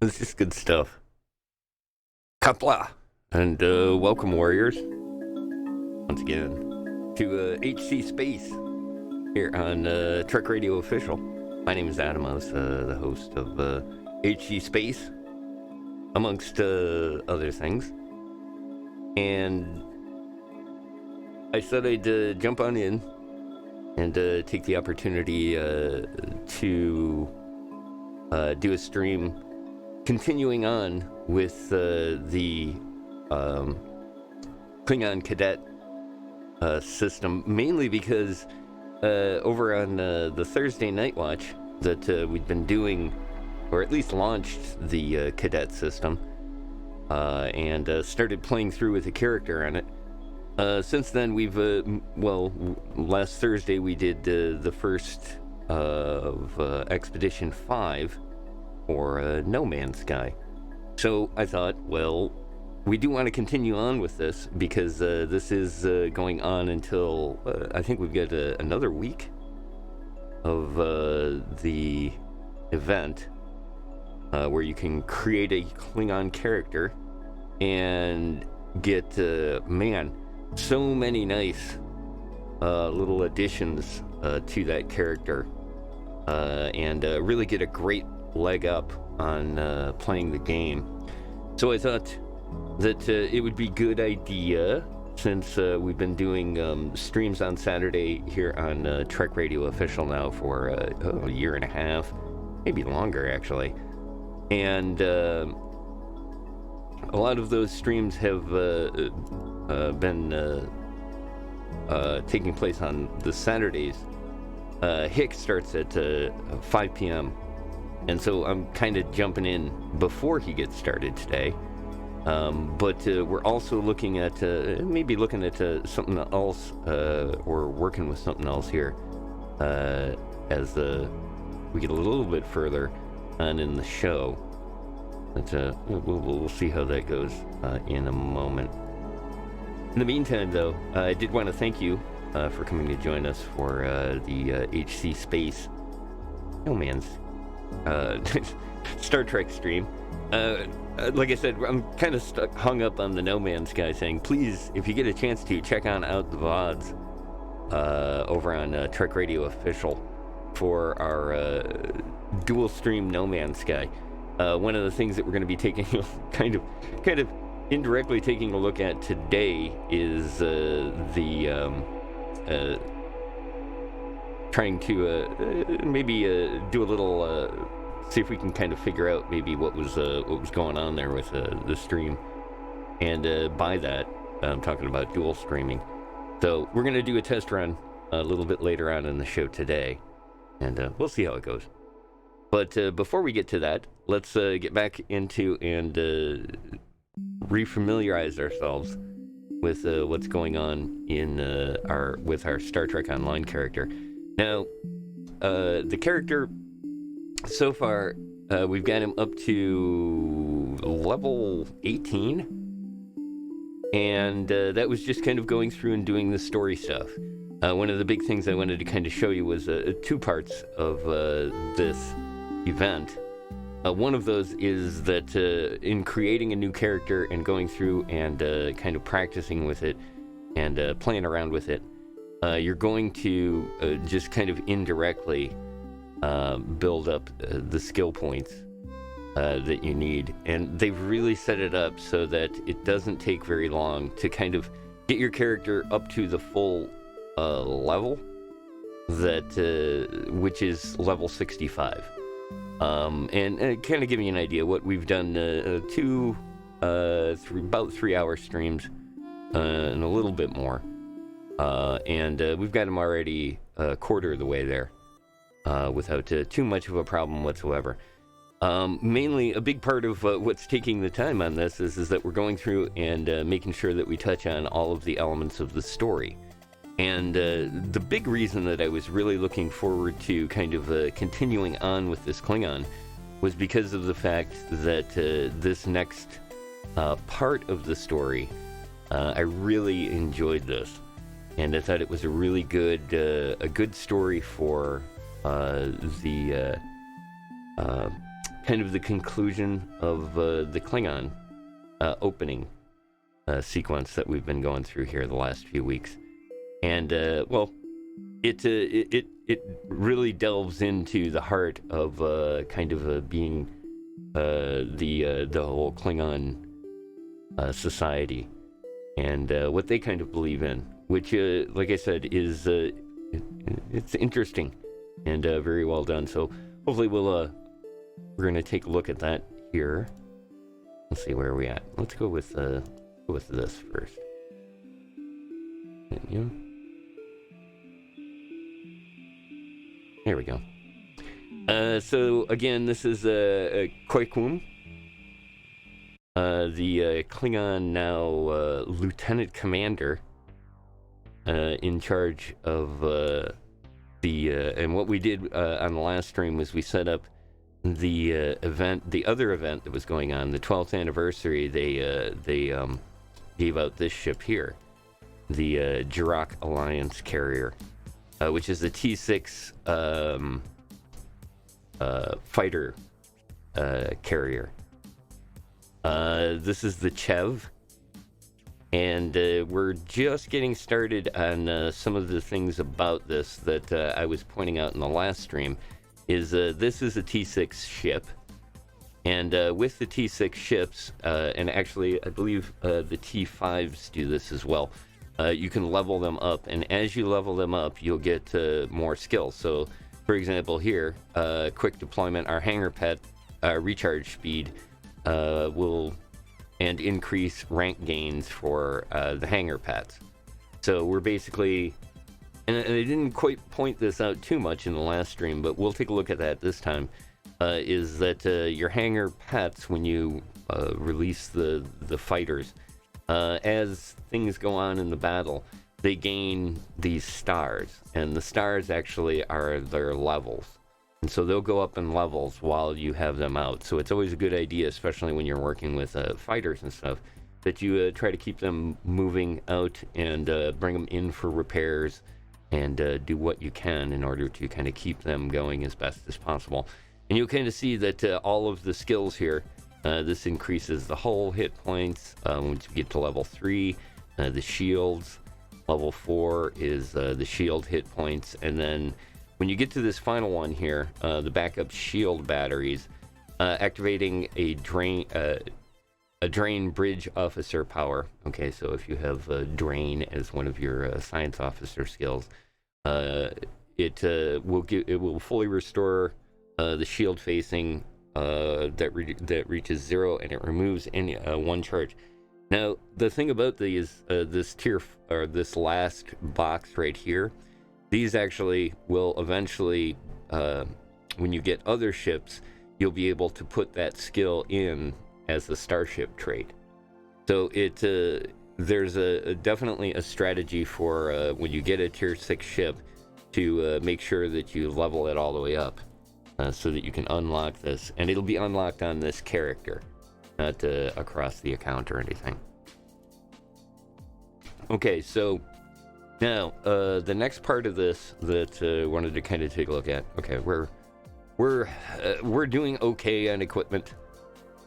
It's just good stuff. Kapla! And welcome, warriors, once again, to HC Space here on Trek Radio Official. My name is Atomos, the host of HC Space, amongst other things. And I said I'd jump on in and take the opportunity to do a stream continuing on with the Klingon Cadet system, mainly because over on the Thursday Night Watch that we'd been doing, or at least launched the Cadet system, and started playing through with a character on it. Since then, we've, last Thursday we did the first of Expedition 5 for No Man's Sky. So I thought, well, we do want to continue on with this because this is going on until I think we've got another week of the event where you can create a Klingon character and get, so many nice little additions to that character and really get a great leg up on playing the game. So I thought that it would be a good idea, since we've been doing streams on Saturday here on Trek Radio Official now for a year and a half, maybe longer actually. And a lot of those streams have been taking place on the Saturdays. Hick starts at 5 p.m. And so I'm kind of jumping in before he gets started today. But we're also looking at, something else, or working with something else here as we get a little bit further on in the show. But we'll see how that goes in a moment. In the meantime, though, I did want to thank you for coming to join us for the HC Space No Man's Star Trek stream. Like I said, I'm kind of hung up on the No Man's Sky thing. Please, if you get a chance to, check out the VODs over on Trek Radio Official for our dual stream No Man's Sky. One of the things that we're going to be taking kind of indirectly taking a look at today is trying to maybe do a little see if we can kind of figure out maybe what was going on there with the stream, and by that I'm talking about dual streaming. So we're going to do a test run a little bit later on in the show today, and we'll see how it goes. But before we get to that, let's get back into and refamiliarize ourselves with what's going on in our Star Trek Online character. Now, the character so far, we've got him up to level 18, and that was just kind of going through and doing the story stuff. One of the big things I wanted to kind of show you was two parts of this event. One of those is that in creating a new character and going through and kind of practicing with it and playing around with it, you're going to just kind of indirectly build up the skill points that you need. And they've really set it up so that it doesn't take very long to kind of get your character up to the full level, that which is level 65. And kind of give you an idea what we've done, about 3 hour streams and a little bit more, and we've got them already a quarter of the way there without too much of a problem whatsoever. Mainly a big part of what's taking the time on this is that we're going through and making sure that we touch on all of the elements of the story. And the big reason that I was really looking forward to kind of continuing on with this Klingon was because of the fact that this next part of the story, I really enjoyed this. And I thought it was a really good story for the kind of the conclusion of the Klingon opening sequence that we've been going through here the last few weeks. And, well, it really delves into the heart of kind of being the whole Klingon society and what they kind of believe in, which, like I said, is it's interesting and very well done. So hopefully we're going to take a look at that here. Let's see, where are we at? Let's go with this first. Yeah. There we go. So again, this is Koikum, the Klingon now lieutenant commander in charge of and what we did on the last stream was we set up the other event that was going on, the 12th anniversary. They gave out this ship here, the Jirok Alliance carrier, which is a T6 fighter carrier. This is the Chev, and we're just getting started on some of the things about this that I was pointing out in the last stream. This is a T6 ship, and with the T6 ships, and actually I believe the T5s do this as well, you can level them up, and as you level them up, you'll get more skills. So, for example, here, quick deployment, our hangar pet recharge speed will and increase rank gains for the hangar pets. So we're basically, and I didn't quite point this out too much in the last stream, but we'll take a look at that this time, is that your hangar pets, when you release the fighters, as things go on in the battle, they gain these stars, and the stars actually are their levels. And so they'll go up in levels while you have them out. So it's always a good idea, especially when you're working with fighters and stuff, that you try to keep them moving out and bring them in for repairs and do what you can in order to kind of keep them going as best as possible. And you'll kind of see that all of the skills here, this increases the hull hit points once you get to level 3, the shields. Level 4 is the shield hit points, and then when you get to this final one here, the backup shield batteries, activating a drain bridge officer power. Okay, so if you have drain as one of your science officer skills, it will fully restore the shield facing that reaches 0, and it removes any one charge. Now, the thing about these, this tier, or this last box right here, these actually will eventually, when you get other ships, you'll be able to put that skill in as a starship trait. So there's definitely a strategy for when you get a tier 6 ship to make sure that you level it all the way up so that you can unlock this. And it'll be unlocked on this character, not across the account or anything. Okay, so now the next part of this that I wanted to kind of take a look at. Okay, we're doing okay on equipment.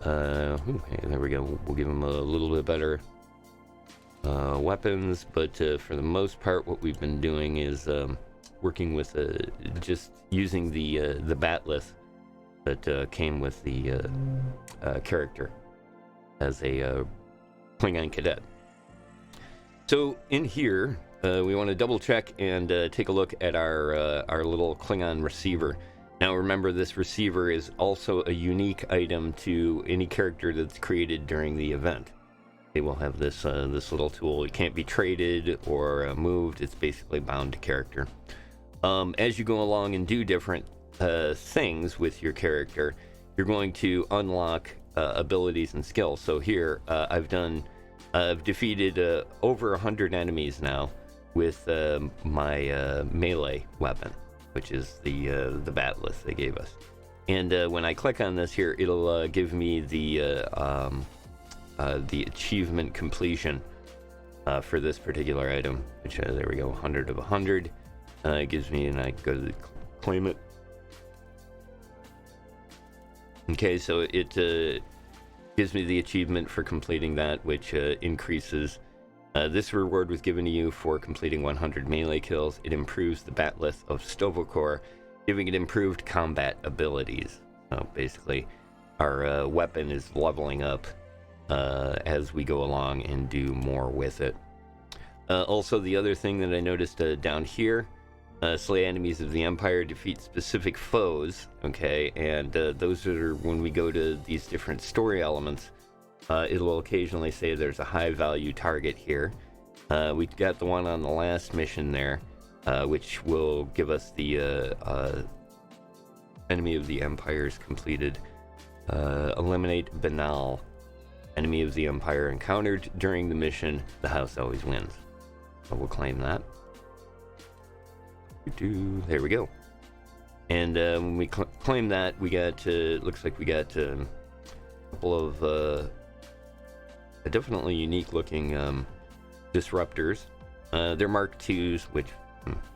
Okay, there we go. We'll give them a little bit better weapons, but for the most part, what we've been doing is working with just using the batleth that came with the character as a Klingon cadet. So in here, we want to double check and take a look at our little Klingon receiver. Now remember, this receiver is also a unique item to any character that's created during the event. They will have this little tool. It can't be traded or moved. It's basically bound to character. As you go along and do different things with your character, you're going to unlock abilities and skills. So here, I've defeated over 100 enemies now with my melee weapon, which is the batleth they gave us. And when I click on this here, it'll give me the achievement completion for this particular item, which there we go, 100 of 100. It gives me, and I go to claim it. Okay, so it gives me the achievement for completing that, which increases. This reward was given to you for completing 100 melee kills. It improves the batleth of Stovokor, giving it improved combat abilities. So basically, our weapon is leveling up as we go along and do more with it. Also, the other thing that I noticed down here, slay enemies of the Empire, defeat specific foes, okay, and those are when we go to these different story elements, it will occasionally say there's a high value target here. We got the one on the last mission there, which will give us the enemy of the Empire's completed. Eliminate Banal. Enemy of the Empire encountered during the mission, the house always wins. So we'll claim that. There we go. And when we claim that, we got, looks like we got a couple of definitely unique looking disruptors. They're Mark IIs, which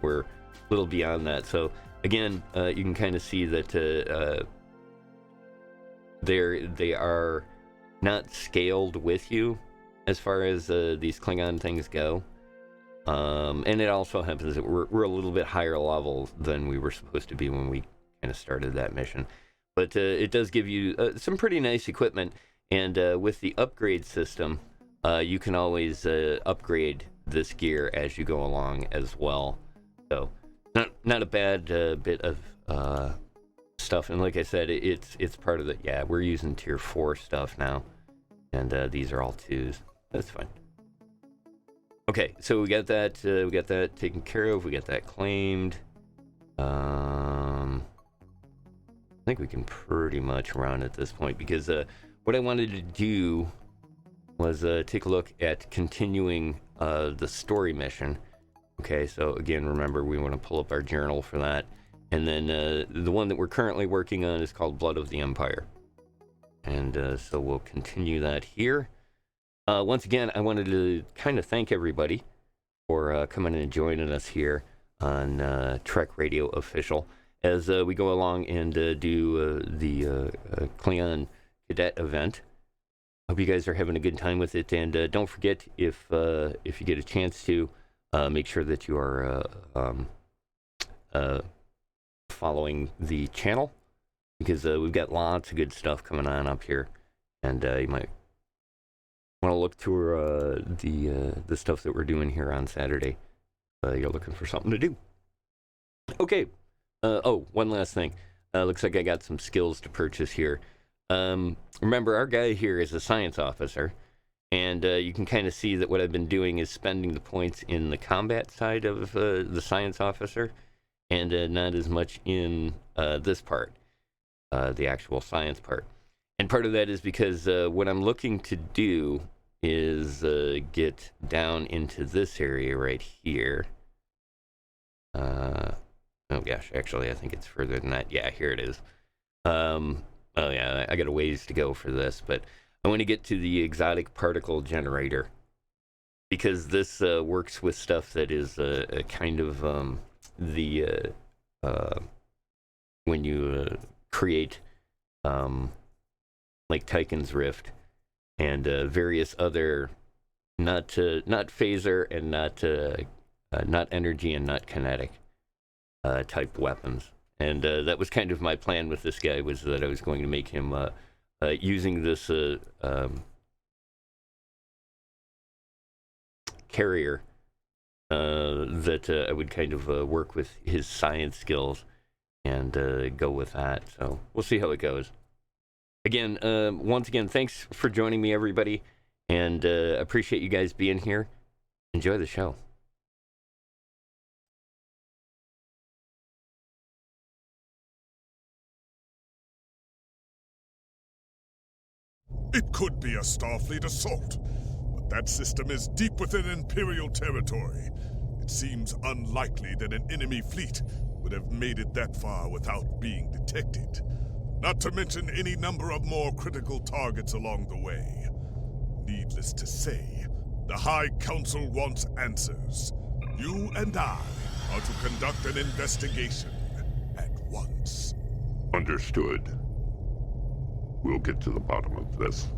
we're a little beyond that. So again, you can kind of see that they are not scaled with you as far as these Klingon things go. And it also happens that we're a little bit higher level than we were supposed to be when we kind of started that mission. But it does give you some pretty nice equipment. And with the upgrade system, you can always upgrade this gear as you go along as well. So not a bad bit of stuff. And like I said, it's part of the, yeah, we're using tier 4 stuff now. And these are all 2s. That's fine. Okay, so we got that taken care of. We got that claimed. I think we can pretty much run at this point, because what I wanted to do was take a look at continuing the story mission. Okay, so again, remember, we want to pull up our journal for that. And then the one that we're currently working on is called Blood of the Empire. And so we'll continue that here. Once again, I wanted to kind of thank everybody for coming and joining us here on Trek Radio Official as we go along and do the Klingon Cadet event. Hope you guys are having a good time with it, and don't forget, if you get a chance to, make sure that you are following the channel, because we've got lots of good stuff coming on up here, and you might want to look through the stuff that we're doing here on Saturday. You're looking for something to do. Okay. Oh, one last thing. Looks like I got some skills to purchase here. Remember, our guy here is a science officer, and you can kind of see that what I've been doing is spending the points in the combat side of the science officer, and not as much in this part, the actual science part. And part of that is because what I'm looking to do is get down into this area right here. Oh gosh, actually I think it's further than that. Yeah, here it is. Oh yeah, I got a ways to go for this, but I want to get to the exotic particle generator, because this works with stuff that is a kind of when you create like Tychon's Rift and various other not phaser and not energy and not kinetic type weapons. And that was kind of my plan with this guy, was that I was going to make him using this carrier that I would kind of work with his science skills and go with that. So we'll see how it goes. Again, once again, thanks for joining me, everybody, and appreciate you guys being here. Enjoy the show. It could be a Starfleet assault, but that system is deep within Imperial territory. It seems unlikely that an enemy fleet would have made it that far without being detected. Not to mention any number of more critical targets along the way. Needless to say, the High Council wants answers. You and I are to conduct an investigation at once. Understood. We'll get to the bottom of this.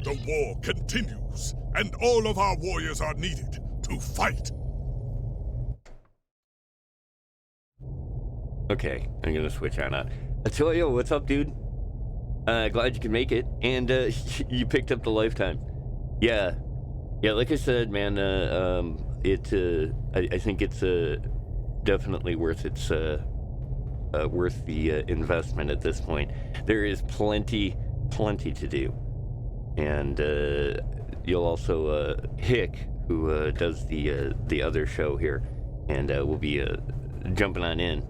The war continues, and all of our warriors are needed to fight. Okay, I'm gonna switch on out. Atoyo, what's up, dude? Glad you could make it, and you picked up the lifetime. Yeah, like I said, man, I think it's definitely worth the investment at this point. There is plenty to do, and you'll also Hick, who does the other show here, and we'll be jumping on in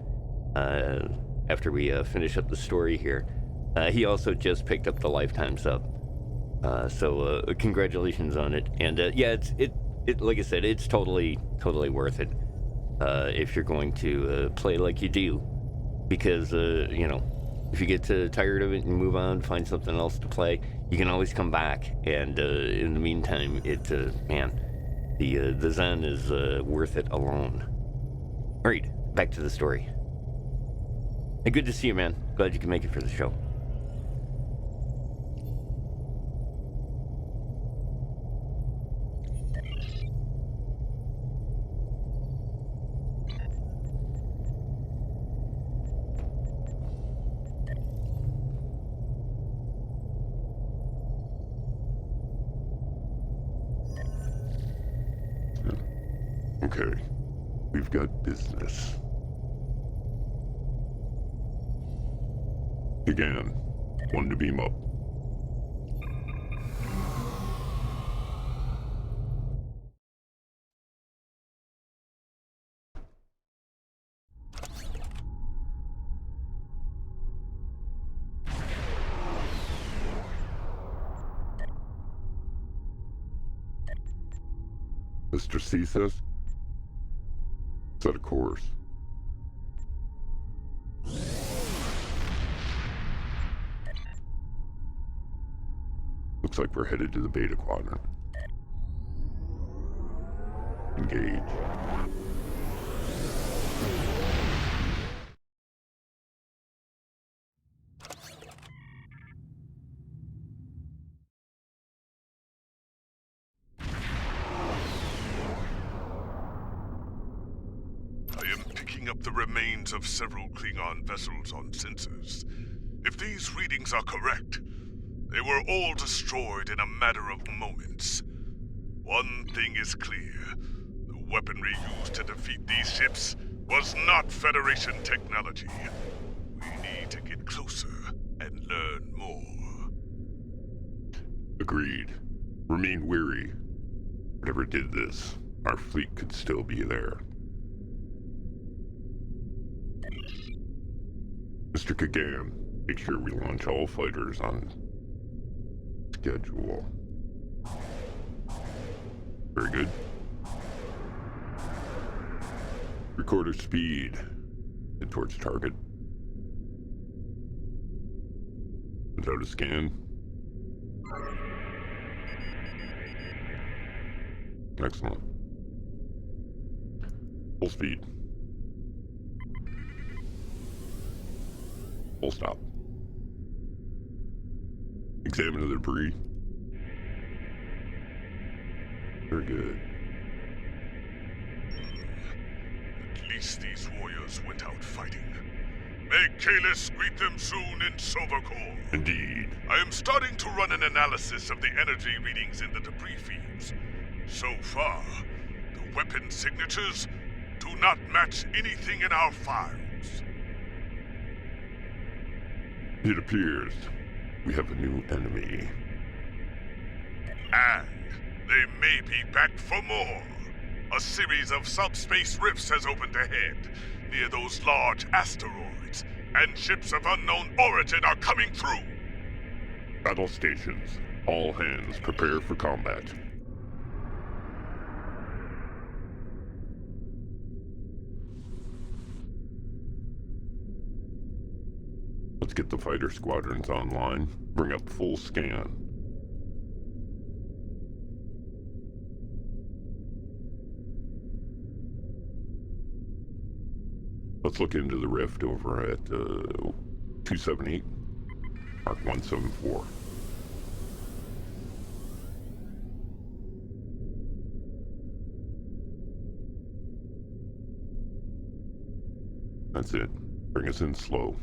after we finish up the story here. He also just picked up the lifetime sub, so congratulations on it. And yeah, it like I said, it's totally worth it if you're going to play like you do, because if you get tired of it and move on, find something else to play, you can always come back. And in the meantime, the Zen is worth it alone. All right, back to the story. Hey, good to see you, man. Glad you can make it for the show. Okay, we've got business. Again, one to beam up. Mr. C says, set a course. Looks like we're headed to the Beta Quadrant. Engage. I am picking up the remains of several Klingon vessels on sensors. If these readings are correct, they were all destroyed in a matter of moments. One thing is clear. The weaponry used to defeat these ships was not Federation technology. We need to get closer and learn more. Agreed. Remain weary. Whatever did this, our fleet could still be there. Mr. Kagan, make sure we launch all fighters on schedule. Very good. Recorder speed. Head towards target. Without a scan. Excellent. Full speed. Full stop. Examine the debris. Very good. At least these warriors went out fighting. May Kalis greet them soon in Sobakor. Indeed. I am starting to run an analysis of the energy readings in the debris fields. So far, the weapon signatures do not match anything in our files. It appears we have a new enemy. And they may be back for more. A series of subspace rifts has opened ahead, near those large asteroids, and ships of unknown origin are coming through. Battle stations. All hands prepare for combat. Let's get the fighter squadrons online. Bring up full scan. Let's look into the rift over at 278, Mark 174. That's it. Bring us in slow.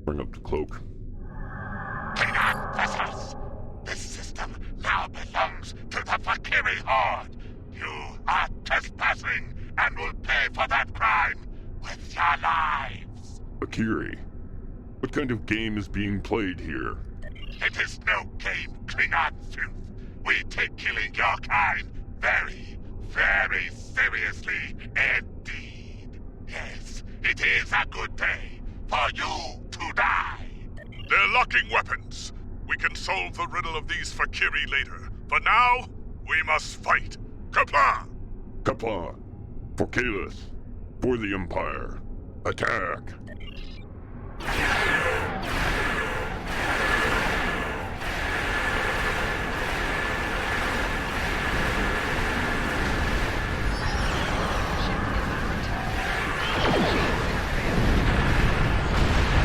Bring up the cloak. Klingon vessels! This system now belongs to the Fakiri Horde! You are trespassing and will pay for that crime with your lives! Akiri, what kind of game is being played here? It is no game, Klingon filth! We take killing your kind very, very seriously indeed! Yes, it is a good day for you to die! They're locking weapons. We can solve the riddle of these Fakiri later. For now, we must fight. Kapla! Kapla! For Kalis! For the Empire! Attack!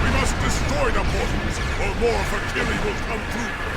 We must destroy the portals, or more Fakiri will come through.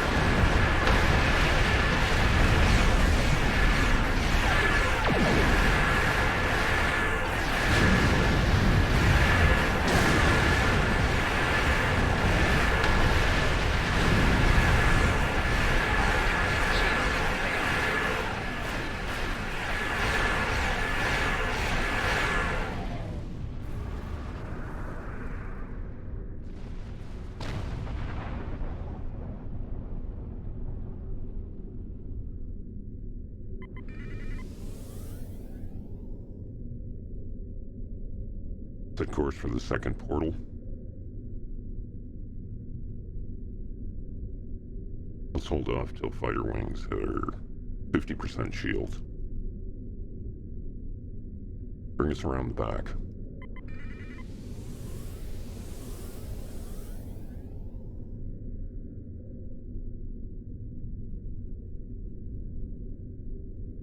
Set course for the second portal. Let's hold off till fighter wings are 50% shield. Bring us around the back.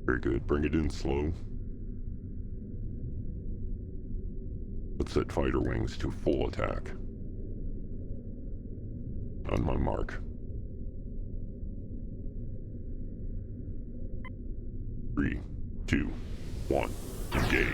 Very good. Bring it in slow. Let's set fighter wings to full attack. On my mark. 3, 2, 1, engage.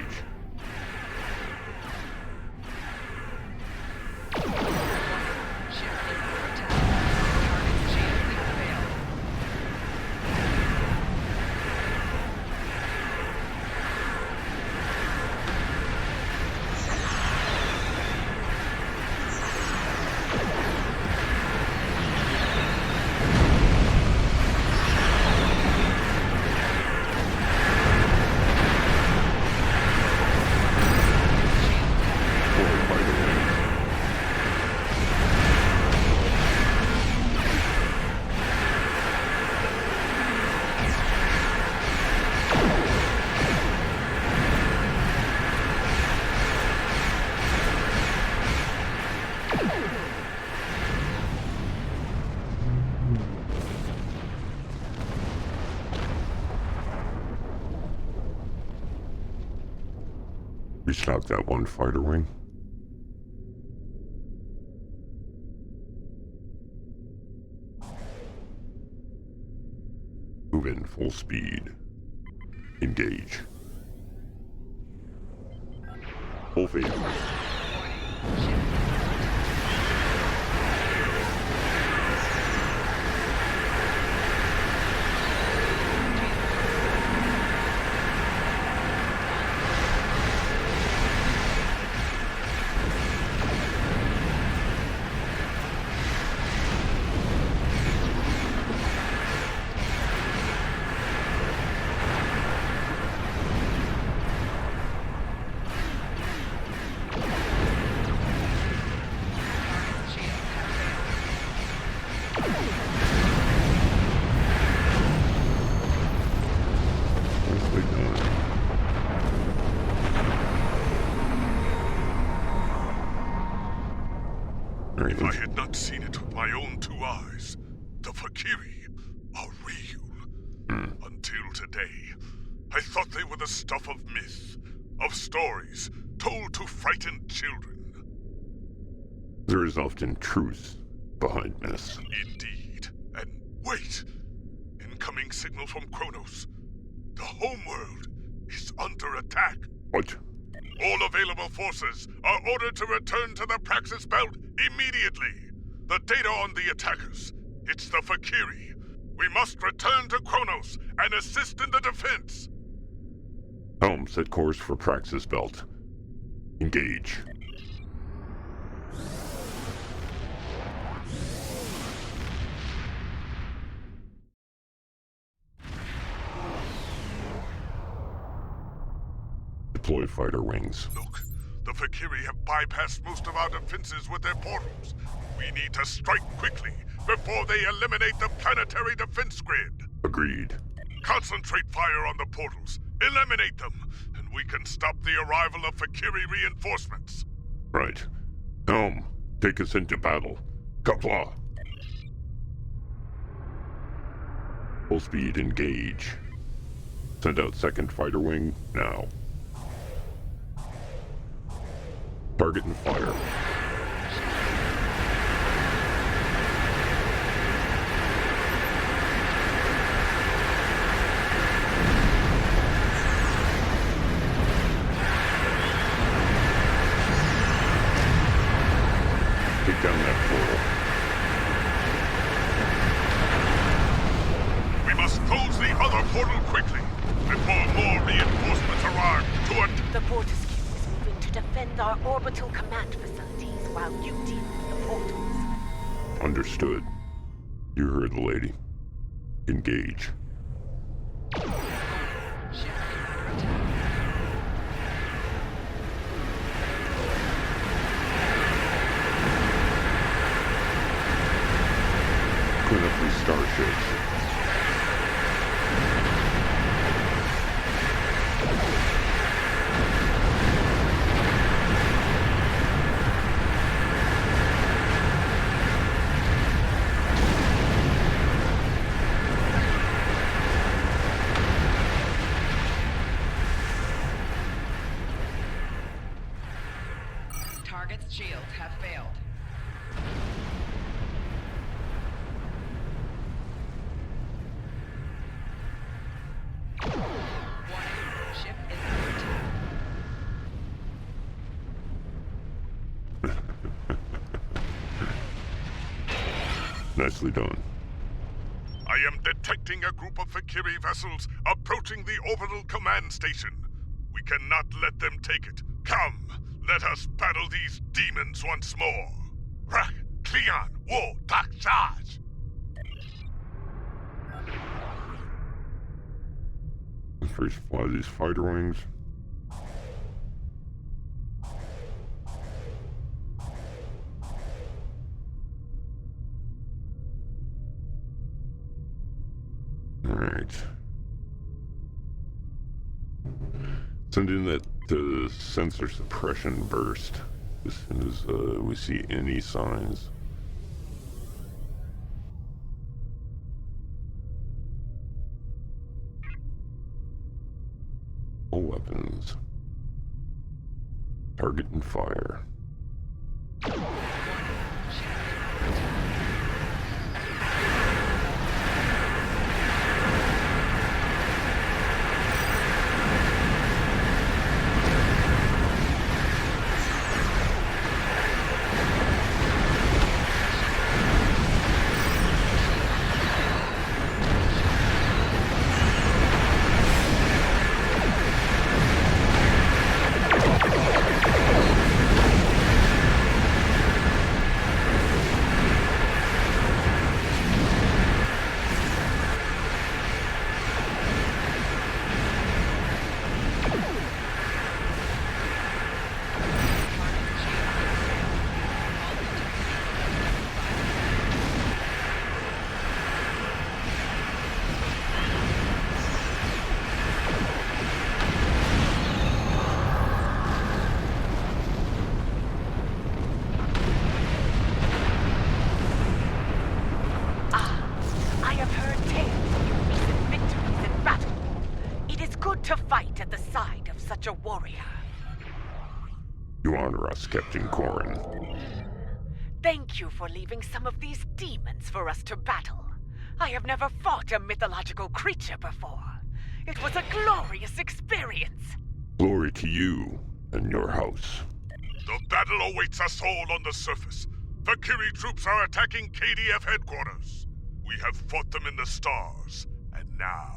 Restock that one fighter wing. Move in full speed. Engage. Full phase. strange. If I had not seen it with my own two eyes, the Fakiri are real. Until today, I thought they were the stuff of myth, of stories told to frighten children. There is often truth behind myths. Indeed. And wait! Incoming signal from Kronos. The homeworld is under attack. What? All available forces are ordered to return to the Praxis Belt immediately. The data on the attackers. It's the Fakiri. We must return to Kronos and assist in the defense. Helm, set course for Praxis Belt. Engage. Deploy fighter wings. Look, the Fakiri have bypassed most of our defenses with their portals. We need to strike quickly before they eliminate the planetary defense grid. Agreed. Concentrate fire on the portals, eliminate them, and we can stop the arrival of Fakiri reinforcements. Right. Helm, take us into battle. Kapla! Full speed, engage. Send out second fighter wing, now. Target and fire. Take down that portal. We must close the other portal quickly, before more reinforcements arrive to it. The Fortescue is moving to defend our orbital command facilities while you deal with the portals. Understood. You heard the lady. Engage. Clean up these starships. Target's shields have failed. Warning, ship is under attack. Nicely done. I am detecting a group of Fakiri vessels approaching the orbital command station. We cannot let them take it. Come, let us battle these demons once more. Rak, Cleon, Wo, Tak, Charge! First fly these fighter wings. Alright. Send in that sensor suppression burst as soon as we see any signs. All weapons. Target and fire. such a warrior. You honor us, Captain Corrin. Thank you for leaving some of these demons for us to battle. I have never fought a mythological creature before. It was a glorious experience. Glory to you and your house. The battle awaits us all on the surface. Valkyrie troops are attacking KDF headquarters. We have fought them in the stars, and now,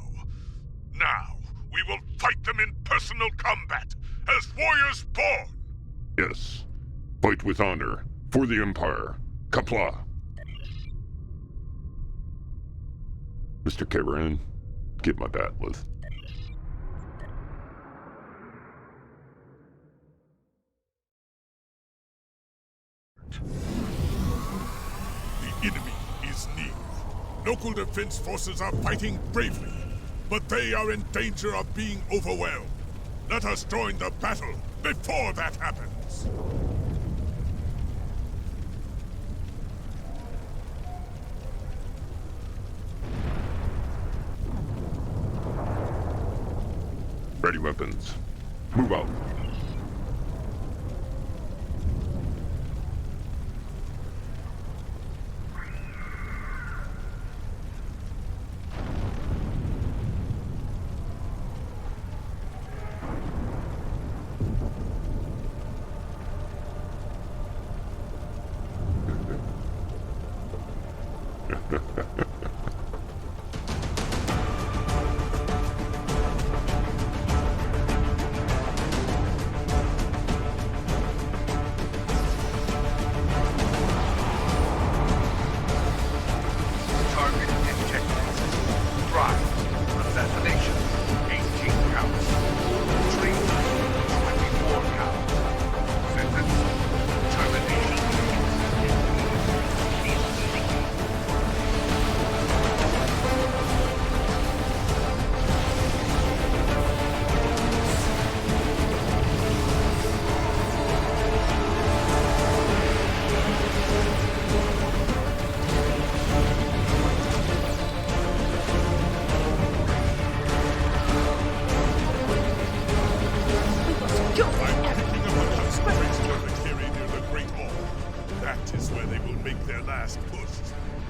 we will fight them in personal combat, as warriors born! Yes. Fight with honor, for the Empire. Kapla! Mr. Karen, get my batleth. The enemy is near. Local defense forces are fighting bravely, but they are in danger of being overwhelmed. Let us join the battle before that happens. Ready weapons. Move out.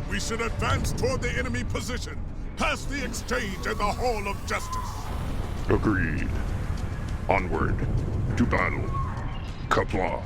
We should advance toward the enemy position, past the exchange and the Hall of Justice. Agreed. Onward. To battle. Kapla.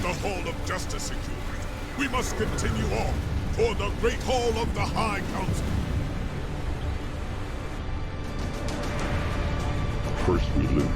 The Hall of Justice secured, we must continue on toward the Great Hall of the High Council. First we loot.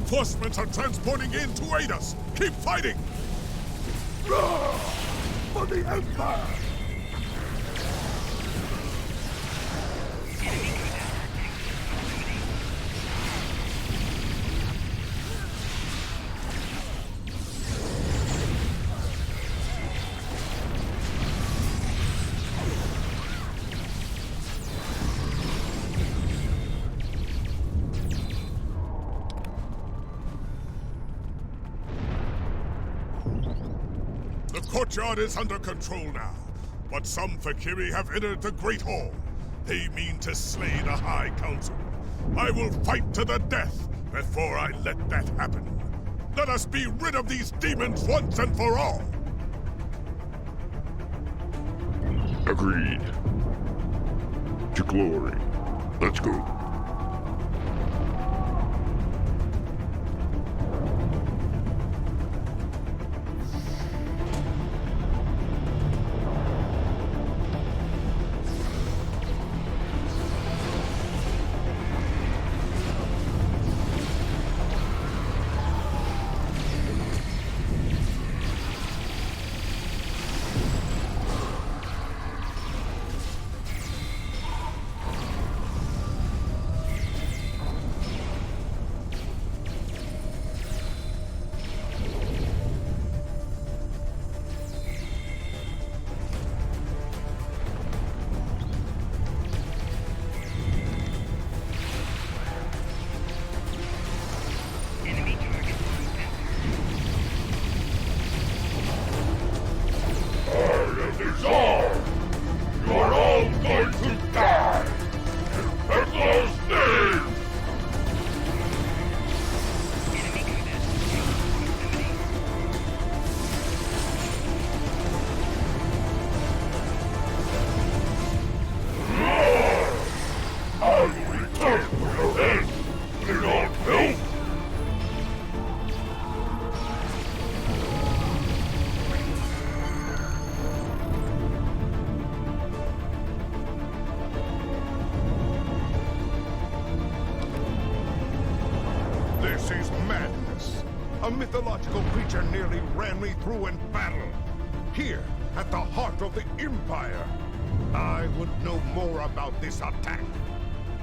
Reinforcements are transporting in to aid us! Keep fighting! For the Empire! The courtyard is under control now, but some Fakiri have entered the Great Hall. They mean to slay the High Council. I will fight to the death before I let that happen. Let us be rid of these demons once and for all! Agreed. To glory. Let's go. This is madness. A mythological creature nearly ran me through in battle. Here, at the heart of the Empire. I would know more about this attack.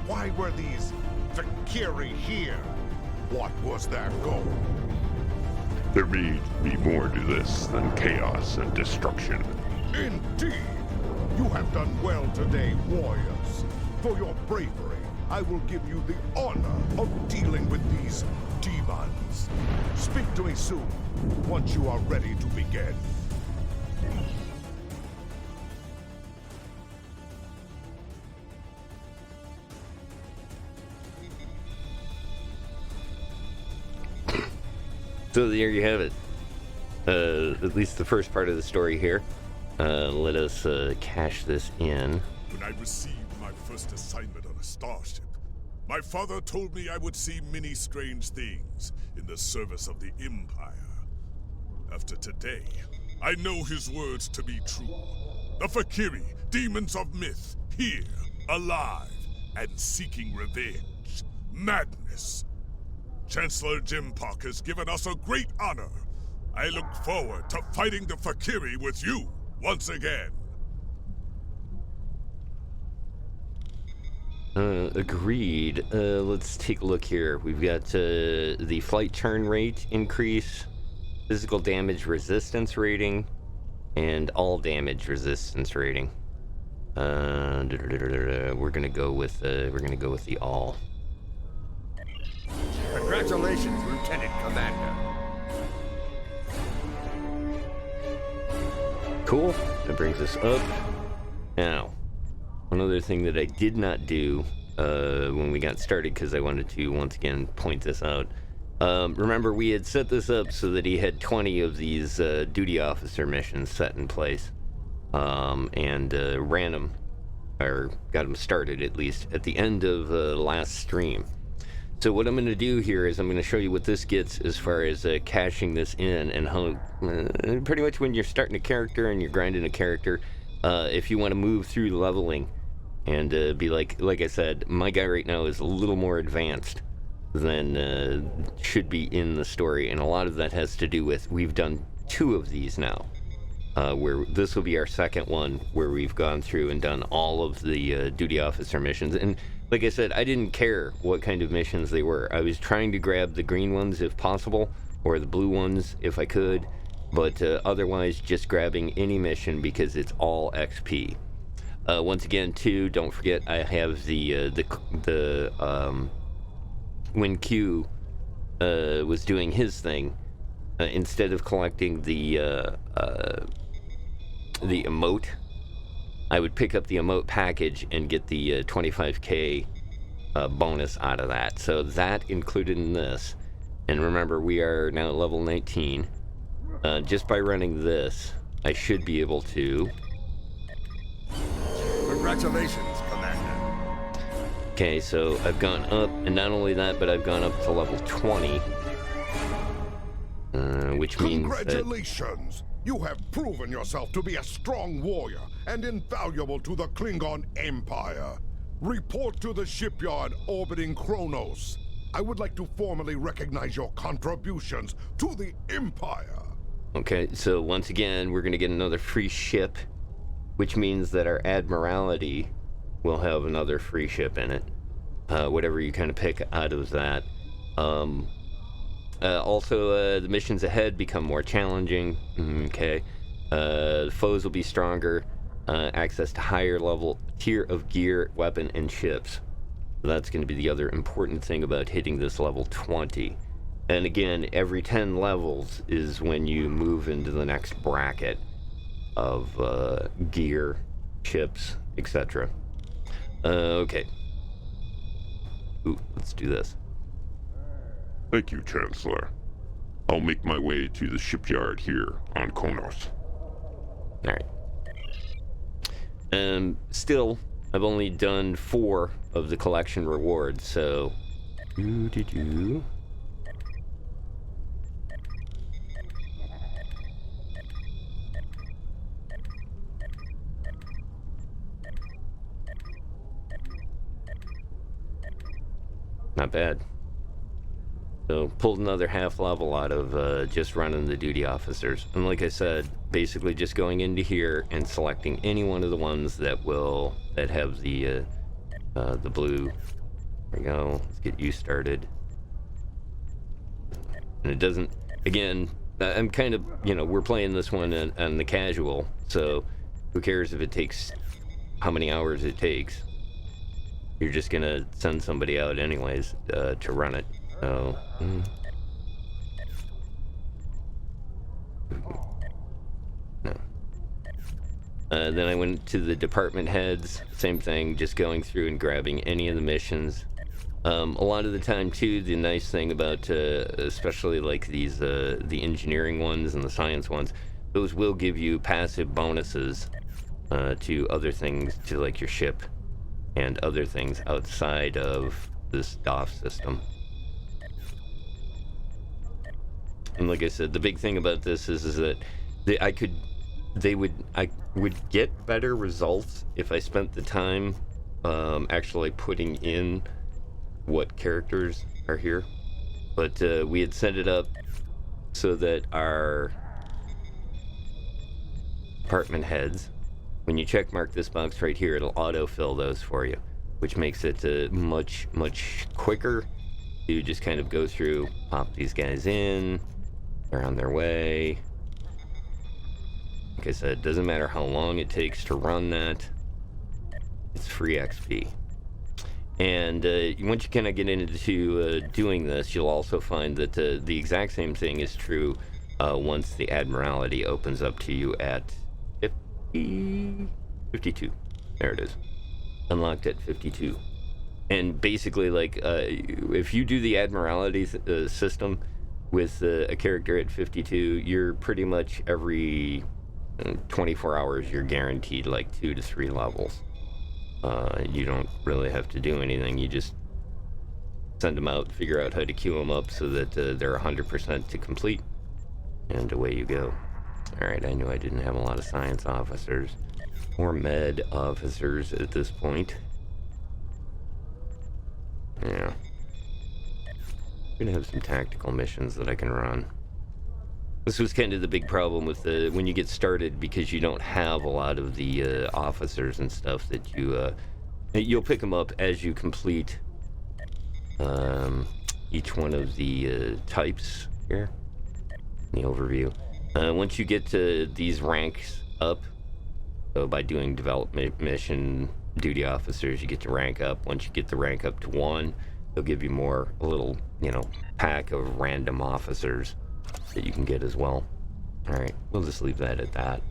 Why were these Fakiri here? What was their goal? There may be more to this than chaos and destruction. Indeed. You have done well today, warriors. For your bravery, I will give you the honor of dealing with these demons. Speak to me soon, once you are ready to begin. So there you have it. At least the first part of the story here. Let us cash this in. When I received my first assignment on a starship, my father told me I would see many strange things in the service of the Empire. After today, I know his words to be true. The Fakiri, demons of myth, here, alive, and seeking revenge. Madness. Chancellor Jimpak has given us a great honor. I look forward to fighting the Fakiri with you once again. Agreed. Let's take a look here. We've got the flight turn rate increase, physical damage resistance rating, and all damage resistance rating. We're gonna go with the all. Congratulations, Lieutenant Commander. Cool. That brings us up. Now, one other thing that I did not do when we got started, because I wanted to once again point this out. Remember, we had set this up so that he had 20 of these duty officer missions set in place, and ran them, or got them started at least, at the end of last stream. So what I'm going to do here is I'm going to show you what this gets as far as cashing this in, and how pretty much when you're starting a character and you're grinding a character, if you want to move through the leveling and be like I said, my guy right now is a little more advanced. than should be in the story, and a lot of that has to do with we've done 2 of these now. Where this will be our second one where we've gone through and done all of the duty officer missions. And like I said, I didn't care what kind of missions they were. I was trying to grab the green ones if possible, or the blue ones if I could, but otherwise just grabbing any mission because it's all XP. Once again, too, don't forget I have when Q was doing his thing, instead of collecting the emote, I would pick up the emote package and get the 25k bonus out of that. So that included in this. And remember, we are now at level 19. Just by running this, I should be able to... Congratulations, Commander. Okay, so I've gone up, and not only that, but I've gone up to level 20. Which means that... Congratulations! You have proven yourself to be a strong warrior and invaluable to the Klingon Empire. Report to the shipyard orbiting Kronos. I would like to formally recognize your contributions to the Empire. Okay, so once again, we're going to get another free ship, which means that our Admiralty will have another free ship in it. Whatever you kind of pick out of that. Also, the missions ahead become more challenging. Okay. The foes will be stronger. Access to higher level tier of gear, weapon, and ships. That's going to be the other important thing about hitting this level 20. And again, every 10 levels is when you move into the next bracket of gear, ships, etc. Okay. Ooh, let's do this. Thank you, Chancellor. I'll make my way to the shipyard here on Kronos. Alright. Still, I've only done 4 of the collection rewards, so... Not bad. So pulled another half level out of just running the duty officers. And like I said, basically just going into here and selecting any one of the ones that have the blue. There we go. Let's get you started. And it doesn't, again, I'm kind of, we're playing this one on the casual, so who cares if it takes how many hours it takes. You're just gonna send somebody out anyways to run it. So, no. Then I went to the department heads. Same thing, just going through and grabbing any of the missions. A lot of the time, too, the nice thing about, especially like these, the engineering ones and the science ones, those will give you passive bonuses to other things, to like your ship and other things outside of this DOF system. And like I said, the big thing about this is that I would get better results if I spent the time actually putting in what characters are here. But we had set it up so that our department heads, when you check mark this box right here, it'll autofill those for you, which makes it much quicker to just kind of go through, pop these guys in. They're on their way. Like I said, it doesn't matter how long it takes to run that. It's free XP. And once you kind of get into doing this, you'll also find that the exact same thing is true once the Admiralty opens up to you at 52. There it is. Unlocked at 52. And basically, like, if you do the Admiralty system with a character at 52, you're pretty much every 24 hours, you're guaranteed like 2 to 3 levels. You don't really have to do anything. You just send them out, figure out how to queue them up so that they're 100% to complete, and away you go. Alright, I knew I didn't have a lot of science officers or med officers at this point. Yeah. I'm gonna have some tactical missions that I can run. This was kind of the big problem with the when you get started, because you don't have a lot of the officers and stuff that you'll pick them up as you complete each one of the types here in the overview. Once you get to these ranks up, so by doing development mission duty officers, you get to rank up. Once you get the rank up to 1, they'll give you a little, pack of random officers that you can get as well. Alright, we'll just leave that at that.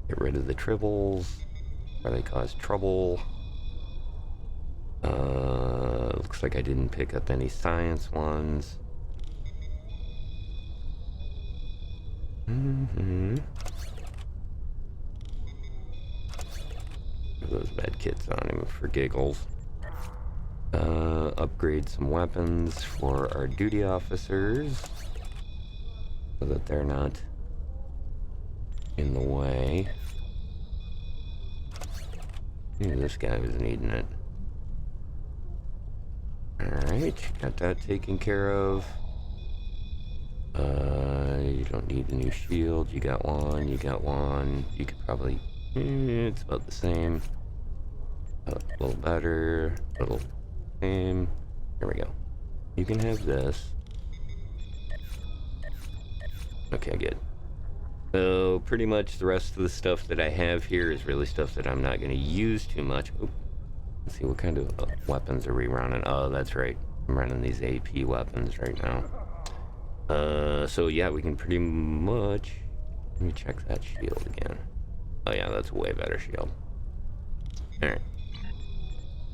Get rid of the tribbles, where they cause trouble. Looks like I didn't pick up any science ones. Those med kits on him for giggles. Upgrade some weapons for our duty officers so that they're not in the way. Ooh, this guy was needing it. Alright, got that taken care of. You don't need a new shield. You got one, you got one. You could probably... it's about the same. A little better, a little same. There we go. You can have this. Okay, good. So, pretty much the rest of the stuff that I have here is really stuff that I'm not going to use too much. Oop. Let's see, what kind of weapons are we running? Oh, that's right. I'm running these AP weapons right now. So yeah, we can pretty much... Let me check that shield again. Oh yeah, that's a way better shield. Alright.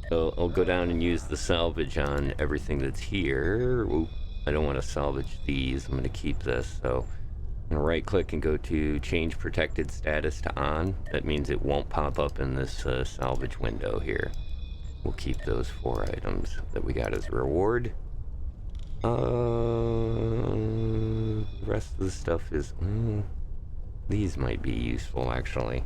So I'll go down and use the salvage on everything that's here. Ooh, I don't want to salvage these. I'm going to keep this. So I'm going to right click and go to change protected status to on. That means it won't pop up in this salvage window here. We'll keep those 4 items that we got as a reward. The rest of the stuff is... these might be useful, actually.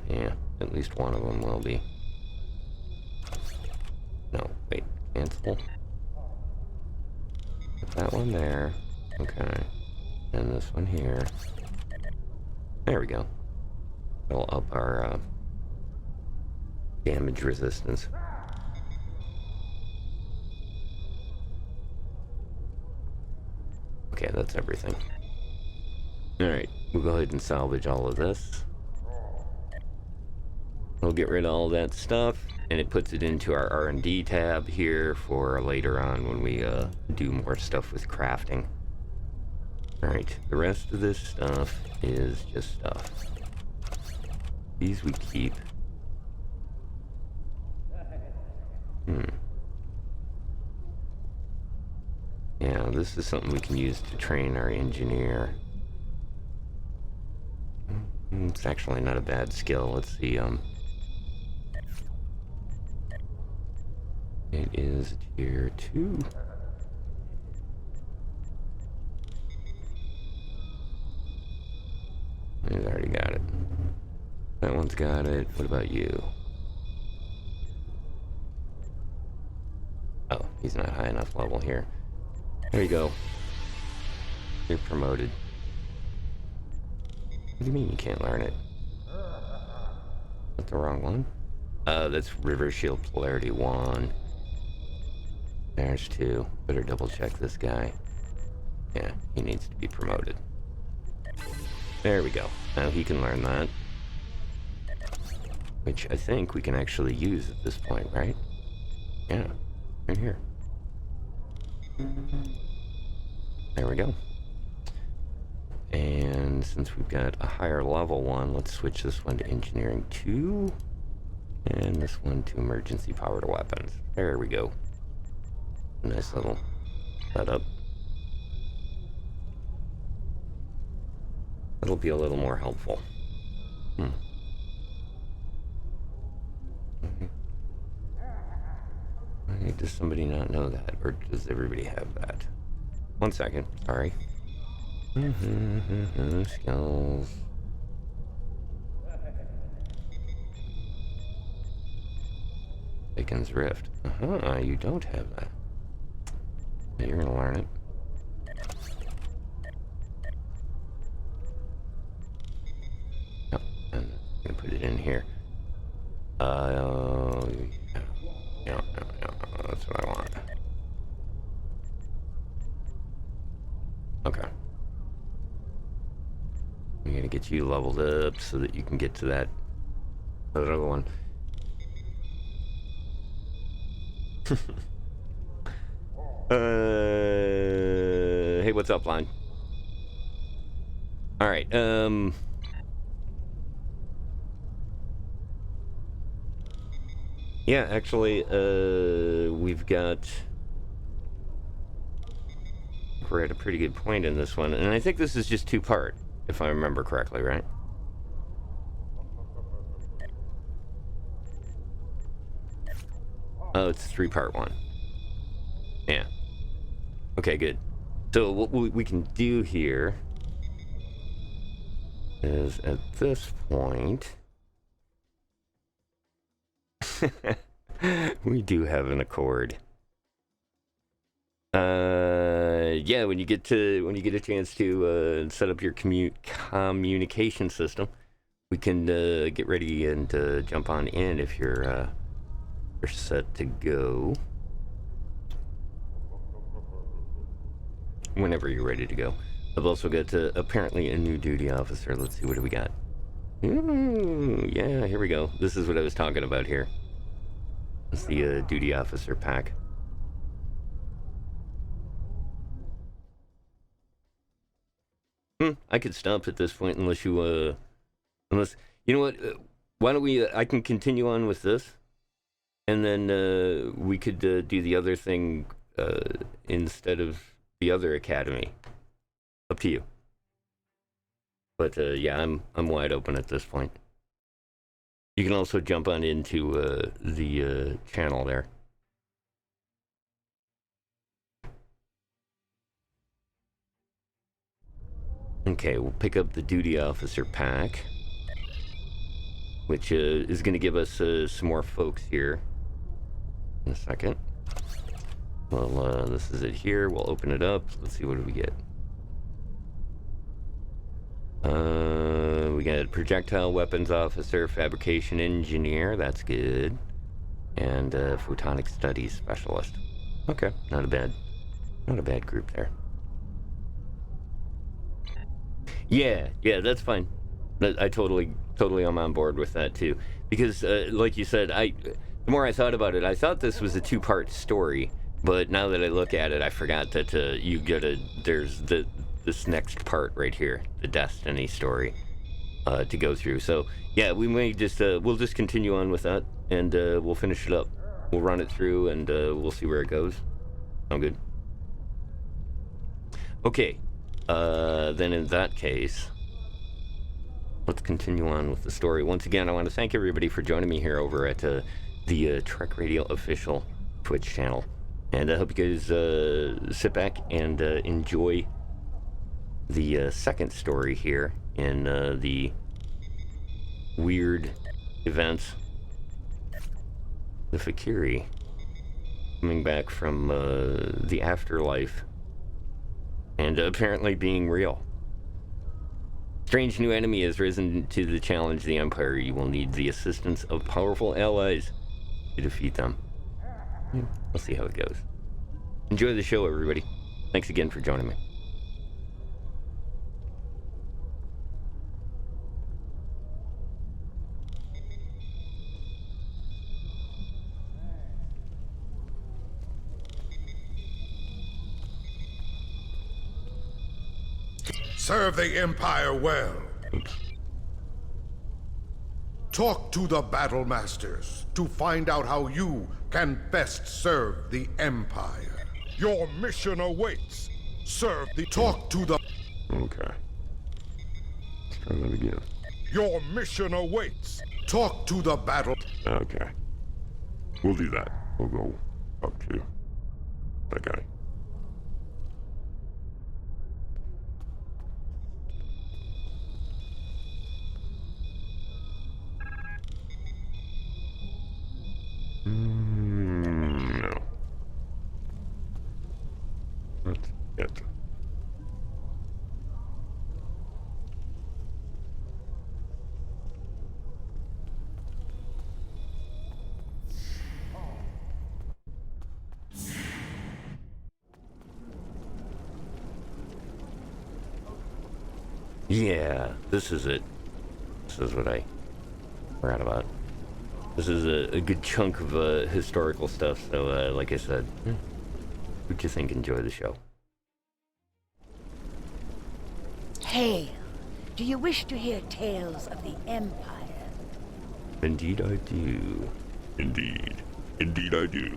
Yeah, at least one of them will be. No, wait, cancel. Put that one there. Okay. And this one here. There we go. It'll up our damage resistance. Okay, that's everything. Alright, we'll go ahead and salvage all of this. We'll get rid of all that stuff, and it puts it into our R&D tab here for later on when we do more stuff with crafting. Alright, the rest of this stuff is just stuff. These we keep. Yeah, this is something we can use to train our engineer. It's actually not a bad skill. Let's see, it is tier 2. He's already got it. That one's got it. What about you? Oh, he's not high enough level here. There you go. You're promoted. What do you mean you can't learn it? That's the wrong one? That's River Shield Polarity 1. There's 2. Better double check this guy. Yeah, he needs to be promoted. There we go. Now he can learn that. Which I think we can actually use at this point, right? Yeah, right here. There we go. And since we've got a higher level one, let's switch this one to Engineering 2. And this one to Emergency Powered Weapons. There we go. Nice little setup. That'll be a little more helpful. Does somebody not know that? Or does everybody have that? 1 second, sorry. Skills. Bacon's Rift. You don't have that. Yeah, you're gonna learn it. Yep, and I'm gonna put it in here. Yeah, that's what I want. Okay. I'm gonna get you leveled up so that you can get to that other one. Hey, what's up, line? All right. Yeah, actually, we've got. We're at a pretty good point in this one, and I think this is just two-part, if I remember correctly, right? Oh, it's a three-part one. Yeah. Okay, good. So what we can do here is at this point, we do have an accord. Yeah, when you get a chance to set up your communication system, we can get ready and jump on in if you're set to go. Whenever you're ready to go. I've also got apparently a new duty officer. Let's see, what do we got? Ooh, yeah, here we go. This is what I was talking about here. It's the duty officer pack. I could stop at this point unless you, unless, you know what, why don't we, I can continue on with this, and then we could do the other thing instead of the other academy. Up to you. But yeah, I'm wide open at this point. You can also jump on into the channel there. Okay, we'll pick up the duty officer pack, which is going to give us some more folks here in a second. Well, this is it here. We'll open it up. Let's see, what do we get? We got projectile weapons officer, fabrication engineer. That's good. And photonic studies specialist. Okay, not a bad group there. Yeah, that's fine. I totally am on board with that too. Because, like you said, the more I thought about it, I thought this was a two-part story. But now that I look at it, I forgot that there's this next part right here, the Destiny story, to go through. So yeah, we may just we'll just continue on with that, and we'll finish it up. We'll run it through, and we'll see where it goes. Sound good? Okay. Then in that case, let's continue on with the story. Once again, I want to thank everybody for joining me here over at the Trek Radio official Twitch channel. And I hope you guys sit back and enjoy the second story here in the weird events. The Fakiri coming back from the afterlife and apparently being real. Strange new enemy has risen to the challenge of the Empire. You will need the assistance of powerful allies to defeat them. We'll see how it goes. Enjoy the show, everybody. Thanks again for joining me. Serve the Empire well. Talk to the Battle Masters to find out how you can best serve the Empire. Your mission awaits. Serve the... Talk to the... Okay. Let's try that again. Your mission awaits. Talk to the battle... Okay. We'll do that. We'll go up to that guy. Yeah, this is it. This is what I forgot about. This is a good chunk of historical stuff, so like I said, what you think? Enjoy the show. Hail! Do you wish to hear tales of the Empire? Indeed I do. Indeed. Indeed I do.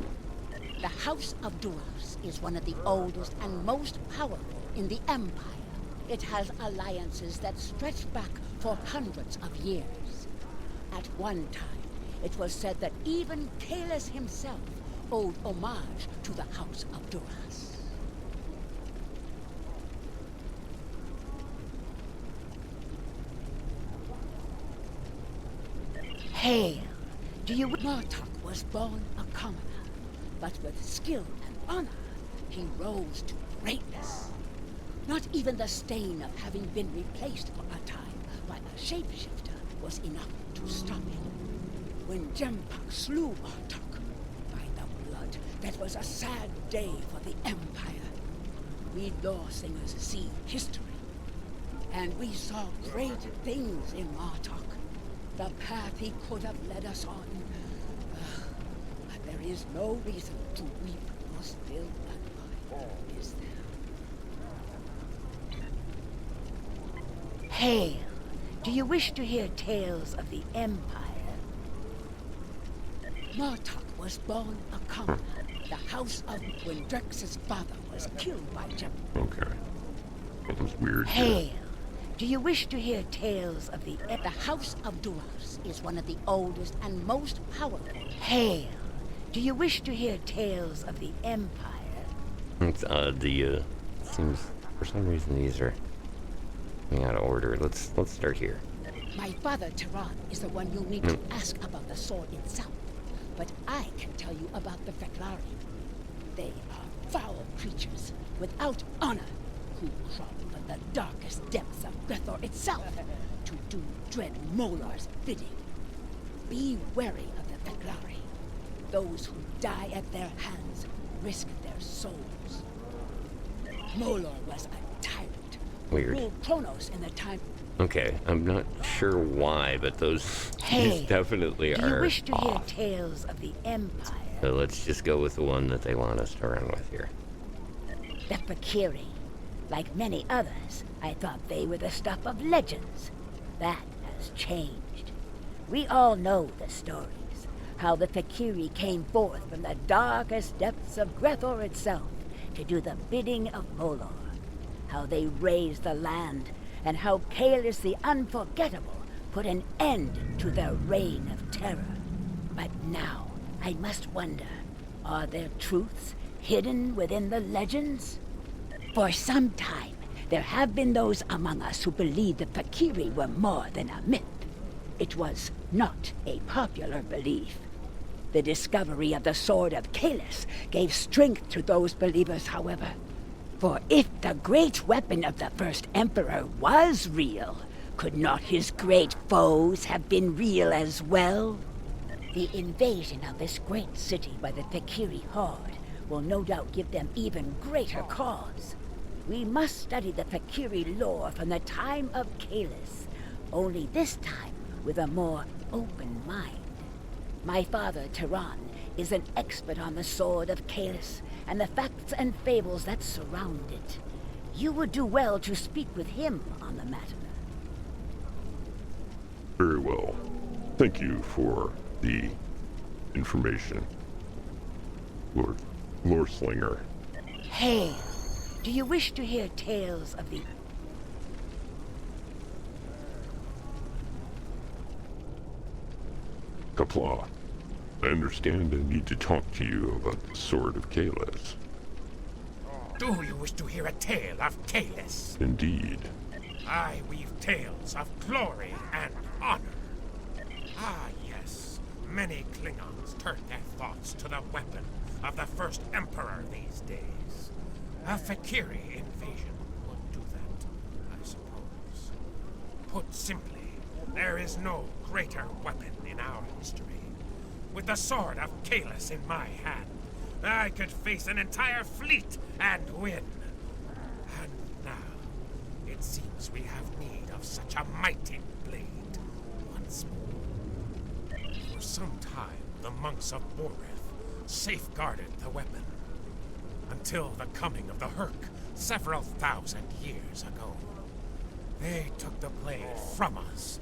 The House of Duras is one of the oldest and most powerful in the Empire. It has alliances that stretch back for hundreds of years. At one time, it was said that even Kalis himself owed homage to the House of Duras. Hail! Do you... Martok was born a commoner, but with skill and honor, he rose to greatness. Not even the stain of having been replaced for a time by a shapeshifter was enough to stop him. When Jempak slew Martok, by the blood, that was a sad day for the Empire. We law singers see history, and we saw great things in Martok. The path he could have led us on. But there is no reason to weep or spill blood, is there? Hail! Do you wish to hear tales of the Empire? Martok was born a commoner. The house of when Drex's father was killed by Jem. Okay. That was weird. Hail! Do you wish to hear tales of the... The House of Duras is one of the oldest and most powerful. Hail! Do you wish to hear tales of the Empire? It's odd. Seems for some reason these are going out of order. Let's start here. My father, Tehran, is the one you'll need to ask about the sword itself. But I can tell you about the Feklari. They are foul creatures without honor who crawl from the darkest depths of Grethor itself to do dread Molar's bidding. Be wary of the Feklari. Those who die at their hands risk their souls. Molar was a tyrant. Weird. Ruled Kronos in the time... Okay, I'm not sure why, but these definitely do you are wish to hear off. tales of the Empire? So let's just go with the one that they want us to run with here. The Fakiri. Like many others, I thought they were the stuff of legends. That has changed. We all know the stories. How the Fakiri came forth from the darkest depths of Grethor itself to do the bidding of Molor. How they raised the land, and how Kalis the Unforgettable put an end to their reign of terror. But now, I must wonder, are there truths hidden within the legends? For some time, there have been those among us who believed the Fakiri were more than a myth. It was not a popular belief. The discovery of the Sword of Kalis gave strength to those believers, however. For if the great weapon of the first Emperor was real, could not his great foes have been real as well? The invasion of this great city by the Fakiri horde will no doubt give them even greater cause. We must study the Fakiri lore from the time of Kalis, only this time with a more open mind. My father, Tehran, is an expert on the Sword of Kalis and the facts and fables that surround it. You would do well to speak with him on the matter. Very well. Thank you for the information, Lore Slinger. Hail! Do you wish to hear tales of the... Kapla, I understand I need to talk to you about the Sword of Kalis. Do you wish to hear a tale of Kalis? Indeed. I weave tales of glory and honor. Ah, yes. Many Klingons turn their thoughts to the weapon of the first Emperor these days. A Fakiri invasion would do that, I suppose. Put simply, there is no greater weapon in our history. With the Sword of Kalis in my hand, I could face an entire fleet and win. And now, it It seems we have need of such a mighty blade once more. For some time, the monks of Boreth safeguarded the weapon, until the coming of the Herc several thousand years ago. They took the blade from us,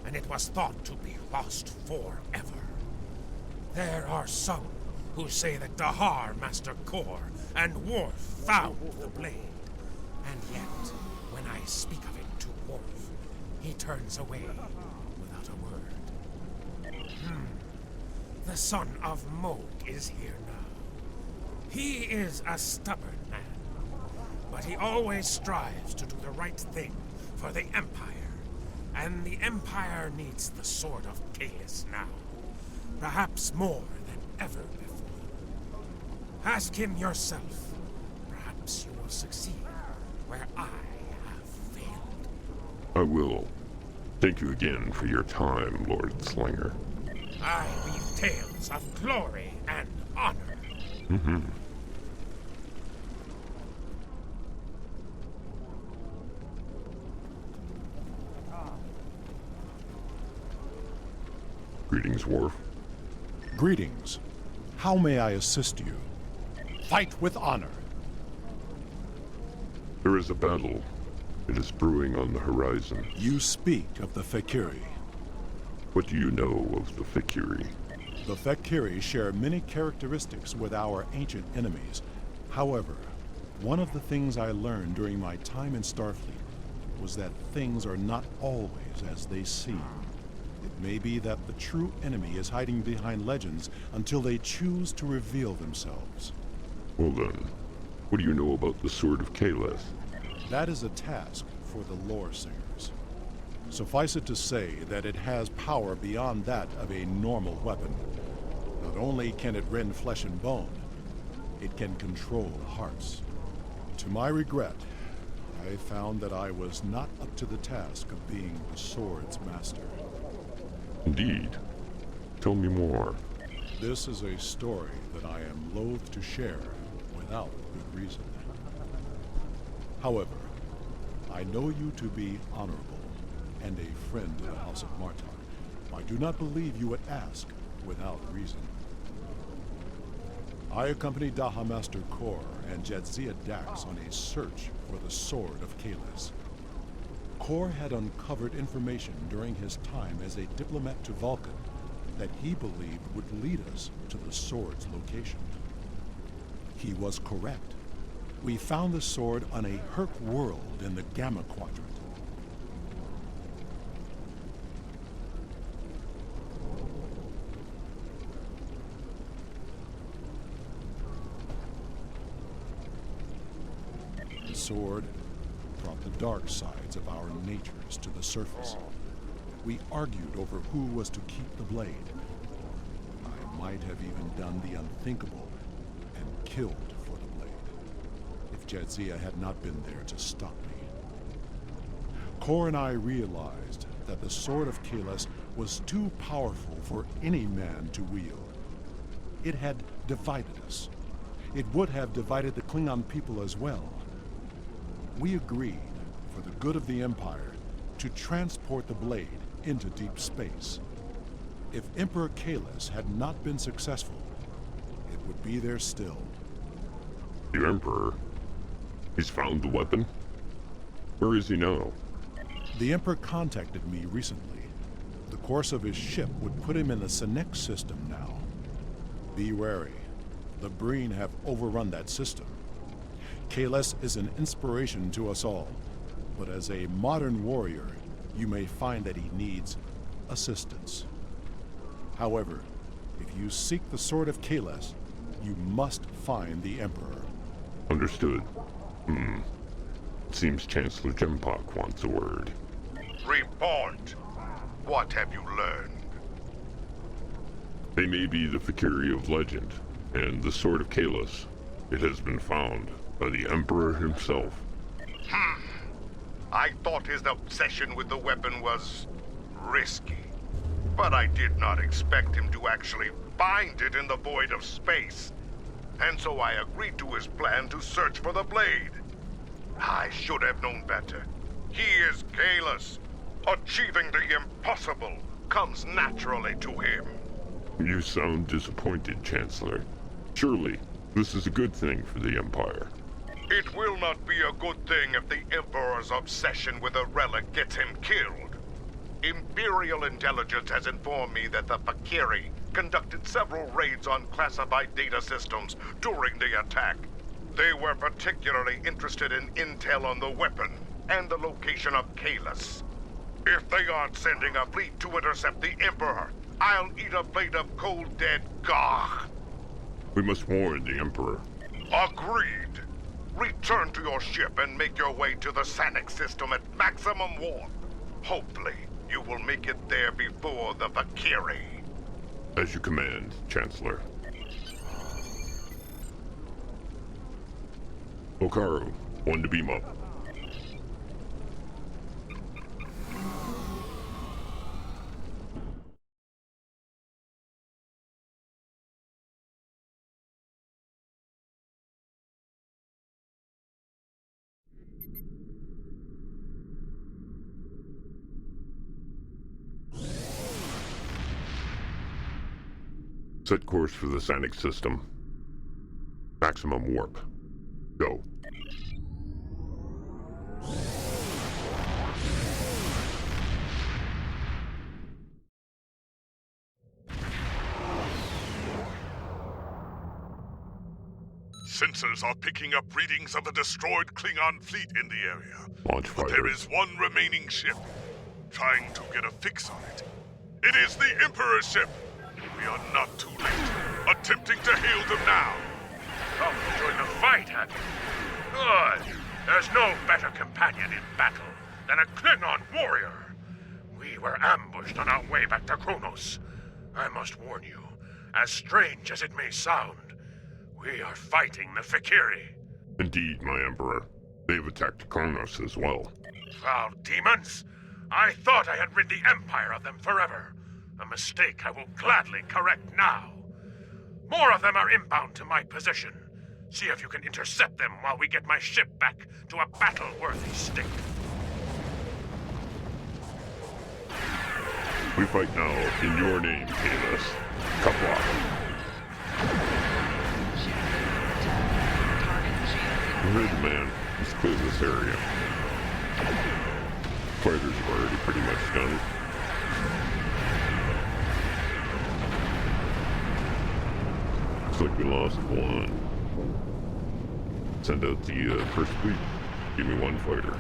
and it was thought to be lost forever. There are some who say that Dahar Master Kor and Worf found the blade, and yet, when I speak of it to Worf, he turns away without a word. The son of Moog is here now. He is a stubborn man, but he always strives to do the right thing for the Empire. And the Empire needs the Sword of Kalis now, perhaps more than ever before. Ask him yourself. Perhaps you will succeed where I have failed. I will. Thank you again for your time, Lord Slinger. I weave tales of glory and honor. Greetings, Worf. Greetings. How may I assist you? Fight with honor. There is a battle. It is brewing on the horizon. You speak of the Fekiri. What do you know of the Fekiri? The Fekiri share many characteristics with our ancient enemies. However, one of the things I learned during my time in Starfleet was that things are not always as they seem. It may be that the true enemy is hiding behind legends until they choose to reveal themselves. Well then, what do you know about the Sword of Kalis? That is a task for the lore singers. Suffice it to say that it has power beyond that of a normal weapon. Not only can it rend flesh and bone, it can control hearts. To my regret, I found that I was not up to the task of being the sword's master. Indeed. Tell me more. This is a story that I am loath to share without good reason. However, I know you to be honorable and a friend to the House of Martar. I do not believe you would ask without reason. I accompanied Daha Master Kor and Jadzia Dax on a search for the Sword of Kalis. Kor had uncovered information during his time as a diplomat to Vulcan that he believed would lead us to the sword's location. He was correct. We found the sword on a Herc world in the Gamma Quadrant. The sword brought the dark sides of our natures to the surface. We argued over who was to keep the blade. I might have even done the unthinkable and killed for the blade, if Jadzia had not been there to stop me. Kor and I realized that the Sword of Kalis was too powerful for any man to wield. It had divided us. It would have divided the Klingon people as well. We agreed, for the good of the Empire, to transport the blade into deep space. If Emperor Kalis had not been successful, it would be there still. The Emperor? He's found the weapon? Where is he now? The Emperor contacted me recently. The course of his ship would put him in the Senex system now. Be wary. The Breen have overrun that system. Kalis is an inspiration to us all, but as a modern warrior, you may find that he needs assistance. However, if you seek the Sword of Kalis, you must find the Emperor. Understood. It seems Chancellor Jempok wants a word. Report. What have you learned? They may be the Fekiri of legend, and the Sword of Kalis. It has been found by the Emperor himself. I thought his obsession with the weapon was risky, but I did not expect him to actually find it in the void of space. And so I agreed to his plan to search for the blade. I should have known better. He is Kahless. Achieving the impossible comes naturally to him. You sound disappointed, Chancellor. Surely, this is a good thing for the Empire. It will not be a good thing if the Emperor's obsession with a relic gets him killed. Imperial intelligence has informed me that the Fakiri conducted several raids on classified data systems during the attack. They were particularly interested in intel on the weapon and the location of Kahless. If they aren't sending a fleet to intercept the Emperor, I'll eat a plate of cold dead gagh. We must warn the Emperor. Agreed. Return to your ship and make your way to the Sanic system at maximum warp. Hopefully, you will make it there before the Fakiri. As you command, Chancellor. Okaru, one to beam up. Set course for the Sanic system. Maximum warp. Go. Sensors are picking up readings of a destroyed Klingon fleet in the area. Launch But there fighters. is one remaining ship. Trying to get a fix on it. It is the Emperor's ship. We are not too late. Attempting to hail them now. Come to join the fight, have you? Good. There's no better companion in battle than a Klingon warrior. We were ambushed on our way back to Kronos. I must warn you, as strange as it may sound, we are fighting the Fakiri. Indeed, my Emperor. They've attacked Kronos as well. Foul demons! I thought I had rid the Empire of them forever. A mistake I will gladly correct now. More of them are inbound to my position. See if you can intercept them while we get my ship back to a battle-worthy state. We fight now in your name, Kahless. Kapla. Red man, let's clear this area. Fighters are already pretty much done. Looks like we lost one. Send out the first fleet. Give me one fighter.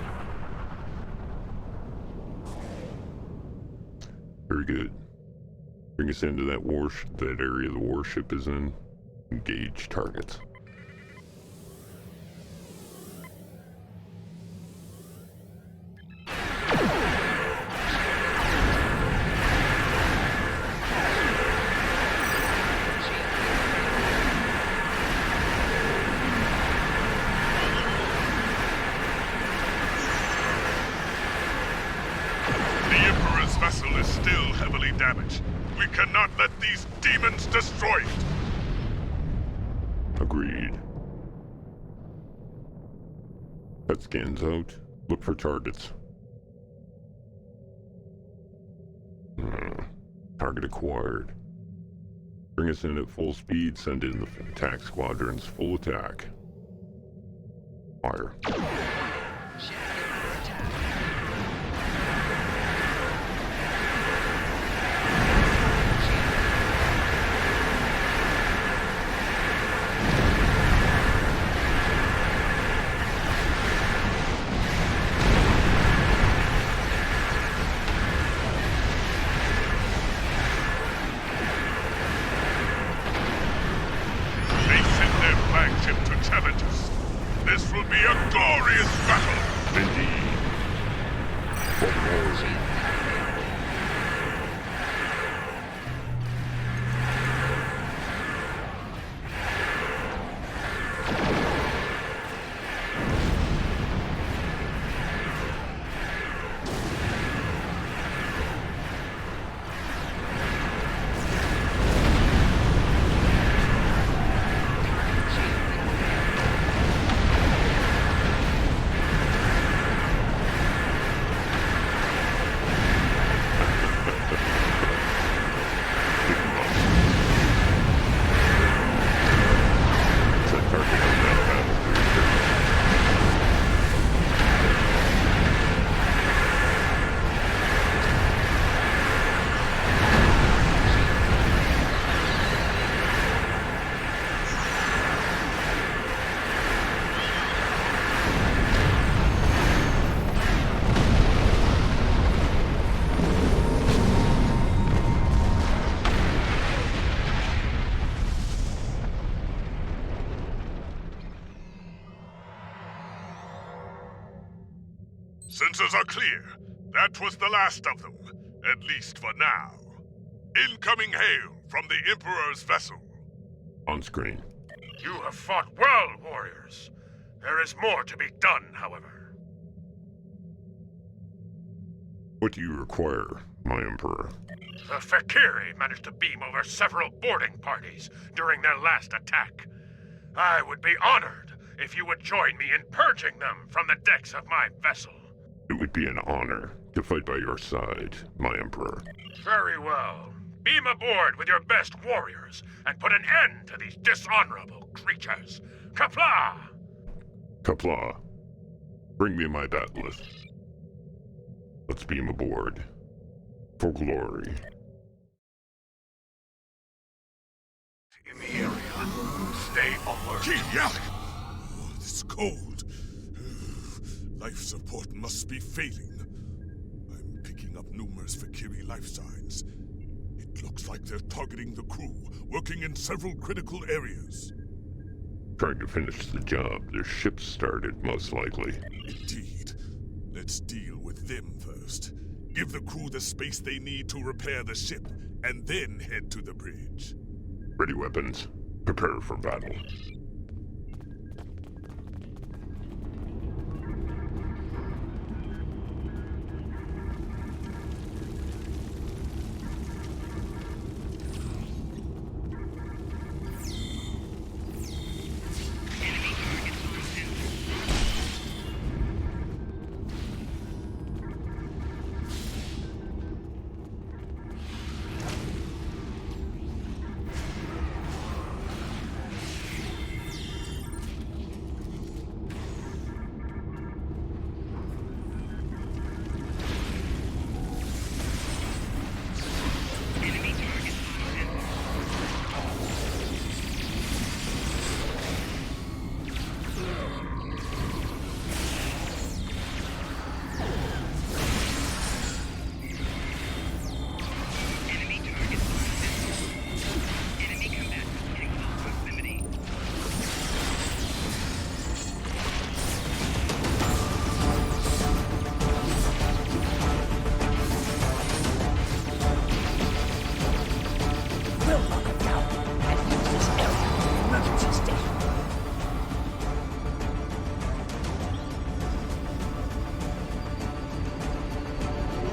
Very good. Bring us into that that area the warship is in. Engage targets. Vessel is still heavily damaged. We cannot let these demons destroy it. Agreed. Head scans out. Look for targets. Target acquired. Bring us in at full speed. Send in the attack squadrons. Full attack. Fire. This will be a glorious battle! Indeed. For glory. Sensors are clear. That was the last of them, at least for now. Incoming hail from the Emperor's vessel. On screen. You have fought well, warriors. There is more to be done, however. What do you require, my Emperor? The Fakiri managed to beam over several boarding parties during their last attack. I would be honored if you would join me in purging them from the decks of my vessel. It would be an honor to fight by your side, my Emperor. Very well. Beam aboard with your best warriors and put an end to these dishonorable creatures. Kapla! Kapla, bring me my bat'leth. Let's beam aboard. For glory. In the area. Stay alert. Yeah. Oh, it's cold. Life support must be failing. I'm picking up numerous Fakiri life signs. It looks like they're targeting the crew, working in several critical areas. Trying to finish the job their ship started, most likely. Indeed. Let's deal with them first. Give the crew the space they need to repair the ship, and then head to the bridge. Ready weapons. Prepare for battle.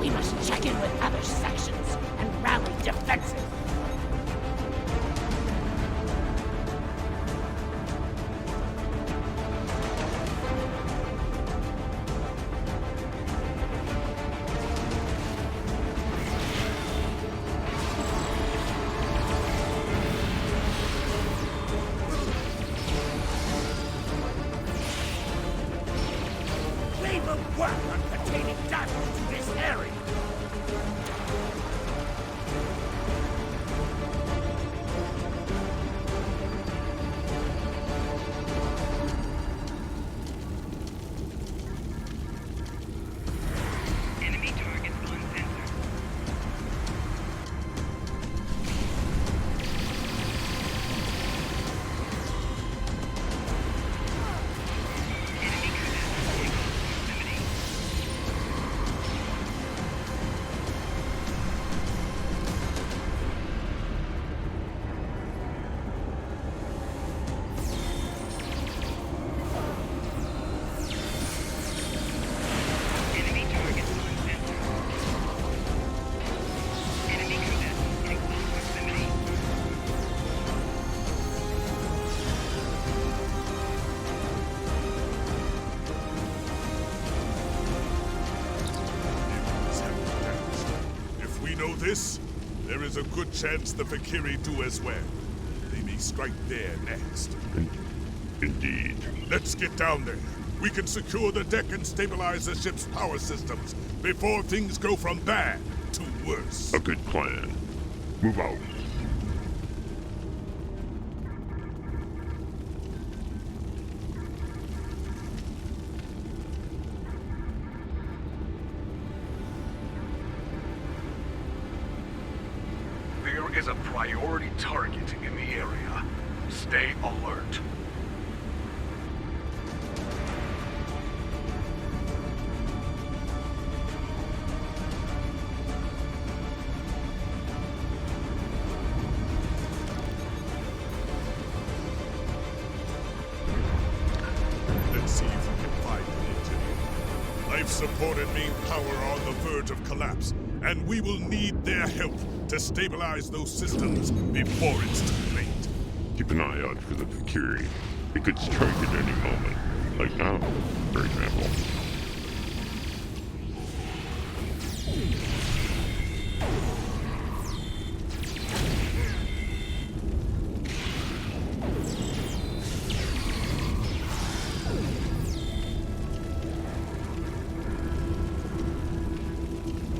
We must check in with other sections and rally defensive. Wave of work on containing damage to this area. Enemy targets on sensor. Enemy cadet in close proximity. Enemy targets on sensor. Enemy cadet in close proximity. If we know this, there is a good chance the Fakiri do as well. They may strike there next. Indeed. Let's get down there. We can secure the deck and stabilize the ship's power systems before things go from bad to worse. A good plan. Move out. There is a priority target in the area. Stay alert. supported main power are on the verge of collapse, and we will need their help to stabilize those systems before it's too late. Keep an eye out for the Fakiri. They could strike at any moment. Like now, for example.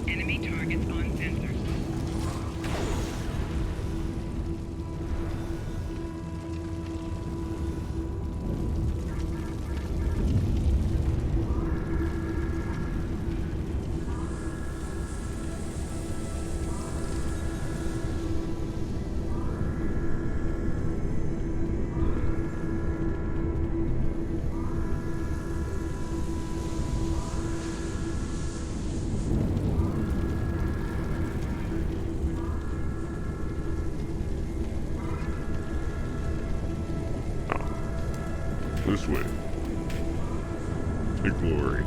Enemy targets on sensors. This way. To glory.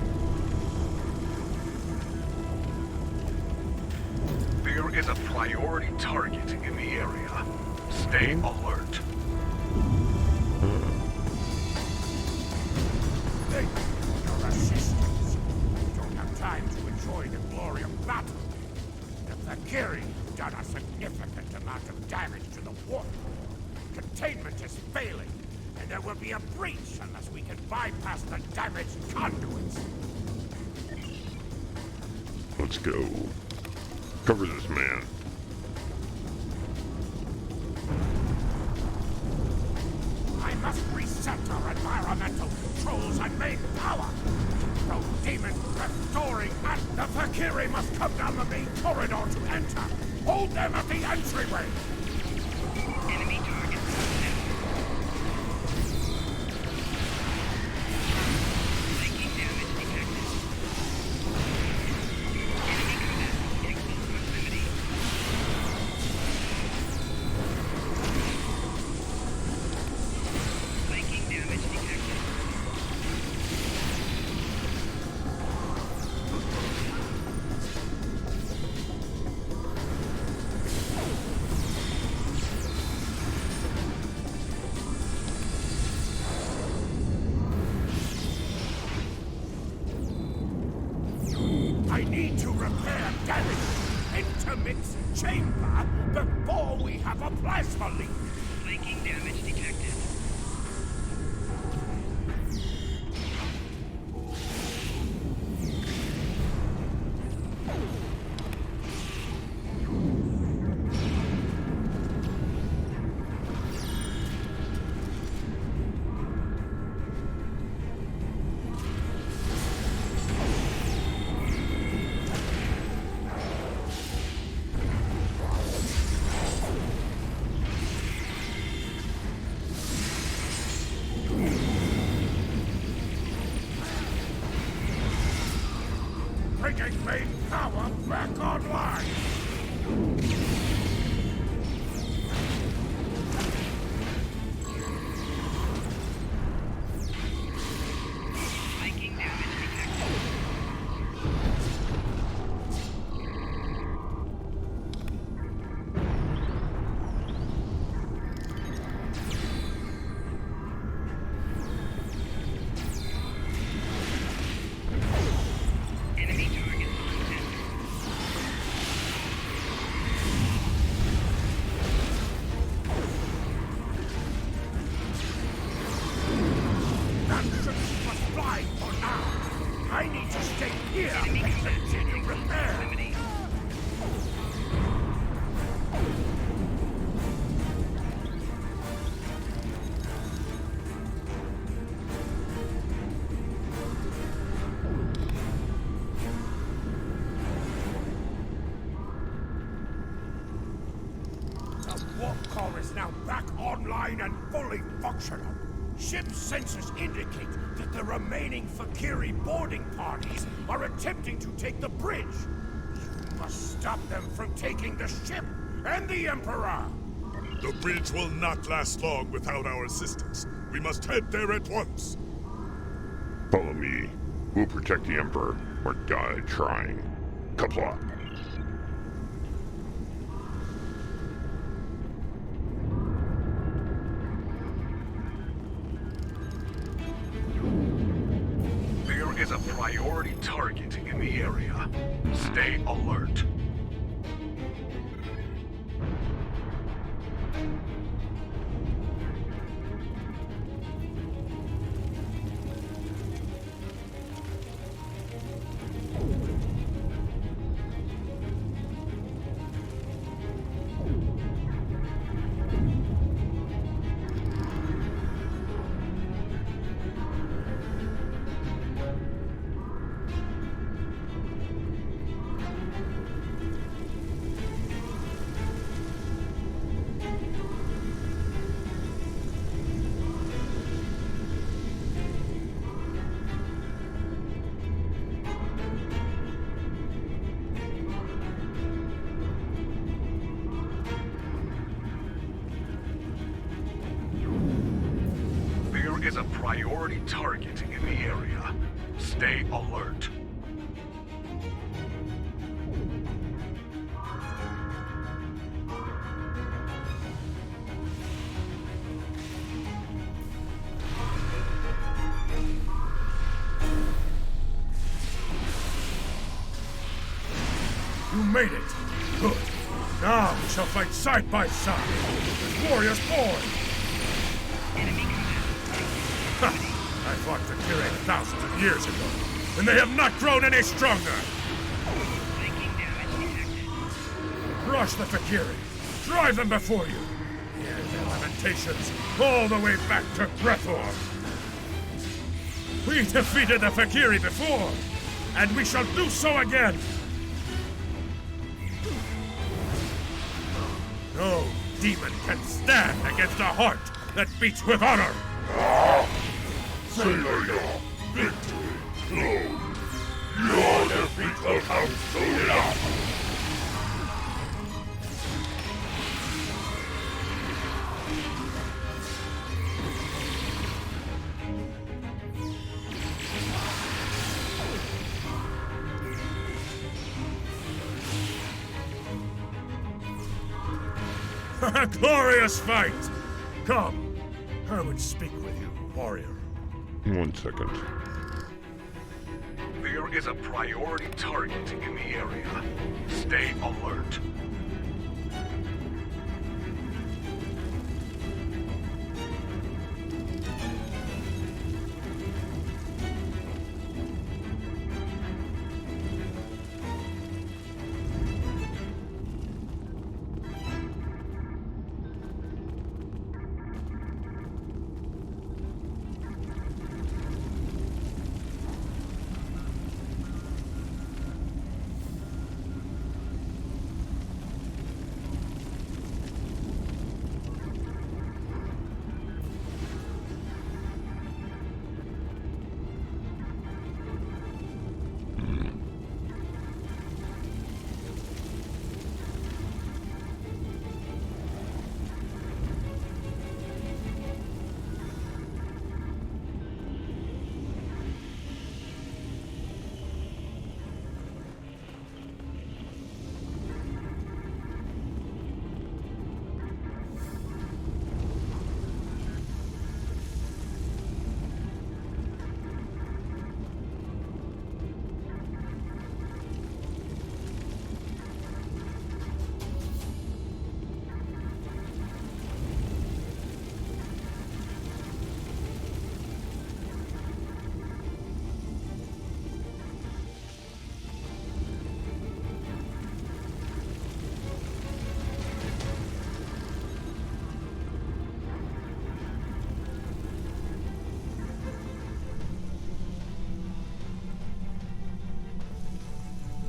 There is a priority target in the area. Stay alert. Thank you for your assistance. We don't have time to enjoy the glory of battle. The Fakiri have done a significant amount of damage to the warp. Containment is failing, and there will be a breach unless we can bypass the damaged conduits. Let's go. Cover this man. I must reset our environmental controls and main power. Those demons restoring and the Fakiri must come down the main corridor to enter. Hold them at the entryway. Enemy targets on sensors. Taking damage detected. Enemy cadet in close proximity. Taking damage detected. I need to repair damage intermix chamber before we have a plasma leak. Taking damage detected. Bringing main power back online. Taking damage detected. Enemy targets on sensors. That should keep us flying for now. I need to stay here Enemy and cadet continue in close repair. proximity. The warp core is now back online and fully functional. Ship sensors indicate that the remaining Fakiri boarding parties are attempting to take the bridge. You must stop them from taking the ship and the Emperor. The bridge will not last long without our assistance. We must head there at once. Follow me. We'll protect the Emperor, or die trying. Kapla. There is a priority target in the area. Stay alert. There is a priority target in the area. Stay alert. You made it! Good. Now we shall fight side by side as warriors born! Ha! I fought the Cadet thousands of years ago, and they have not grown any stronger! Making damage detected. Crush the Fakiri! Drive them before you! Hear their lamentations all the way back to Grethor! We defeated the Fakiri before, and we shall do so again! No demon can stand against a heart that beats with honor! Sailor, victory close. Your defeat will come soon enough. A glorious fight! Come, I would speak with you, warrior. 1 second. There is a priority target in the area. Stay alert.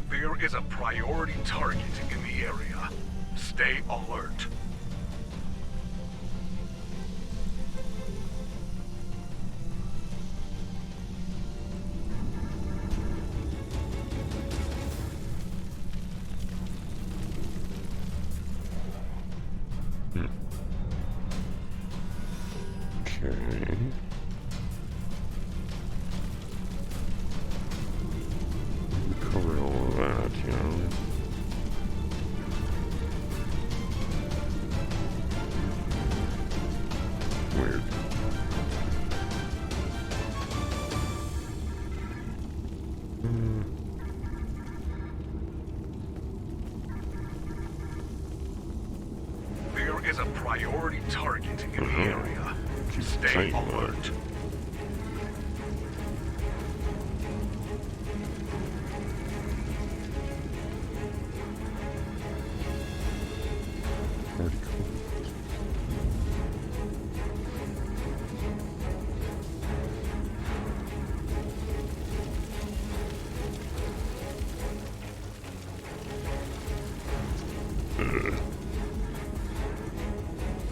There is a priority target in the area. Stay alert. Okay. Weird. There is a priority target in the area. Stay saying that. alert. Already cool.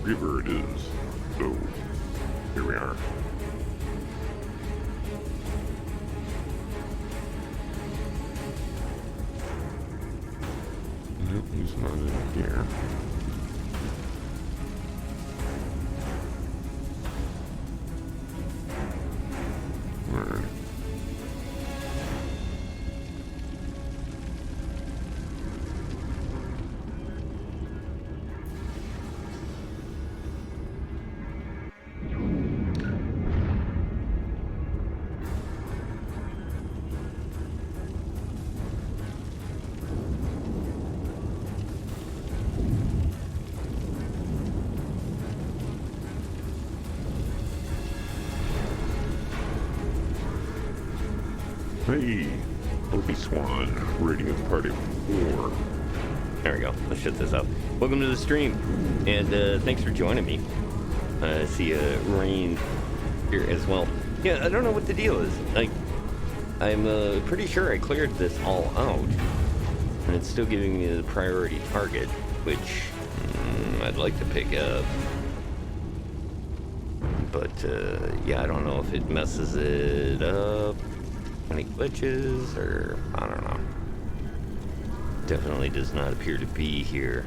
Forget where it is. So, here we are. Nope, he's not in here. Alright. Hey, Opie Swan, rating of party 4. There we go. Let's shut this up. Welcome to the stream, and thanks for joining me. I see Rain here as well. Yeah, I don't know what the deal is. I'm pretty sure I cleared this all out, and it's still giving me the priority target, which I'd like to pick up. But yeah, I don't know if it messes it up. Any glitches, or I don't know. Definitely does not appear to be here.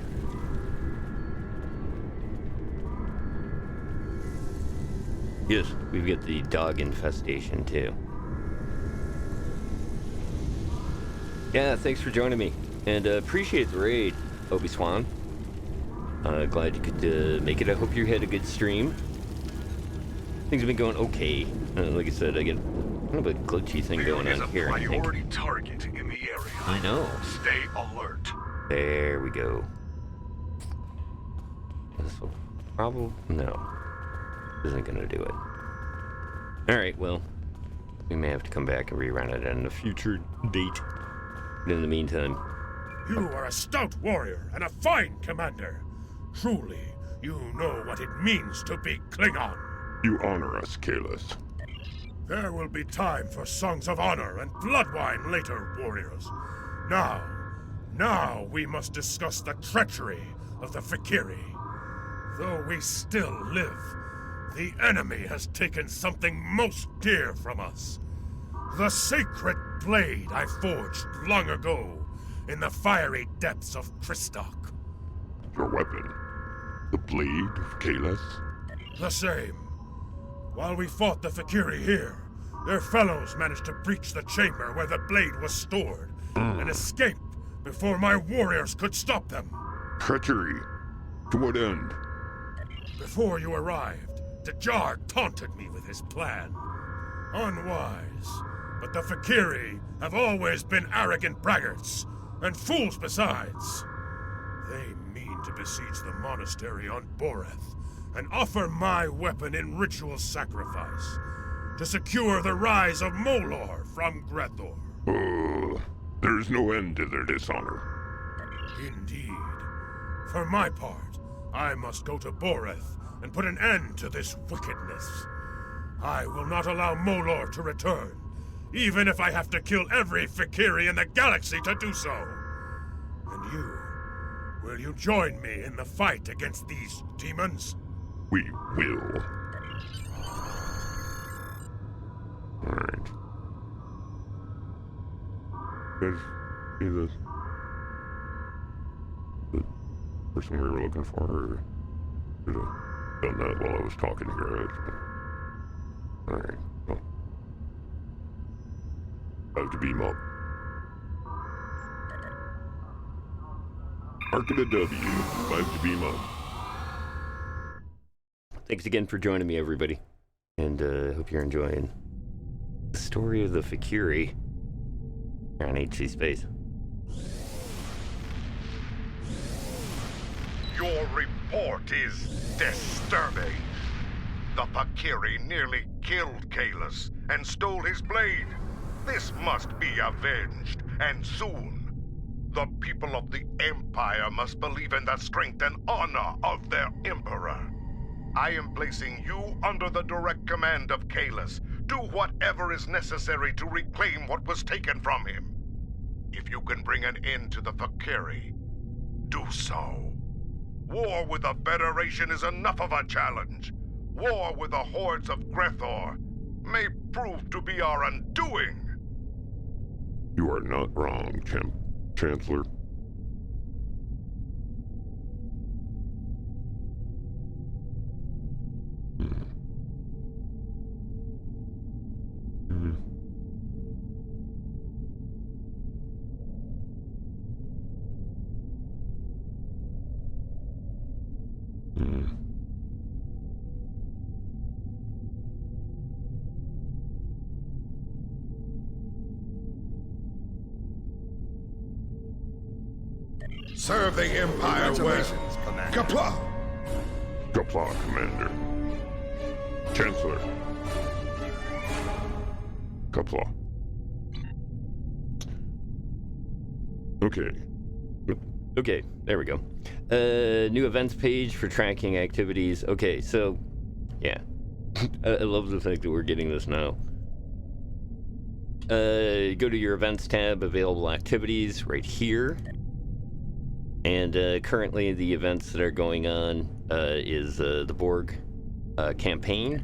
Yes, we've got the dog infestation too. Yeah, thanks for joining me, and appreciate the raid, Obi Swan. Glad you could make it. I hope you had a good stream. Things have been going okay. Like I said, I get kind of a glitchy thing going on here. There is a priority target in the area. I know. Stay alert. There we go. This will probably... No. Isn't gonna do it. Alright, well, we may have to come back and rerun it at a future date. But in the meantime... You are a stout warrior and a fine commander. Truly, you know what it means to be Klingon. You honor us, Kalis. There will be time for songs of honor and blood wine later, warriors. Now we must discuss the treachery of the Fikiri. Though we still live, the enemy has taken something most dear from us. The sacred blade I forged long ago in the fiery depths of Christok. Your weapon? The blade of Kalis? The same. While we fought the Fikiri here, their fellows managed to breach the chamber where the blade was stored and escape before my warriors could stop them. Treachery? To what end? Before you arrived, Dajar taunted me with his plan. Unwise, but the Fikiri have always been arrogant braggarts, and fools besides. They mean to besiege the monastery on Boreth, and offer my weapon in ritual sacrifice to secure the rise of Molor from Grethor. There is no end to their dishonor. Indeed. For my part, I must go to Boreth and put an end to this wickedness. I will not allow Molor to return, even if I have to kill every Fikiri in the galaxy to do so. And you, will you join me in the fight against these demons? We will. Alright. You guys see the person we were looking for, or should have done that while I was talking here, actually. Alright, well. I have to beam up. Mark it a W. I have to beam up. thanks again for joining me, everybody. And hope you're enjoying the story of the Fakiri here on HC Space. Your report is disturbing. The Fakiri nearly killed Kalis and stole his blade. This must be avenged, and soon. The people of the Empire must believe in the strength and honor of their Emperor. I am placing you under the direct command of Kalis. Do whatever is necessary to reclaim what was taken from him. If you can bring an end to the Fakiri, do so. War with the Federation is enough of a challenge. War with the hordes of Grethor may prove to be our undoing. You are not wrong, Chancellor. Serve the Empire well. Kapla! Kapla, Commander. Chancellor. Kapla. Okay. Okay, there we go. New events page for tracking activities. Okay, so, yeah. I love the fact that we're getting this now. Go to your events tab, available activities, right here. And currently the events that are going on is the Borg campaign.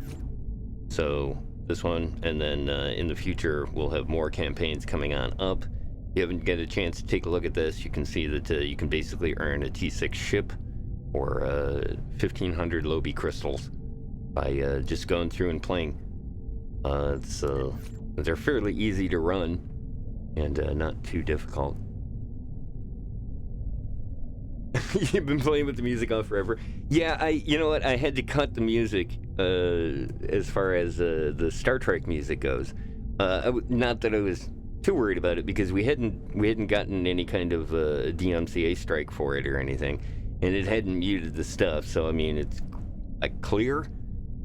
So this one, and then in the future we'll have more campaigns coming on up. If you haven't get a chance to take a look at this, you can see that you can basically earn a T6 ship or 1,500 Lobi crystals by just going through and playing. They're fairly easy to run and not too difficult. You've been playing with the music on forever. Yeah, you know what? I had to cut the music as far as the Star Trek music goes. Not that I was too worried about it, because we hadn't gotten any kind of DMCA strike for it or anything, and it hadn't muted the stuff. So I mean, it's clear.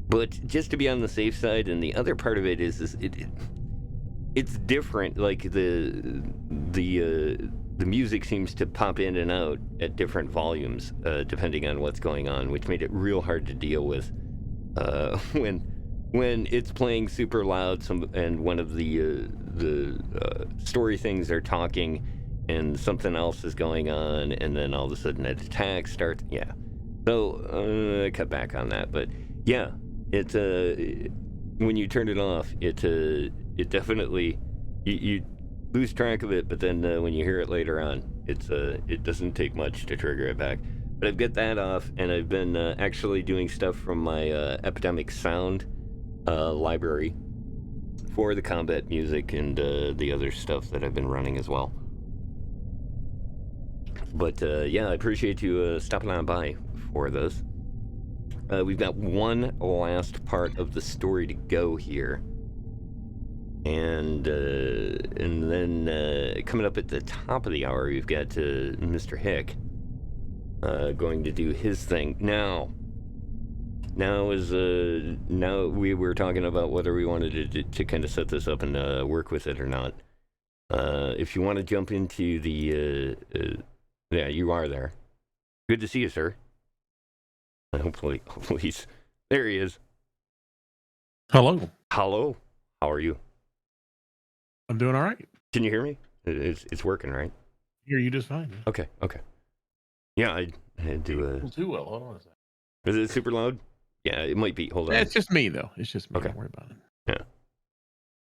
But just to be on the safe side, and the other part of it is it's different. Like the music seems to pop in and out at different volumes, depending on what's going on, which made it real hard to deal with when it's playing super loud. And one of the story things are talking, and something else is going on, and then all of a sudden an attack starts. Yeah, so I cut back on that, but yeah, it when you turn it off, it definitely you lose track of it, but then when you hear it later on, it doesn't take much to trigger it back. But I've got that off, and I've been actually doing stuff from my Epidemic Sound library for the combat music and the other stuff that I've been running as well. But yeah, I appreciate you stopping on by for this. We've got one last part of the story to go here. And then coming up at the top of the hour, we've got Mr. Hick going to do his thing. Now we were talking about whether we wanted to kind of set this up and work with it or not. If you want to jump into the yeah, you are there. Good to see you, sir. Hopefully there he is. Hello. How are you? I'm doing all right. Can you hear me? It's working, right? Hear you just fine. Man. Okay. Yeah, I had to. Too well. Hold on a second. Is it super loud? Yeah, it might be. Hold on. Yeah, it's just me though. It's just me. Okay. Don't worry about it. Yeah.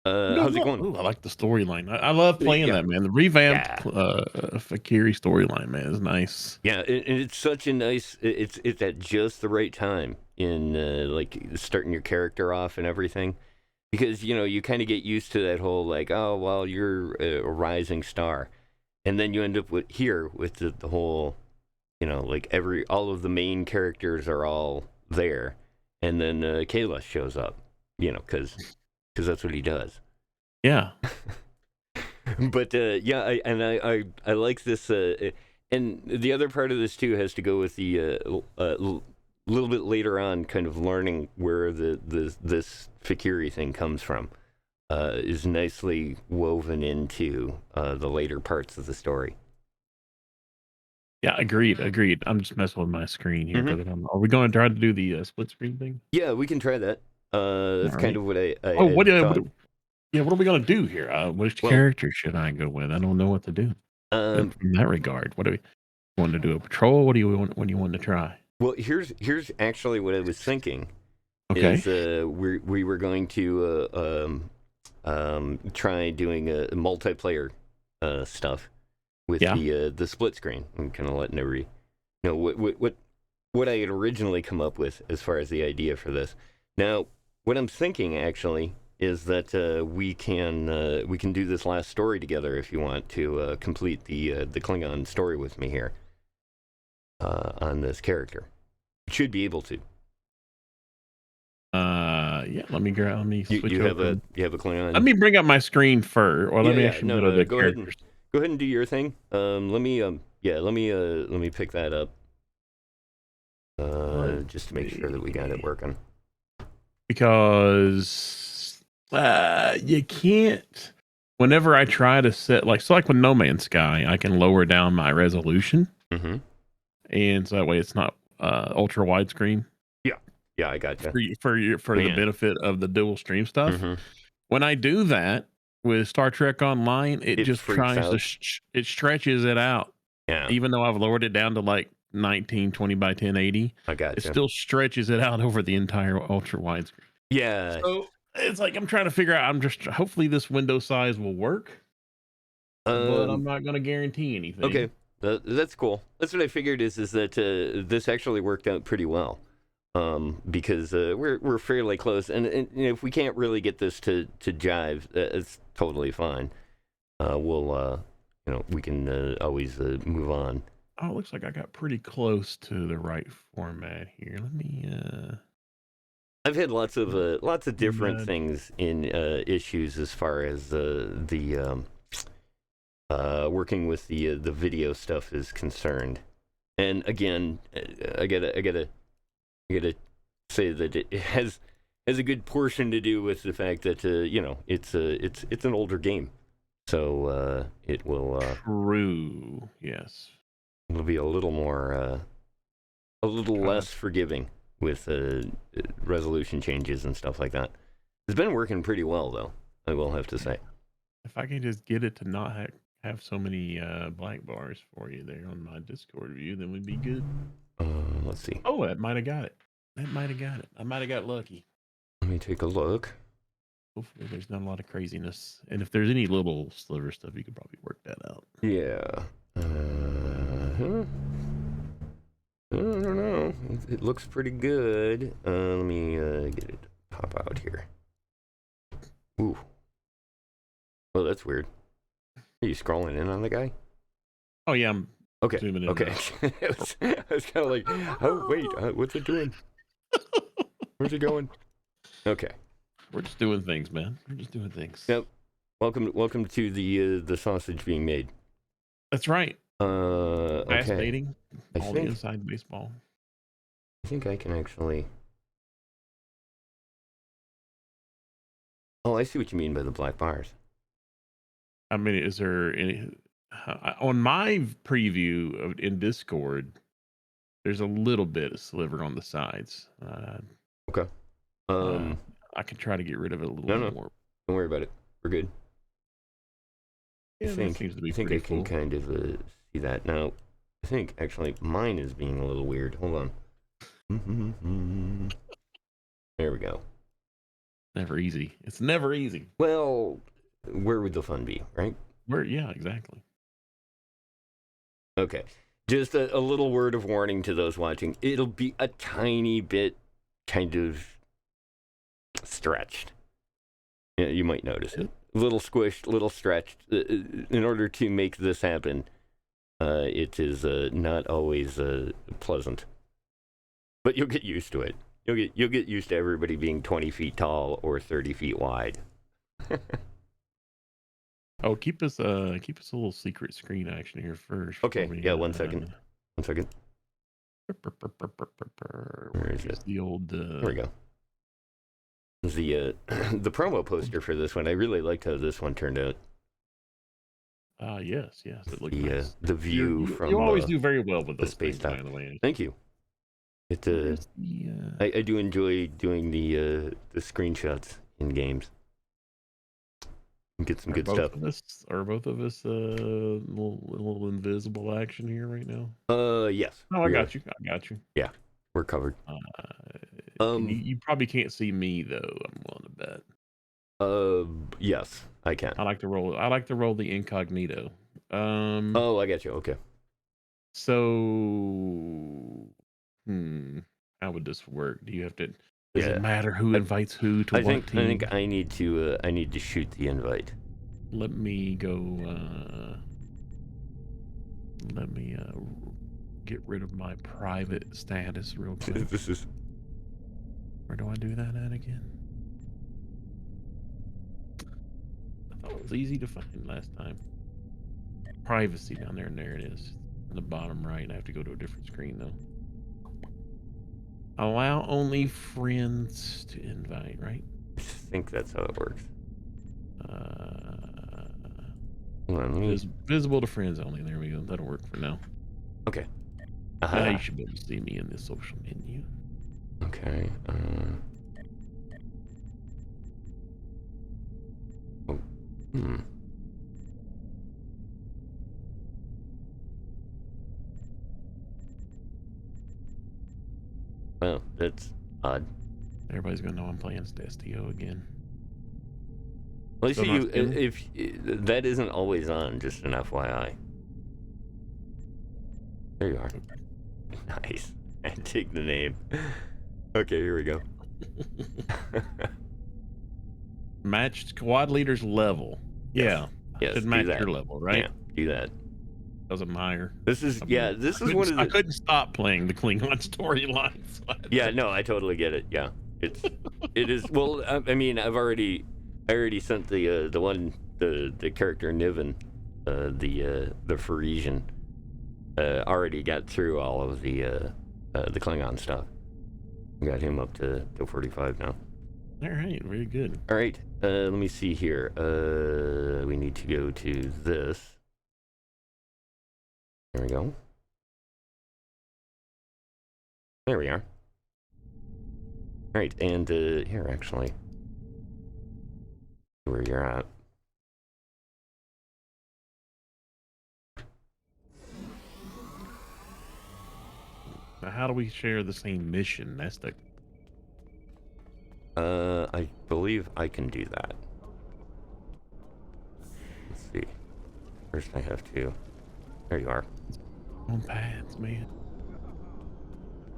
How's it going? Ooh, I like the storyline. I love playing that, man. The revamped Fakiri storyline, man, is nice. Yeah, and it's such a nice. It's at just the right time in like starting your character off and everything. Because, you kind of get used to that whole, like, oh, well, you're a rising star. And then you end up with the whole, like all of the main characters are all there. and then Kalos shows up, because that's what he does. Yeah. But yeah, I like this, and the other part of this too has to go with the little bit later on, kind of learning where this Fakiri thing comes from, is nicely woven into the later parts of the story. Yeah, agreed. I'm just messing with my screen here. Are we going to try to do the split screen thing? Yeah, we can try that. That's kind of what I what thought. are we going to do here? Which character should I go with? I don't know what to do in that regard. What do we want to do? A patrol? What do you want to try? Well, here's actually what I was thinking. Okay. Is we were going to try doing a multiplayer stuff with the split screen. I'm kind of letting everybody know what I had originally come up with as far as the idea for this. Now, what I'm thinking actually is that we can do this last story together if you want to complete the Klingon story with me here on this character. You should be able to. Yeah. Let me switch you have over. you have a Klingon. Let me bring up my screen first, or let me actually go to the characters. Go ahead and do your thing. Let me pick that up. Just to make sure that we got it working. Because you can't. Whenever I try to set like with No Man's Sky, I can lower down my resolution, and so that way it's not ultra widescreen. Yeah, I got you. For the benefit of the dual stream stuff. When I do that with Star Trek Online, it just tries to it stretches it out. Yeah. Even though I've lowered it down to like 1920 by 1080, I got it still stretches it out over the entire ultra widescreen. Yeah. So it's like I'm trying to figure out. Hopefully this window size will work, but I'm not going to guarantee anything. Okay, that's cool. That's what I figured is that this actually worked out pretty well. Because we're fairly close, and if we can't really get this to jive, it's totally fine. We can always move on. Oh, it looks like I got pretty close to the right format here. Let me. I've had lots of different things in issues as far as the working with the video stuff is concerned, and again, I gotta say that it has a good portion to do with the fact that it's an older game, so it will true, yes, it'll be a little more a little less forgiving with resolution changes and stuff like that. It's been working pretty well though, I will have to say. If I can just get it to not have so many black bars for you there on my Discord view, then we'd be good. Let's see. Oh, that might have got it. I might have got lucky. Let me take a look. Hopefully there's not a lot of craziness. And if there's any little sliver stuff, you could probably work that out. Yeah. I don't know. It looks pretty good. Let me get it to pop out here. Ooh. Oh, that's weird. Are you scrolling in on the guy? Oh, yeah, I'm zooming in. Okay. I was kind of like, oh, wait, what's it doing? Where's it going? Okay. We're just doing things, man. We're just doing things. Yep. Welcome to the sausage being made. That's right. Okay. Fascinating. All the inside baseball. I think I can actually. Oh, I see what you mean by the black bars. I mean, is there any on my preview in Discord? There's a little bit of sliver on the sides. Okay. I can try to get rid of it a little more. Don't worry about it. We're good. Yeah, I think seems to be I think I can kind of see that now. I think actually mine is being a little weird. Hold on. There we go. Never easy. It's never easy. Well, where would the fun be, right? Yeah, exactly. Okay. Just a little word of warning to those watching. It'll be a tiny bit kind of stretched. Yeah, you might notice it. Little squished, little stretched. In order to make this happen, it is not always pleasant. But you'll get used to it. You'll get used to everybody being 20 feet tall or 30 feet wide. Oh, keep us a little secret screen action here first. Okay, before we, yeah, 1 second. 1 second. Where's the old? There we go. The the promo poster for this one, I really liked how this one turned out. Yes, it looked nice. The view from you always do very well with the those space things, time. by the way. Thank you. It I do enjoy doing the screenshots in games. Get some good stuff. Are both of us little invisible action here right now? Yes. Oh, I got you. Yeah, we're covered. You probably can't see me though. I'm willing to bet. Yes, I can. I like to roll the incognito. Oh, I got you. Okay. So, how would this work? Do you have to? Does it matter who invites who to what team? I think I need to shoot the invite. Let me go. Let me get rid of my private status real quick. This is. Where do I do that at again? I thought it was easy to find last time. Privacy down there, and there it is. In the bottom right. I have to go to a different screen though. Allow only friends to invite, right? I think that's how it works. Hold on, visible to friends only. There we go. That'll work for now. Okay. Now you should be able to see me in this social menu. Okay. Well, that's odd. Everybody's gonna know I'm playing STO again. Well, see, if that isn't always on, just an FYI. There you are. Nice. And take the name. Okay, here we go. Match squad leader's level. Yes. Yeah. Should match your level, right? Yeah, do that. Doesn't matter. This is one of the. I couldn't stop playing the Klingon storylines. Yeah, no, I totally get it. Yeah, it is. Well, I mean, I already sent the character Niven, the Parisian, already got through all of the Klingon stuff. Got him up to 45 now. All right, very good. All right, let me see here. We need to go to this. There we go. There we are. All right, and here actually, where you're at. Now, how do we share the same mission? That's the. I believe I can do that. Let's see. First, I have to. There you are. On pads, man.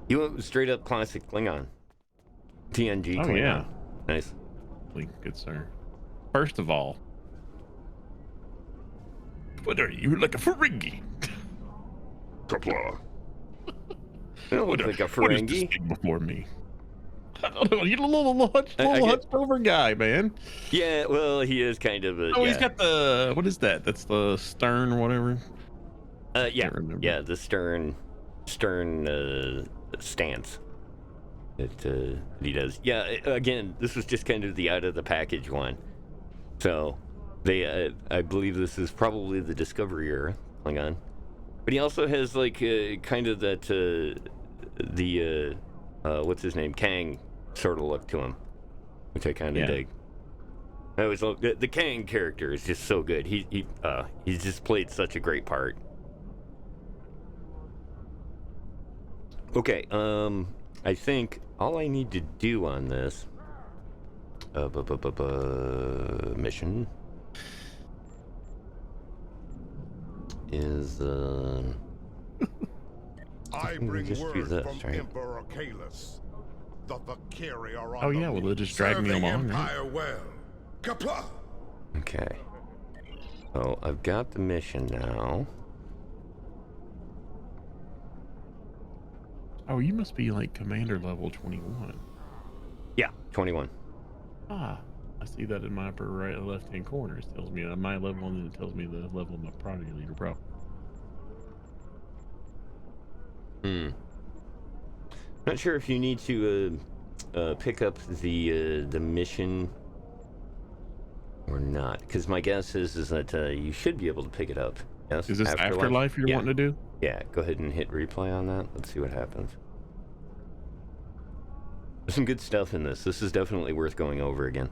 You went straight up classic Klingon. TNG Klingon. Yeah. Nice. Good sir. First of all, what are you, like a Ferengi? Kapla. You don't look like a What is this Ferengi. thing before me? I don't know. You're a little hunched over guy, man. Yeah, well, he is kind of a. Oh, he's got the. What is that? That's the stern or whatever. Yeah, the stern stance that he does. Yeah, again, this was just kind of the out of the package one. So they, I believe this is probably the Discovery era Klingon, but he also has like kind of that the what's his name, Kang sort of look to him, which I kind of dig. I always love the Kang character is just so good. He's just played such a great part. Okay, I think all I need to do on this mission is I bring just word do this, from right? Emperor Kalis. The Valkyrie are on Oh the yeah, well move, they'll just drag me serving along. Right? Empire well. Kapla! Okay. So I've got the mission now. Oh, you must be like commander level 21. Yeah, 21. Ah, I see that in my upper right left-hand corner. It tells me my level, and then it tells me the level of my prodigy leader, bro. Not sure if you need to pick up the mission or not, because my guess is that you should be able to pick it up. Yes. Is this Afterlife you're wanting to do? Yeah. Go ahead and hit replay on that. Let's see what happens. There's some good stuff in this. This is definitely worth going over again.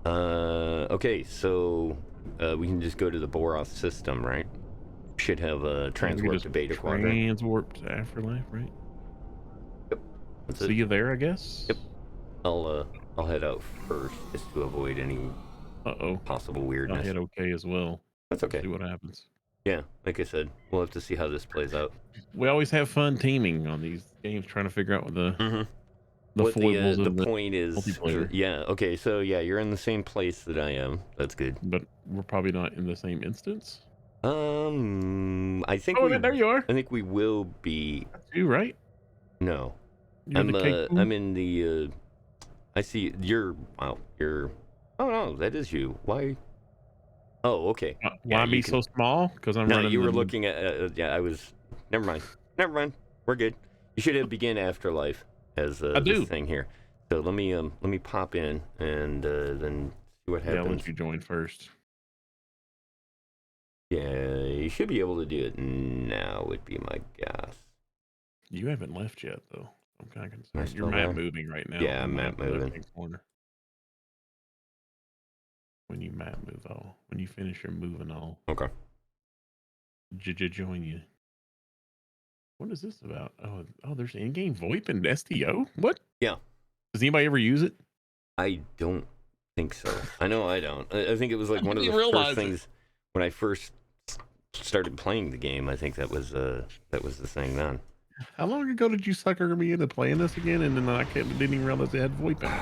Okay, so we can just go to the Boroth system, right? Should have a transwarp to Beta Quadrant. Transwarp to Afterlife, right? Yep. That's See it. you there, I guess. Yep. I'll head out first just to avoid any possible weirdness. I'll hit okay as well. That's okay. See what happens. Yeah, like I said, we'll have to see how this plays out. We always have fun teaming on these games, trying to figure out what the what foibles the of the point is. multiplayer. Yeah. Okay. So yeah, you're in the same place that I am. That's good. But we're probably not in the same instance. I think. There you are. I think we will be. That's you, right? No. You're in the cake pool? I'm in the. I see you're. Wow. You're. Oh no, that is you. Why? Oh, okay. Why be so small? Because I'm running. No, you were looking at. Yeah, I was. Never mind. We're good. You should have begin Afterlife as this thing here. So let me pop in and then see what happens. Yeah, once you join first. Yeah, you should be able to do it now. Would be my guess. You haven't left yet, though. I'm kind of concerned. You're map moving right now. Yeah, I'm map moving. Corner. When you map move, when you finish your moving, I'll okay. Join you. What is this about? Oh, there's in-game VoIP and STO. What? Yeah. Does anybody ever use it? I don't think so. I know I don't. I think it was like one of the first things when I first started playing the game. I think that was the thing then. How long ago did you sucker me into playing this again, and then didn't even realize it had VoIP in it?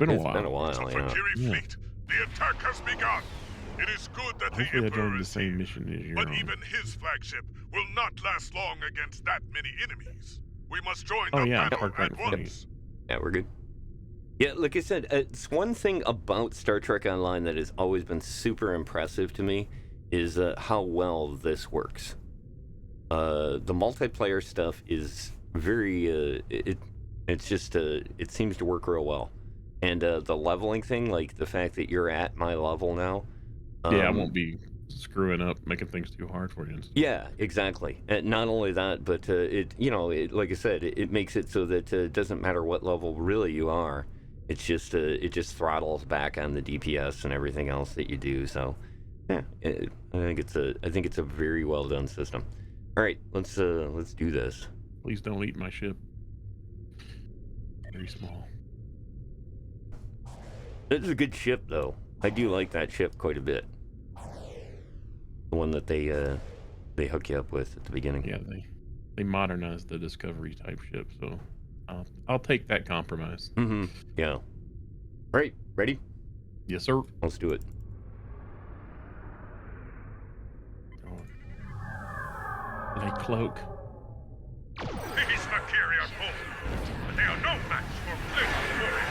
It's been a while. Yeah. Fleet, the attack has begun. It is good that the Emperor is same mission as but even his flagship will not last long against that many enemies. We must join the battle at once. Yeah, we're good. Yeah, like I said, it's one thing about Star Trek Online that has always been super impressive to me is how well this works. The multiplayer stuff is very it's just it seems to work real well. And the leveling thing, like the fact that you're at my level now. Yeah, I won't be screwing up, making things too hard for you. Yeah, exactly. And not only that, but it like I said, it makes it so that it doesn't matter what level really you are. It's just it just throttles back on the DPS and everything else that you do. So, yeah, I think it's a very well done system. All right, let's do this. Please don't eat my ship. Very small. This is a good ship, though. I do like that ship quite a bit. The one that they hook you up with at the beginning. Yeah, they modernized the Discovery type ship, so I'll take that compromise. Mm-hmm. Yeah. All right, ready? Yes, sir. Let's do it. They cloak. These Valkyrie are bold, but they are no match for Blizzard warriors.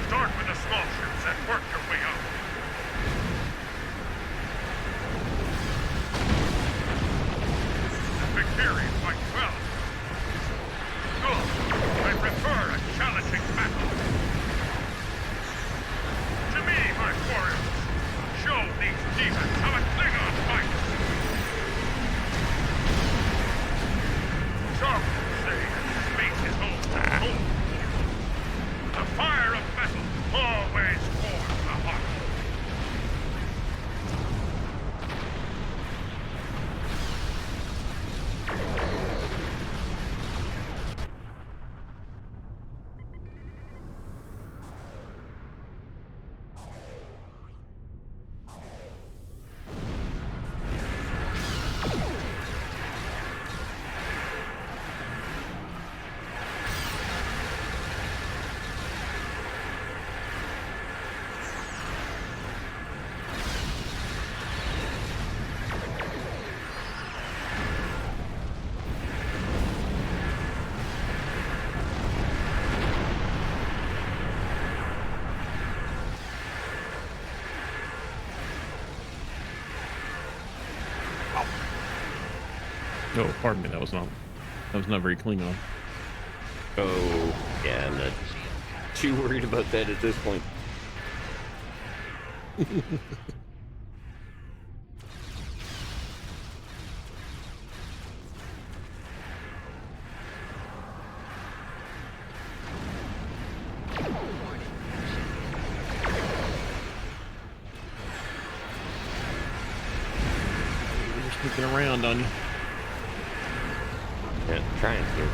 Start with the small ships and work your way up. The Valkyrie fight well. Good. I prefer a challenging battle. To me, my warriors, show these demons how a Klingon Oh, pardon me. That was not very Klingon. Oh, yeah, I'm not too worried about that at this point. We're sneaking around on you. Yeah, trying to.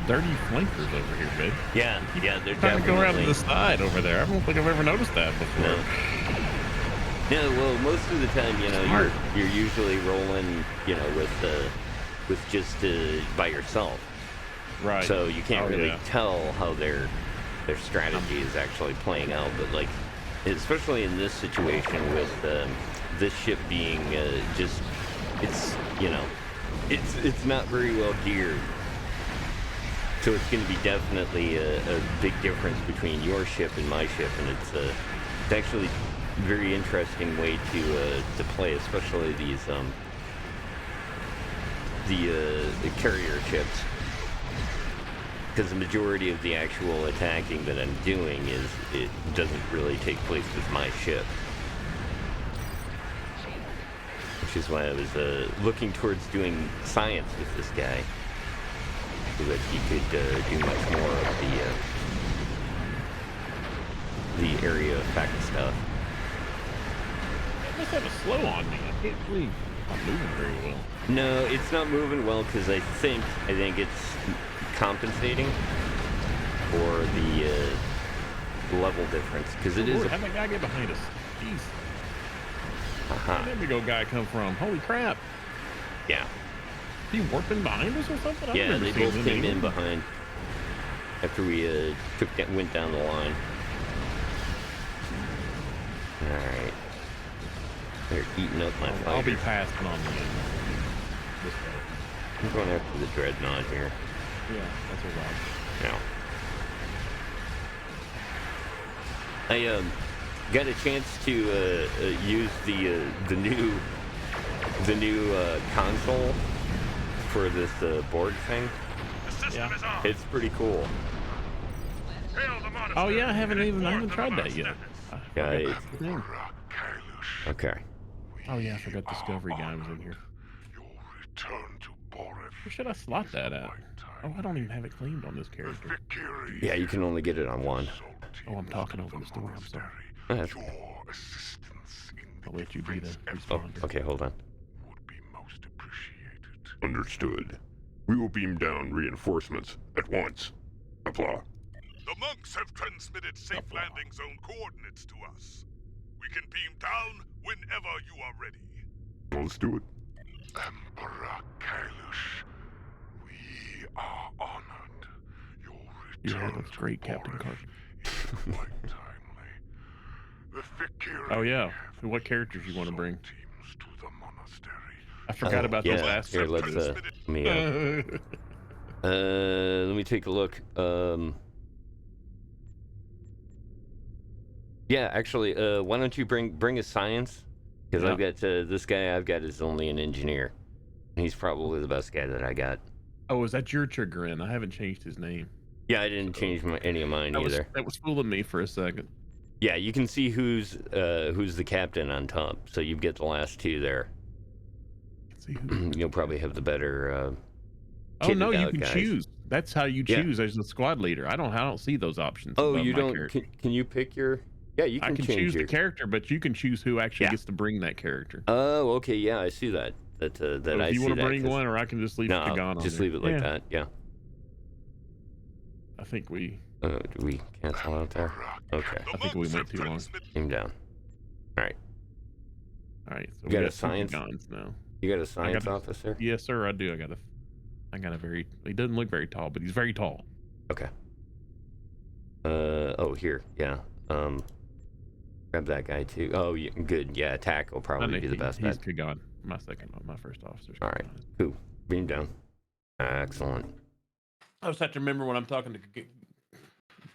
Dirty flankers over here, babe. Yeah, they're Trying to go around to definitely. the side over there. I don't think I've ever noticed that before. No, well, most of the time, you know, Smart. you're usually rolling, you know, with just by yourself. Right. So you can't really yeah. tell how their strategy is actually playing out. But like, especially in this situation with this ship being just, it's, you know, it's not very well geared. So it's going to be definitely a big difference between your ship and my ship, and it's actually a very interesting way to play, especially these the carrier ships, because the majority of the actual attacking that I'm doing it doesn't really take place with my ship, which is why I was looking towards doing science with this guy, so that he could do much more of the area effect stuff. It must have a slow on me. I can't believe I'm moving very well. No, it's not moving well because I think it's compensating for the level difference, because it is. How'd that guy get behind us? Jeez. Uh-huh. Where'd that big old guy come from? Holy crap. Yeah. He warping behind us or something? I Yeah, remember they seeing both him came in anywhere. behind after we went down the line. All right. They're eating up my I'll be fighters. passing on this guy. I'm going after the dreadnought here. Yeah, that's what I Yeah. I got a chance to use the new console for this Borg thing. The system is on. It's pretty cool. Hail the monastery. Oh yeah, I haven't Report tried the that yet. monsters. Yeah, it's, Kalush, okay. Oh yeah, I forgot Discovery guy was in here. your return to Boreth. Where should I slot that at? Oh, I don't even have it claimed on this character. Yeah, you can only get it on one. Oh, I'm talking over the story. I'm sorry. That's- Your assistance in the I'll let you be the defense Oh, responder. okay, hold on. would be most appreciated. Understood. We will beam down reinforcements at once. Apply. The monks have transmitted safe landing zone coordinates to us. We can beam down whenever you are ready. Well, let's do it. Emperor Kalush, we are honored. Your Yeah, return that's to great, Captain Boreth Carter. is quite timely. The Fikiri Oh yeah, have what characters you want to bring? teams to the monastery. I forgot about yeah. those last Here, let's let me take a look. Yeah, actually, why don't you bring a science? Because Yeah. I've got this guy I've got is only an engineer. He's probably the best guy that I got. Oh, is that your chagrin? I haven't changed his name. Yeah, I didn't change any of mine either. That was fooling me for a second. Yeah, you can see who's the captain on top. So you get the last two there. Let's see who. You'll probably have the better. Oh no, kitted you out can guys. choose. That's how you Yeah. choose as the squad leader. I don't see those options. Oh, above you my don't? character. Can you pick your? Yeah, you can I can change choose your. the character, but you can choose who actually Yeah. gets to bring that character. Oh, okay, yeah, I see that. that So I if you see want to that. bring one, or I can just leave No, Kagan on just there. leave it like that. Yeah. I think we. Do we cancel out there? Okay. I think we went too long. Aim down. All right. All right. So You we got a got two science? Kagans now. You got a science officer? Yes, sir. I do. I got a very. He doesn't look very tall, but he's very tall. Okay. Oh, here. Yeah. Grab that guy too. Oh, yeah, good. Yeah, attack will probably be the best He's bet. Kagan. My first officer. All right. Cool. Beam down. Excellent. I just have to remember when I'm talking to.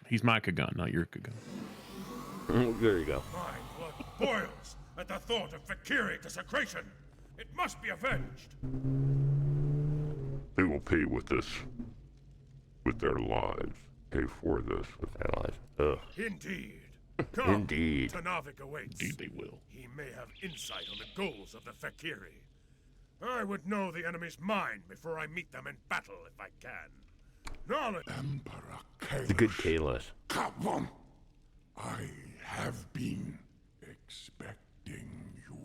He's my Kagan, not your Kagan. There you go. My blood boils at the thought of Fakiri desecration. It must be avenged. They will pay with this. With their lives. Pay for this. With their lives. Ugh. Indeed. Come, Indeed. Tanavik awaits. Indeed they will. He may have insight on the goals of the Fakiri. I would know the enemy's mind before I meet them in battle if I can. Knowledge. Emperor It's a good Kalos. Come on. I have been expecting you.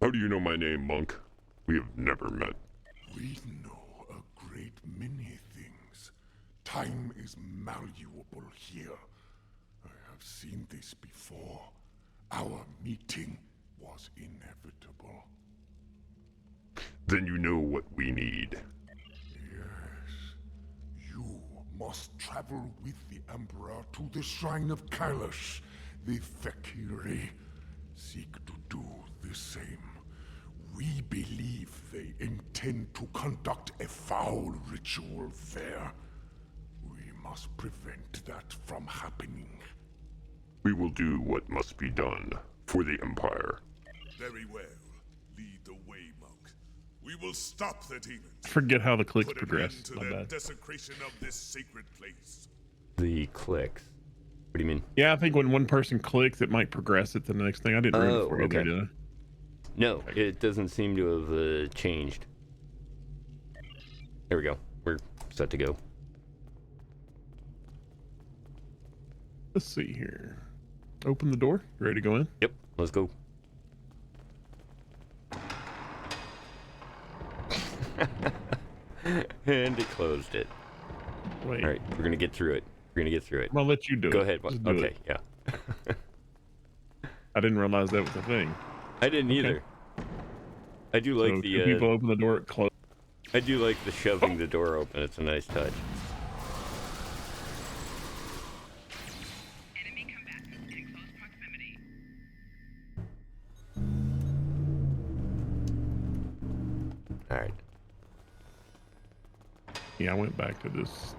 How do you know my name, monk? We have never met. We know a great many things. Time is malleable here. I have seen this before. Our meeting was inevitable. Then you know what we need. Yes. You must travel with the Emperor to the Shrine of Kailash. The Fakiri seek to do the same. We believe they intend to conduct a foul ritual there. We must prevent that from happening. We will do what must be done for the Empire. Very well. Lead the way, monk. We will stop the demons. I forget how the clicks Put an progress. end to My their bad. desecration of this sacred place. The clicks. What do you mean? Yeah, I think when one person clicks, it might progress it to the next thing. I didn't read it for you, okay. did I? No, it doesn't seem to have changed. There we go. We're set to go. Let's see here. Open the door. You ready to go in? Yep, let's go. And it closed it. Wait. All right, we're gonna get through it. We're gonna get through it. I'll let you do it. Go ahead. Just do Okay, it. yeah. I didn't realize that was a thing. I didn't either. I do like So the two people open the door, it closes. I do like the shoving the door open. It's a nice touch. Enemy combatants in close proximity. All right. Yeah, I went back to this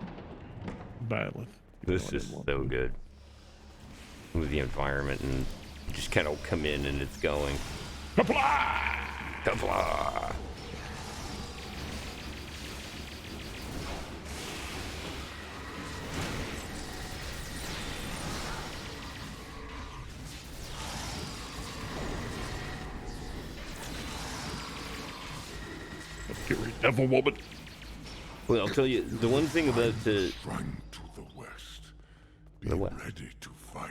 battle. This is so good. With the environment and you just kind of come in and it's going. Kapla! Kapla! Fury devil woman. Well, I'll tell you, the one thing about the... Run to the west. Be The what? ready to fight.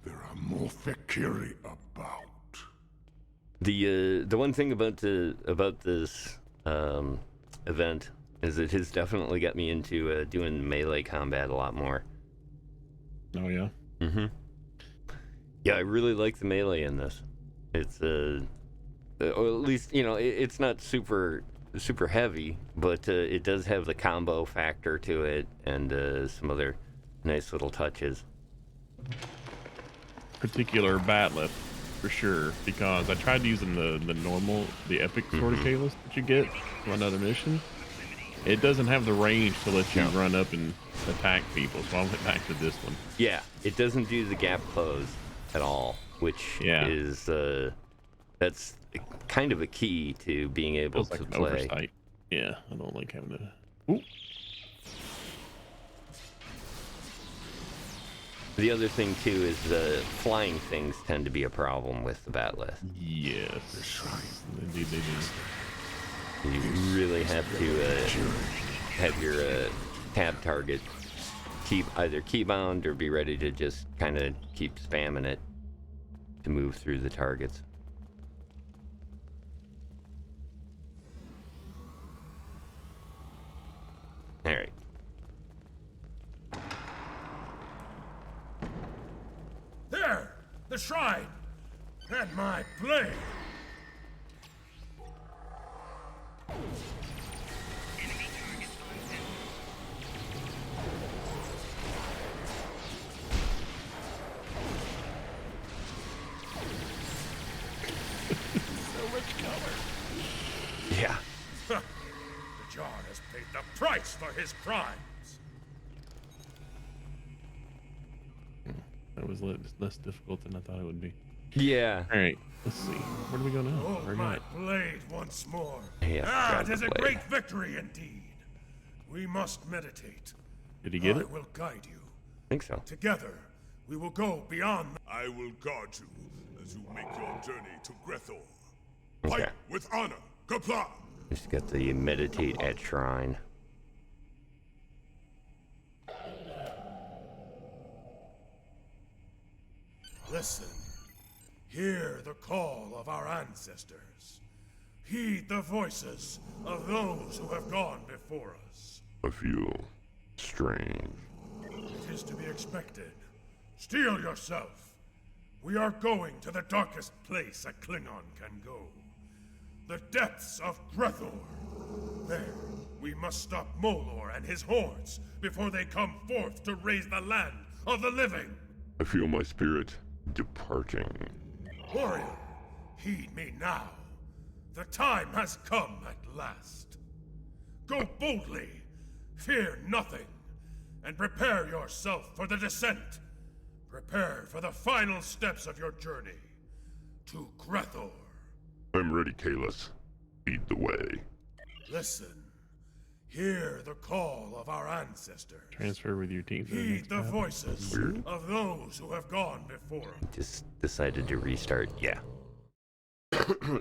There are more Fakiri about. The one thing about this event is it has definitely got me into doing melee combat a lot more. Oh yeah. Mm-hmm. Yeah, I really like the melee in this. It's or at least it's not super heavy, but it does have the combo factor to it and some other nice little touches. Particular batleth for sure, because I tried using the normal, the epic sort of Kalos that you get from another mission. It doesn't have the range to let you run up and attack people, so I went back to this one. Yeah, it doesn't do the gap close at all, which is that's kind of a key to being able Feels like to an play. oversight. Yeah, I don't like having to. Ooh. The other thing too is flying things tend to be a problem with the batleth. Yes, indeed they do. You really have to have your tab target either keybound or be ready to just kind of keep spamming it. to move through the targets. All right. There! The shrine! And my blade! Enemy targets on scent. So much color. Yeah. The Jar has paid the price for his crimes. That was less difficult than I thought it would be. Yeah. All right, let's see. Where do we go now? Hold Where my not? blade once more. Yeah, It grab is the a blade. great victory indeed. We must meditate. Did he get I it? will guide you. I think so. Together, we will go beyond. I will guard you as you make your journey to Grethor. Okay. Fight with honor. Comply. Just got the meditate at shrine. Listen. Hear the call of our ancestors. Heed the voices of those who have gone before us. I feel strange. It is to be expected. Steel yourself. We are going to the darkest place a Klingon can go. The depths of Grethor. There, we must stop Molor and his hordes before they come forth to raise the land of the living. I feel my spirit departing. Warrior, heed me now. The time has come at last. Go boldly, fear nothing, and prepare yourself for the descent. Prepare for the final steps of your journey to Grethor. I'm ready, Kalis. Lead the way. Listen. Hear the call of our ancestors. Transfer with your team. to the Heed next the map. voices Weird. of those who have gone before us. Just decided to restart. Yeah.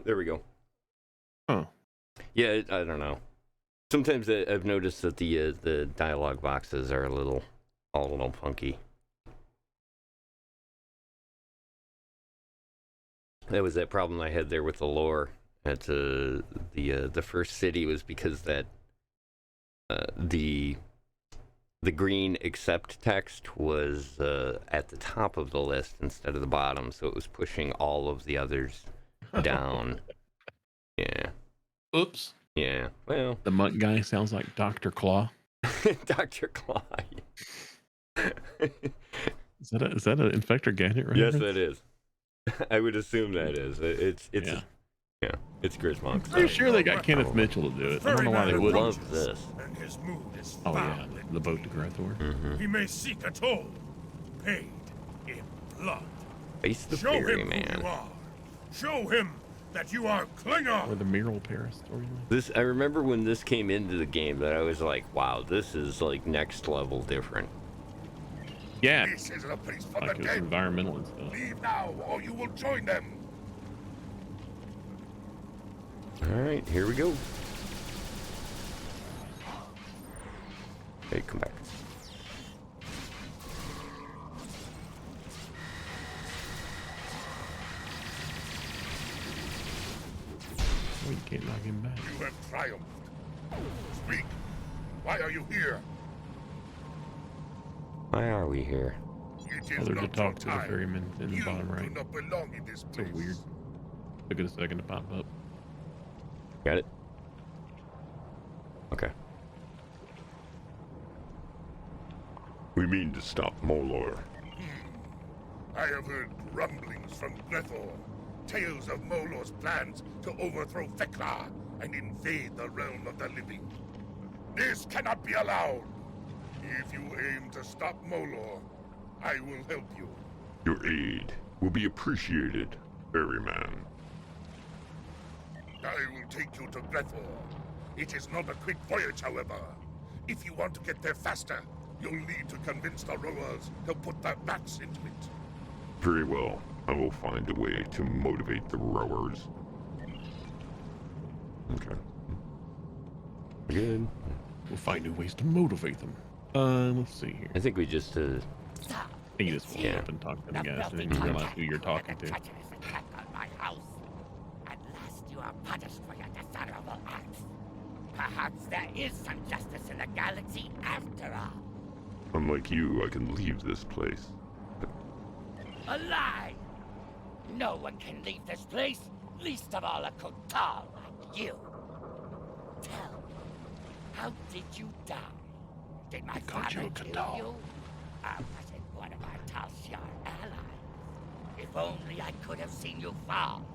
There we go. Oh, Yeah, I don't know. Sometimes I've noticed that the dialogue boxes are all a little funky. That was that problem I had there with the lore at the first city, was because that the green accept text was at the top of the list instead of the bottom, so it was pushing all of the others down. Yeah. oops. Yeah. Well, The monk guy sounds like Dr. Claw. Dr. Claw. Is that an Infector Gadget right Yes, that is. I would assume that is. It's Yeah. it's Grismonk. Pretty sure they got Kenneth Mitchell to do it. I don't know why they I wouldn't. love this. And his mood is Oh foul yeah, and the boat to Grethor. Mm-hmm. He may seek a toll, paid in blood. Face the Show Fury him Man. who you are. Show him that you are Or Klingon. the Mural Paris storyline. This, I remember when this came into the game that I was like, wow, this is like next level different. Yeah, This is a place for like the it was dead. environmental and stuff. Leave now, or you will join them. All right, here we go. Hey, come back. Oh, you can't knock him back. You have triumphed. Speak. Why are you here? Why are we here? It is Other to not talk your to the time. ferryman in the You bottom do right. not belong in this So place. weird. Took it a second to pop up. Got it? Okay. We mean to stop Molor. I have heard grumblings from Grethor. Tales of Molor's plans to overthrow Thekla and invade the realm of the living. This cannot be allowed. If you aim to stop Molor, I will help you. Your aid will be appreciated, ferryman. I will take you to Grethor. It is not a quick voyage, however. If you want to get there faster, you'll need to convince the rowers to put their backs into it. Very well. I will find a way to motivate the rowers. Okay. Good. We'll find new ways to motivate them. Let's see here. I think we just think you just walked up and talked to the guys and then you realize who you're talking to. Attack on my house. At last you are punished for your dishonorable acts. Perhaps there is some justice in the galaxy after all. Unlike you, I can leave this place. A lie! No one can leave this place, least of all a Kotal like you. Tell me, how did you die? Did my father kill you? Or was it one of our Talshar allies? If only I could have seen you fall.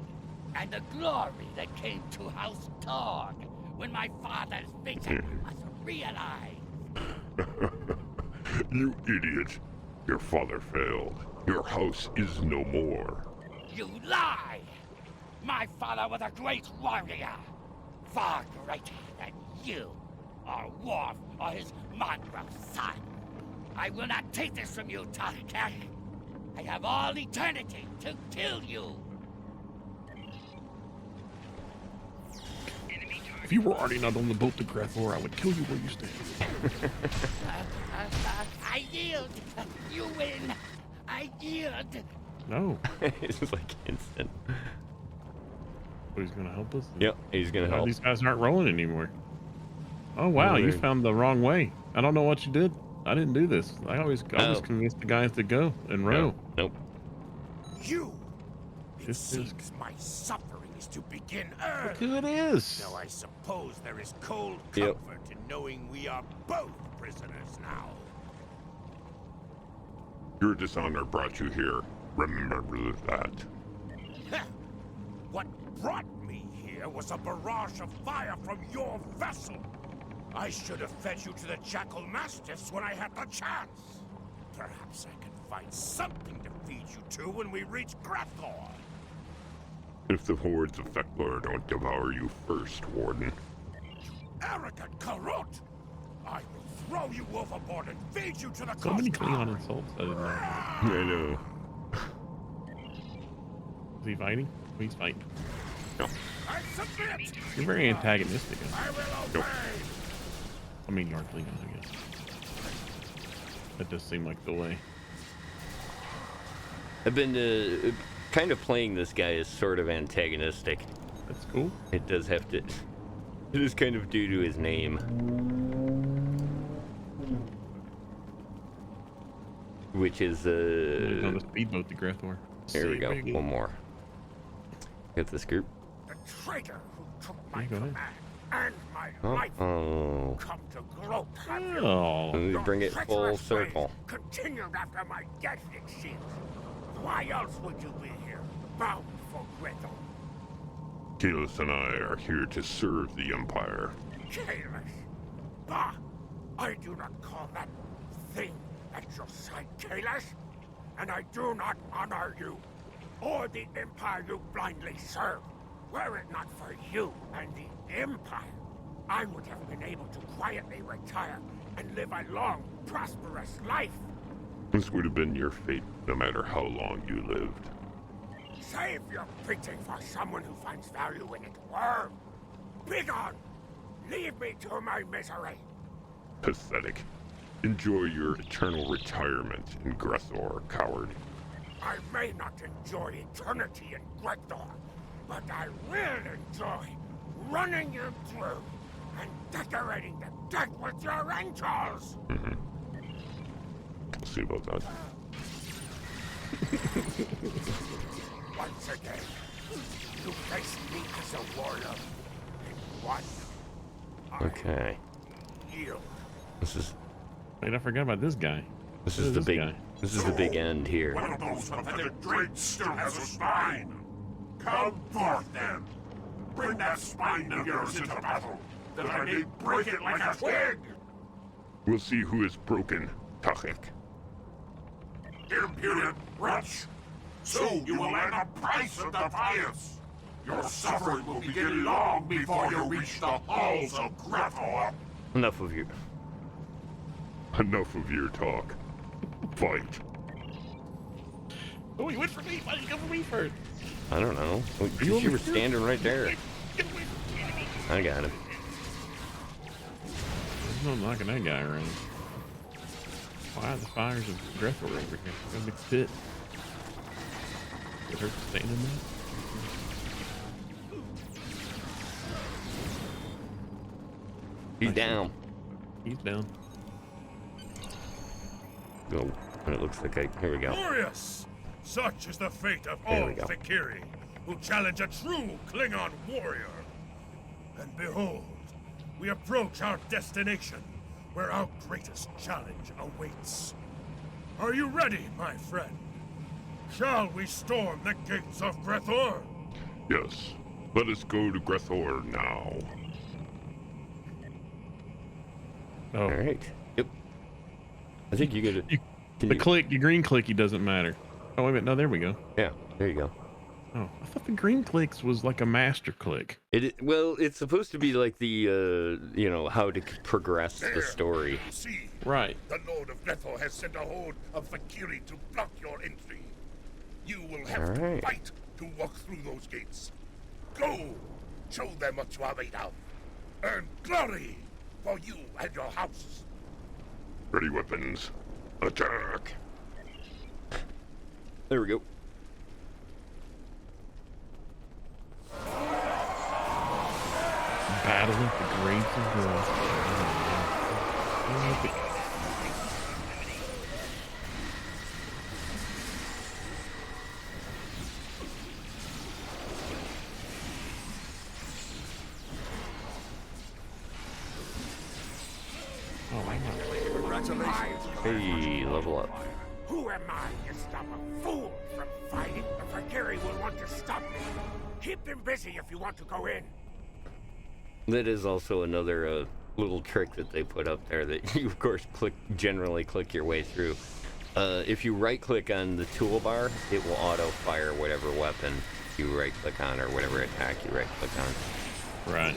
And the glory that came to House Torg when my father's vision was realized. You idiot. Your father failed. Your house is no more. You lie! My father was a great warrior. Far greater than you, or Worf, or his mongrel son. I will not take this from you, Tarkek. I have all eternity to kill you. If you were already not on the boat to Grethor, I would kill you where you stand. I yield. You win. I yield. No. It's like instant. But he's gonna help us? Yep, he's gonna help. These guys aren't rolling anymore. Oh wow, you found the wrong way. I don't know what you did. I didn't do this. I was convinced the guys to go and row. Nope. You! It This is- seems my suffering is to begin early. Look who it is. Now I suppose there is cold Yep. comfort in knowing we are both prisoners now. Your dishonor brought you here. Remember that. What brought me here was a barrage of fire from your vessel. I should have fed you to the Jackal Mastiffs when I had the chance. Perhaps I can find something to feed you to when we reach Grethor. If the hordes of Feklar don't devour you first, Warden. Arrogant Karut! I will throw you overboard and feed you to the So many Coast Klingon Guard. insults. I didn't know. I know. Is he fighting? Oh, he's fighting. No. I submit! You're very antagonistic. I will obey! I mean, you're Klingon, I guess. That does seem like the way. I've been kind of playing this guy as sort of antagonistic. That's cool. It does have to. It is kind of due to his name. Which is, He's on the speedboat to Grethor. There we go. Say, One more. Get this group. The traitor who took my Yeah, go ahead. command and my Oh, life oh. come to grope, have you? Oh. Your Bring it full treacherous circle. ways continued after my death, it seems. Why else would you be here, bound for Grethor? Kalis and I are here to serve the Empire. Kalis? Bah! I do not call that thing at your side Kalis, and I do not honor you, or the Empire you blindly serve. Were it not for you and the Empire, I would have been able to quietly retire and live a long, prosperous life. This would have been your fate, no matter how long you lived. Save your preaching for someone who finds value in it, worm. Begone! Leave me to my misery. Pathetic. Enjoy your eternal retirement in Grethor, coward. I may not enjoy eternity in Grethor, but I will enjoy running you through and decorating the deck with your angels! We'll see about that. Once again, you face me as a warrior, and one, Okay. yield. This is Wait, I forgot about this guy. this Who is the this big guy? this is the big end here. One of those pathetic drakes still has a spine. Come forth, then. Bring that spine of yours into battle, that I may break it like a twig. We'll see who is broken, Tachik. Impudent wretch! Soon you will earn the price of defiance. Your suffering will begin long before you reach the halls of Grethor. Enough of you. Enough of your talk. Fight. Oh, he went for me. Why did you go for me first? I don't know. Because you were standing right there. I got him. There's no knocking that guy around. Why are the fires of Grethor over here? Got a big pit. It hurt to stand in that. He's down. He's down. Go. And it looks like here we go. Glorious! Such is the fate of There all we go. Fikiri, who challenge a true Klingon warrior. And behold, we approach our destination, where our greatest challenge awaits. Are you ready, my friend? Shall we storm the gates of Grethor? Yes. Let us go to Grethor now. Oh. All right. Yep. I think you get it. The green clicky doesn't matter. Oh, wait a minute. No, there we go. Yeah, there you go. Oh, I thought the green clicks was like a master click. Well, it's supposed to be like the, how to progress the story. See, right. The Lord of Grethor has sent a horde of Fikiri to block your entry. You will have to fight to walk through those gates. Go! Show them what you are made of. Earn glory for you and your house. Ready weapons. Attack! There we go. Battle at the Grades of Growth. Oh my God. Congratulations. Hey, level up. Who am I to stop a fool from fighting? The Fikiri will want to stop me. Keep them busy if you want to go in. That is also another little trick that they put up there that you, of course, generally click your way through. If you right-click on the toolbar, it will auto-fire whatever weapon you right-click on or whatever attack you right-click on. Right.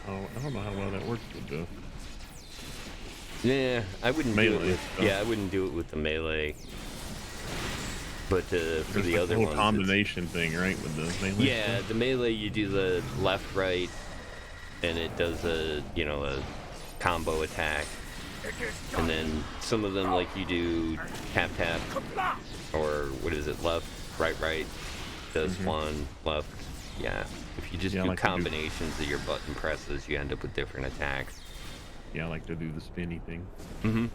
I don't know how well that works with the Yeah, I wouldn't do it melee with. stuff. Yeah, I wouldn't do it with the melee. But for There's the like other a whole ones, combination thing, right? With the melee. yeah, stuff? the melee you do the left, right, and it does a combo attack, and then some of them like you do tap, or what is it, left, right, does one left. Yeah, if you just do like to do- combinations of your button presses, you end up with different attacks. Yeah, I like to do the spinny thing. Mm-hmm.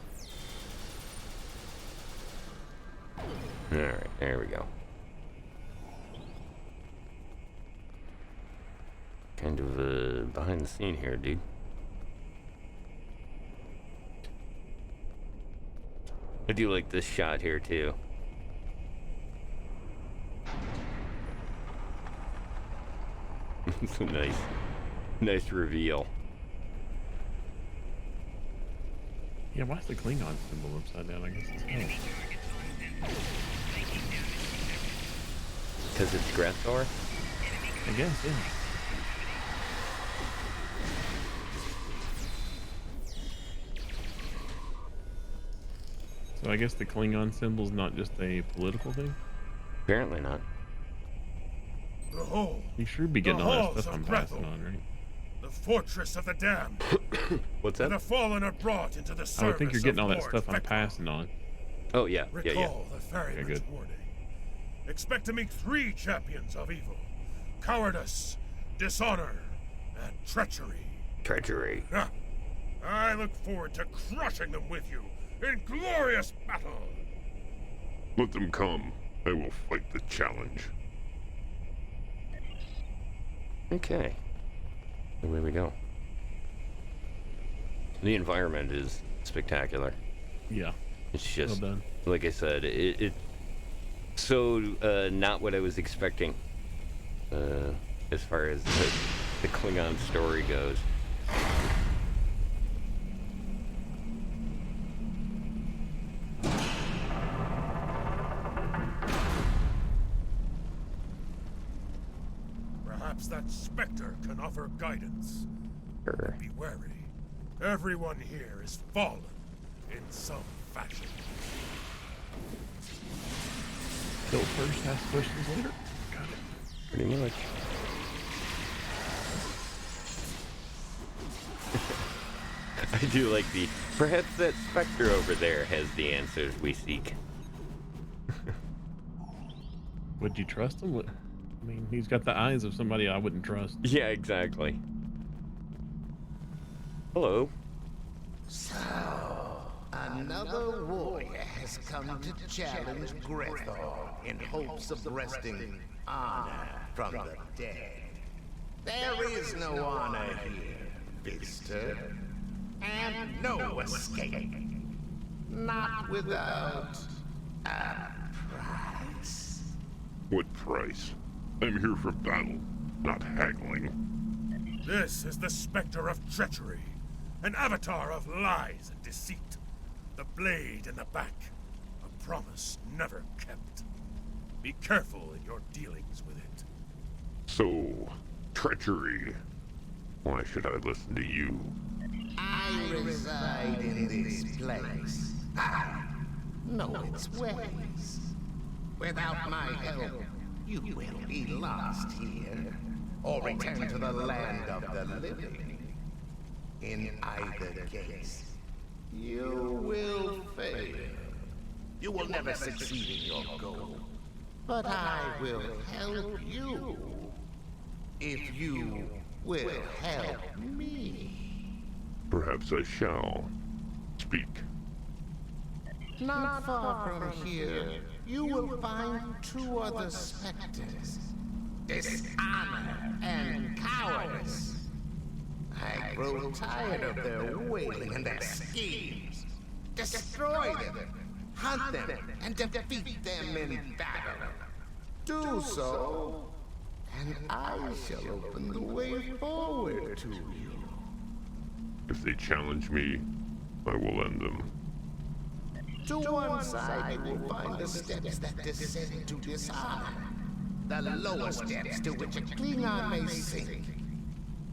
All right, there we go. Kind of behind the scene here, dude. I do like this shot here too. It's a nice reveal. Yeah, why is the Klingon symbol upside down? I guess it's Because it's Grethor? I guess, yeah. So I guess the Klingon symbol's not just a political thing? Apparently not. Behold, You should be getting all that halls stuff of I'm passing Grethor, on, right? the fortress of the damned. What's And that? the fallen are brought into the service I would think you're getting of all that Lord stuff I'm Vector. passing on. Oh yeah, yeah. Recall the ferryman's good. warning. Expect to meet 3 champions of evil: cowardice, dishonor, and treachery. Treachery. Ah, I look forward to crushing them with you in glorious battle. Let them come. I will fight the challenge. Okay. Away we go. The environment is spectacular. Yeah. It's just, Well done. like I said, it so not what I was expecting as far as the Klingon story goes. Perhaps that specter can offer guidance. Sure. Be wary. Everyone here is fallen in some fashion. Kill first, ask questions later. Got it. Pretty much. I do like the. Perhaps that specter over there has the answers we seek. Would you trust him? I mean, he's got the eyes of somebody I wouldn't trust. Yeah, exactly. Hello. So, another warrior has come to challenge Grethor in hopes of wresting honor from the dead. There is no honor here, visitor. And no escape. Not without a price. What price? I'm here for battle, not haggling. This is the specter of treachery, an avatar of lies and deceit. The blade in the back, a promise never kept. Be careful in your dealings with it. So, treachery. Why should I listen to you? I reside in this place. I know its ways. Without my help, you will be lost here, or return to the land of the living. In either case, you will fail. You will never succeed in your goal. But I will help you. If you will help me. Perhaps I shall. Speak. Not far from here, you will find two other specters. Dishonor and cowardice. I grow tired of their wailing and their schemes. Destroy them, hunt them, and defeat them in battle. Do so, and I shall open the way forward to you. If they challenge me, I will end them. To one side, you will find the steps that descend to dishonor. The lower steps to which a Klingon may sink.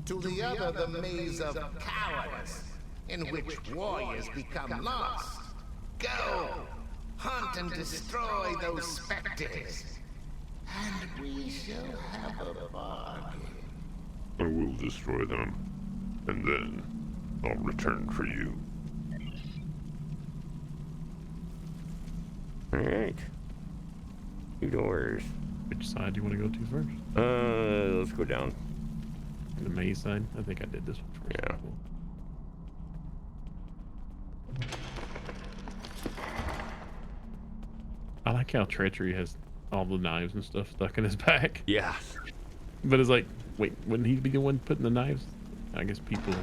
To the other, the maze of cowardice, in which warriors become lost. Go! Hunt and destroy those specters. And we shall have a bargain. I will destroy them, and then I'll return for you. Alright. 2 doors. Which side do you want to go to first? Let's go down. The maze side? I think I did this one first. Yeah. I like how Treachery has all the knives and stuff stuck in his back. Yeah. But it's like, wait, wouldn't he be the one putting the knives? I guess people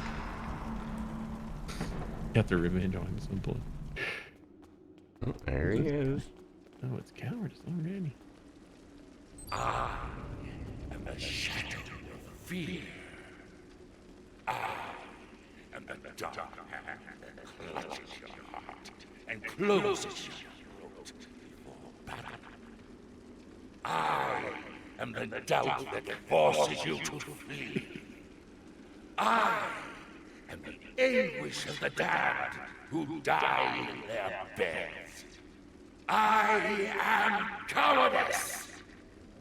got their revenge on him at some point. Oh, there he is. Oh, it's cowardice already. I am the shadow of fear. I am the dark hand that clutches your heart and closes your throat before battle. I am the doubt that forces you to flee. I am the anguish of the damned who die in their beds. I am cowardice.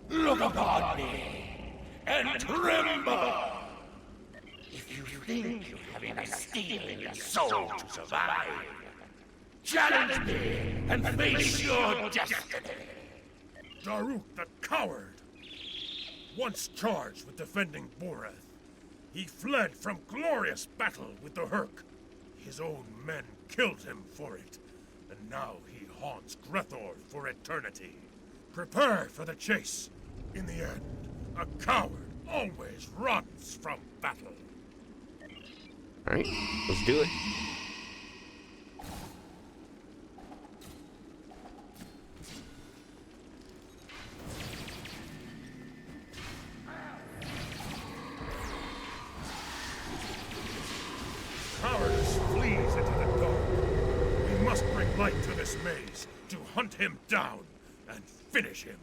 Look upon me and tremble. If you think you have enough steel in your soul to survive, challenge me and face your destiny. Daruk the coward! Once charged with defending Boreth, he fled from glorious battle with the Herc. His own men killed him for it, and now he haunts Grethor for eternity. Prepare for the chase. In the end, a coward always runs from battle. Alright, let's do it. Cowardice flees into the dark. We must bring light to this maze to hunt him down and finish him.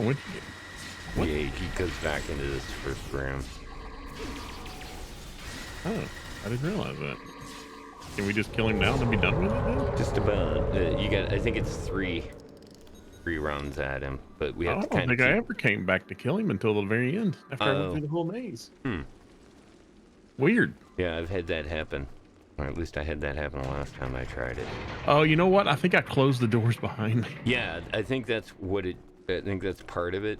What? Yeah, he goes back into this first room. Oh, I didn't realize that. Can we just kill him now and be done with it then? Just about. You got. I think it's three runs at him, but we have to I don't kind of think keep. I ever came back to kill him until the very end after I went through the whole maze. Weird. Yeah, I've had that happen. Or at least I had that happen the last time I tried it. Oh, you know what? I think I closed the doors behind me. Yeah, I think that's what it. I think that's part of it.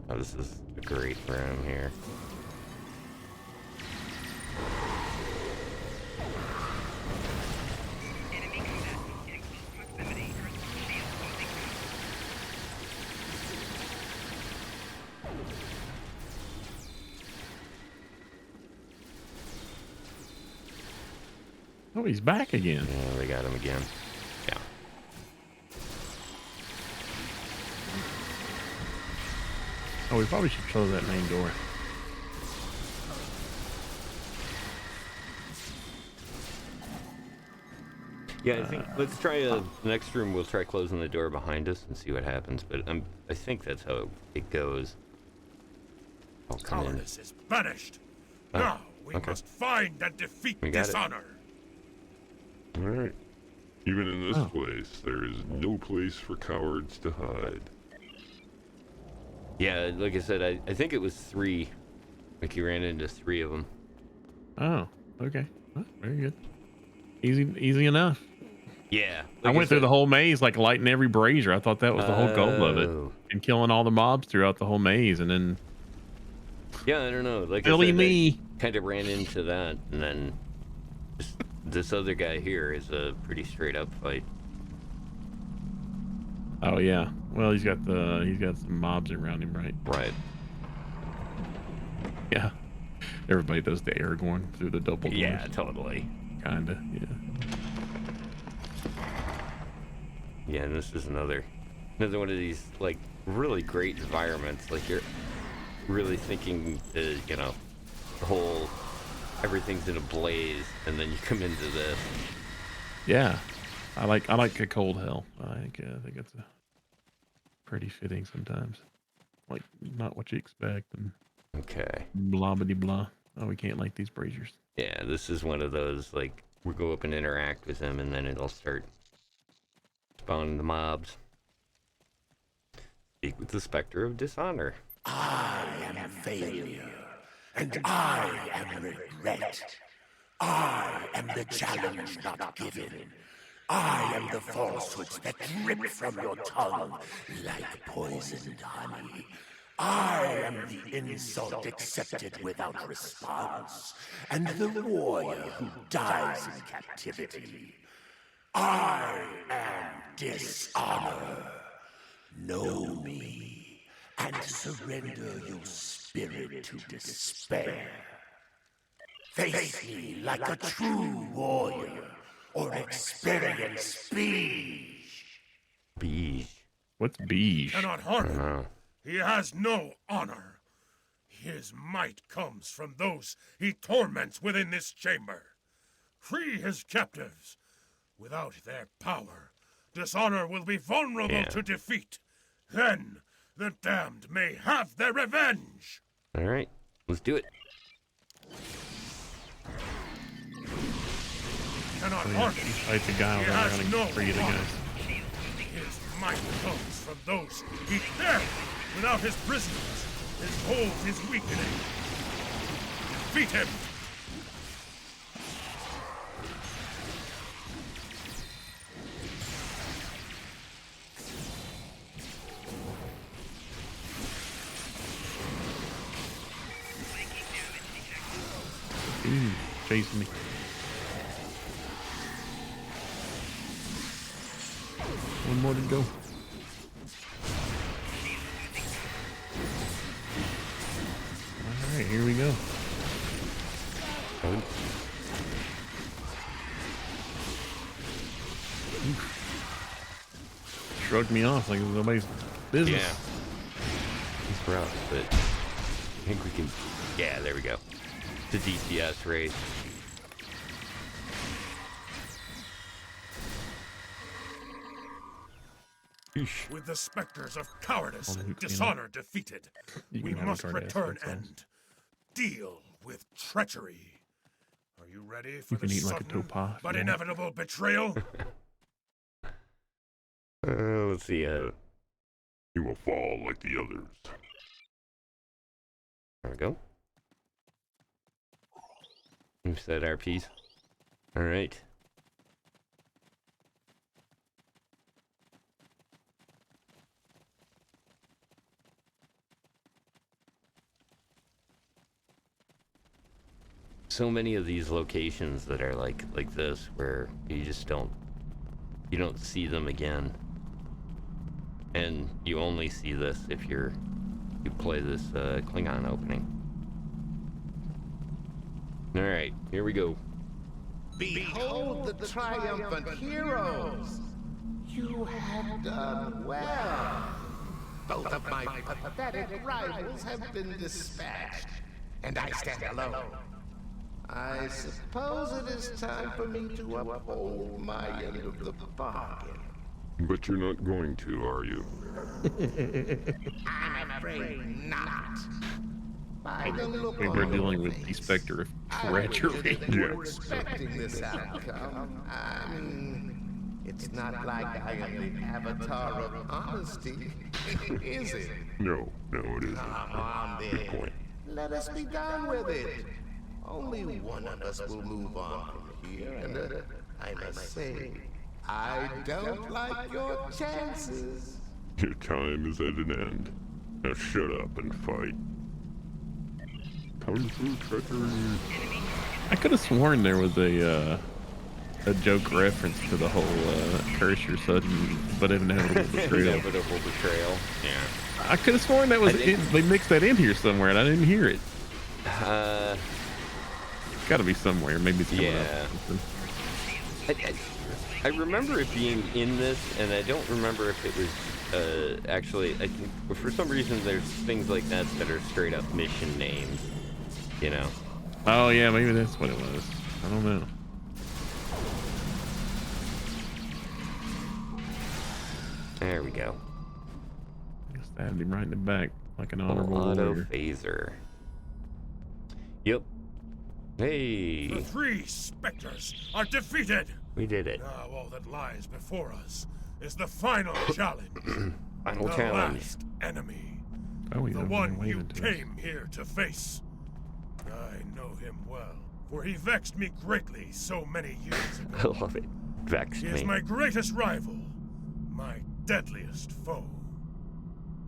Oh, this is a great room here. Oh, he's back again. Yeah, they got him again. Yeah. Oh, we probably should close that main door. Yeah, I think let's try the next room. We'll try closing the door behind us and see what happens. But I think that's how it goes. I'll come in. Cowardice is banished. Oh, Now we okay. must find and defeat We got it. dishonor. All right. Even in this place, there is no place for cowards to hide. Yeah, like I said, I think it was 3. Like you ran into 3 of them. Oh, okay. Well, very good. Easy enough. Yeah. I went through the whole maze like lighting every brazier. I thought that was the whole goal of it. Oh. And killing all the mobs throughout the whole maze, and then Yeah, I don't know. Like Silly I said, me. kind of ran into that, and then this other guy here is a pretty straight up fight. oh yeah. Well, he's got some mobs around him, right? Right. Yeah. Everybody does the Aragorn through the double doors. Yeah, totally. Kinda, yeah. Yeah, and this is another one of these like really great environments. Like you're really thinking, the whole everything's in a blaze, and then you come into this. Yeah. I like a cold hell. I think it's a pretty fitting sometimes. Like not what you expect and Okay. blah blah blah. Oh, we can't light these braziers. Yeah, this is one of those, like, we go up and interact with them, and then it'll start spawning the mobs. Speak with the Spectre of Dishonor. I am failure, and I am regret. I am the challenge not given. I am the falsehoods that drip from your tongue like poisoned honey. I am the insult accepted without response, and the warrior who dies in captivity. I am dishonor. Know me, and surrender your spirit to despair. Face me like a true warrior, or experience beige. Beige. What's beige? Cannot harm him. Oh. He has no honor. His might comes from those he torments within this chamber. Free his captives. Without their power, dishonor will be vulnerable to defeat. Then the damned may have their revenge. All right, let's do it. Cannot harm him. Fight the guy He over has there no and free the honor. guys. His might comes from those he carries. Without his prisoners, his hold is weakening. Defeat him. Chasing me. One more to go. Alright, here we go. Shrugged me off like it was nobody's business. Yeah. It's rough, but I think we can. Yeah, there we go. The DPS race. With the specters of cowardice Oh, and you can- dishonor defeated, You we can have must retarded return assets. and deal with treachery. Are you ready for You can the eat like a sudden topaz, but yeah. inevitable betrayal? Let's see. You will fall like the others. There we go. We've set our piece. All right. So many of these locations that are like this, where you just don't see them again, and you only see this if you play this Klingon opening. All right, here we go. Behold the triumphant heroes! You have done well. Both of my pathetic rivals have been dispatched, and I stand alone. I suppose it is time for me to uphold my end of the bargain. But you're not going to, are you? I'm afraid not. By the look We on were your dealing with the face, specter of I treachery. wouldn't have been expecting this outcome. I mean, it's not like I am the avatar of honesty, is it? No, it isn't. Come on, Good then. point. Let us be done with it. Only one of us will move on from here, and I must say, I don't like your chances. Your time is at an end. Now shut up and fight. Kung Fu treachery. I could have sworn there was a joke reference to the whole curse your sudden but inevitable betrayal. Inevitable betrayal. Yeah. I could have sworn that was they mixed that in here somewhere and I didn't hear it. It's got to be somewhere. Maybe it's coming up. I remember it being in this, and I don't remember if it was actually. I think for some reason there's things like that that are straight up mission names. You know. Oh yeah, maybe that's what it was. I don't know. There we go. I guess stabbed him right in the back like an honorable Auto warrior. phaser. Yep. Hey. The three specters are defeated. We did it. Now all that lies before us is the final challenge. Final the challenge. last enemy. Oh, The one you came here to face. I know him well, for he vexed me greatly so many years ago. I love it. Vexed He me. is my greatest rival, my deadliest foe.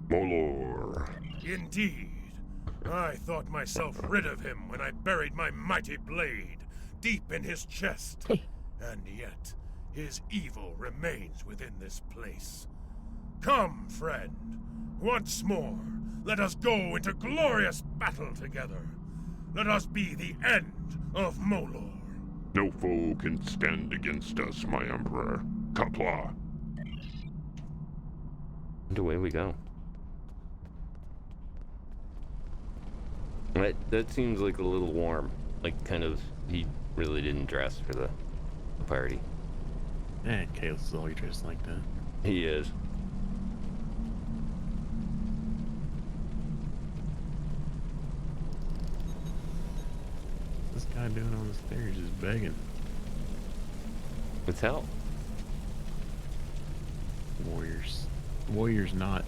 Molor. Indeed. I thought myself rid of him when I buried my mighty blade deep in his chest. And yet, his evil remains within this place. Come, friend. Once more, let us go into glorious battle together. Let us be the end of Molor. No foe can stand against us, my emperor. Kapla. And away we go. That seems like a little warm. Like, kind of, he really didn't dress for the party. Yeah, Chaos is always dressed like that. He is. What's this guy doing on the stairs? Just begging. Let's help. Warriors not.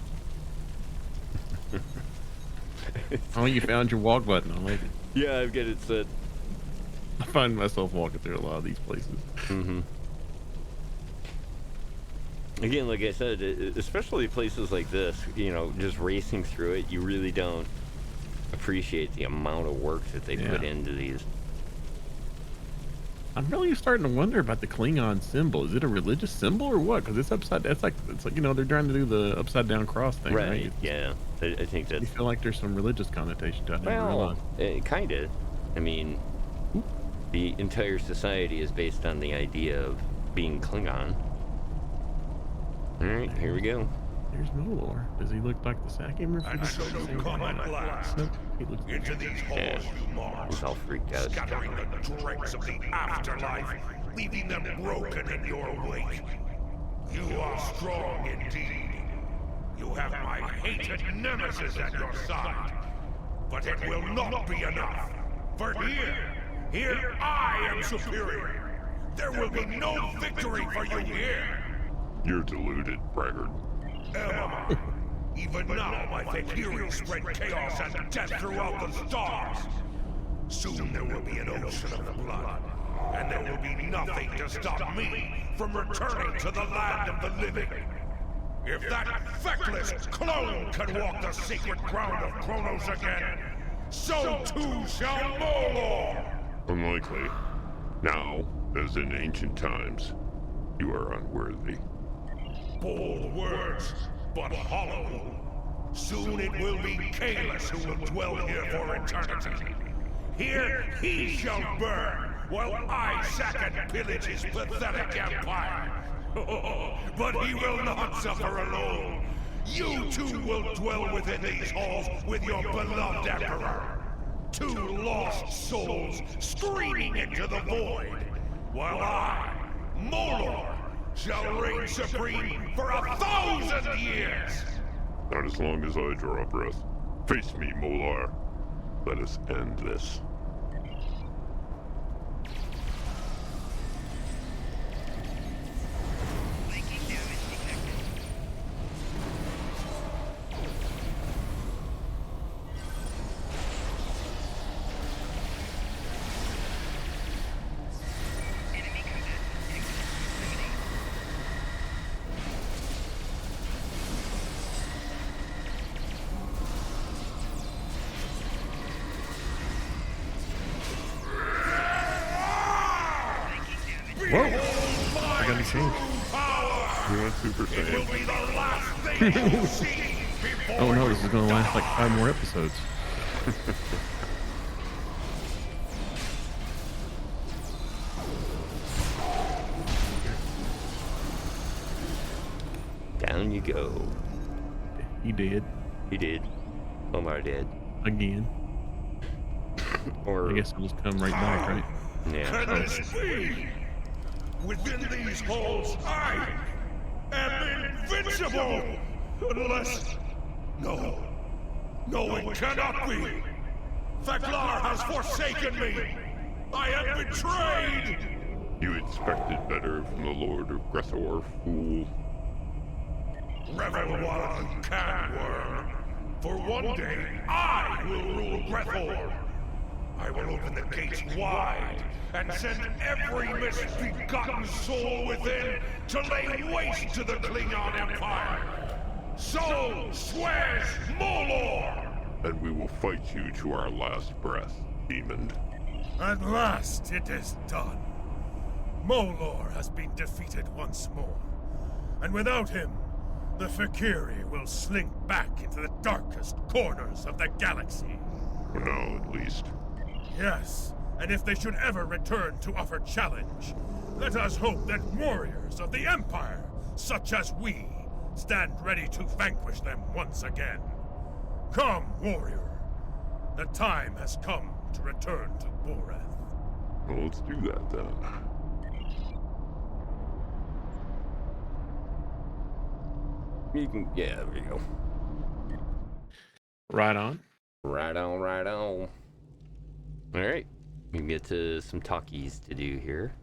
Oh, you found your walk button. I like it. Yeah, I've got it set. I find myself walking through a lot of these places. Mm-hmm. Again, like I said, especially places like this, you know, just racing through it, you really don't appreciate the amount of work that they put into these. I'm really starting to wonder about the Klingon symbol. Is it a religious symbol or what? Because it's upside. It's like you know they're trying to do the upside down cross thing, right? Yeah. I think that's. You feel like there's some religious connotation to it. Well, kind of. I mean, the entire society is based on the idea of being Klingon. All right, here we go. There's Molor. Does he look like the Sakimmer? And so you come at last. Nope, he looks Into these halls you march, He's all freaked out. scattering the dregs of the afterlife, leaving them broken in your wake. You are strong indeed, You have my hated nemesis at your side. But it will not be enough. For here I am superior. There will be no victory for you here. You're deluded, braggart. Am I? Even now my Valkyries spread chaos and death throughout the stars. Soon there will be an ocean of blood, and there will be nothing to stop me from returning to the land of the living. If that feckless clone can walk the sacred ground of Kronos again, so too shall Molor! Unlikely. Now, as in ancient times, you are unworthy. Bold words, but hollow. Soon it will be Kalis who will dwell here for eternity. Here he shall burn, while I sack and pillage his pathetic empire. But he will not suffer alone. You too will dwell within these halls with your beloved emperor. Two lost souls screaming into the void, while I, Molor, shall reign supreme for 1,000 years! Not as long as I draw breath. Face me, Molar. Let us end this. Leaking damage detected. Enemy cadet eliminated. Whoa! I got to change. You went Super Saiyan. Oh no, this is going to last like 5 more episodes. Down you go. He did. He did. Omar did. Again. Or I guess I'll just come right back, right? yeah. Can this be? Within these halls, I am invincible! Unless... No, it cannot be! Theklar has forsaken me! I am betrayed! You expected better from the Lord of Grethor, fool. Revel while you can, worm. For one day, I will rule Grethor. I will open the gates wide and send every misbegotten soul within to lay waste to the Klingon Empire. So swears Molor! And we will fight you to our last breath, demon. At last it is done. Molor has been defeated once more. And without him, the Fakiri will slink back into the darkest corners of the galaxy. For now, at least. Yes, and if they should ever return to offer challenge, let us hope that warriors of the Empire, such as we, stand ready to vanquish them once again. Come, warrior. The time has come to return to Boreth. Well, let's do that then. You can, yeah, there we go. Right on. Right on, right on. All right, we can get to some talkies to do here.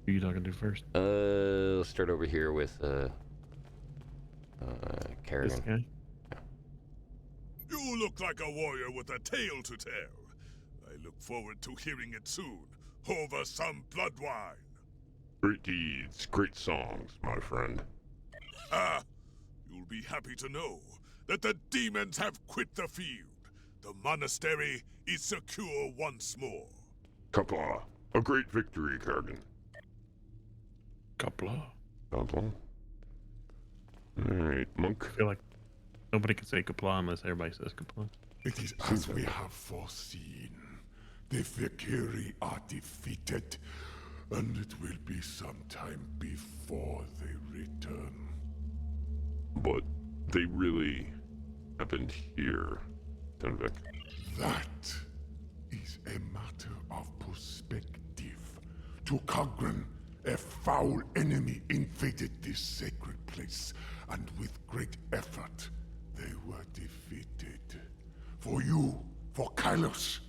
Who are you talking to first? Let's start over here with Karen. This guy? You look like a warrior with a tale to tell. I look forward to hearing it soon, over some blood wine. Great deeds, great songs, my friend. You'll be happy to know that the demons have quit the field. The monastery is secure once more. Kapla. A great victory, Kargan. Kapla. Kapla. Alright, monk. I feel like nobody can say Kapla unless everybody says Kapla. It is as we have foreseen. The Fakiri are defeated, and it will be some time before they return. But they really happened here, Tenvik. That is a matter of perspective. To Cogran, a foul enemy invaded this sacred place. place, and with great effort, they were defeated. For you, for Kylos,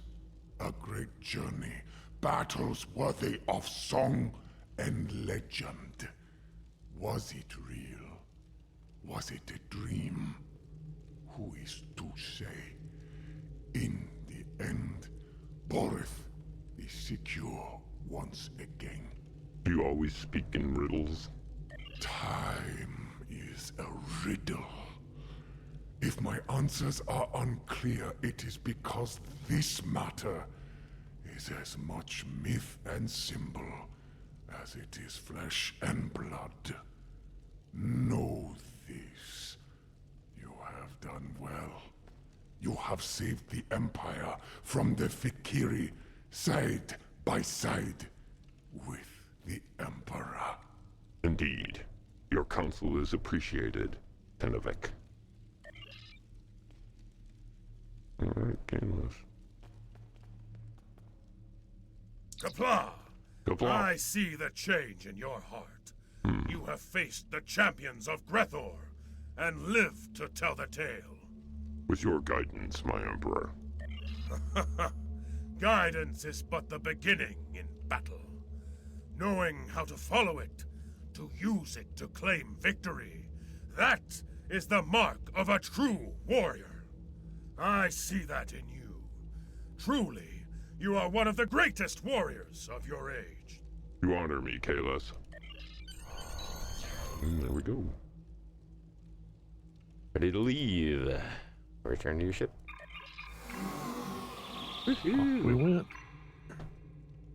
a great journey, battles worthy of song and legend. Was it real? Was it a dream? Who is to say? In the end, Boreth is secure once again. Do you always speak in riddles? Time is a riddle. If my answers are unclear, it is because this matter is as much myth and symbol as it is flesh and blood. Know this. You have done well. You have saved the Empire from the Fikiri side by side with the Emperor. Indeed. Your counsel is appreciated, Tenevek. Alright, Caelus. Kapla! Kapla. I see the change in your heart. You have faced the champions of Grethor and lived to tell the tale. With your guidance, my Emperor. Guidance is but the beginning in battle. Knowing how to follow it, to use it to claim victory, that is the mark of a true warrior. I see that in you. Truly, you are one of the greatest warriors of your age. You honor me, Caelus. And there we go. Ready to leave. Return to your ship. Off we went.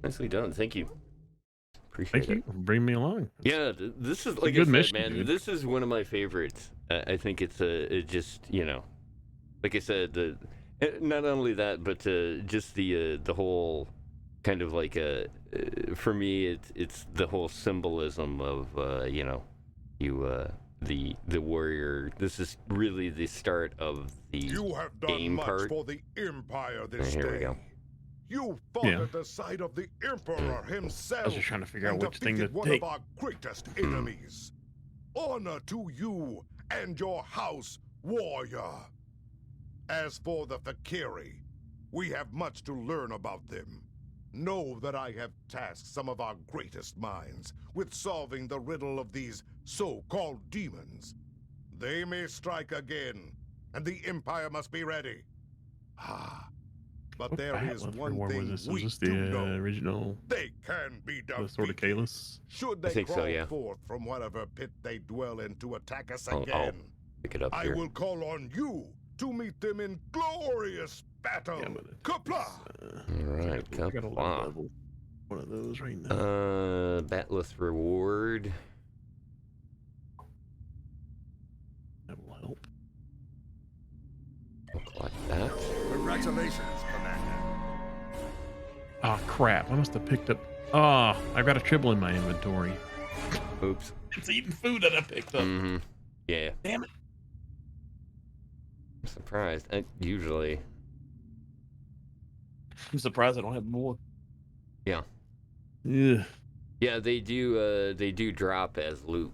Nicely done. Thank you. Appreciate it. Thank you. Bring me along. Yeah, this is a like I good said, mission, man. dude. This is one of my favorites. I think it's it just like I said, not only that, but just the whole kind of like for me, it's the whole symbolism of the warrior. This is really the start of the You have done game much part. for the Empire this Here we day. go. You fought at the side of the Emperor himself. I was just trying to figure out and which thing to defeated one take. of our greatest enemies. Honor to you and your house, warrior. As for the Fikiri, we have much to learn about them. Know that I have tasked some of our greatest minds with solving the riddle of these so-called demons. They may strike again, and the Empire must be ready. But there is one thing we Was this do the know. original They can be the sword of defeated. Caelus? Should I they think so, crawl yeah. forth from whatever pit they dwell in to attack us I'll again, pick it up I here. will call on you to meet them in glorious battle. Kapla! All right, I got a Kapla. level. One of those right now. Batless reward. That will help. I'll collect that. Congratulations, Commander. Oh crap! I must have picked up. Oh, I've got a triple in my inventory. Oops. It's eating food that I picked up. Mm-hmm. Yeah. Damn it! I'm surprised. Usually. I'm surprised I don't have more. Yeah. Yeah. Yeah, they do drop as loot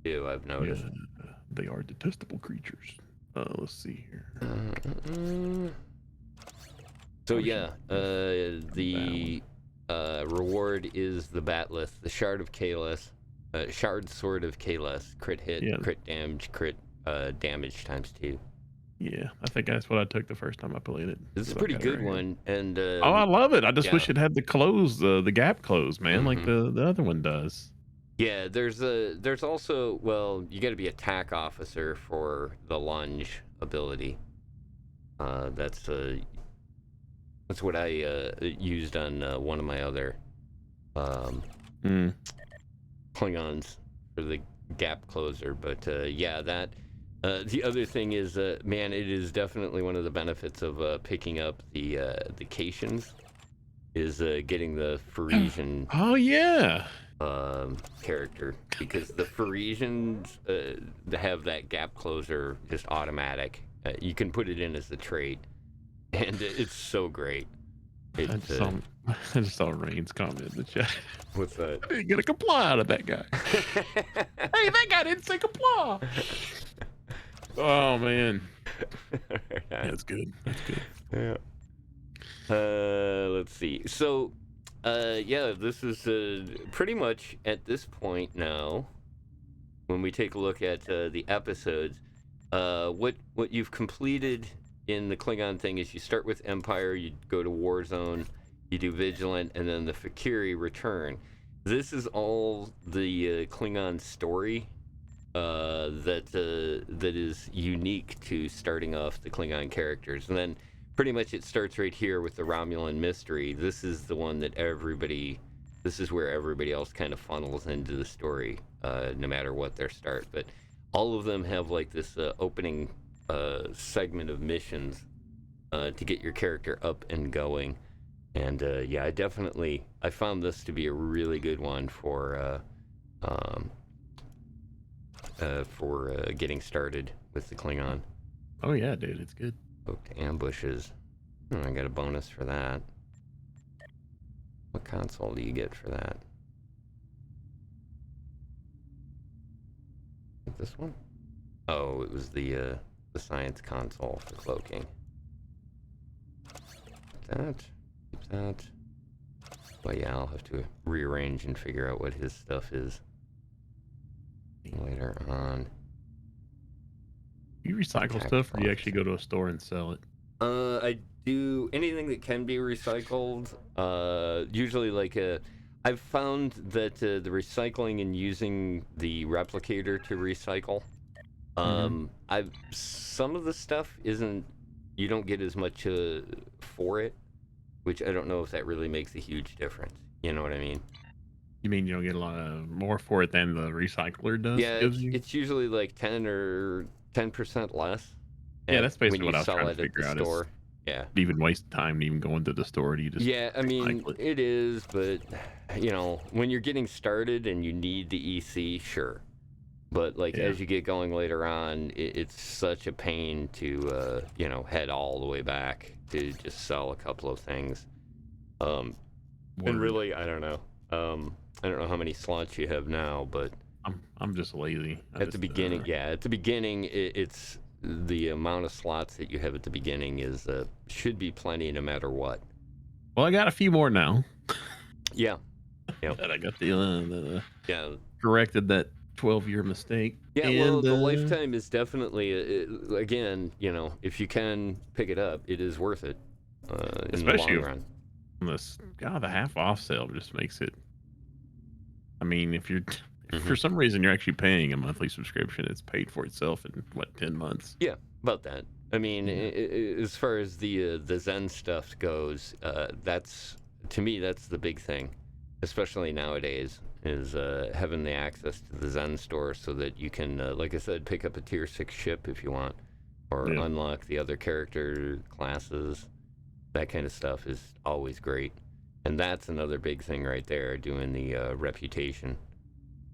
too, I've noticed. Yeah, they are detestable creatures. Let's see here. So yeah, the reward is the Batleth, the Shard of Caelus, Shard Sword of Caelus, crit hit, Yeah. crit damage, crit damage ×2. Yeah, I think that's what I took the first time I played it. This is a So I pretty got it good right here. one, and Oh, I love it. I just wish yeah. it had the close, the gap close, man, like the other one does. Yeah, there's also, well, you got to be attack officer for the lunge ability. That's what I used on one of my other Klingons for the gap closer. But yeah, that the other thing is, man, it is definitely one of the benefits of picking up the Cations is getting the Parisian. Oh yeah. Character, because the Parisians have that gap closer just automatic. You can put it in as a trait, and it's so great. It, I just saw Rain's comment in the chat. what's that? I didn't get a comply out of that guy. Hey, that guy didn't say comply. Oh man, that's good. That's good. Yeah. Let's see. So, yeah, this is pretty much at this point now. When we take a look at the episodes, what you've completed in the Klingon thing is you start with Empire, you go to Warzone, you do Vigilant, and then the Fakiri return. This is all the Klingon story that is unique to starting off the Klingon characters, and then pretty much it starts right here with the Romulan mystery. This is the one that this is where everybody else kind of funnels into the story, no matter what their start. But all of them have like this opening segment of missions to get your character up and going. And yeah, I found this to be a really good one for getting started with the Klingon. Oh yeah, dude, it's good. Booked ambushes. I got a bonus for that. What console do you get for that? This one? Oh, it was the science console for cloaking. Keep that. Well, yeah, I'll have to rearrange and figure out what his stuff is later on. You recycle stuff, or you actually go to a store and sell it? I do anything that can be recycled. Usually, like I've found that the recycling and using the replicator to recycle. Some of the stuff isn't. You don't get as much for it, which I don't know if that really makes a huge difference. You know what I mean? You mean you don't get a lot more for it than the recycler does? Yeah, it's usually like 10% less. Yeah, that's basically what I was sell trying it to figure at out. the store. Yeah. Even waste time to even go into the store. Do you just? Yeah, I mean it is, but you know, when you're getting started and you need the EC, sure. But like as you get going later on, it's such a pain to you know, head all the way back to just sell a couple of things. And really, I don't know. I don't know how many slots you have now, but I'm just lazy. At the beginning, it's the amount of slots that you have at the beginning is should be plenty no matter what. Well, I got a few more now. Yeah. That I got the yeah, corrected that 12-year mistake. Yeah, and, well, the lifetime is definitely again, you know, if you can pick it up, it is worth it in the long run. The half off sale just makes it. I mean, if for some reason you're actually paying a monthly subscription, it's paid for itself in 10 months. Yeah, about that. I mean, as far as the Zen stuff goes, that's to me that's the big thing, especially nowadays, is having the access to the Zen store so that you can, like I said, pick up a tier 6 ship if you want, or unlock the other character classes. That kind of stuff is always great. And that's another big thing right there, doing the reputation.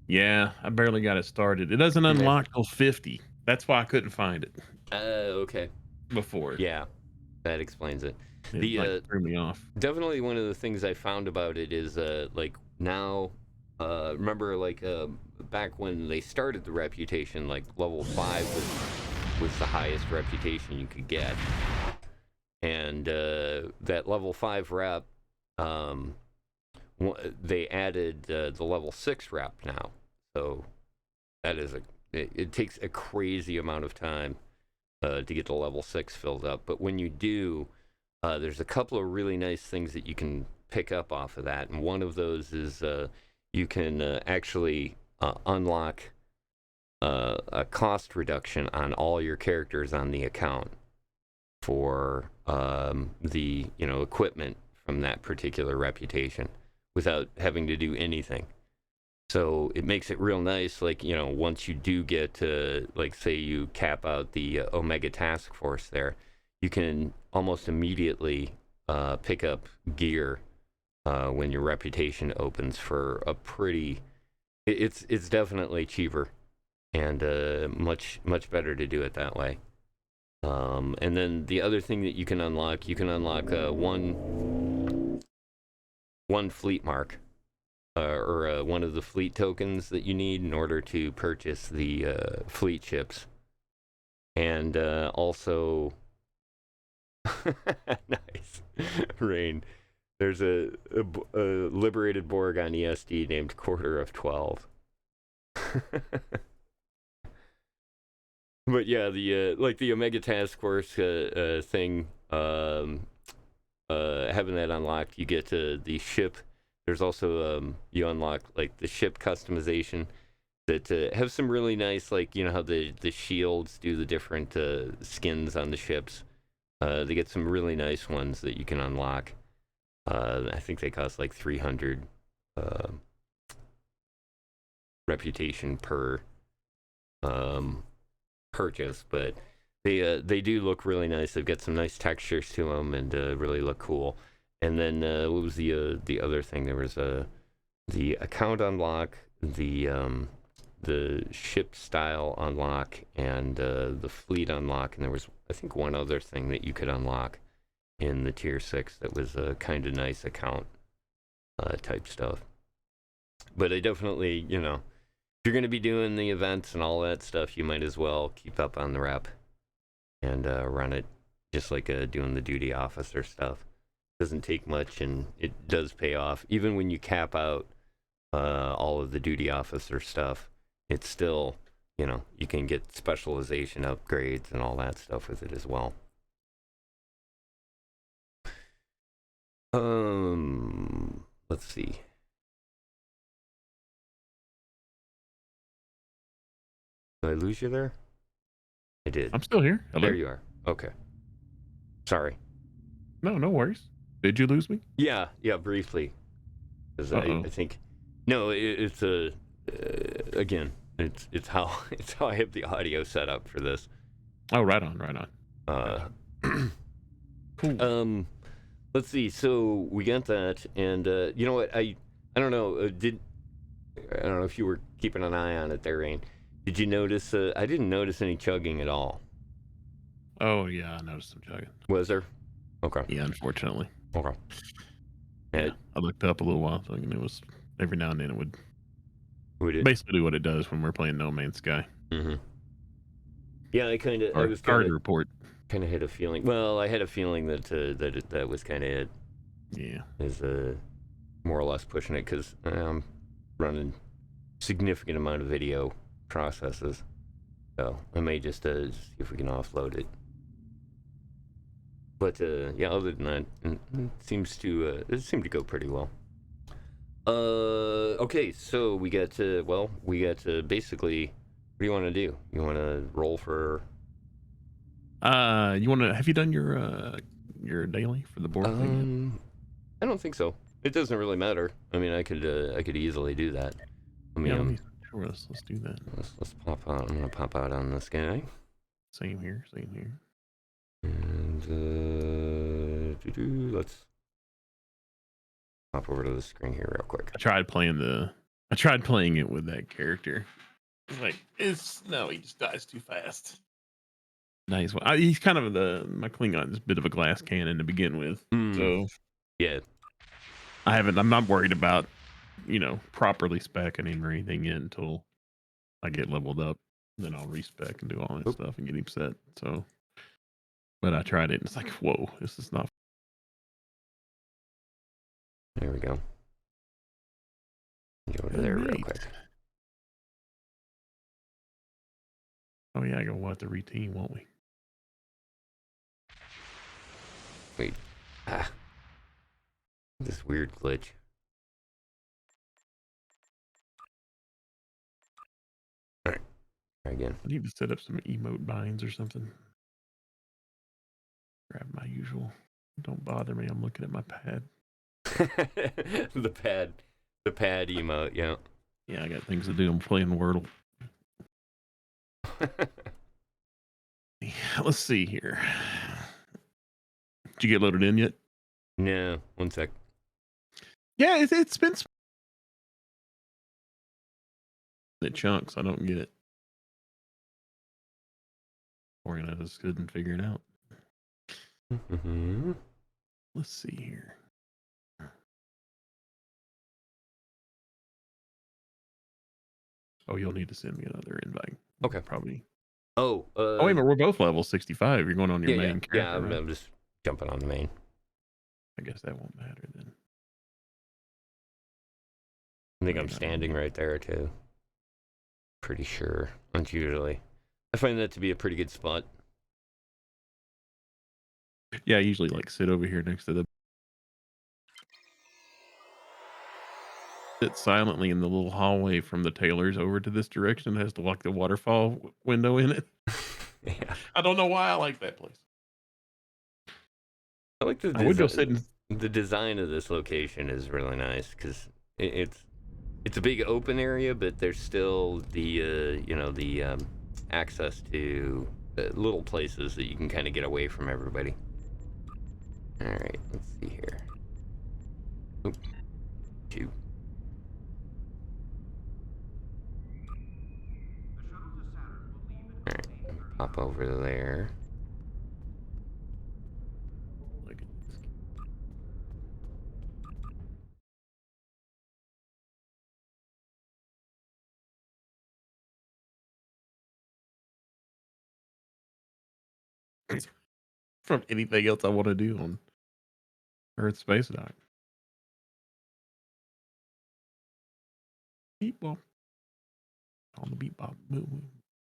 Yeah, I barely got it started. It doesn't unlock till 50. That's why I couldn't find it. Okay. Before. Yeah, that explains it. It threw me off. Definitely one of the things I found about it is like now, remember like back when they started the reputation, like level 5 was the highest reputation you could get. And that level 5 rep, they added the level 6 rep now. So that is it takes a crazy amount of time to get the level 6 filled up. But when you do, there's a couple of really nice things that you can pick up off of that. And one of those is you can actually unlock a cost reduction on all your characters on the account for the equipment from that particular reputation without having to do anything. So it makes it real nice, like, you know, once you do get to, like, say you cap out the Omega Task Force there, you can almost immediately pick up gear when your reputation opens for a pretty... It's definitely cheaper and much better to do it that way. And then the other thing that you can unlock one one fleet mark, or one of the fleet tokens that you need in order to purchase the fleet ships. And also, nice, Rain. There's a liberated Borg on ESD named Quarter of 12. But yeah, the like the Omega Task Force thing, having that unlocked, you get the ship. There's also you unlock like the ship customization that have some really nice, like, you know how the shields do the different skins on the ships. They get some really nice ones that you can unlock. I think they cost like 300 reputation per purchase, but they do look really nice. They've got some nice textures to them and really look cool. And then what was the other thing? There was the account unlock, the ship style unlock, and the fleet unlock, and there was, I think, one other thing that you could unlock in the tier 6 that was a kind of nice account type stuff. But I definitely, you know, if you're going to be doing the events and all that stuff, you might as well keep up on the rep and run it just like doing the duty officer stuff. Doesn't take much, and it does pay off. Even when you cap out all of the duty officer stuff, it's still, you know, you can get specialization upgrades and all that stuff with it as well. Let's see. Did I lose you there? I did. I'm still here. Hello? There you are. Okay. Sorry. No worries. Did you lose me? Yeah, briefly. Because I think, no, it's again, it's how I have the audio set up for this. Oh, right on. Cool. Let's see. So we got that, and you know what? I don't know. I don't know if you were keeping an eye on it there, Rain. Did you notice? I didn't notice any chugging at all. Oh yeah, I noticed some chugging. Was there? Okay. Yeah, unfortunately. Okay. Yeah, I looked up a little while, thinking it was every now and then it would basically do what it does when we're playing No Man's Sky. Mm-hmm. Yeah, I was hard to report. Kind of had a feeling. Well, I had a feeling that that was kind of it. Yeah. Is more or less pushing it because I'm running significant amount of video processes, so I may just see if we can offload it. But yeah, other than that, it seemed to go pretty well. Okay, so we got basically. What do you want to do? You want to roll for? You want to? Have you done your daily for the board thing yet? I don't think so. It doesn't really matter. I mean, I could easily do that. I mean, sure, let's do that. Let's pop out. I'm gonna pop out on this guy. Same here. And let's hop over to the screen here real quick. I tried playing it with that character. It's like he just dies too fast. Nice. He's kind of my Klingon's a bit of a glass cannon to begin with. So yeah, I'm not worried about, properly speccing him or anything yet until I get leveled up. Then I'll respec and do all that stuff and get him set. So, but I tried it and it's like, whoa, this is not. There we go. Go over there real quick. Oh yeah, we'll have to reteam, won't we? Wait. This weird glitch. Alright. Try again. I need to set up some emote binds or something. Grab my usual. Don't bother me, I'm looking at my pad. The pad emote, yeah. Yeah, I got things to do. I'm playing Wordle. Yeah, let's see here. Did you get loaded in yet? No, one sec. Yeah, it's been the chunks. I don't get it. Organize good and figure it out. Mm-hmm. Let's see here. Oh, you'll need to send me another invite. Okay. Probably. Oh, Oh, wait a minute. We're both level 65. You're going on your main character. Yeah, right? I'm just jumping on the main. I guess that won't matter then. I think I'm standing right there too. Pretty sure. Aren't usually. I find that to be a pretty good spot. Yeah, I usually like sit over here next to the. Sit silently in the little hallway from the tailors over to this direction. It has the like the waterfall window in it. Yeah. I don't know why I like that place. I like the I would go sit design. in. The design of this location is really nice because it's a big open area, but there's still the access to little places that you can kind of get away from everybody. All right, let's see here. Oop. 2. All right, pop over there. From anything else I want to do on Earth Space Dock. Beep bop. On the beep bop move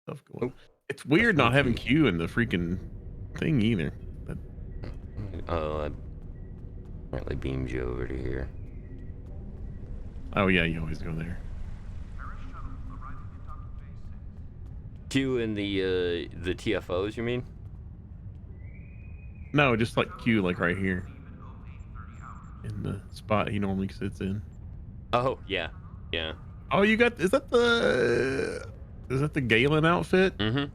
stuff going. It's weird not having Q in the freaking thing either. But... Oh, I apparently beamed you over to here. Oh yeah, you always go there. Q in the TFOs, you mean? No, just like Q, like right here. In the spot he normally sits in. Oh, yeah. Yeah. Oh, you got, is that the Galen outfit? Mm-hmm.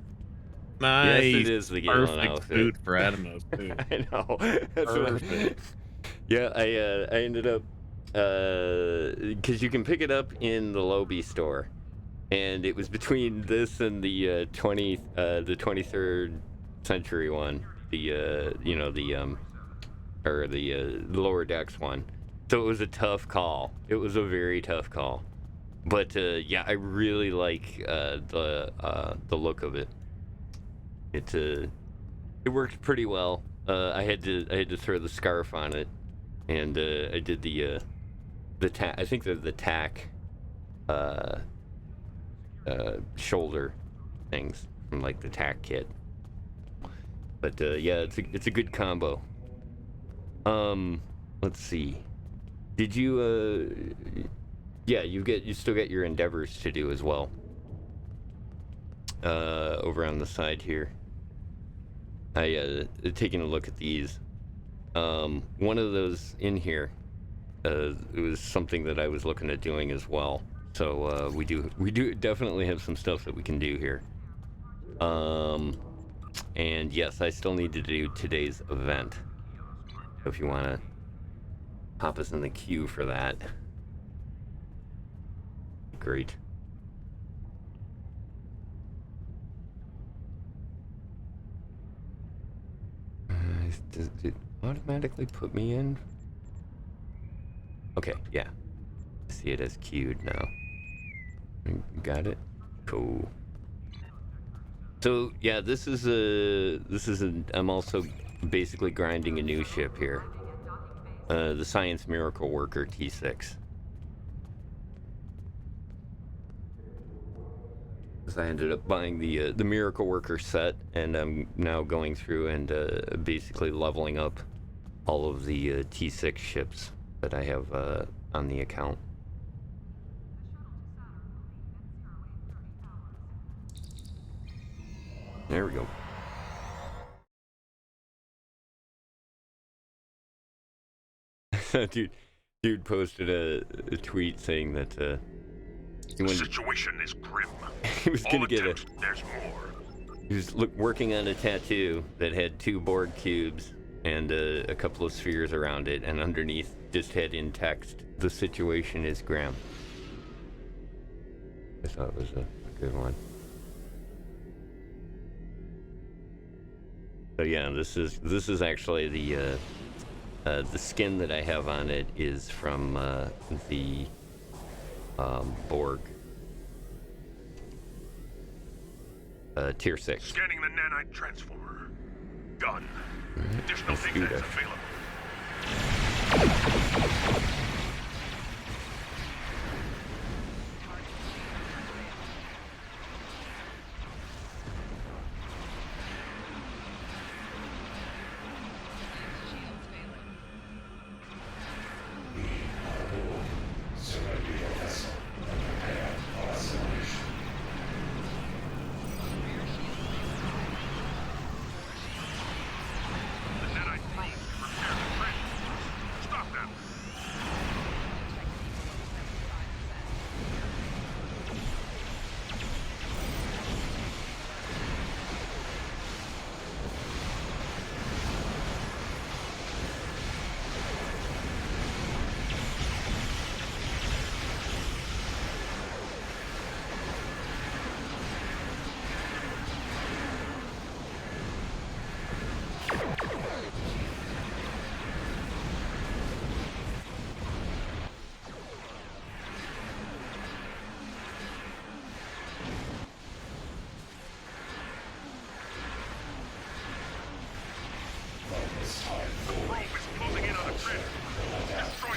Nice. Yes, it is the Galen Perfect outfit. suit for Atomos, too. I know. That's perfect. Yeah, I ended up, because you can pick it up in the Lobby store. And it was between this and the 23rd century one. The lower decks one. So it was a tough call. It was a very tough call. But yeah, I really like the look of it. It worked pretty well. I had to throw the scarf on it, and I did the tack. I think they're the tack shoulder things from like the tack kit. But yeah, it's a good combo. Let's see. Did you yeah, you still get your endeavors to do as well. Over on the side here. I taking a look at these. One of those in here, it was something that I was looking at doing as well. So we do definitely have some stuff that we can do here. And yes, I still need to do today's event. So if you want to pop us in the queue for that, great. Does it automatically put me in? Okay, yeah. I see it as queued now. Got it? Cool. So yeah, I'm also basically grinding a new ship here. The Science Miracle Worker T6. Because I ended up buying the Miracle Worker set, and I'm now going through and basically leveling up all of the T6 ships that I have on the account. There we go. Dude posted a tweet saying that the situation is grim. He was gonna get there's more. He was working on a tattoo that had 2 Borg cubes and a couple of spheres around it, and underneath just had in text, "The situation is grim." I thought it was a good one. So yeah, this is actually the skin that I have on it is from the Borg. tier 6. Scanning the nanite transformer. Done. Additional let's do pigments that. available. The nanite probe can repair the transformers. Stop them. The probe is closing in on the grid. Destroy it.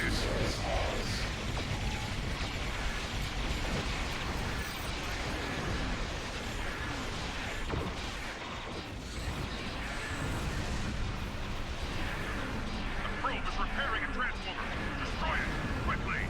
The probe is repairing a transformer. Destroy it, quickly.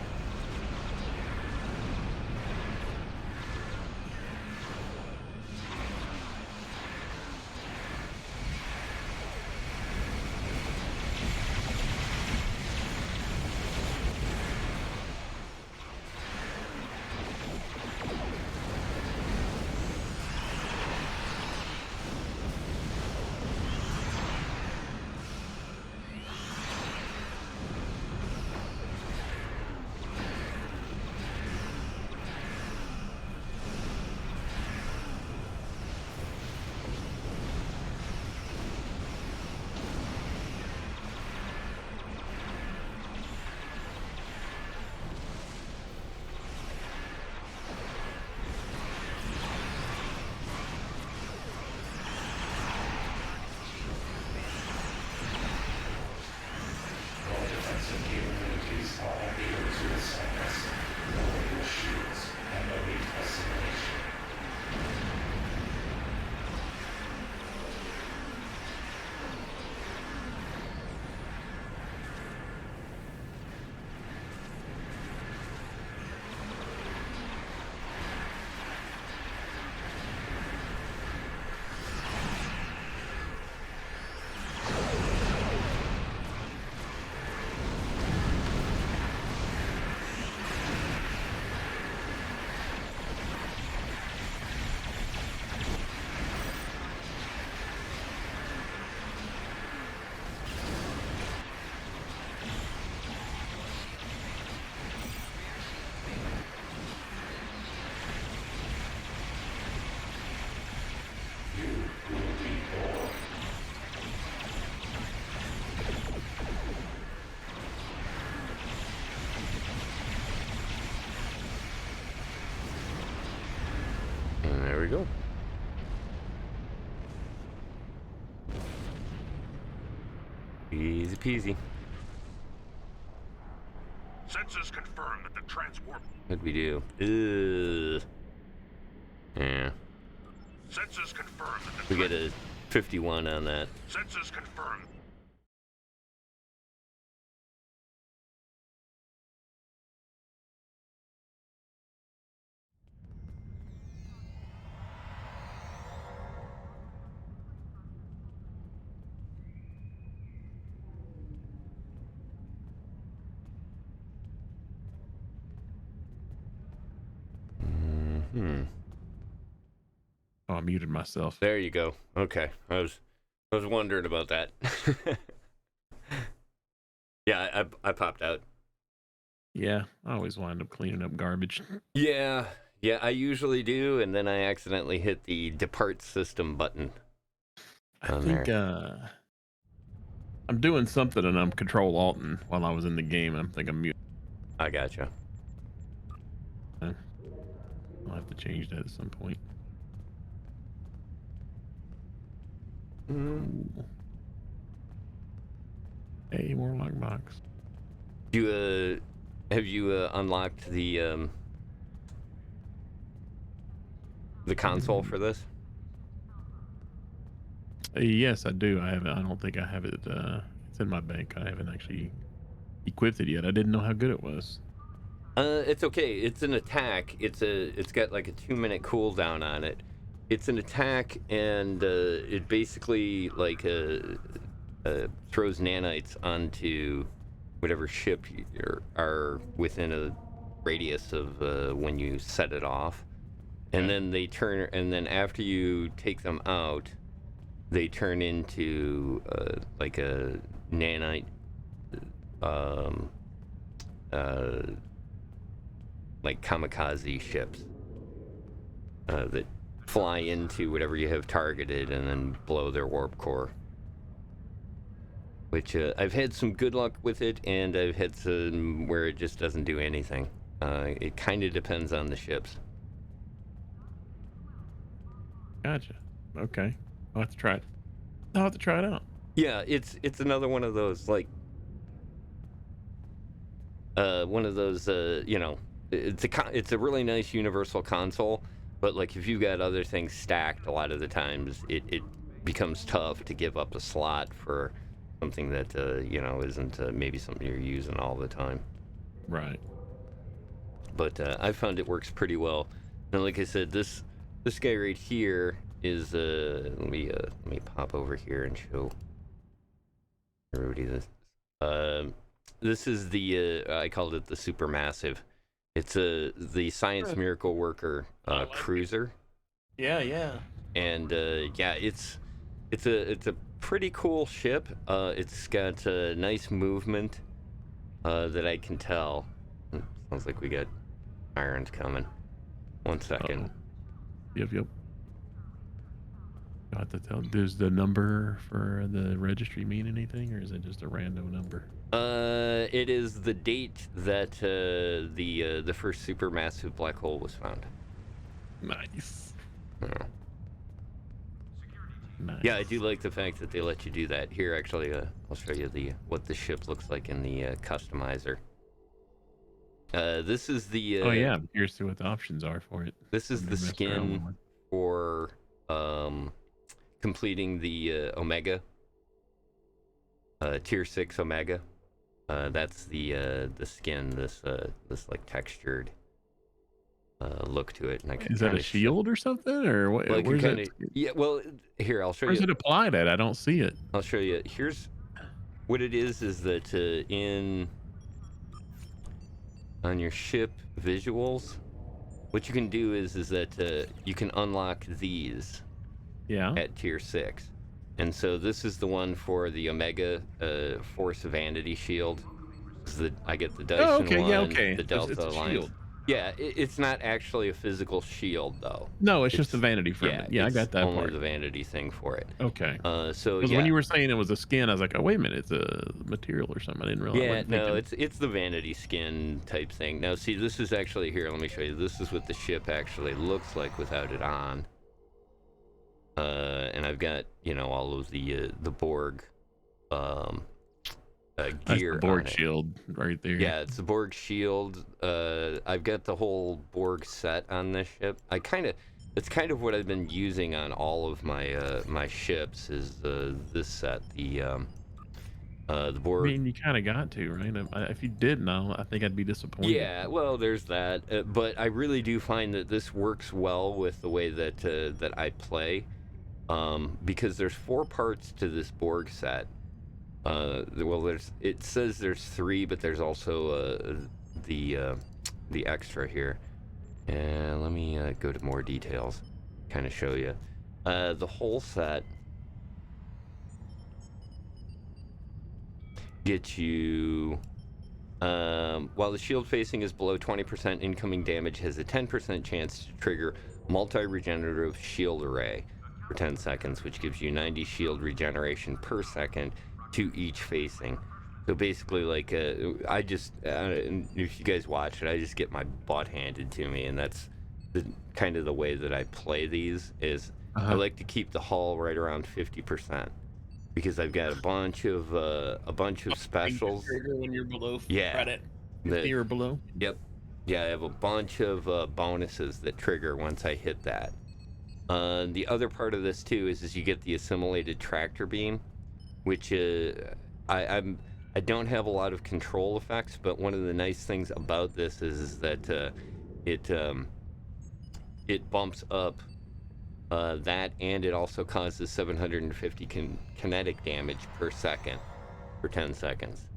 And there we go. Easy peasy. Sensors confirm that the transwarp. What'd we do? Ugh. Yeah. Sensors confirm that the We get a 51 on that. Sensors confirm. Oh, I muted myself. There you go. Okay. I was wondering about that. Yeah, I popped out. Yeah, I always wind up cleaning up garbage. Yeah, I usually do, and then I accidentally hit the depart system button. I think I'm doing something and I'm Control-Alting while I was in the game, and I'm muted. I gotcha. I'll have to change that at some point. Hey, Warlock box. You have you unlocked the console for this? Yes, I do. I haven't. I don't think I have it. It's in my bank. I haven't actually equipped it yet. I didn't know how good it was. It's okay. It's an attack. It's got like a 2-minute cooldown on it. It's an attack, and it basically like throws nanites onto whatever ship you are within a radius of when you set it off, and then they turn. And then after you take them out, they turn into like a nanite. Like kamikaze ships that fly into whatever you have targeted and then blow their warp core. Which I've had some good luck with it, and I've had some where it just doesn't do anything. It kind of depends on the ships. Gotcha. Okay. I'll have to try it. I'll have to try it out. Yeah, it's another one of those like you know, it's a really nice universal console, but like if you've got other things stacked, a lot of the times it becomes tough to give up a slot for something that you know isn't maybe something you're using all the time. Right. But I found it works pretty well. And like I said, this guy right here is let me pop over here and show everybody this. This is the I called it the Supermassive. It's the Science Miracle Worker cruiser. Yeah. And yeah, it's a pretty cool ship. It's got nice movement that I can tell. Sounds like we got irons coming. 1 second. Yep. Got to tell. Does the number for the registry mean anything, or is it just a random number? It is the date that the first supermassive black hole was found. Nice. Nice. Yeah, I do like the fact that they let you do that. Here, actually, I'll show you what the ship looks like in the customizer. This is the. Oh yeah, I'm curious to what the options are for it. This is the skin for completing the Omega. Tier 6 Omega. That's the skin. This like textured look to it. And I can is that a shield or something, or what? Well, where's it? Yeah. Well, here I'll show you. Where's it applied at? I don't see it. I'll show you. Here's what it is that on your ship visuals, what you can do is that you can unlock these. Yeah. At tier 6. And so this is the one for the Omega Force Vanity Shield. I get the Dyson one, the Delta it's a Alliance. shield. Yeah, it's not actually a physical shield though. No, it's just the vanity from it. Yeah, I got that only part. the vanity thing for it. Okay. So when you were saying it was a skin, I was like, oh wait a minute, it's a material or something. I didn't realize. Yeah, no, it's the vanity skin type thing. Now, see, this is actually here. Let me show you. This is what the ship actually looks like without it on. And I've got, you know, all of the Borg gear. That's the Borg shield right there. Yeah, it's the Borg shield. I've got the whole Borg set on this ship. It's kind of what I've been using on all of my my ships is this set. The Borg. I mean, you kind of got to, right? If you didn't, I think I'd be disappointed. Yeah, well, there's that. But I really do find that this works well with the way that that I play. Because there's 4 parts to this Borg set. Well, it says there's 3, but there's also the extra here. And let me go to more details, kind of show you. The whole set gets you. While the shield facing is below 20% incoming damage, has a 10% chance to trigger multi-regenerative shield array for 10 seconds, which gives you 90 shield regeneration per second to each facing. So basically, like, I just, if you guys watch it, I just get my butt handed to me, and that's kind of the way that I play these, is I like to keep the hull right around 50% because I've got a bunch of specials. Trigger when you're below Yeah, right at 50 or below. Yep. Yeah, I have a bunch of bonuses that trigger once I hit that. The other part of this too is you get the assimilated tractor beam, which I don't have a lot of control effects, but one of the nice things about this is that it bumps up that, and it also causes 750 kinetic damage per second for 10 seconds.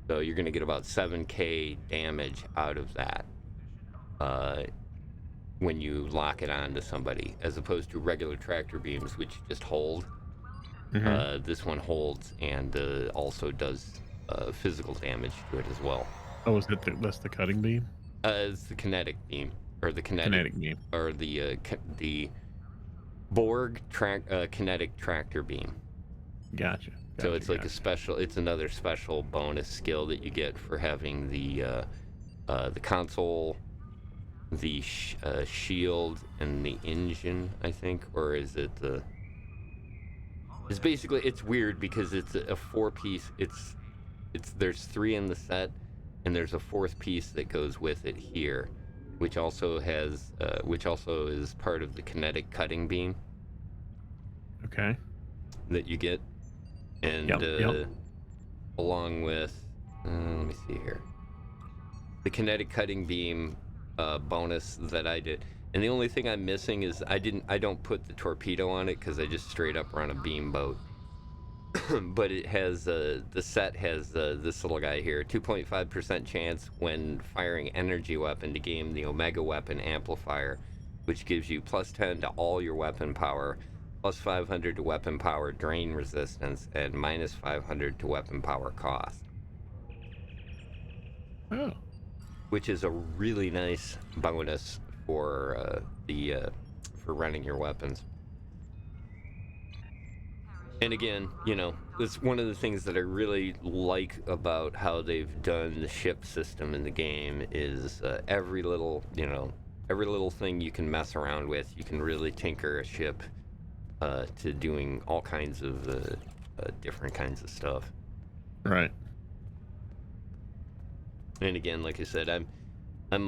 So you're going to get about 7k damage out of that when you lock it onto somebody, as opposed to regular tractor beams, which just hold. This one holds and also does physical damage to it as well. Oh, is that that's the cutting beam? It's the kinetic beam, or the kinetic beam, or the Borg kinetic tractor beam. Gotcha. So it's like it's another special bonus skill that you get for having the console, the shield, and the engine, I think, or is it the? It's basically, it's weird because it's a 4-piece. There's 3 in the set, and there's a 4th piece that goes with it here, which also is part of the kinetic cutting beam. Okay. That you get, and along with, let me see here, the kinetic cutting beam bonus that I did. And the only thing I'm missing is I don't put the torpedo on it because I just straight up run a beam boat. But it has the set has this little guy here, 2.5% chance when firing energy weapon to gain the Omega weapon amplifier, which gives you +10 to all your weapon power, +500 to weapon power drain resistance, and -500 to weapon power cost. Oh. Which is a really nice bonus for for running your weapons. And again, it's one of the things that I really like about how they've done the ship system in the game is every little thing you can mess around with. You can really tinker a ship to doing all kinds of different kinds of stuff. Right. And again, like I said, I'm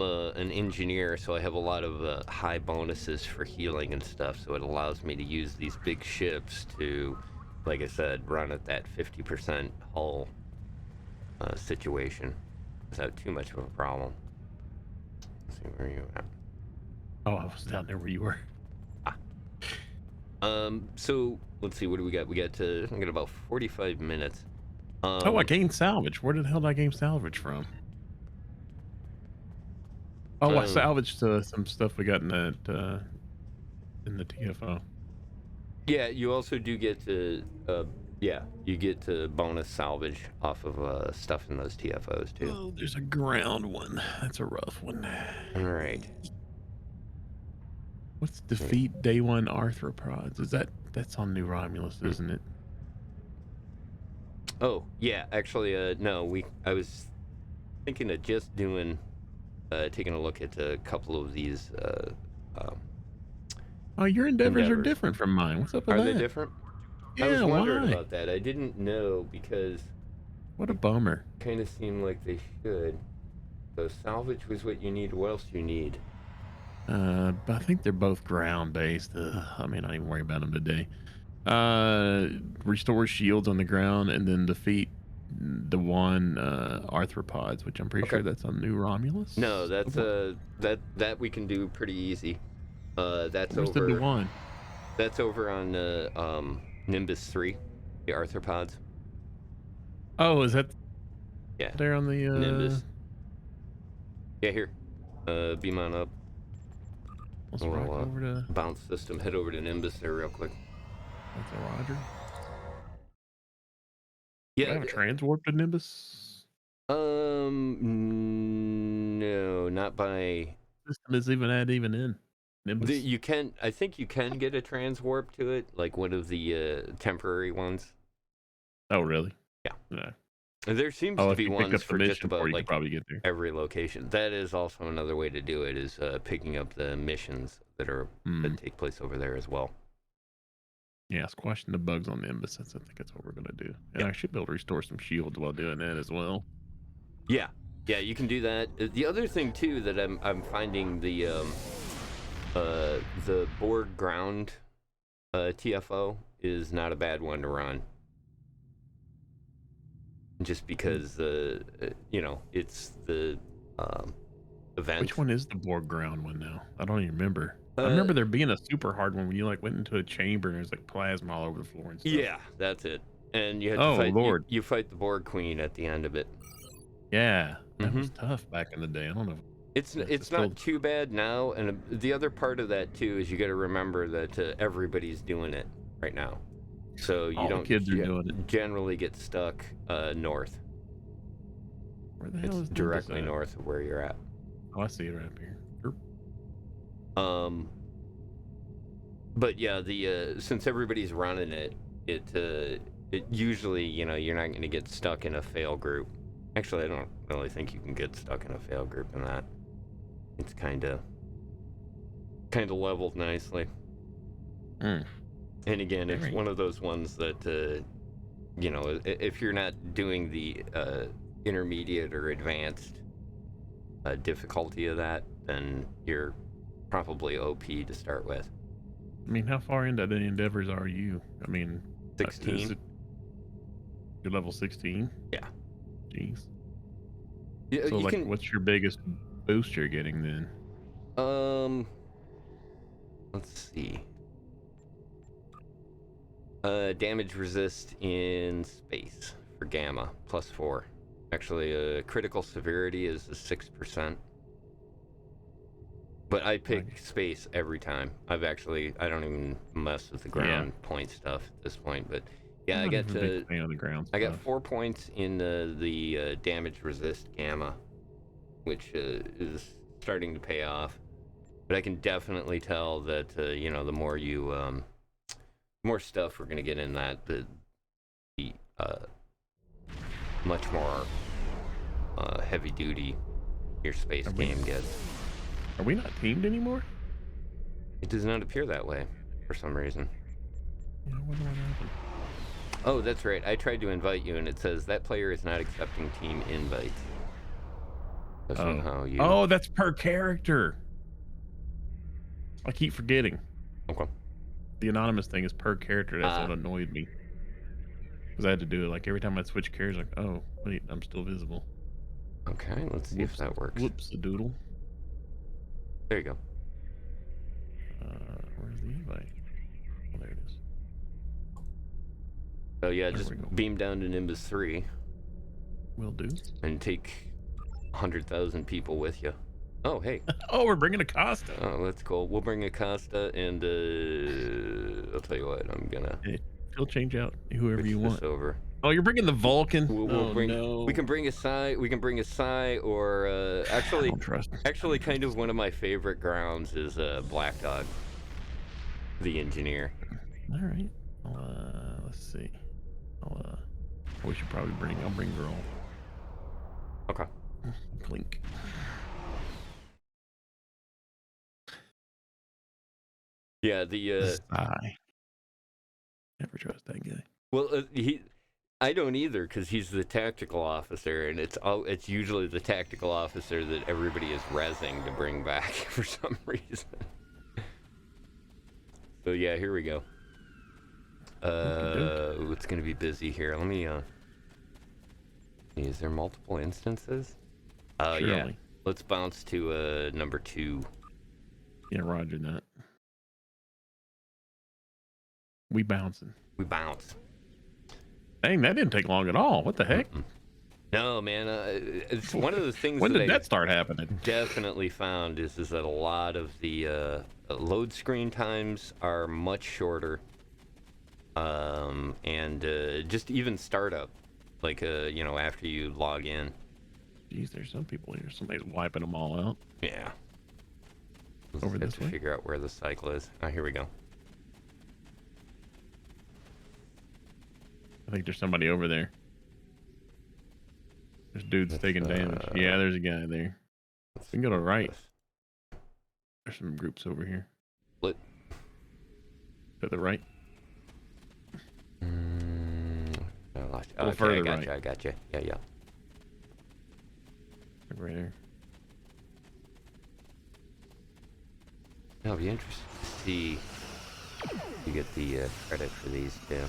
an engineer, so I have a lot of high bonuses for healing and stuff, so it allows me to use these big ships to, like I said, run at that 50% hull situation without too much of a problem. Let's see, where are you at? Oh, I was down there where you were. So let's see, what do we got? We got about 45 minutes. I gained salvage. Where the hell did I gain salvage from? Oh, I salvaged some stuff we got in the TFO. Yeah, you also do get to you get to bonus salvage off of stuff in those TFOs too. Oh, there's a ground one. That's a rough one. All right. What's defeat day 1 arthropods? That's on New Romulus, isn't it? Oh yeah, actually, no. I was thinking of just doing, taking a look at a couple of these. Oh, your endeavors are different from mine. What's up with that? Are they different? Yeah, I was wondering why? about that. I didn't know because. What a bummer. Kind of seemed like they should. So salvage was what you need. What else do you need? But I think they're both ground based. I mean, I don't even worry about them today. Restore shields on the ground and then defeat the one arthropods, which I'm pretty sure that's on New Romulus. No, that's that we can do pretty easy. That's Where's over. the one? That's over on Nimbus 3, the arthropods. Oh, is that? Yeah. There on the Nimbus. Yeah, here. Beam on up. Let's rock over to bounce system. Head over to Nimbus there real quick. That's a Roger. Yeah. Do I have a transwarp to Nimbus? No, not by. System is even in Nimbus. You can. I think you can get a transwarp to it, like one of the temporary ones. Oh, really? Yeah. There seems to be ones for just about like probably get there. Every location. That is also another way to do it, is picking up the missions that take place over there as well. Yeah, squashing the bugs on the Nimbus. I think that's what we're gonna do. And Yep. I should be able to restore some shields while doing that as well. Yeah, yeah, you can do that. The other thing too that I'm finding the Borg ground TFO is not a bad one to run. Just because you know, it's the event. Which one is the Borg ground one now? I don't even remember. I remember there being a super hard one when you like went into a chamber and there's like plasma all over the floor and stuff. Yeah, that's it. And you had Oh, to fight. Lord. You fight the Borg Queen at the end of it. Yeah, that was tough back in the day. I don't know. It's not too bad now. And the other part of that too is you got to remember that everybody's doing it right now, so you All the don't kids are doing it. generally get stuck north. Where the hell is directly Nimbus at? north of where you're at. Oh, I see it right up here. But yeah, the since everybody's running it, it usually, you know, you're not going to get stuck in a fail group. Actually, I don't really think you can get stuck in a fail group in that. It's kind of leveled nicely. And again, it's one of those ones that you know, if you're not doing the intermediate or advanced difficulty of that, then you're probably OP to start with. I mean, how far into the endeavors are you? I mean, 16. You're level 16? Yeah. Jeez. Yeah, so, like, what's your biggest boost you're getting then? Let's see. Damage resist in space for Gamma, +4. Actually, critical severity is a 6%. But I pick space every time. I don't even mess with the ground point stuff at this point. But yeah, I got I got 4 points in the damage resist Gamma, which is starting to pay off. But I can definitely tell that you know, the more you more stuff we're gonna get in that, the much more heavy duty your space game gets. Are we not teamed anymore? It does not appear that way for some reason. Yeah, I wonder what happened. Oh, that's right. I tried to invite you, and it says that player is not accepting team invites. So somehow you... Oh, that's per character. I keep forgetting. Okay. The anonymous thing is per character. That's what annoyed me. Because I had to do it like every time I switch characters. Like, oh wait, I'm still visible. Okay, let's see if that works. Whoops, the doodle. There you go. Where's the invite? Oh, there it is. So yeah, just beam down to Nimbus 3. Will do. And take 100,000 people with you. Oh, hey. Oh, we're bringing Acosta. Oh, that's cool. We'll bring Acosta, and I'll tell you what, I'm gonna... He'll change out whoever you want. Over. Oh, you're bringing the Vulcan. We can bring a Psy. We can bring a Psy, or actually, kind of one of my favorite grounds is Black Dog, the engineer. All right. Let's see. We should probably bring. I'll bring Girl. Okay. Clink. Yeah, the Psy. Never trust that guy. Well, I don't either, because he's the tactical officer, and it's usually the tactical officer that everybody is rezzing to bring back for some reason. So yeah, here we go. It's gonna be busy here. Let me is there multiple instances? Yeah. Let's bounce to number 2. Yeah, roger that. We bouncing. We bounce. Dang, that didn't take long at all. What the heck? No, man. It's one of the things. When did that start happening? Definitely found is that a lot of the load screen times are much shorter, and just even startup, like you know, after you log in. Jeez, there's some people here. Somebody's wiping them all out. Yeah. Over this way. Figure out where the cycle is. Oh, here we go. I think there's somebody over there. There's dudes taking damage. Yeah, there's a guy there. We can go to the right. There's some groups over here. What? To the right. Oh, little okay, further I right. got you. Yeah. Right there. I'll be interested to see if you get the credit for these too.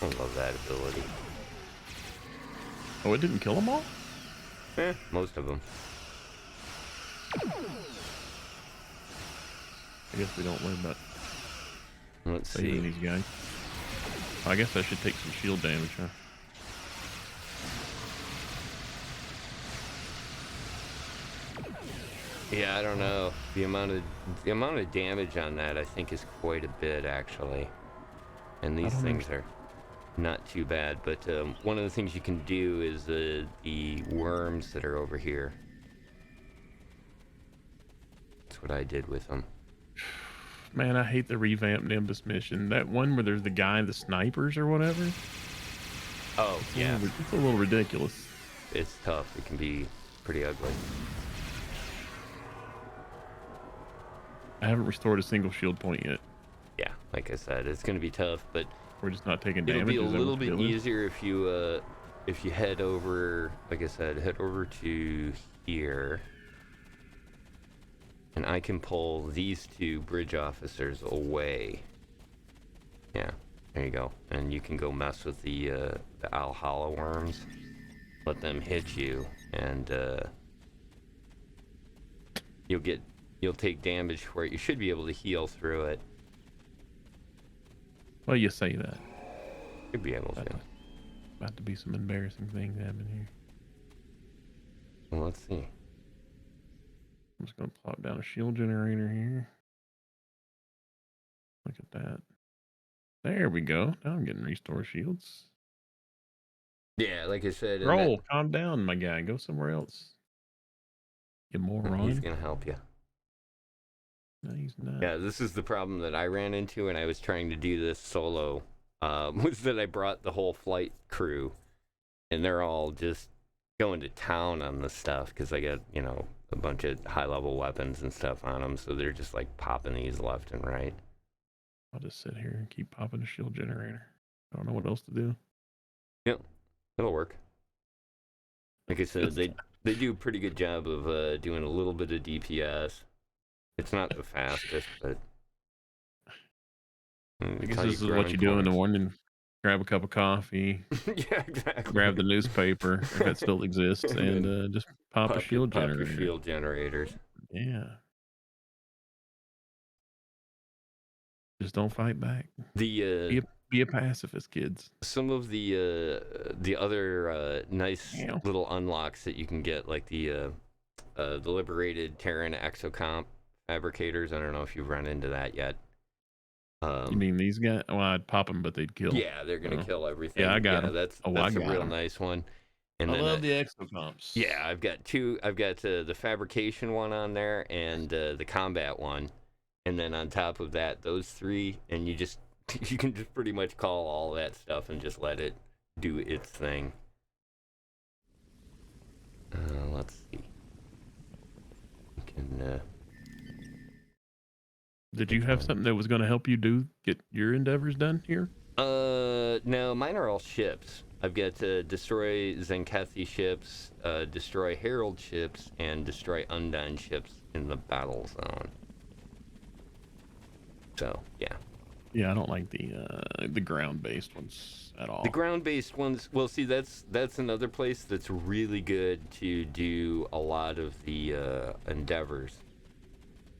I love that ability. Oh, it didn't kill them all? Most of them. I guess we don't worry about Let's saving see. these guys. I guess I should take some shield damage, huh? Yeah, I don't know. The amount of damage on that, I think, is quite a bit actually. And these things are not too bad. But one of the things you can do is the worms that are over here. That's what I did with them. Man, I hate the revamped Nimbus mission. That one where there's the guy, the snipers or whatever. Oh, yeah. It's a little ridiculous. It's tough. It can be pretty ugly. I haven't restored a single shield point yet. Yeah, like I said, it's going to be tough, but we're just not taking damage. It'll be a little bit easier if you head over, like I said, head over to here. And I can pull these two bridge officers away. Yeah, there you go. And you can go mess with the Alhala worms. Let them hit you, and you'll take damage for it. You should be able to heal through it. Well, you say that. You'd be able to. About to be some embarrassing things happening here. Well, let's see. I'm just going to plop down a shield generator here. Look at that. There we go. Now I'm getting restore shields. Yeah, like I said. Roll, calm down, my guy. Go somewhere else. You moron. He's going to help you. No, he's not. Yeah, this is the problem that I ran into when I was trying to do this solo. Was that I brought the whole flight crew, and they're all just going to town on the stuff because I got, a bunch of high-level weapons and stuff on them, so they're just like popping these left and right. I'll just sit here and keep popping the shield generator. I don't know what else to do. Yep, it'll work. Like I said, they do a pretty good job of doing a little bit of DPS. It's not the fastest, but I guess this is what you do in the morning. Grab a cup of coffee. Yeah, exactly. Grab the newspaper if it still exists, and just pop a shield generator. Your shield generators. Yeah. Just don't fight back. Be a pacifist, kids. Some of the other nice little unlocks that you can get, like the liberated Terran exocomp fabricators. I don't know if you've run into that yet. You mean these guys? Well, I'd pop them, but they'd kill. Yeah, they're gonna kill everything. Yeah, I got them. That's a real nice one. And I love the exocomps. Yeah, I've got two. I've got the fabrication one on there and the combat one, and then on top of that, those three, and you can just pretty much call all that stuff and just let it do its thing. Let's see. You can. Did you have something that was going to help you get your endeavors done here? No, mine are all ships. I've got to destroy Zenkethi ships, destroy Herald ships, and destroy Undine ships in the battle zone. So, yeah. Yeah, I don't like the ground-based ones at all. The ground-based ones, well, see, that's another place that's really good to do a lot of the endeavors.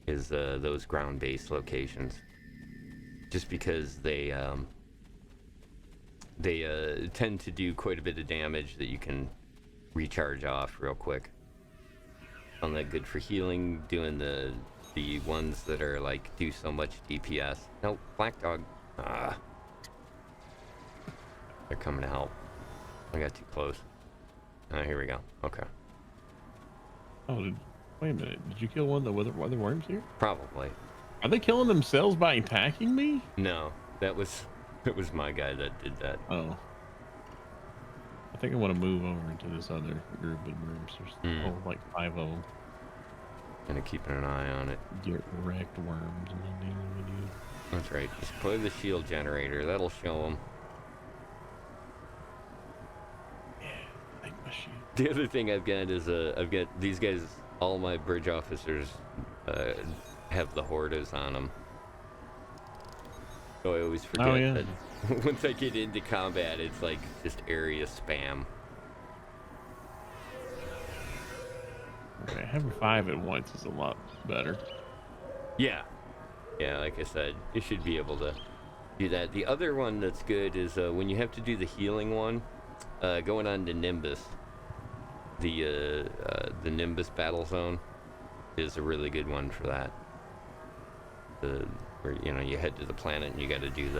Is those ground-based locations, just because they tend to do quite a bit of damage that you can recharge off real quick. Found that good for healing, doing the ones that are like do so much DPS. Nope, Black Dog. They're coming to help. I got too close. Here we go. Okay. Oh, wait a minute. Did you kill one of the other worms here? Probably. Are they killing themselves by attacking me? No, it was my guy that did that. Oh. I think I want to move over into this other group of worms. There's like 5 of them. Kind of keeping an eye on it. Get wrecked worms in the daily video. That's right. Just play the shield generator. That'll show them. Yeah, I think my shield. The other thing I've got is I've got these guys. All my bridge officers have the Hordas on them. So I always forget that once I get into combat, it's like just area spam. Okay, having 5 at once is a lot better. Yeah. Yeah, like I said, you should be able to do that. The other one that's good is when you have to do the healing one, going on to Nimbus. The Nimbus battle zone is a really good one for that. Where you head to the planet and you got to do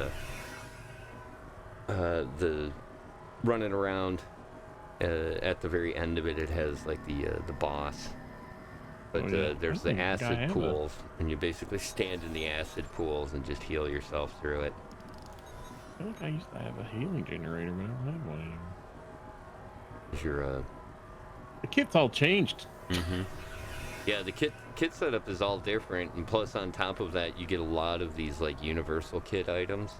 the running around. At the very end of it, it has like the boss. But there's the acid pools, and you basically stand in the acid pools and just heal yourself through it. I feel like I used to have a healing generator, but I don't have one anymore. Is your the kit's all changed. Mm-hmm. Yeah, the kit setup is all different, and plus on top of that, you get a lot of these like universal kit items.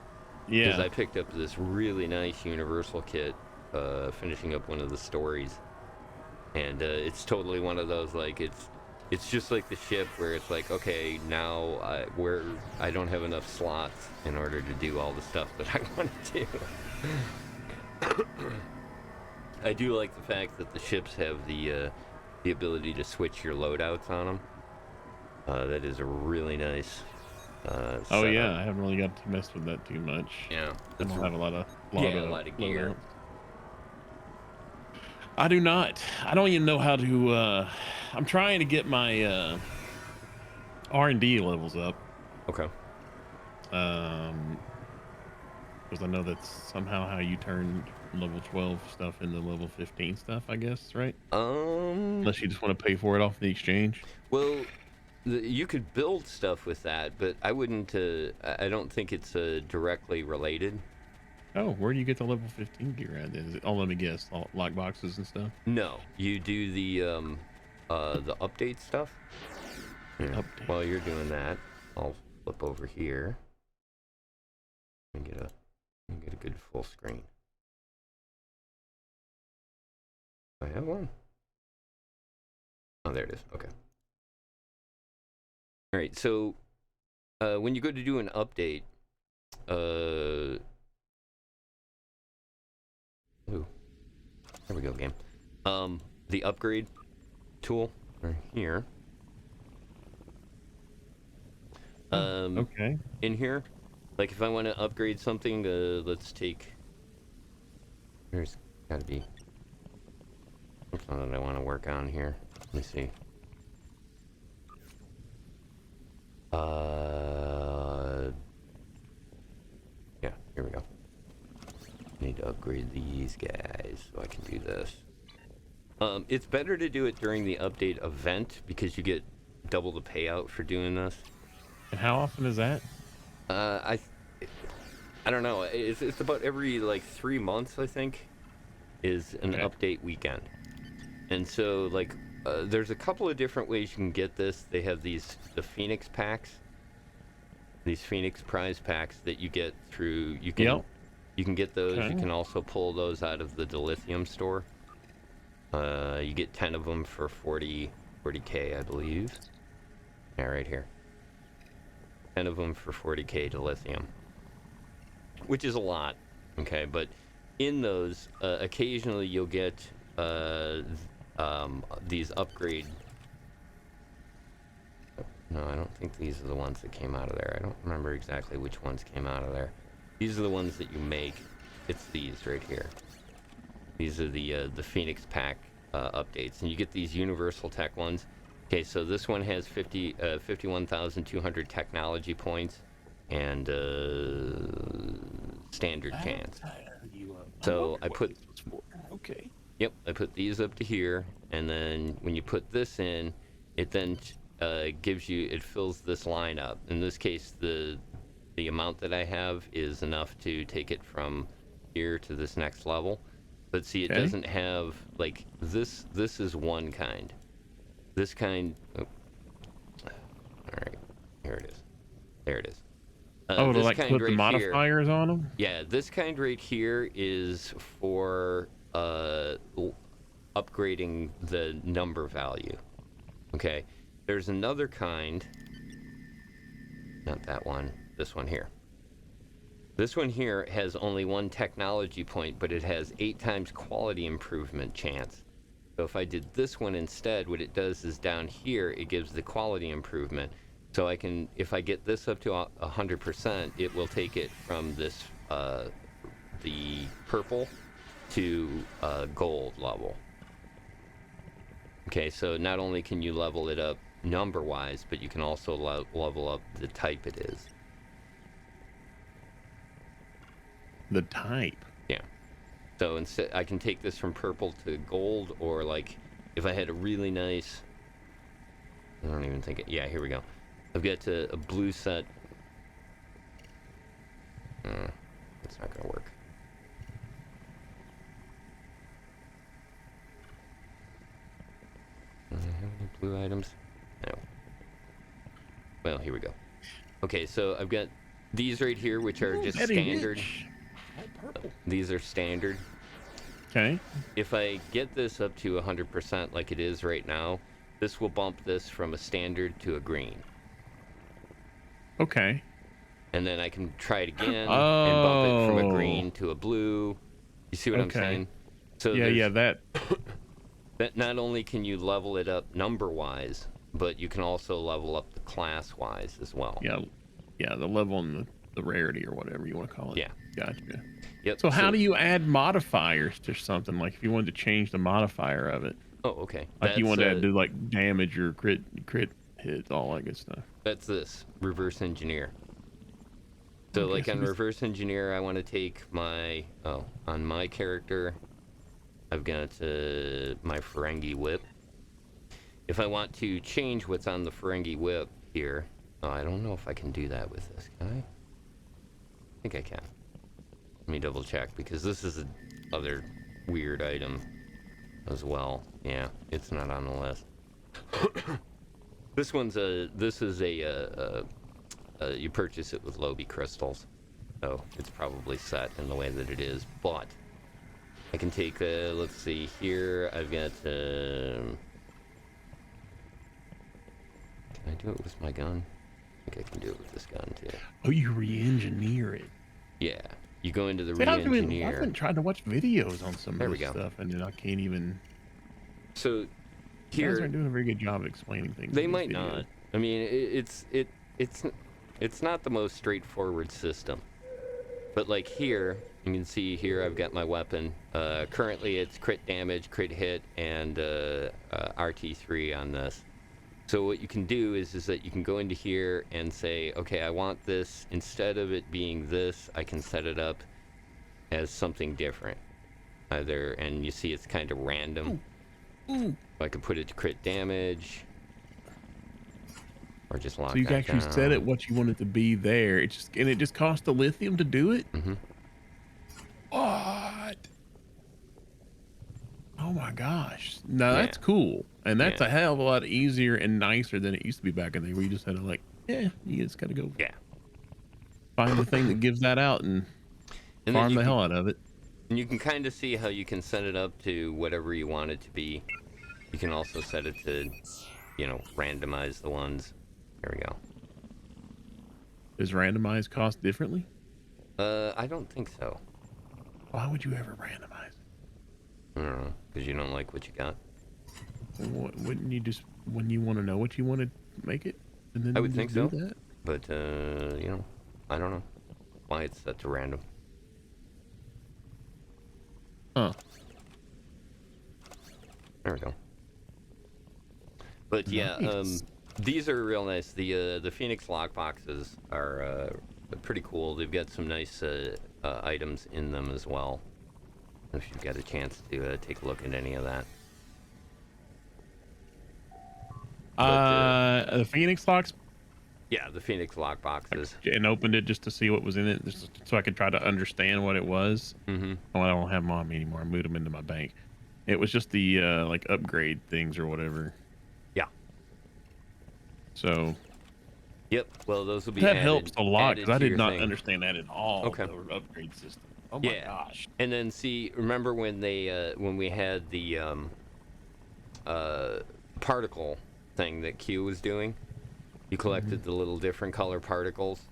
Yeah. Because I picked up this really nice universal kit, finishing up one of the stories, and it's totally one of those like it's just like the ship where it's like, okay, now I don't have enough slots in order to do all the stuff that I want to do. I do like the fact that the ships have the ability to switch your loadouts on them. That is a really nice. Oh yeah, I haven't really got to mess with that too much. Yeah, I don't have a lot of gear. I do not. I don't even know how to. I'm trying to get my R&D levels up. Okay. Because I know that's somehow how you turn level 12 stuff into level 15 stuff, I guess, right? Unless you just want to pay for it off the exchange. Well, you could build stuff with that, but I wouldn't. I don't think it's directly related. Oh, where do you get the level 15 gear at then? Is it, let me guess, all lock boxes and stuff? No, you do the update stuff. Yeah. Update. While you're doing that, I'll flip over here and get a good full screen. I have one. Oh, there it is. Okay. All right. So when you go to do an update, ooh, there we go, game. The upgrade tool right here. Okay. In here, like if I want to upgrade something, let's take. There's got to be something that I want to work on here. Let me see. Yeah, here we go. Need to upgrade these guys so I can do this. It's better to do it during the update event because you get double the payout for doing this. And how often is that? I don't know. It's about every like 3 months, I think, is an update weekend. And so like there's a couple of different ways you can get this. They have the Phoenix packs, these Phoenix prize packs that you get through. You can get those. Okay. You can also pull those out of the Dilithium store. You get 10 of them for 40K, I believe. Yeah, right here. 10 of them for 40K Dilithium, which is a lot. Okay, but in those, occasionally you'll get these upgrade. No, I don't think these are the ones that came out of there. I don't remember exactly which ones came out of there. These are the ones that you make. It's these right here. These are the Phoenix pack updates, and you get these universal tech ones. Okay, so this one has 51,200 technology points and standard chance. So I put. Okay. Yep, I put these up to here, and then when you put this in, it then gives you, it fills this line up. In this case, the amount that I have is enough to take it from here to this next level. But see, it doesn't have, like, this is one kind. This kind, Here it is. There it is. To This like kind put the right modifiers here, on them? yeah, this kind right here is for upgrading the number value. Okay, there's another kind, not that one, this one here. This one here has only one technology point, but it has 8 times quality improvement chance. So if I did this one instead, what it does is down here, it gives the quality improvement. So I can, if I get this up to 100%, it will take it from this, the purple to gold level. Okay, so not only can you level it up number-wise, but you can also level up the type it is. The type? Yeah. So instead, I can take this from purple to gold, or like, if I had a really nice, I don't even think it, yeah, here we go. I've got a blue set. It's not gonna work. Do I have any blue items? No. Well, here we go. Okay, so I've got these right here, which are just standard. These are standard. Okay. If I get this up to 100% like it is right now, this will bump this from a standard to a green. Okay. And then I can try it again and bump it from a green to a blue. You see what I'm saying? So yeah, that not only can you level it up number-wise, but you can also level up the class-wise as well. Yeah, the level and the rarity or whatever you want to call it. Yeah. Gotcha. Yep. So how do you add modifiers to something? Like if you wanted to change the modifier of it. Oh, okay. Like you wanted to do like damage or crit hits, all that good stuff. That's this reverse engineer. So like on reverse engineer, I want to take my on my character, I've got my Ferengi whip. If I want to change what's on the Ferengi whip here, I don't know if I can do that with this. Can I? I think I can. Let me double check, because this is another weird item as well. Yeah, it's not on the list. This is you purchase it with Lobi crystals, so it's probably set in the way that it is. But I can take let's see here. I've got can I do it with my gun? I think I can do it with this gun too. Oh, you re-engineer it. Yeah, you go into the re-engineer. I've been trying to watch videos on some there of we this go. stuff, and then I can't even. So here, you guys aren't doing a very good job of explaining things. They might not. I mean, it's not the most straightforward system. But like here, you can see here I've got my weapon. Currently it's crit damage, crit hit, and RT3 on this. So what you can do is that you can go into here and say, okay, I want this, instead of it being this, I can set it up as something different. And you see it's kind of random. I could put it to crit damage. Or just lock so you can that actually down. set it what you want it to be there. It just costs the lithium to do it. Mm-hmm. What? Oh my gosh! No, that's cool, and that's a hell of a lot easier and nicer than it used to be back in the day, where you just had to like, you just gotta go. Yeah. Find the thing that gives that out and farm the hell out of it. And you can kind of see how you can set it up to whatever you want it to be. You can also set it to, randomize the ones. There we go. Does randomize cost differently? I don't think so. Why would you ever randomize? I don't know, because you don't like what you got. Wouldn't you just, when you want to know what you want to make it, and then I would think so. do that? But I don't know why it's set to random. Huh. There we go. But Nice. These are real nice. The Phoenix lockboxes are pretty cool. They've got some nice items in them as well. If you've got a chance to take a look at any of that. The Phoenix locks. Yeah, the Phoenix lockboxes. And opened it just to see what was in it, just so I could try to understand what it was. Mm-hmm. Oh, I don't have them on me anymore. I moved them into my bank. It was just the like upgrade things or whatever. Yeah. So Yep. Well, those will be That added, helps a lot added because I to did your not thing. understand that at all. Okay. The upgrade system. Oh my Yeah. gosh. And then see, remember when when we had the particle thing that Q was doing? You collected the little different color particles.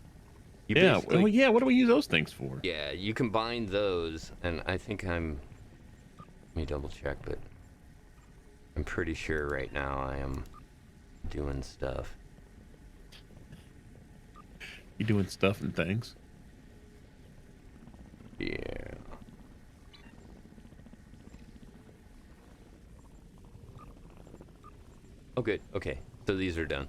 You Yeah. basically, Well, yeah. What do we use those things for? yeah, you combine those, and I think let me double check, but I'm pretty sure right now I am doing stuff. You doing stuff and things? Yeah. Oh, good. Okay. So these are done.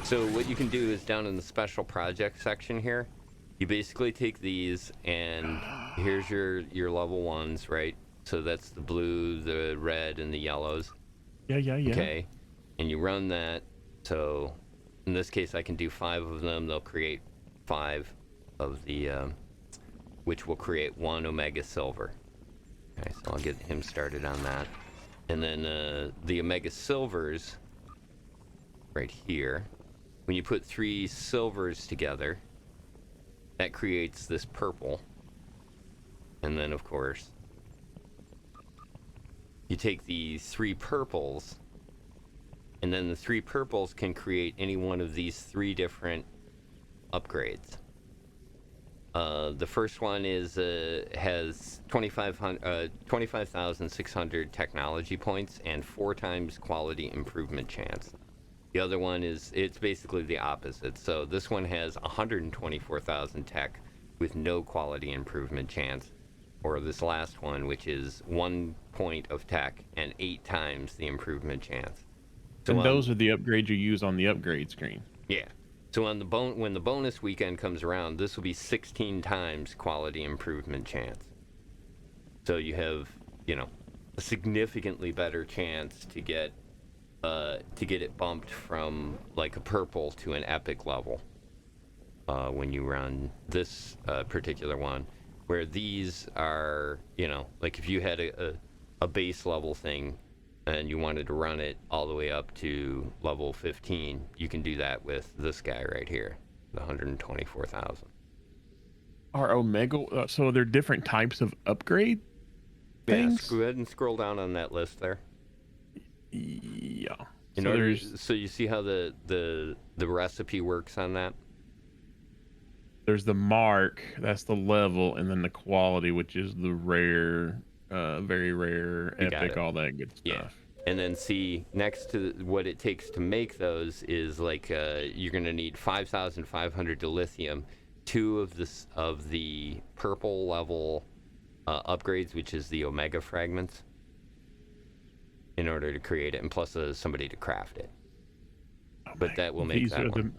So what you can do is down in the special project section here, you basically take these and here's your level ones, right? So that's the blue, the red, and the yellows. Yeah. Okay. And you run that. So in this case, I can do 5 of them. They'll create 5 of the, which will create 1 Omega Silver. Okay, so I'll get him started on that. And then the Omega Silvers, right here, when you put 3 silvers together, that creates this purple. And then, of course, you take the 3 purples, and then the 3 purples can create any one of these 3 different upgrades. The first one is has 25,600 technology points and 4 times quality improvement chance. The other one it's basically the opposite. So this one has 124,000 tech with no quality improvement chance, or this last one, which is 1 point of tech and 8 times the improvement chance. So and those are the upgrades you use on the upgrade screen. Yeah. So on when the bonus weekend comes around, this will be 16 times quality improvement chance. So you have, a significantly better chance to get it bumped from like a purple to an epic level when you run this particular one, where these are, like if you had a base level thing and you wanted to run it all the way up to level 15, you can do that with this guy right here, the 124,000. Are Omega, so they're different types of upgrade things? Yeah, go ahead and scroll down on that list there. Yeah. So you see how the recipe works on that? There's the mark, that's the level, and then the quality, which is the rare, very rare, epic, all that good stuff. Yeah. And then see, next to what it takes to make those is like you're going to need 5,500 dilithium, 2 of the purple level upgrades, which is the Omega fragments, in order to create it, and plus somebody to craft it. But that will make that one.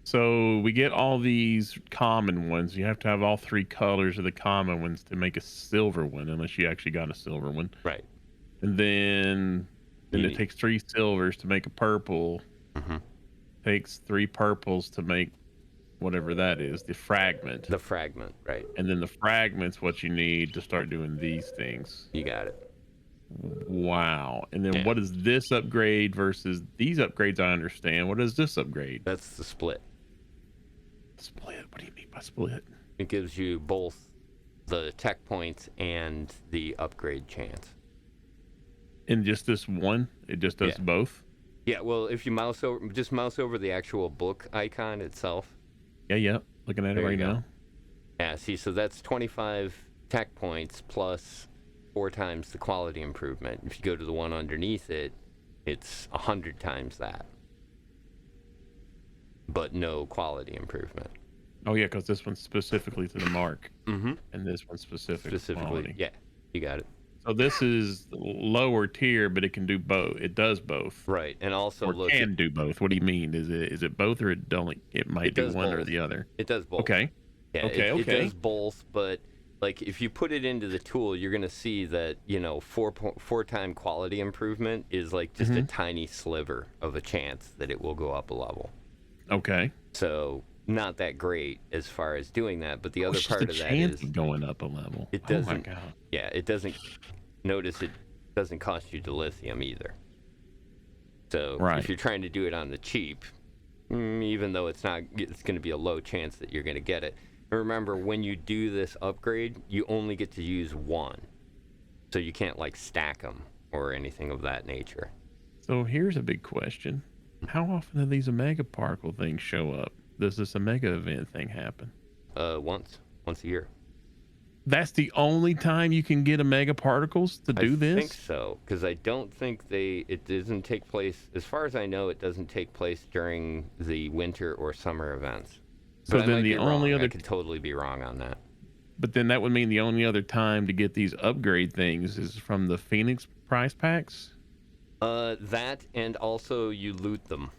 So we get all these common ones. You have to have all 3 colors of the common ones to make a silver one, unless you actually got a silver one. Right. And then it takes 3 silvers to make a purple. Mm-hmm. Takes 3 purples to make whatever that is, the fragment. The fragment, right. And then the fragment's what you need to start doing these things. You got it. Wow. And then what is this upgrade versus these upgrades? I understand. What is this upgrade? That's the split. Split? What do you mean by split? It gives you both the tech points and the upgrade chance. In just this one? It just does both? Yeah, well, if you mouse over the actual book icon itself. Yeah. Looking at it right now. Yeah, see, so that's 25 tech points plus 4 times the quality improvement. If you go to the one underneath it, it's 100 times that. But no quality improvement. Oh, yeah, because this one's specifically to the mark. Mm-hmm. And this one's specifically quality. Yeah, you got it. So this is lower tier, but it can do both. It does both. Right, and also or can do both. What do you mean? Is it both, or it don't? It might do one or the other. It does both. Okay. Yeah, okay. It does both, but like if you put it into the tool, you're gonna see that 4 time quality improvement is like just a tiny sliver of a chance that it will go up a level. Okay. So not that great as far as doing that, but the other part of that is going up a level. It doesn't. Oh my God. Yeah, it doesn't. Notice it doesn't cost you dilithium either. So Right. if you're trying to do it on the cheap, even though it's going to be a low chance that you're going to get it. And remember, when you do this upgrade, you only get to use one. So you can't like stack them or anything of that nature. So here's a big question. How often do these Omega particle things show up? Does this Omega event thing happen? Once a year. That's the only time you can get Omega particles to do this? I think so, because I don't think it doesn't take place, as far as I know, it doesn't take place during the winter or summer events. So but then the only other... I could totally be wrong on that. But then that would mean the only other time to get these upgrade things is from the Phoenix prize packs? That, and also you loot them.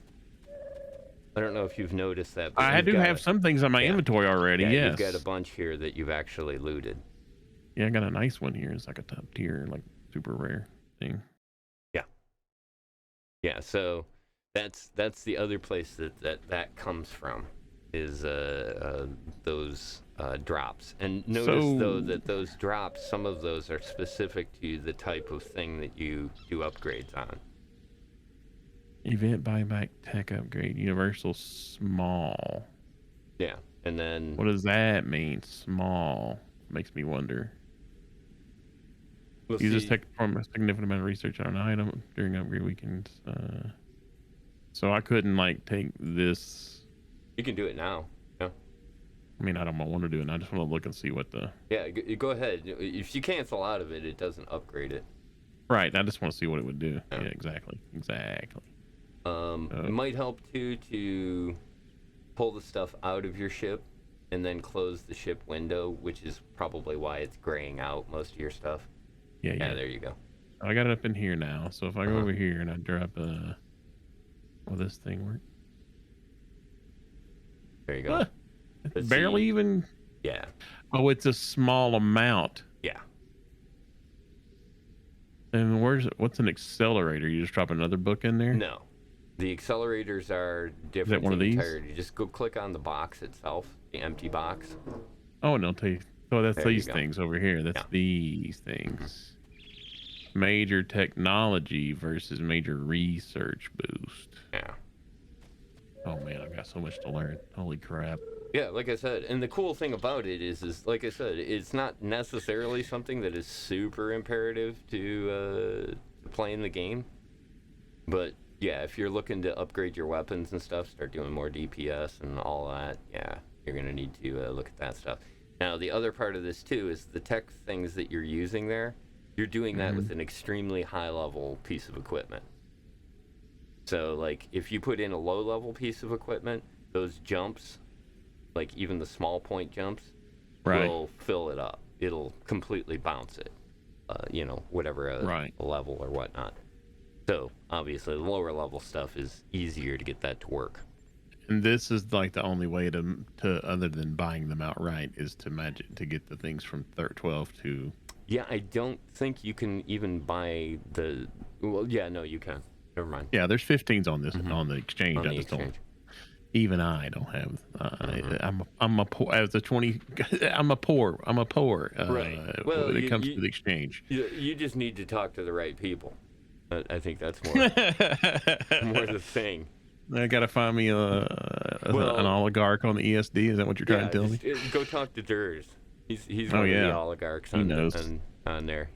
I don't know if you've noticed that. But I do have some things on my inventory already, yes. You've got a bunch here that you've actually looted. Yeah, I got a nice one here. It's like a top tier, like super rare thing. Yeah. Yeah, so that's the other place that comes from, is those drops. And notice, though, that those drops, some of those are specific to the type of thing that you do upgrades on. Event buyback tech upgrade, universal small. Yeah, and then... What does that mean, small? Makes me wonder. Use tech to perform a significant amount of research on an item during upgrade weekends. So I couldn't, like, take this... You can do it now, yeah. I mean, I don't want to do it. I just want to look and see what the... Yeah, go ahead. If you cancel out of it, it doesn't upgrade it. Right, I just want to see what it would do. Yeah, exactly. It might help too to pull the stuff out of your ship and then close the ship window, which is probably why it's graying out most of your stuff. Yeah, there you go. I got it up in here now, so if I go over here and I drop will this thing work? There you go. It's barely even... Yeah. Oh, it's a small amount. Yeah. And what's an accelerator? You just drop another book in there? No. The accelerators are different. Is that one of these? You just go click on the box itself, the empty box. Oh, no, tell you. Oh, that's There these you go. things over here. That's these things. Major technology versus major research boost. Yeah. Oh man, I've got so much to learn. Holy crap. Yeah, like I said, and the cool thing about it is like I said, it's not necessarily something that is super imperative to playing the game. But yeah, if you're looking to upgrade your weapons and stuff, start doing more DPS and all that, yeah, you're gonna need to look at that stuff. Now, the other part of this too is the tech things that you're using there. You're doing that with an extremely high-level piece of equipment. So, like, if you put in a low-level piece of equipment, those jumps, like even the small point jumps, will fill it up. It'll completely bounce it, whatever level or whatnot. So, obviously, the lower-level stuff is easier to get that to work. And this is like the only way to other than buying them outright is to get the things from 12 to... Yeah, I don't think you can even buy the... Well, yeah, no, you can. Never mind. Yeah, there's 15s on this on the exchange. On the exchange. Even I don't have. I'm a poor as a 20. I'm a poor. Right. Well, when it comes to the exchange. You just need to talk to the right people. I think that's more the thing. I gotta find me an oligarch on the ESD. Is that what you're trying to tell me? Go talk to Durs. He's one of the oligarchs on there.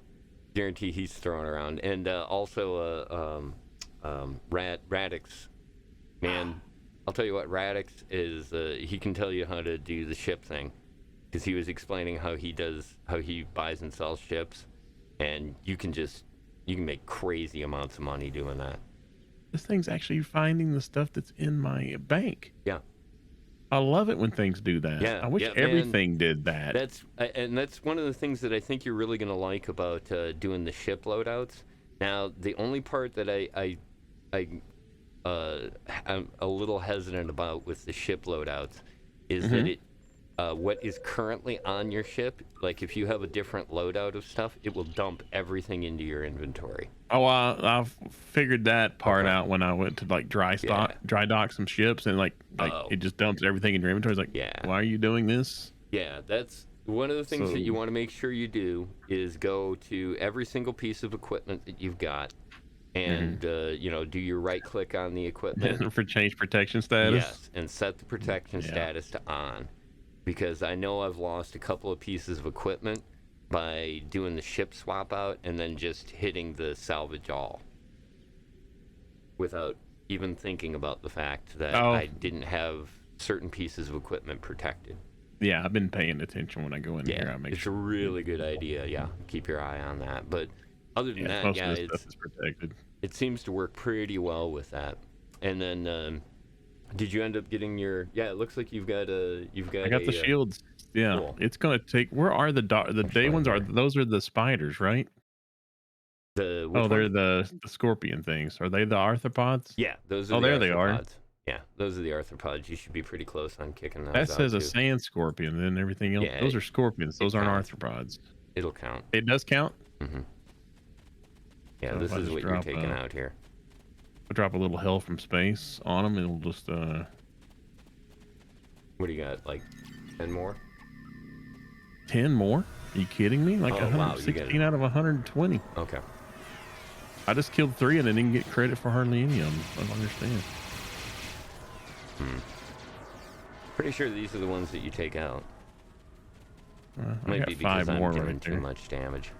Guarantee he's throwing around. And also Radix. Man, I'll tell you what, Radix is, he can tell you how to do the ship thing. Because he was explaining how he buys and sells ships. And you can make crazy amounts of money doing that. This thing's actually finding the stuff that's in my bank. Yeah. I love it when things do that. Yeah, I wish everything did that. That's one of the things that I think you're really going to like about doing the ship loadouts. Now, the only part that I'm a little hesitant about with the ship loadouts is that what is currently on your ship, like if you have a different loadout of stuff, it will dump everything into your inventory. Oh, I figured that part out when I went to like dry dock some ships, and like it just dumps everything in your inventory. It's like, why are you doing this? Yeah, that's one of the things that you want to make sure you do is go to every single piece of equipment that you've got and you know, do your right click on the equipment. For change protection status. Yes, and set the protection status to on, because I know I've lost a couple of pieces of equipment by doing the ship swap out and then just hitting the salvage all without even thinking about the fact that I didn't have certain pieces of equipment protected. Yeah, I've been paying attention when I go in here. I make it's sure. a really good idea. Yeah, keep your eye on that. But other than that, most yeah, of this stuff is protected. It seems to work pretty well with that. And then, did you end up getting your? Yeah, it looks like you've got a. I got the shields. Yeah, cool. it's gonna take. Where are the day ones? Are those are the spiders, right? They're the scorpion things. Are they the arthropods? Yeah, those are. Oh, there they are. Yeah, those are the arthropods. You should be pretty close on kicking those That says out a too. sand scorpion, and everything else. Yeah, those are scorpions. Those aren't counts. arthropods. It'll count. It does count. Mm-hmm. Yeah, So this if I is just what you're drop, taking out here. I drop a little hell from space on them, and it'll just. What do you got? Like 10 more? 10 more? Are you kidding me? Like Oh, wow, 116 out of 120. Okay. I just killed 3 and I didn't get credit for hardly any of them. I don't understand. Pretty sure these are the ones that you take out. I Might got be 5 because more I'm doing right too there. much damage.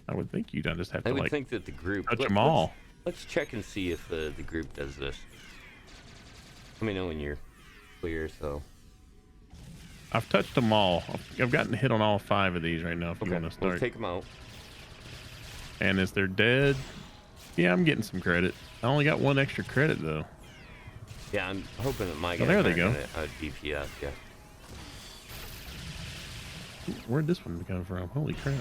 I would think you'd just have I to would like think that the group touch them all. Let's check and see if the group does this. Let me know when you're clear. So I've touched them all. I've gotten hit on all 5 of these right now. If I'm gonna let's start. take them out. And as they're dead, yeah, I'm getting some credit. I only got 1 extra credit though. Yeah, I'm hoping that my Oh, guys there they aren't go. gonna DPS. Yeah. Where'd this one come from? Holy crap.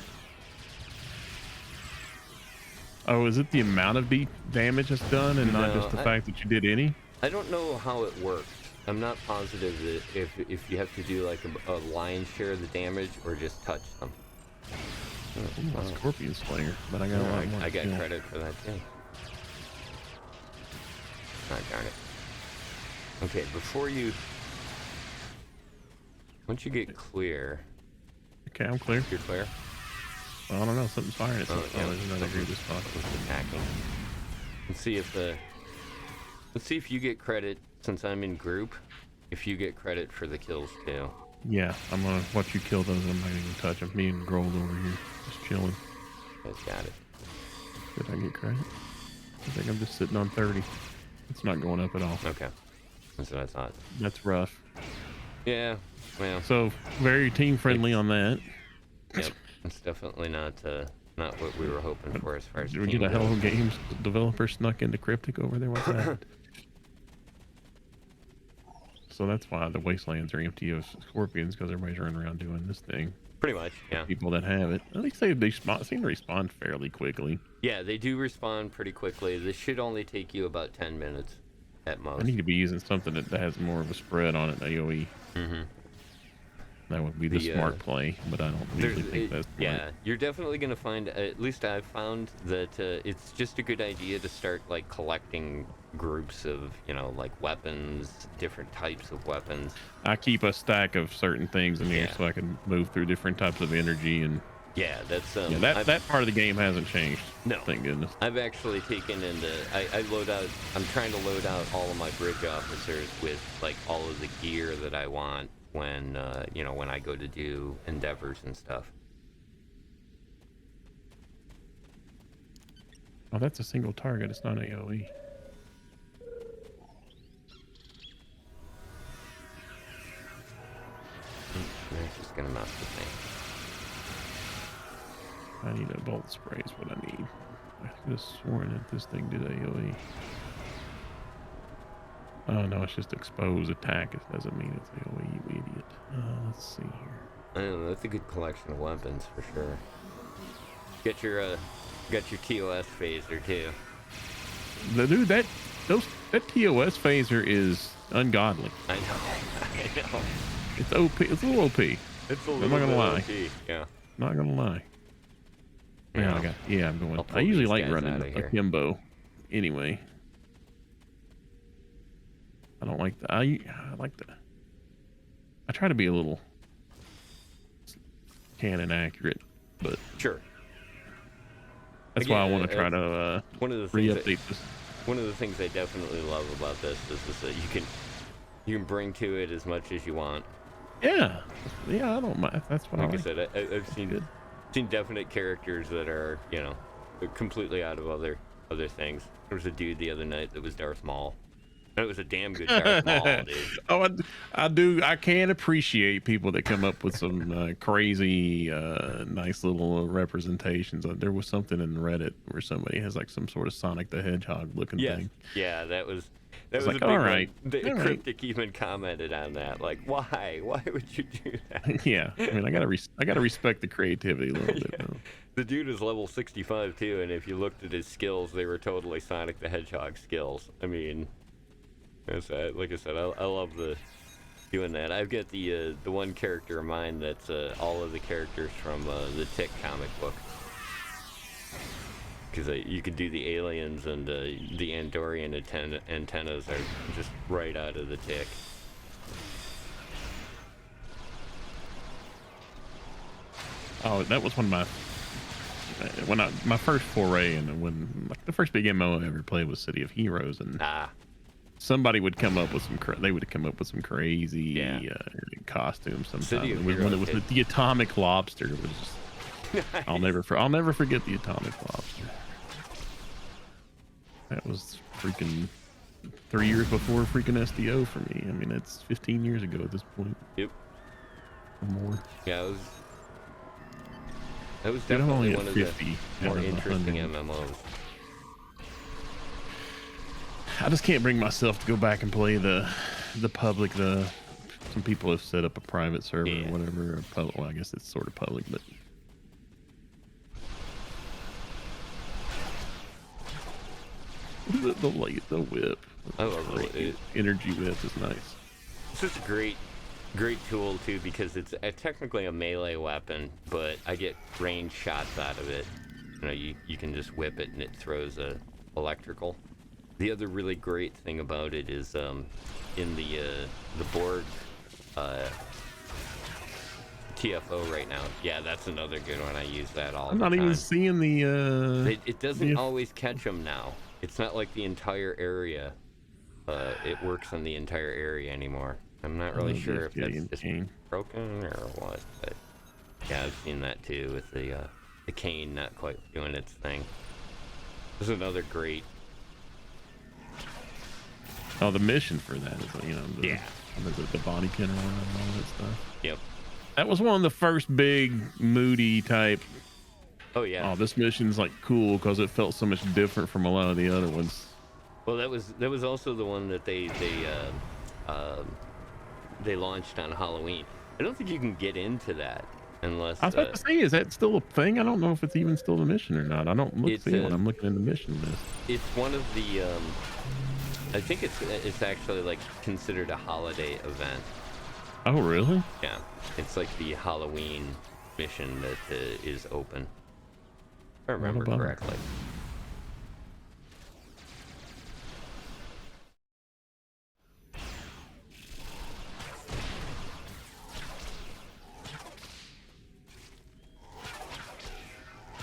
Oh, is it the amount of damage that's done and not No, just the fact that you did any? I don't know how it works. I'm not positive that if you have to do like a lion's share of the damage or just touch them. Oh, Scorpion Slayer, but I got a lot more. I got credit for that too. Ah, darn it. Okay, once you get clear. Okay, I'm clear. You're clear? I don't know, something's firing at Oh, something. yeah. There's another group that's Something's attacking. Let's see if you get credit, since I'm in group, if you get credit for the kills too. Yeah, I'm gonna watch you kill those. I'm not even touch them. Me and Grold over here, just chilling. Guys got it. Did I get credit? I think I'm just sitting on 30. It's not going up at all. Okay, that's what I thought. That's rough. Yeah, well. So very team friendly on that. Yep, it's definitely not what we were hoping for as far as. Did we get a Hello Games developer snuck into Cryptic over there? What's that? So that's why the wastelands are empty of scorpions, because everybody's running around doing this thing. Pretty much, yeah. People that have it, at least they seem to respond fairly quickly. Yeah, they do respond pretty quickly. This should only take you about 10 minutes at most. I need to be using something that has more of a spread on it than AOE. Mm-hmm. That would be the smart play, but I don't usually think that's smart. Yeah, you're definitely going to find, at least I've found, that it's just a good idea to start, like, collecting groups of, you know, like, weapons, different types of weapons. I keep a stack of certain things in here so I can move through different types of energy, and yeah, that's that part of the game hasn't changed. No, thank goodness. I've actually taken into I'm trying to load out all of my bridge officers with like all of the gear that I want when you know, when I go to do endeavors and stuff. Oh, that's a single target. It's not AOE. That's just gonna mess with me. I need a bolt spray is what I need. I could have sworn that this thing did AOE. Oh no, it's just expose attack. It doesn't mean it's AOE, you idiot. Let's see here. I don't know, that's a good collection of weapons for sure. Get your TOS phaser too. Dude, that TOS phaser is ungodly. I know. It's OP. It's a little OP. It's a little I'm not gonna lie. OP, yeah. Not gonna lie. Yeah. I'm going. I'll I usually pull these like guys running outta a here. Kimbo. Anyway, I don't like the. I like the. I try to be a little cannon accurate, but sure. That's Again, why I want to try to one of the things re-update this. one of the things I definitely love about this is that you can bring to it as much as you want. Yeah, yeah, I don't mind. That's what Like I I like. said, I've seen definite characters that are, you know, completely out of other things. There was a dude the other night that was Darth Maul. It was a damn good Darth Maul, dude. Oh, I do. I can appreciate people that come up with some crazy, nice little representations. There was something in Reddit where somebody has like some sort of Sonic the Hedgehog looking Yes. thing. Yeah, that was It's a like, big all one. right, The all right. Cryptic even commented on that. Like, why? Why would you do that? Yeah, I mean, I gotta respect the creativity a little bit Yeah. though. The dude is level 65 too, and if you looked at his skills, they were totally Sonic the Hedgehog skills. I mean, like I said, I love doing that. I've got the one character of mine that's all of the characters from the Tick comic book. Because you could do the aliens and the Andorian antennas are just right out of the Tick. Oh, that was one of my first foray, and when like, the first big MMO I ever played was City of Heroes, and somebody would come up with some crazy costumes sometimes. When it was the atomic lobster, it was just I'll never forget the atomic lobster. That was freaking 3 years before freaking SDO for me. I mean, it's 15 years ago at this point. Yep. Or more. Yeah, that was Dude, I'm definitely only one at of 50 the more out of interesting 100. MMOs. I just can't bring myself to go back and play the public. Some people have set up a private server or whatever. Well, I guess it's sort of public, but the whip. I love it. Energy whip is nice. It's such a great tool too, because it's technically a melee weapon, but I get range shots out of it. You know, you can just whip it and it throws electrical. The other really great thing about it is in the Borg TFO right now. Yeah, that's another good one. I use that all the time. I'm not even seeing the. It doesn't always catch them now. It's not like the entire area. It works on the entire area anymore. I'm not really sure if that's just broken or what, but yeah, I've seen that too with the cane not quite doing its thing. This is another great. Oh, the mission for that is, you know, the body killer and all that stuff. Yep. That was one of the first big moody type. Oh yeah. Oh, this mission's like cool because it felt so much different from a lot of the other ones. Well, that was also the one that they launched on Halloween. I don't think you can get into that unless. I was about to say, is that still a thing? I don't know if it's even still a mission or not. I don't see when I'm looking in the mission list. It's one of the. I think it's actually like considered a holiday event. Oh really? Yeah, it's like the Halloween mission that is open. If I remember correctly.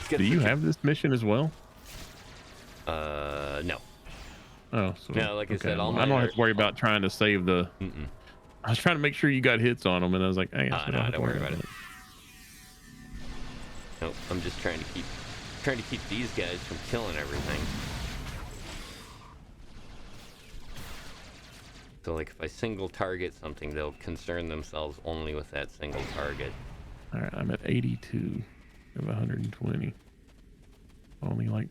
Do you have this mission as well? No. Oh, so no, like I said, I don't have to worry about trying to save the. I was trying to make sure you got hits on them, and I was like, hey, no, don't worry about it. Nope, I'm just trying to keep these guys from killing everything. So like if I single target something, they'll concern themselves only with that single target. All right, I'm at 82 of 120. Only like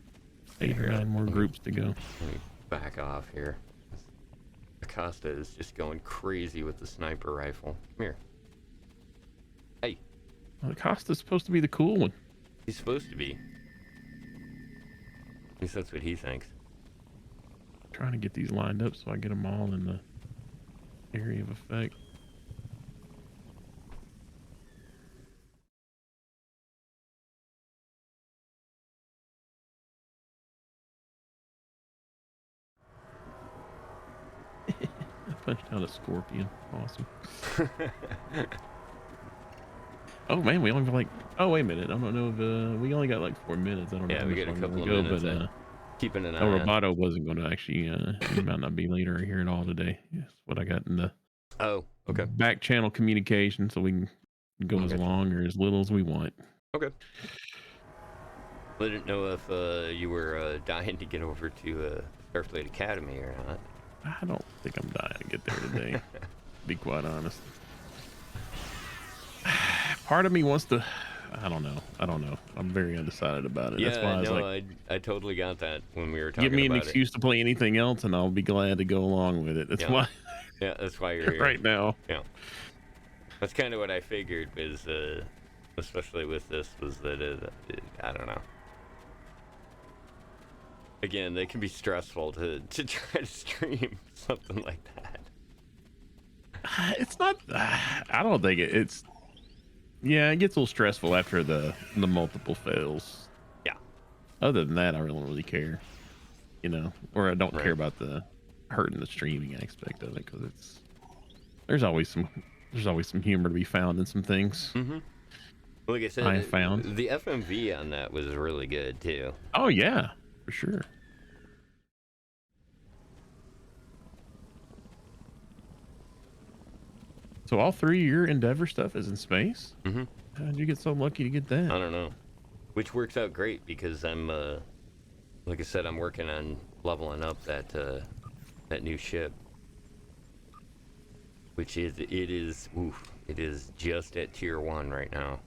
8 or 9 more groups to go. Let me back off here. Acosta is just going crazy with the sniper rifle. Come here. Hey. Well, Acosta's supposed to be the cool one. He's supposed to be. At least that's what he thinks. I'm trying to get these lined up so I get them all in the area of effect. I punched out a scorpion. Awesome. Oh man, we only have like. Oh wait a minute. I don't know if we only got like 4 minutes. I don't know. Yeah, how we much got a longer couple we of go, minutes. but keeping an eye El on. Roboto wasn't going to actually. He might not be later here at all today. That's what I got in the. Oh, okay. Back channel communication, so we can go as long or as little as we want. Okay. I didn't know if you were dying to get over to Starfleet Academy or not. I don't think I'm dying to get there today. Be quite honest. Part of me wants to. I don't know. I'm very undecided about it. Yeah, That's why I was like, I totally got that when we were talking give me an about excuse to play anything else, and I'll be glad to go along with it. That's why. Yeah, that's why you're here right now. Yeah, that's kind of what I figured. Is especially with this, was that I don't know. Again, they can be stressful to try to stream something like that. It's not. I don't think it's. Yeah, it gets a little stressful after the multiple fails. Yeah. Other than that, I don't really care. Or I don't care about the hurting the streaming aspect of it, because there's always some humor to be found in some things. Mm-hmm. Like I said, I found the FMV on that was really good too. Oh yeah, for sure. So all 3 of your Endeavor stuff is in space? Mm-hmm. How did you get so lucky to get that? I don't know. Which works out great because I'm, like I said, I'm working on leveling up that new ship. Which it is just at tier 1 right now.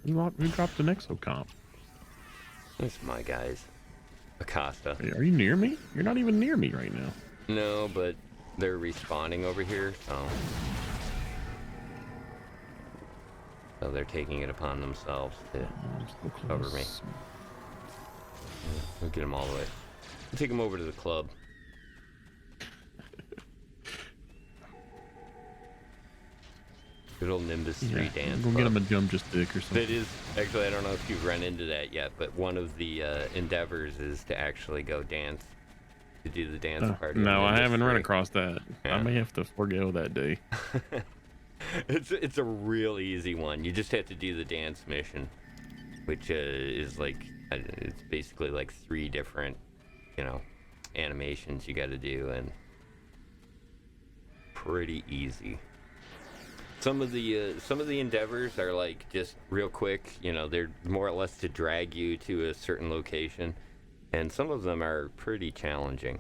Who dropped an exocomp? That's my guys. Acosta. Are you near me? You're not even near me right now. No, but they're respawning over here, so they're taking it upon themselves to cover me. We'll get them all the way. We'll take them over to the club. Good old Nimbus 3 dance. Go get them a jump just stick or something. That is, actually, I don't know if you've run into that yet, but one of the endeavors is to actually go dance, to do the dance party. No, I haven't run across that. Yeah. I may have to forego that day. It's a real easy one. You just have to do the dance mission, which is like, it's basically like 3 different, animations you got to do, and pretty easy. Some of the endeavors are like just real quick, they're more or less to drag you to a certain location, and some of them are pretty challenging.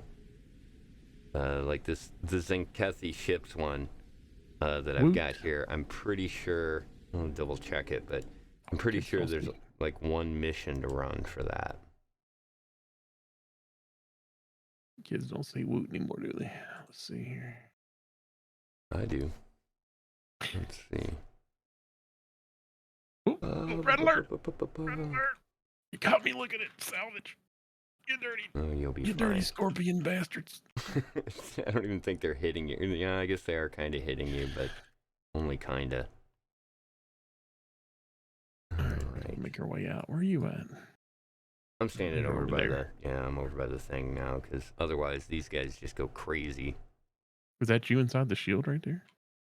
Like the Zenkethi ships one that I've got here. I'm pretty sure, I'll double check it, but I'm pretty sure there's like 1 mission to run for that. Kids don't say woot anymore, do they? Let's see here. I do. Let's see. Red alert! Red alert! You caught me looking at salvage. You dirty. Oh, you'll be fine. Dirty scorpion bastards. I don't even think they're hitting you. Yeah, I guess they are kind of hitting you, but only kind of. All right, make our way out. Where are you at? I'm standing over by there. I'm over by the thing now, because otherwise these guys just go crazy. Was that you inside the shield right there?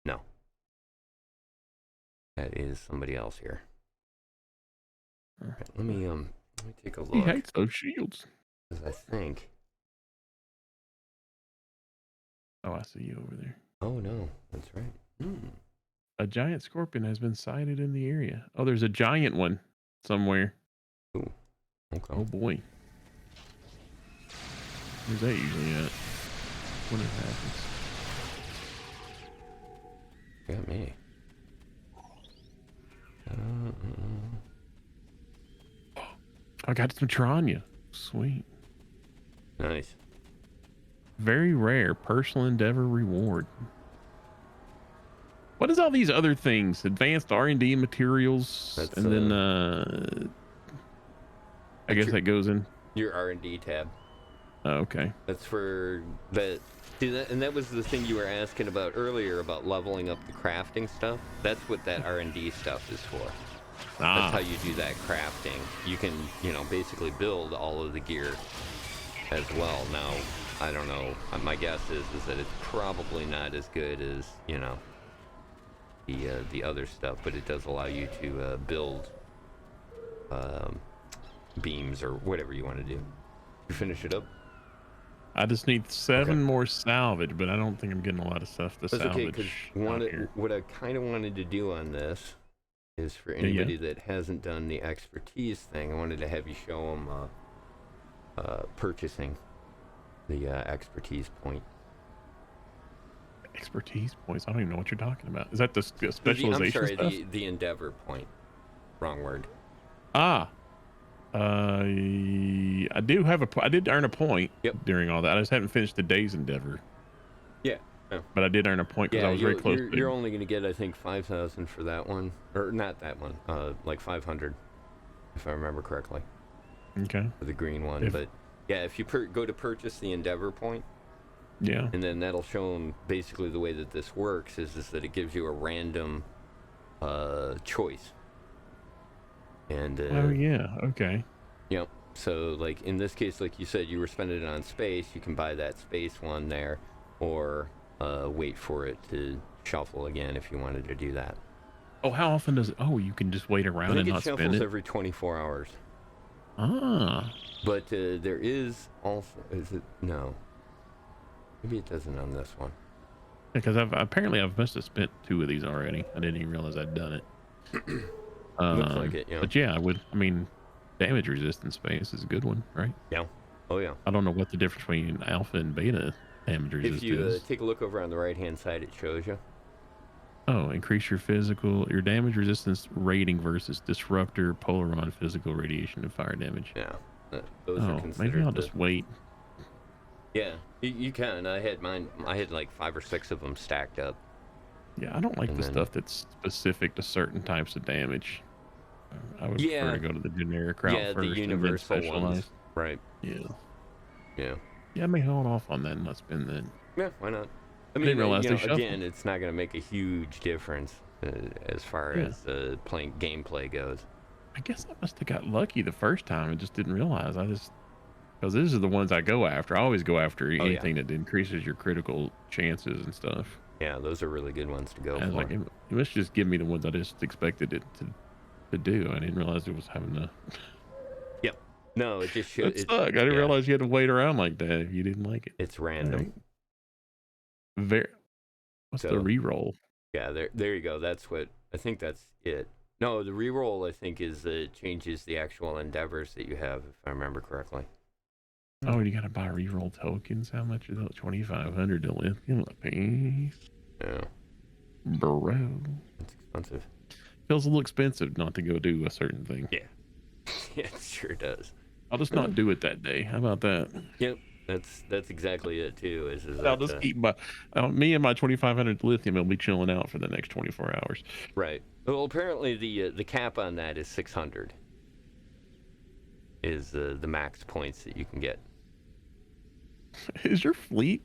No. That is somebody else here. All right, let me take a look. He hates those shields. Because I think. Oh, I see you over there. Oh no, that's right. A giant scorpion has been sighted in the area. Oh, there's a giant one somewhere. Ooh. Okay. Oh boy. Where's that usually at? When it happens. Got me. I got some Tranya. Sweet. Nice. Very rare personal endeavor reward. What is all these other things? Advanced R&D materials, and then I guess that goes in your R&D tab. Oh, okay. That's for that. See that, and that was the thing you were asking about earlier about leveling up the crafting stuff. That's what that R&D stuff is for. That's how you do that crafting. You can, basically build all of the gear as well. Now, I don't know. My guess is that it's probably not as good as, you know, the other stuff, but it does allow you to build beams or whatever you want to do. You finish it up? I just need 7 more salvage, but I don't think I'm getting a lot of stuff to That's okay, salvage. because what I kind of wanted to do on this is for anybody that hasn't done the expertise thing, I wanted to have you show them purchasing the expertise point. Expertise points? I don't even know what you're talking about. Is that the specialization I'm sorry, stuff? the endeavor point. Wrong word. I do have I did earn a point during all that. I just haven't finished the day's endeavor. Yeah. But I did earn a point because I was very close. You're only going to get, I think, 5,000 for that one, or not that one. Like 500, if I remember correctly. Okay. For the green one, but yeah, if you go to purchase the endeavor point. Yeah. And then that'll show them basically the way that this works is that it gives you a random choice. And oh yeah, okay. Yep. So like in this case, like you said, you were spending it on space. You can buy that space one there, or wait for it to shuffle again if you wanted to do that. Oh, how often does it? Oh, you can just wait around and not spend it. It shuffles every 24 hours. Ah. But there is also no. Maybe it doesn't on this one. Because I must have spent 2 of these already. I didn't even realize I'd done it. Looks like it, yeah. But yeah, damage resistance space is a good one, right? Yeah. Oh yeah. I don't know what the difference between alpha and beta damage resistance is. If you take a look over on the right hand side, it shows you. Oh, increase your damage resistance rating versus disruptor, polaron, physical radiation, and fire damage. Yeah. Those are considered. Maybe I'll just wait. Yeah, you can. I had mine. I had like 5 or 6 of them stacked up. Yeah, I don't like the stuff that's specific to certain types of damage. I would prefer to go to the generic route first. Yeah, the universal and then specialize. ones. Right. Yeah. Yeah. Yeah, I may hold off on that and not spend that. Yeah, why not? I mean, didn't realize again, it's not going to make a huge difference as far as playing gameplay goes. I guess I must have got lucky the first time and just didn't realize. Because these are the ones I go after. I always go after anything that increases your critical chances and stuff. Yeah, those are really good ones to go for. Like, it must just give me the ones I just expected it to do. I didn't realize it was having to. Yep. No, it just should. It sucked. I didn't realize you had to wait around like that if you didn't like it. It's random. What's the reroll? Yeah, there you go. That's what I think. That's it. No, the reroll I think is changes the actual endeavors that you have, if I remember correctly. Oh, you gotta buy reroll tokens. How much is that? 2,500 to lithium a piece. Yeah, bro. It's expensive. Feels a little expensive not to go do a certain thing. Yeah, yeah, it sure does. I'll just not do it that day. How about that? Yep, that's exactly it too. I'll just keep me and my 2,500 lithium will be chilling out for the next 24 hours. Right. Well, apparently the cap on that is 600. Is the max points that you can get. Is your fleet?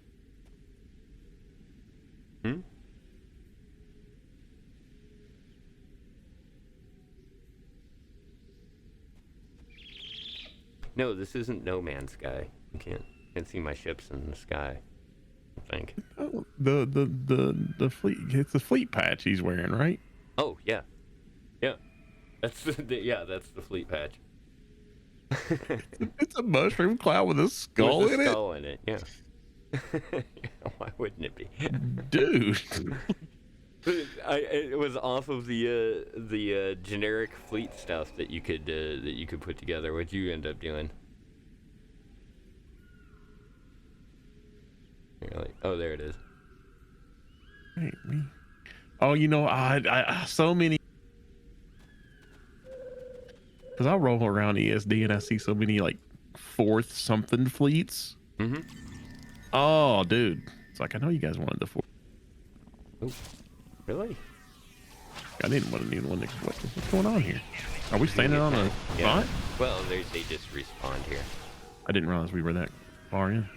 No, this isn't No Man's Sky. You can't see my ships in the sky, I think. Oh, the fleet. It's the fleet patch he's wearing, right? Oh yeah, that's the fleet patch. It's a mushroom cloud with a skull with in a skull in it. Yeah. Why wouldn't it be, dude? It was off of the generic fleet stuff that you could put together. What'd you end up doing? You're like, oh, there it is. Hey, me. Oh, I so many. Because I roll around ESD and I see so many like 4th something fleets. Mm-hmm. Oh, dude. It's like, I know you guys wanted the 4th. Oh, really? I didn't want to need one. What's going on here? Are we standing on a spot? Well, they just respawned here. I didn't realize we were that far in.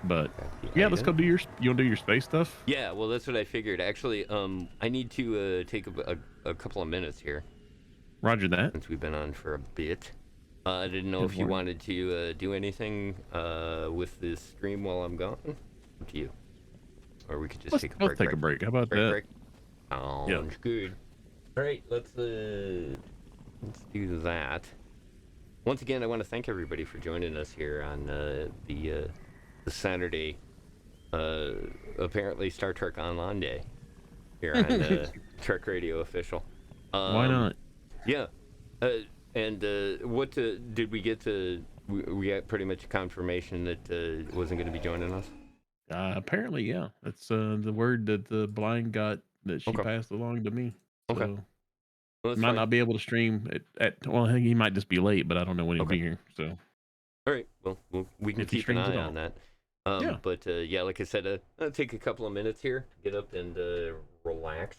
But yeah, let's go do you want to do your space stuff? Yeah, well, that's what I figured. Actually, I need to take a couple of minutes here. Roger that. Since we've been on for a bit. I didn't know Good if you morning. wanted to do anything with this stream while I'm gone. Up to you. Or we could just take a break. Let's take a break. How about that? Break. Sounds good. All right, let's do that. Once again, I want to thank everybody for joining us here on the Saturday, apparently Star Trek Online Day here on Trek Radio Official. Why not? Yeah. And what did we get to? We got pretty much confirmation that wasn't going to be joining us. Apparently, yeah. That's the word that the blind got that she Okay. passed along to me. So Okay. Well, that's might fine. not be able to stream at well, I think he might just be late, but I don't know when he'll be here. So all right. Well, we can if he keep an streams eye at on all. that. Yeah. But yeah, like I said, I'll take a couple of minutes here, get up and relax,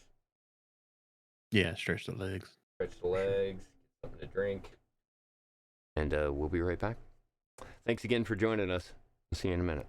Yeah, stretch the legs. stretch the legs, get something to drink, and we'll be right back. Thanks again for joining us. We'll see you in a minute.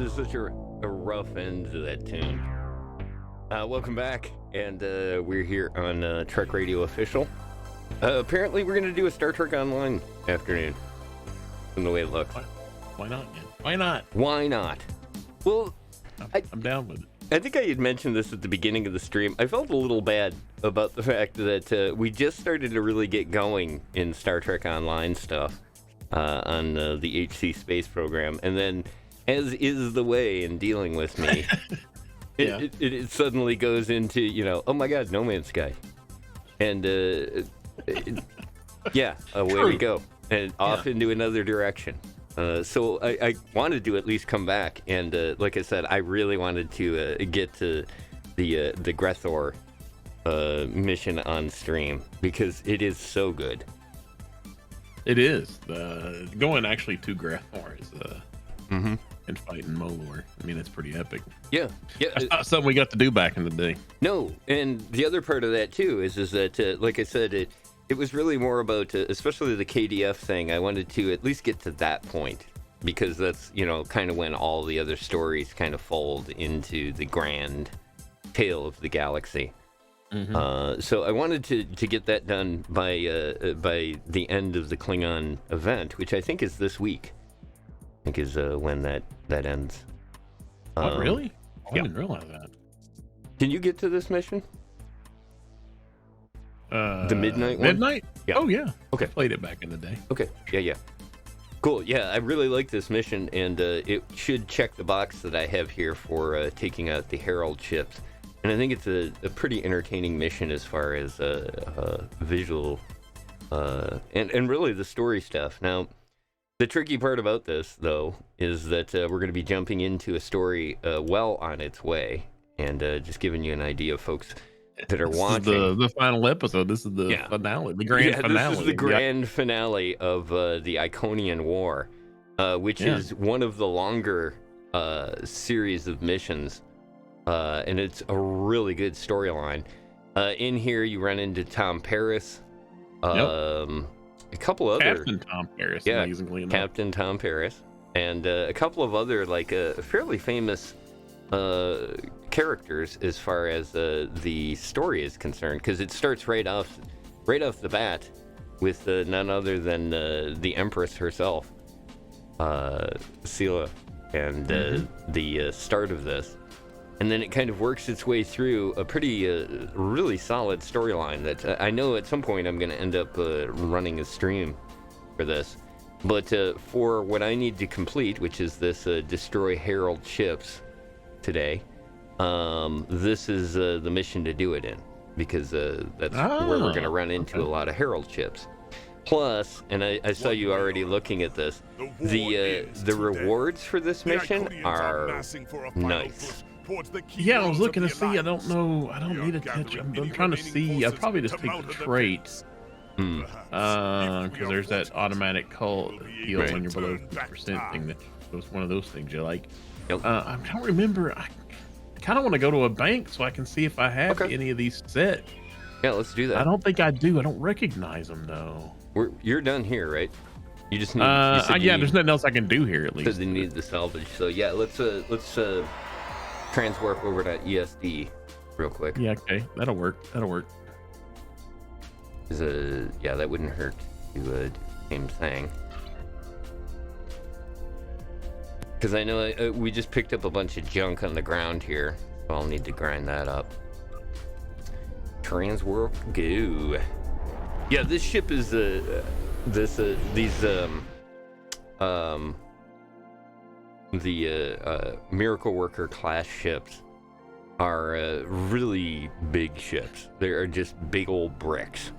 There's such a rough end to that tune. Welcome back, and we're here on Trek Radio Official. Apparently, we're going to do a Star Trek Online afternoon, from the way it looks. Why not? Why not? Why not? Well, I'm down with it. I think I had mentioned this at the beginning of the stream. I felt a little bad about the fact that we just started to really get going in Star Trek Online stuff on the HC Space program, and then, as is the way in dealing with me, it suddenly goes into, oh my God, No Man's Sky. And, away we go. And off into another direction. So I wanted to at least come back, and like I said, I really wanted to get to the Grethor mission on stream, because it is so good. It is. Going actually to Grethor is and fighting Molor. I mean, it's pretty epic. Yeah. That's not something we got to do back in the day. No, and the other part of that too is that, like I said, it was really more about, especially the KDF thing. I wanted to at least get to that point, because that's, kind of when all the other stories kind of fold into the grand tale of the galaxy. So I wanted to get that done by the end of the Klingon event, which I think is this week. I think is when that ends. Oh, really? I didn't realize that. Can you get to this mission? The midnight one? Midnight? Yeah. Oh, yeah. Okay. I played it back in the day. Okay. Yeah. Cool. Yeah, I really like this mission, and it should check the box that I have here for taking out the Herald ships. And I think it's a pretty entertaining mission as far as visual and really the story stuff. Now, the tricky part about this, though, is that we're going to be jumping into a story well on its way, and just giving you an idea of folks that are watching. The final episode. This is the finale, the grand finale. This is the grand finale of the Iconian War, which is one of the longer series of missions, and it's a really good storyline. In here, you run into Tom Paris, a couple other Captain Tom Paris, amazingly enough. Captain Tom Paris, and a couple of other fairly famous characters as far as the story is concerned, because it starts right off the bat with none other than the Empress herself, Sela, and the start of this. And then it kind of works its way through a pretty, really solid storyline that I know at some point I'm going to end up running a stream for this. But for what I need to complete, which is this destroy Herald ships today, this is the mission to do it in, because that's where we're going to run into a lot of Herald ships. Plus, and I saw you already looking at this, the rewards for this mission are nice. Yeah, I was looking to see. I don't know. I don't need to touch. I'm trying to see. I'll probably just take the traits. Because there's that automatic call heal when you're below 50% thing. That was one of those things you like. I don't remember. I kind of want to go to a bank so I can see if I have any of these set. Yeah, let's do that. I don't think I do. I don't recognize them though. You're done here, right? You just need. There's nothing else I can do here at least. Because they need the salvage. So yeah, let's transwarp over to ESD real quick. Yeah, okay. That'll work. That wouldn't hurt to do the same thing. Because I know we just picked up a bunch of junk on the ground here, so I'll need to grind that up. Transwarp, go. Yeah, this ship is the Miracle Worker class ships are really big ships. They are just big old bricks.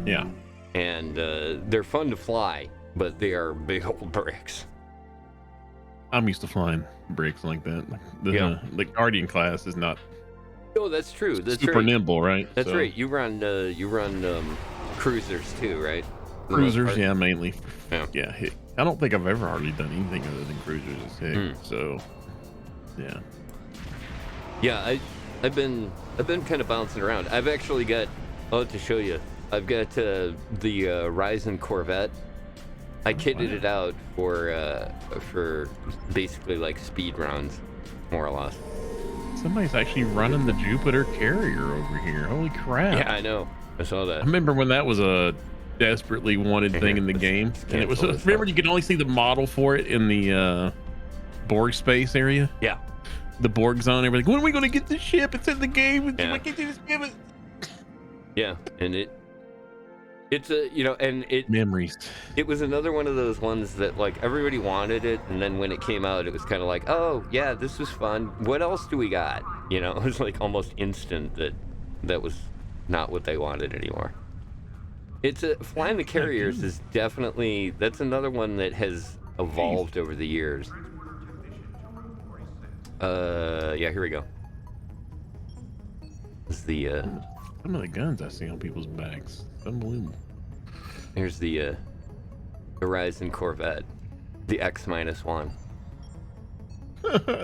Yeah. And they're fun to fly, but they are big old bricks. I'm used to flying bricks like that. The Guardian class is not. Oh, that's true. That's super right. nimble, right? That's right. You run cruisers too, right? Cruisers, yeah, mainly. Yeah. I don't think I've ever hardly done anything other than cruisers as Hick. So, yeah. Yeah, I've been kind of bouncing around. I've actually got. I'll have to show you. I've got the Ryzen Corvette I kitted it out for basically like speed runs, more or less. Somebody's actually running the Jupiter carrier over here. Holy crap. Yeah, I know. I saw that. I remember when that was a desperately wanted thing in the game. And it was, remember you could only see the model for it in the Borg space area? Yeah. The Borg zone. Everything. When are we going to get the ship? It's in the game. Yeah. Why can't you just give it? Yeah, and it's a, you know, and it memories. It was another one of those ones that like everybody wanted it, and then when it came out, it was kind of like, oh yeah, this was fun. What else do we got? You know, it was like almost instant that was not what they wanted anymore. It's flying the carriers is definitely, that's another one that has evolved over the years. Yeah, here we go. This is the some of the guns I see on people's backs. Unbelievable. Here's the Horizon Corvette, the X-1.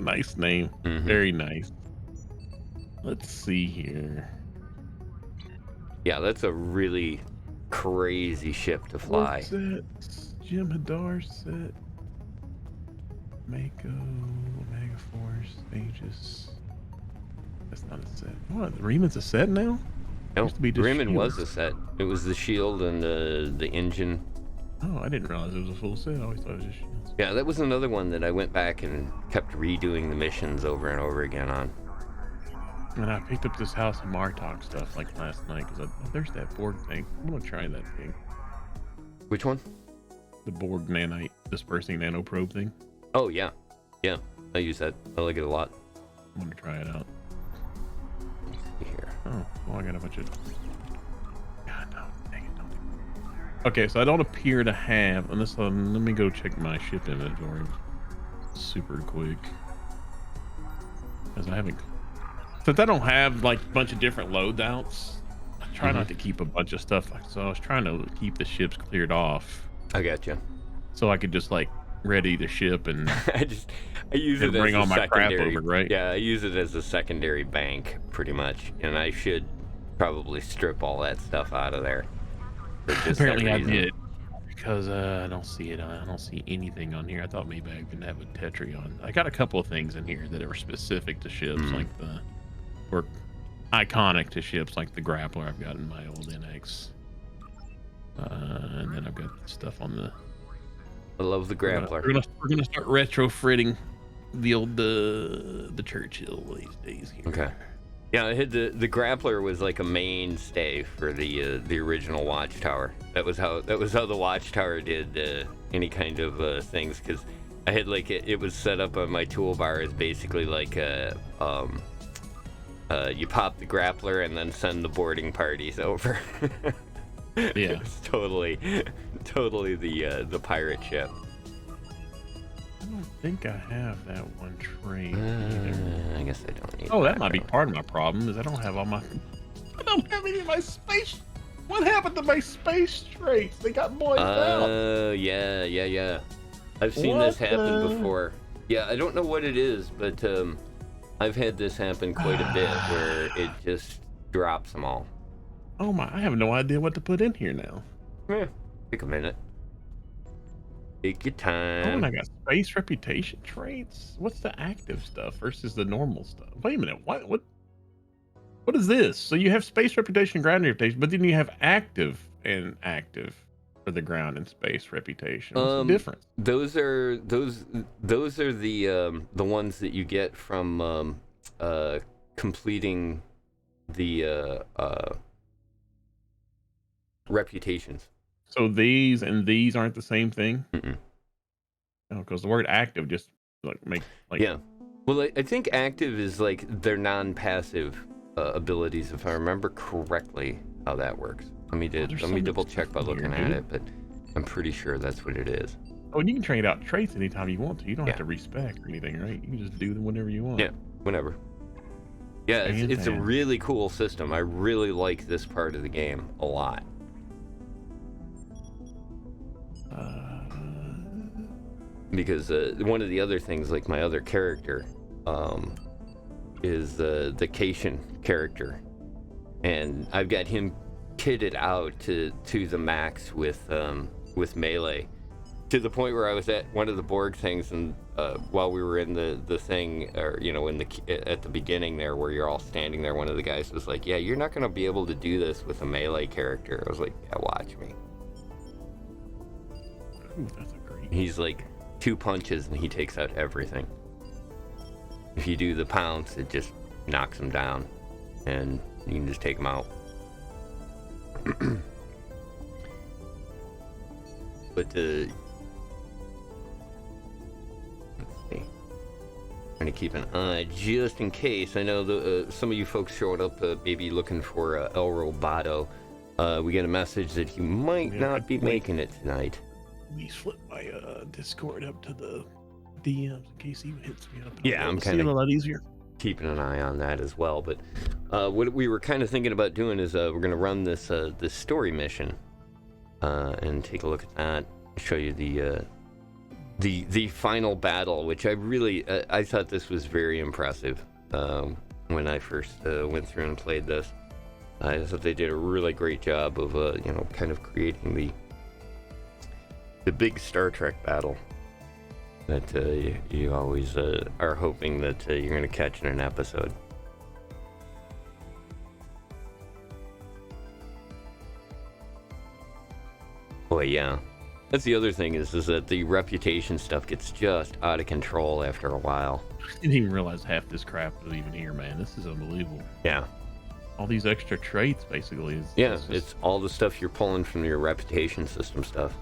Nice name. Mm-hmm. Very nice. Let's see here. Yeah, that's a really crazy ship to fly. What's that? Jim Hadar set. Mako, Omega Force, Aegis. That's not a set. What? Reman's a set now? No, Used to be just Reman shield. was a set. It was the shield and the engine. Oh, I didn't realize it was a full set. I always thought it was just shields. Yeah, that was another one that I went back and kept redoing the missions over and over again on. And I picked up this House of Martok stuff like last night because there's that Borg thing. I'm gonna try that thing. Which one? The Borg nanite dispersing nanoprobe thing. Oh yeah, yeah. I use that. I like it a lot. I'm gonna try it out. Here. Oh, well, I got a bunch of. God no, dang it, don't. Okay, so I don't appear to have unless let me go check my ship inventory super quick because I haven't. Since I don't have like a bunch of different loadouts, I try not to keep a bunch of stuff. So I was trying to keep the ships cleared off. I got you. So I could just like ready the ship and I use it bring as all a my crap secondary. over, right? Yeah, I use it as a secondary bank pretty much, and I should probably strip all that stuff out of there. For just Apparently that I reason. did because I don't see it. I don't see anything on here. I thought maybe I could have a Tetri on. I got a couple of things in here that are specific to ships, like or iconic to ships, like the grappler I've got in my old NX, and then I've got stuff on the. I love the grappler. We're gonna start retrofitting the old the Churchill these days here. Okay. Yeah, I had the grappler was like a mainstay for the original Watchtower. That was how the Watchtower did any kind of things, because I had like it was set up on my toolbar as basically like a you pop the grappler and then send the boarding parties over. Yeah, it's totally the pirate ship. I don't think I have that one trait. I guess I don't need. Oh, that might be part of my problem is I don't have I don't have any of my space. What happened to my space traits? They got boiled out. Yeah. I've seen this happen before. Yeah, I don't know what it is, but I've had this happen quite a bit where it just drops them all. Oh my, I have no idea what to put in here now. Yeah, take a minute. Take your time. Oh, and I got space reputation traits. What's the active stuff versus the normal stuff? Wait a minute, what is this? So you have space reputation, ground reputation, but then you have active and active for the ground and space reputation. What's the difference? Those are the ones that you get from completing the reputations. So these and these aren't the same thing? Mm-mm. No, because the word active just like yeah. Well, I think active is like their non-passive abilities, if I remember correctly how that works. Let me double check by looking at it, but I'm pretty sure that's what it is. Oh, and you can trade out traits anytime you want to. You don't have to respec or anything, right? You can just do them whenever you want. Yeah, whenever. Yeah, it's a really cool system. I really like this part of the game a lot. Because one of the other things, like my other character, is the Cation character, and I've got him kitted out to the max with melee, to the point where I was at one of the Borg things, and while we were in the thing, or at the beginning there, where you're all standing there, one of the guys was like, "Yeah, you're not gonna be able to do this with a melee character." I was like, "Yeah, watch me." Ooh, that's a great. He's like 2 punches and he takes out everything. If you do the pounce, it just knocks him down, and you can just take him out. But let's see. Trying to keep an eye just in case. I know some of you folks showed up maybe looking for El Roboto. We get a message that he might not be making it tonight. We flip my Discord up to the DMs in case he hits me up. Yeah, I'm kind of a lot easier. Keeping an eye on that as well. But what we were kind of thinking about doing is we're going to run this story mission and take a look at that. Show you the final battle, which I thought this was very impressive when I first went through and played this. I thought they did a really great job of kind of creating the big Star Trek battle that you always are hoping that you're going to catch in an episode. Boy, yeah. That's the other thing is that the reputation stuff gets just out of control after a while. I didn't even realize half this crap was even here, man. This is unbelievable. Yeah. All these extra traits, basically. It's all the stuff you're pulling from your reputation system stuff.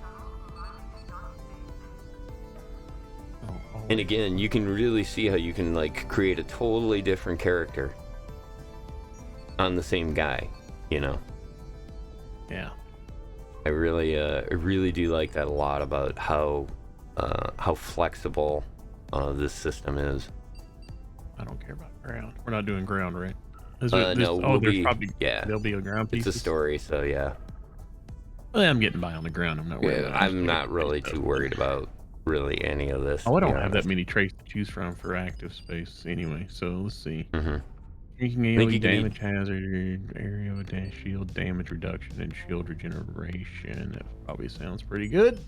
And again, you can really see how you can like create a totally different character on the same guy, you know? Yeah. I really do like that a lot about how flexible this system is. I don't care about ground. We're not doing ground, right? No, there'll be a ground piece. It's a story, so yeah. Well, I'm getting by on the ground. I'm not worried. I'm not really too worried about really any of this. Oh, I don't have that many traits to choose from for active space anyway. So let's see. Taking AoE damage hazard, area shield damage reduction, and shield regeneration. That probably sounds pretty good.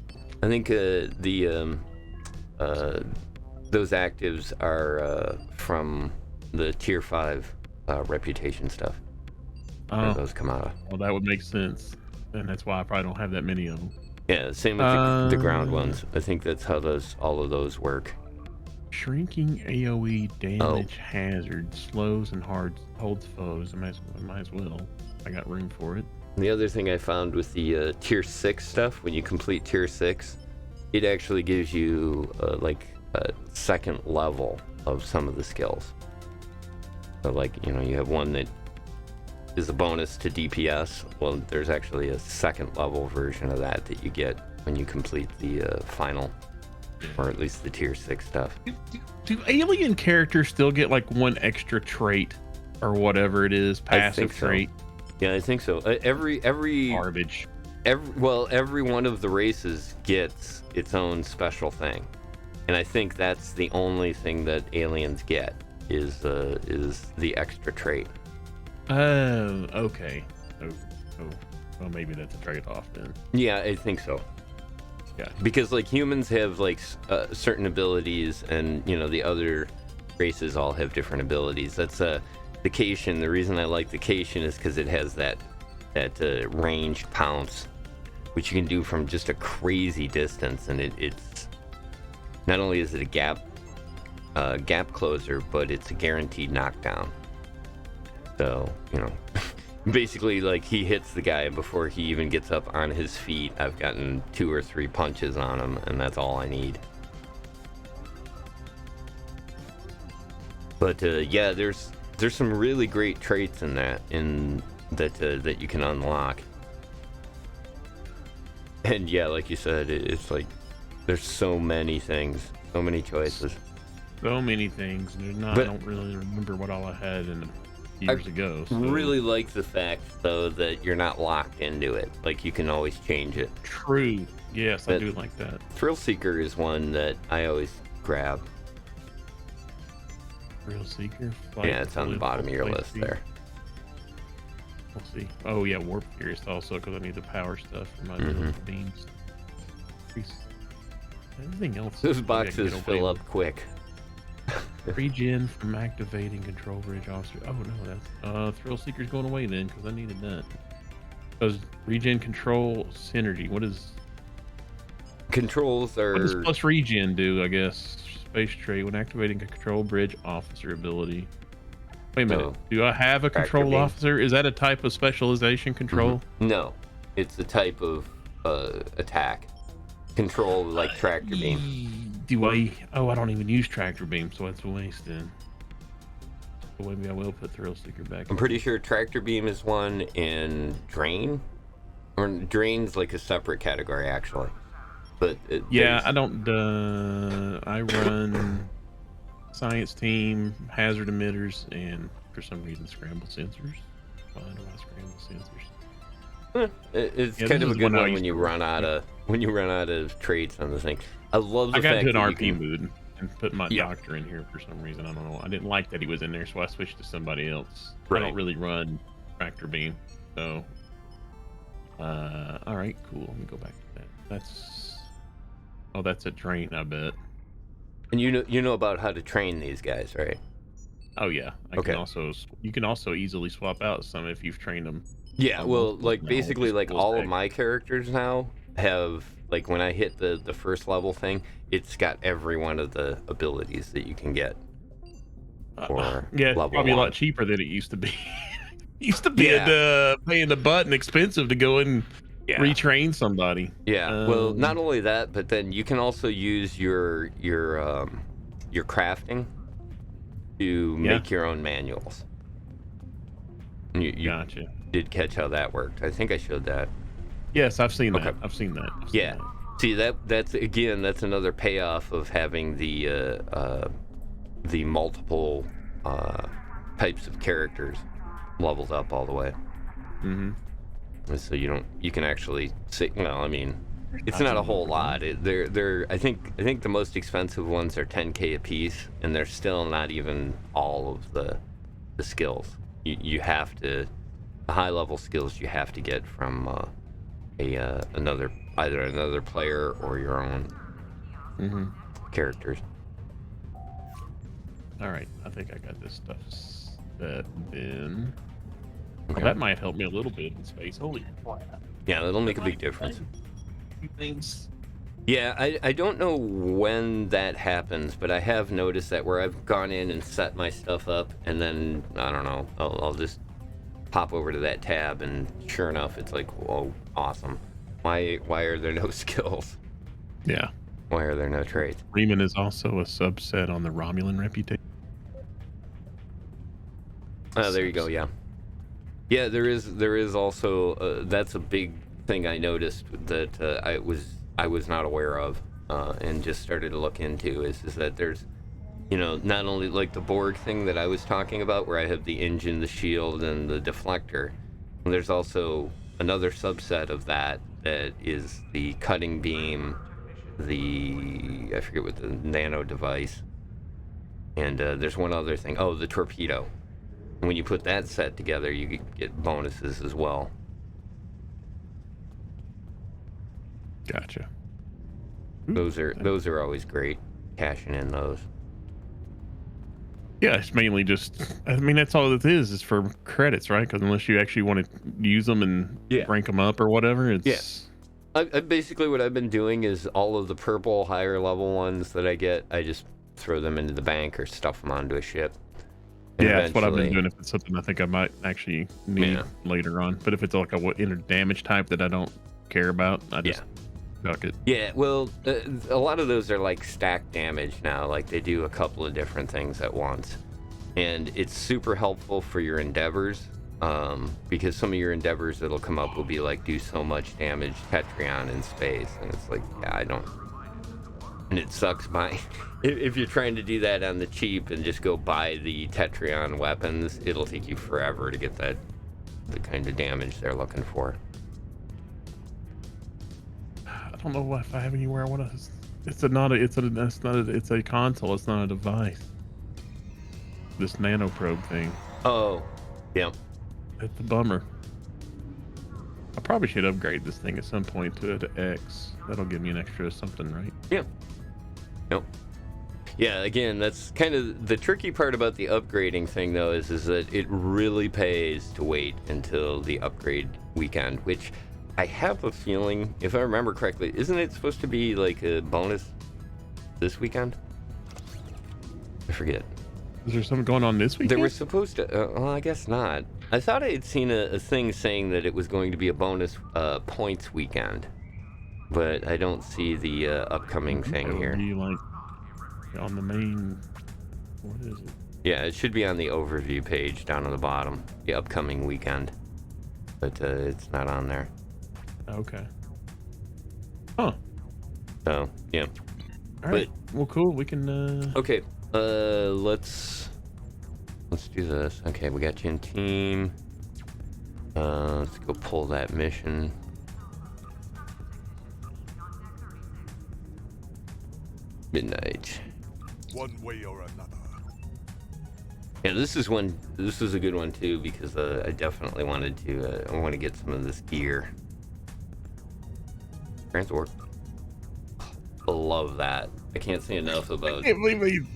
I think those actives are from the tier 5 reputation stuff. Where those come out of. Well, that would make sense, and that's why I probably don't have that many of them. Yeah, same with the ground ones. I think that's how all of those work. Shrinking AoE damage hazard slows and holds foes. I might as well. I got room for it. And the other thing I found with the tier 6 stuff, when you complete tier 6, it actually gives you like a second level of some of the skills. So like, you have one that is a bonus to DPS. Well, there's actually a second level version of that you get when you complete the final, or at least the tier 6 stuff. Do alien characters still get like one extra trait or whatever it is, passive trait? Yeah, I think so. Every garbage. Every one of the races gets its own special thing, and I think that's the only thing that aliens get is the extra trait. Oh, okay. Well, maybe that's a trade-off then. Yeah, I think so. Yeah, because like humans have like certain abilities, and the other races all have different abilities. That's the Cation. The reason I like the Cation is because it has that ranged pounce, which you can do from just a crazy distance, and it's not only is it a gap closer, but it's a guaranteed knockdown. So basically, like, he hits the guy before he even gets up on his feet. I've gotten 2 or 3 punches on him, and that's all I need. But yeah, there's some really great traits in that you can unlock. And yeah, like you said, it's like there's so many things, so many choices, so many things. I don't really remember what all I had years ago. So. Really like the fact though that you're not locked into it. Like, you can always change it. True. Yes, I do like that. Thrill Seeker is one that I always grab. Thrill Seeker? Yeah, it's on the bottom of your list there. We'll see. Oh yeah, Warp Furious also, because I need the power stuff for my little beams. anything else? Those maybe I can boxes get fill away up quick. with? Regen from activating control bridge officer. Oh no, that's thrill seeker's going away then because I needed that. Because regen control synergy. What is Controls what does are plus regen do? I guess space trait when activating a control bridge officer ability. Wait a minute. No. Do I have a Tractor control beam. officer? Is that a type of specialization control? no. It's a type of attack. Control like tractor beam. Do I? Oh, I don't even use tractor beam, so it's a waste then. So maybe I will put thrill seeker back. I'm pretty sure tractor beam is one, and drain, or drain's like a separate category actually. But Yeah, I don't. I run science team, hazard emitters, and for some reason scramble sensors. Why do I scramble sensors? It's Yeah, kind this of a is good one I one used when you to run run. out of traits on the thing. I love the I got fact into an that you RP can, mood and put my Yeah. doctor in here for some reason. I don't know. I didn't like that he was in there, so I switched to somebody else. I Right. don't really run tractor beam, so. All right, cool. Let me go back to that. That's a drain, I bet. and you know about how to train these guys, right? Oh yeah, Okay. you can also easily swap out some if you've trained them. Yeah, well, like No, basically, just like full all of stack. my characters now have, like, when I hit the first level thing, it's got every one of the abilities that you can get. For Yeah, it's level probably a one. lot cheaper than it used to be. Used to be Yeah. paying the butt and expensive to go and Yeah. retrain somebody. Yeah. Well, not Um, only that, but then you can also use your crafting to make your own manuals. You Gotcha. did catch how that worked. I think I showed that. Yes, I've seen Okay. that. I've seen that. I've seen Yeah. that. See, that's another payoff of having the multiple types of characters leveled up all the way. Mm-hmm. And so you can actually see. Well, I mean, it's Lots not a of whole them. lot. They're I think the most expensive ones are 10K a piece, and they're still not even all of the skills. You have to, the high level skills you have to get from either another player or your own characters. All right, I think I got this stuff set then. Okay. Well, that might help me a little bit in space. Holy crap. Yeah, that'll make a big difference. Things. Yeah, I don't know when that happens, but I have noticed that where I've gone in and set my stuff up, and then, I don't know, I'll just pop over to that tab, and sure enough, it's like, whoa, awesome. Why are there no skills? Yeah. Why are there no traits? Freeman is also a subset on the Romulan reputation. Oh, there you go, yeah. Yeah, there is also, that's a big thing I noticed that I was not aware of, and just started to look into is that there's, not only like the Borg thing that I was talking about where I have the engine, the shield, and the deflector, there's also another subset of that is the cutting beam, I forget what the nano device, and there's one other thing, the torpedo. When you put that set together, you get bonuses as well. Gotcha. Those are always great, cashing in those. Yeah, it's mainly just, I mean, that's all it is for credits, right? Because unless you actually want to use them and rank them up or whatever, it's... I basically what I've been doing is all of the purple higher level ones that I get, I just throw them into the bank or stuff them onto a ship. And Yeah, that's what I've been eventually- doing. If it's something I think I might actually need later on, but if it's like a inner damage type that I don't care about, I just chuck it. Yeah, well, a lot of those are like stack damage now. Like they do a couple of different things at once, and it's super helpful for your endeavors. Because some of your endeavors that'll come up will be like do so much damage Tetrion in space, and it's like, yeah, I don't. And it sucks if you're trying to do that on the cheap and just go buy the Tetrion weapons, it'll take you forever to get the kind of damage they're looking for. I don't know if I have anywhere I want to. It's a console. It's not a device. This nanoprobe thing. Oh, yeah. It's a bummer. I probably should upgrade this thing at some point to X. That'll give me an extra something, right? Yeah. Nope. Yeah, again, that's kind of the tricky part about the upgrading thing, though, is that it really pays to wait until the upgrade weekend, which I have a feeling, if I remember correctly, isn't it supposed to be like a bonus this weekend? I forget. Is there something going on this weekend? They were supposed to, well, I guess not. I thought I had seen a thing saying that it was going to be a bonus points weekend, but I don't see the upcoming thing here. Be like on the main, what is it? Yeah, it should be on the overview page down on the bottom, the upcoming weekend, but it's not on there. Okay. Huh. So, yeah. All right. Well, cool. We can. Okay. Let's do this. Okay, we got you in team. Let's go pull that mission. Midnight. One way or another. Yeah, this is a good one too, because I definitely wanted to. I want to get some of this gear. Transport. Love that. I can't say enough about. I can't believe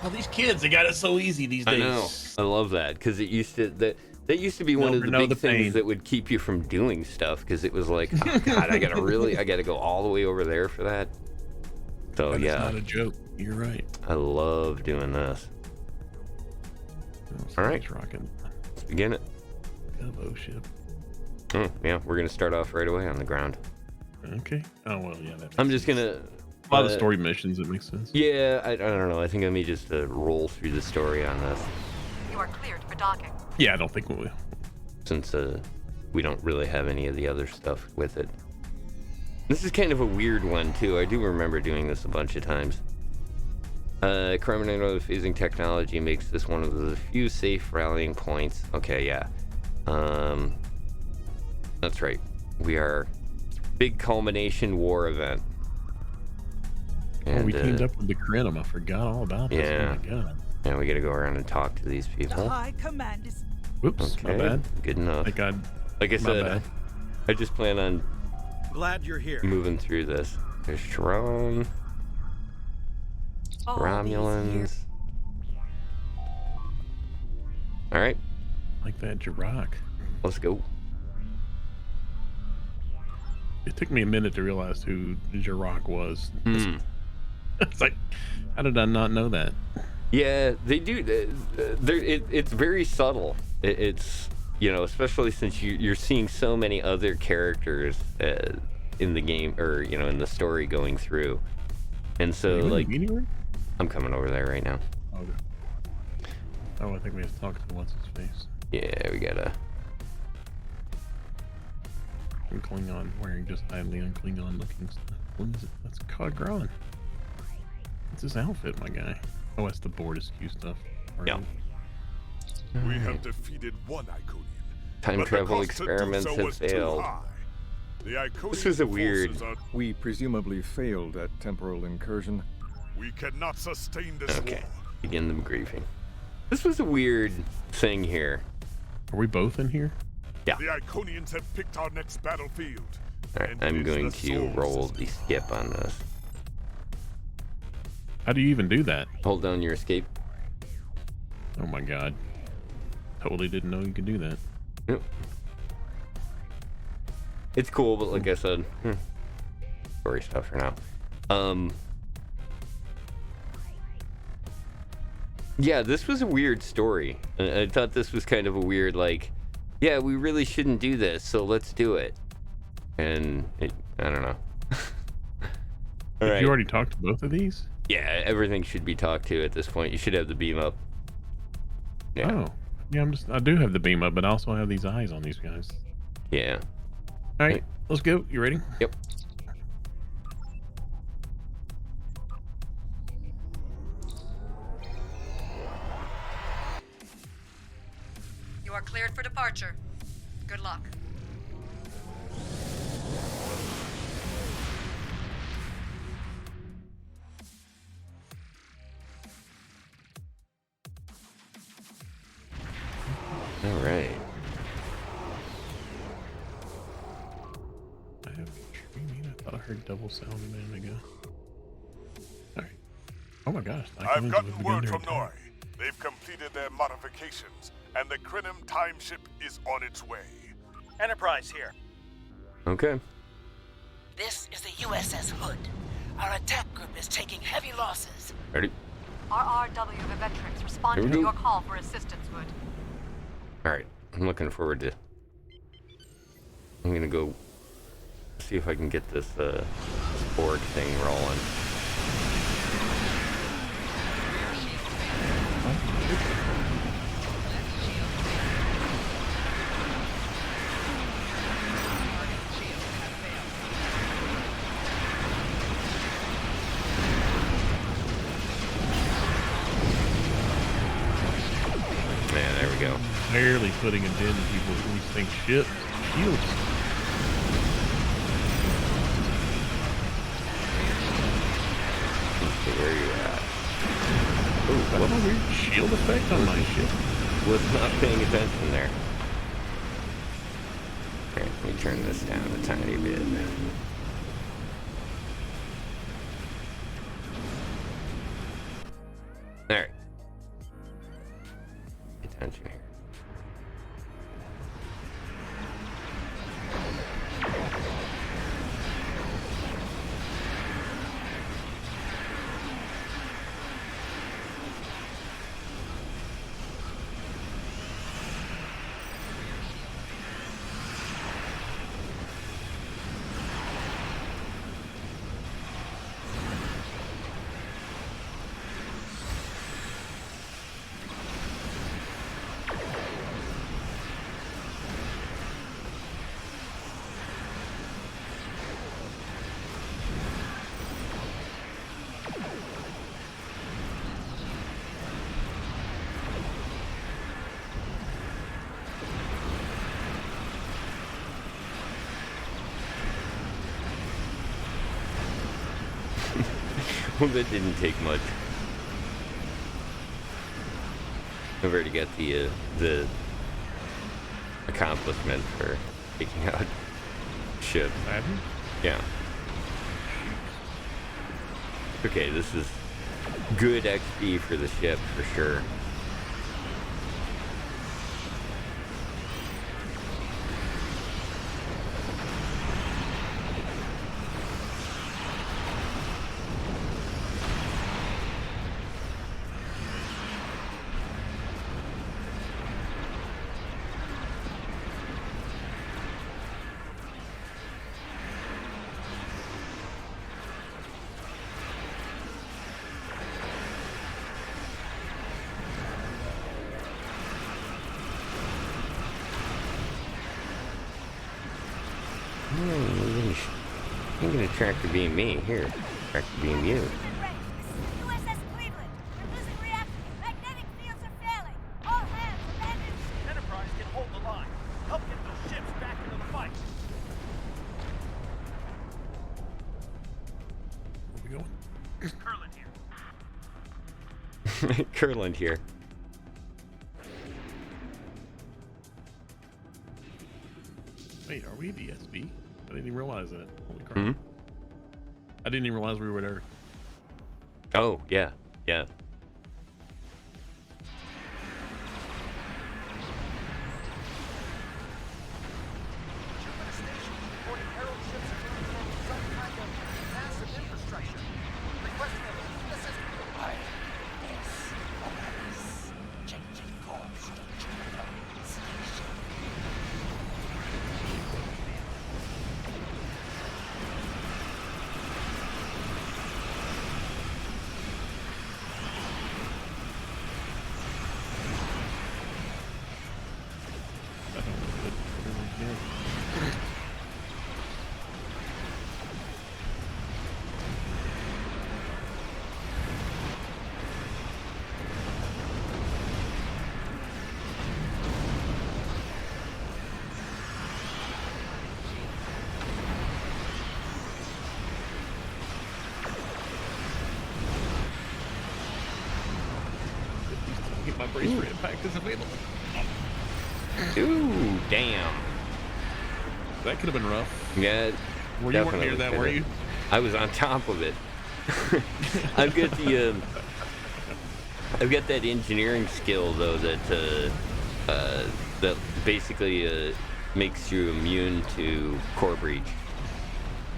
all these kids, they got it so easy these days. I know. I love that, because it used to that used to be one of the big things that would keep you from doing stuff, because it was like, oh God, I gotta go all the way over there for that. So that yeah, is not a joke. You're right. I love doing this. All right, rocking. Let's begin it. Gumbo ship. Yeah, we're gonna start off right away on the ground. Okay. Oh well, yeah. I'm just gonna. A lot of story missions. It makes sense. Yeah, I don't know. I think I may just roll through the story on this. You are cleared for docking. Yeah, I don't think we will. Since we don't really have any of the other stuff with it. This is kind of a weird one too. I do remember doing this a bunch of times. Chronometer phasing technology makes this one of the few safe rallying points. Okay, yeah. That's right. We are big culmination war event. And, we teamed up with the Crenum. I forgot all about this. Yeah. Oh my God. Yeah, we gotta go around and talk to these people. High command is. Whoops, Okay, my bad. Good enough. Thank God. Like I said, bad. I just plan on Glad you're here. moving through this. There's Sharon, Romulans. All right, Like that Jirok. let's go. It took me a minute to realize who Jirok was. It's like, how did I not know that? Yeah, they do. It's very subtle. It's, especially since you're seeing so many other characters in the game, or in the story going through, and so like, I'm coming over there right now. Okay. Oh, I think we have to talk to what's his face. Yeah, we gotta. And Klingon wearing just highly un-Klingon looking stuff. What is it? That's Kagron. What's his outfit, my guy? Oh, that's the board askew stuff. Yeah. We have defeated one Iconian. Time but the travel cost to do experiments so have was too failed. high. The Iconian This was a weird. forces are- We presumably failed at temporal incursion. We cannot sustain this Okay. war. Begin the briefing. This was a weird thing here. Are we both in here? Yeah. The Iconians have picked our next battlefield. All right, and I'm it is going the to Sol roll system. the skip on this. How do you even do that? Hold down your escape. Oh my God. Totally didn't know you could do that. Yep. It's cool, but like I said, story stuff for now. Yeah, this was a weird story. I thought this was kind of a weird, like, yeah, we really shouldn't do this, so let's do it. And I don't know. Did you already talk to both of these? Yeah, everything should be talked to at this point. You should have the beam up. Yeah. Oh, yeah. I do have the beam up, but I also have these eyes on these guys. Yeah. All right, let's go. You ready? Yep. You are cleared for departure. Good luck. All right. I have streaming. I thought I heard double sound a minute ago. Oh my gosh. I've gotten word from Nori. They've completed their modifications, and the Krenim time ship is on its way. Enterprise here. Okay. This is the USS Hood. Our attack group is taking heavy losses. Ready? RRW Vevetrix, responding to your call for assistance, Hood. Alright, I'm looking forward to... I'm gonna go see if I can get this Borg thing rolling. Man, there we go. Barely putting a dent in people who think shit. Shields. Where are you at? Oh, what a weird shield effect on my ship. Was not paying attention there. Alright, let me turn this down a tiny bit. Alright. Pay attention here. Well, that didn't take much. I've already got the accomplishment for taking out ships. Yeah. Okay, this is good XP for the ship for sure. I'm gonna tractor beam me here. Tractor beam you. USS Cleveland. We're losing reactors. Magnetic fields are failing. All hands abandon. Enterprise can hold the line. Help get those ships back into the fight. Where we going? Curlin here. Curland here. Wait, are we DSB? I didn't even realize that. Holy crap. I didn't even realize we were there. Oh, yeah. Yeah. My bracer impact is available. Ooh, damn. That could have been rough. Yeah. You weren't near that, were you? I was on top of it. I've got that engineering skill though that basically makes you immune to core breach.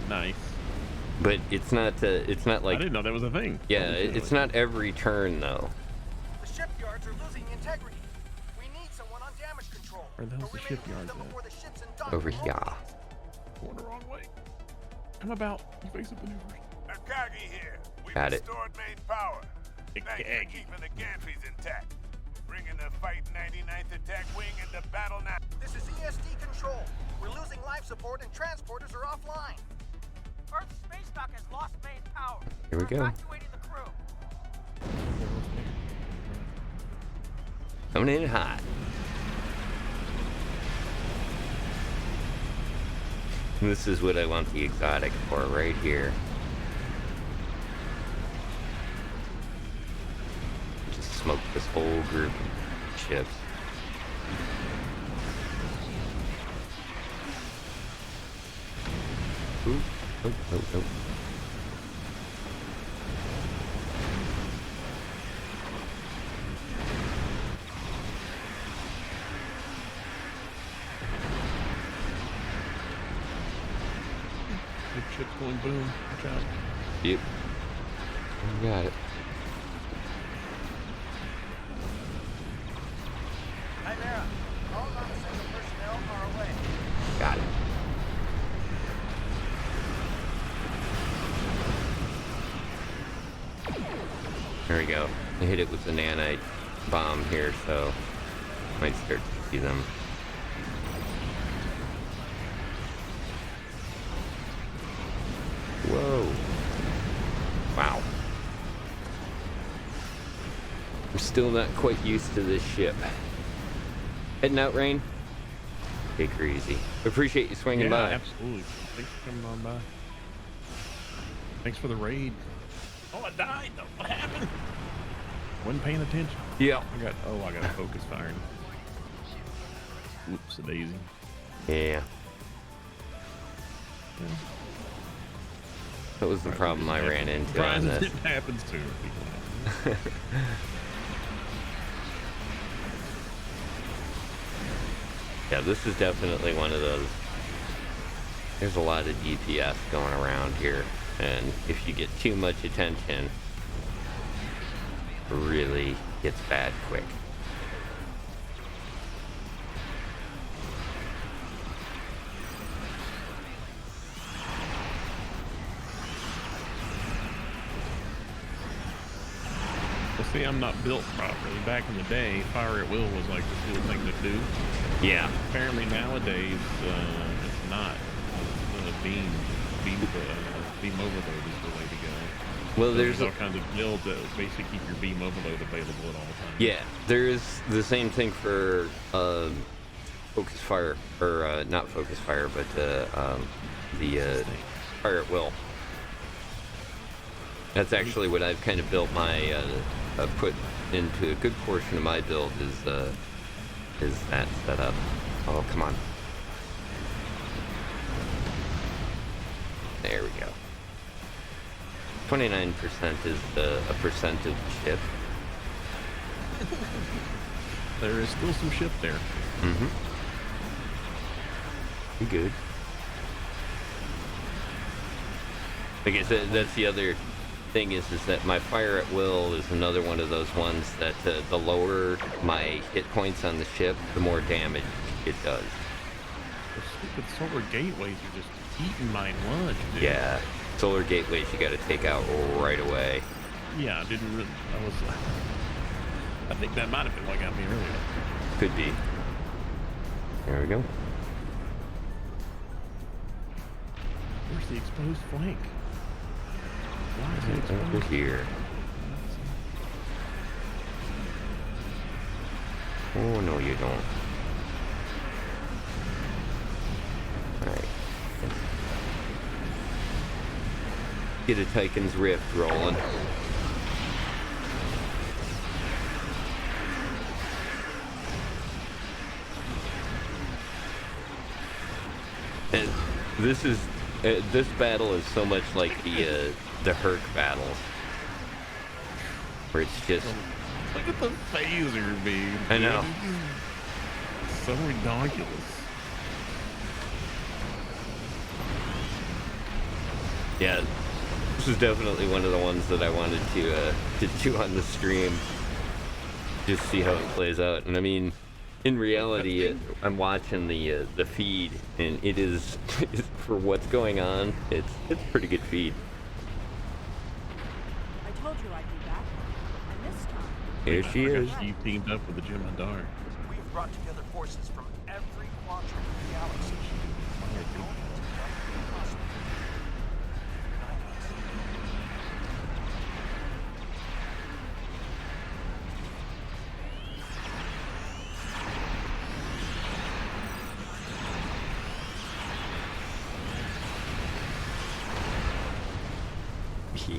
Nice. But it's not like I didn't know that was a thing. Yeah, it's not every turn though. The shipyards are losing integrity. We need someone on damage control. Where the hell's the shipyards at? Over here. Going the wrong way. Come about. You face up the new version. Akagi here. We've Got it. restored main power. Thanks for keeping the gantries intact. Bringing the Fight 99th Attack Wing into battle now. This is ESD control. We're losing life support and transporters are offline. Earth's space dock has lost main power. Here we go. Evacuating the crew. Coming in hot. This is what I want the exotic for right here. Just smoke this whole group of ships. Ooh. Oh, oh, oh. Big ship's going boom. Watch out. Yep. You got it. Chimera, all non-essential personnel are away. Got it. There we go. I hit it with the nanite bomb here, so might start to see them. Whoa. Wow. I'm still not quite used to this ship. Heading out, Rain? Take her easy. Appreciate you swinging by. Absolutely. Thanks for coming on by. Thanks for the raid. Oh, I died though. What happened? Wasn't paying attention. Yeah. I got a focus firing. Whoops, a daisy. Yeah. That was the problem I ran into on this. It happens to people. Yeah, this is definitely one of those. There's a lot of DPS going around here, and if you get too much attention, it really gets bad quick. Well, see, I'm not built properly. Back in the day, fire at will was like the cool thing to do. Yeah. Apparently nowadays, it's not. Beam overload is the way to go. Well, so there's all kinds of builds that basically keep your beam overload available at all times. Yeah, there's the same thing for focus fire, or not focus fire, but the fire at will. That's actually what I've kind of built my put into a good portion of my build is that setup. Oh, come on. There we go. 29% is a percent of the ship. There is still some ship there. Mm-hmm. You good. Like I said, that's the other thing is that my fire at will is another one of those ones that the lower my hit points on the ship, the more damage it does. The stupid solar gateways are just eating my lunch, dude. Yeah, solar gateways you got to take out right away. Yeah, I didn't really. I think that might have been what got me earlier. Could be. There we go. Where's the exposed flank? Why is it exposed? Over here. Oh no, you don't. Alright. Get a Tychon's Rift rolling. And this is This battle is so much like the Herc battles, where it's just. Look at the phaser beam. I know. So ridiculous. Yeah, this is definitely one of the ones that I wanted to do on the stream, just see how it plays out. And I mean, in reality, I'm watching the feed, and it is for what's going on. It's pretty good feed. I told you I'd be back, and this time. Here she is. You teamed up with the Jim Hadar. We've brought together forces from every quadrant of the galaxy.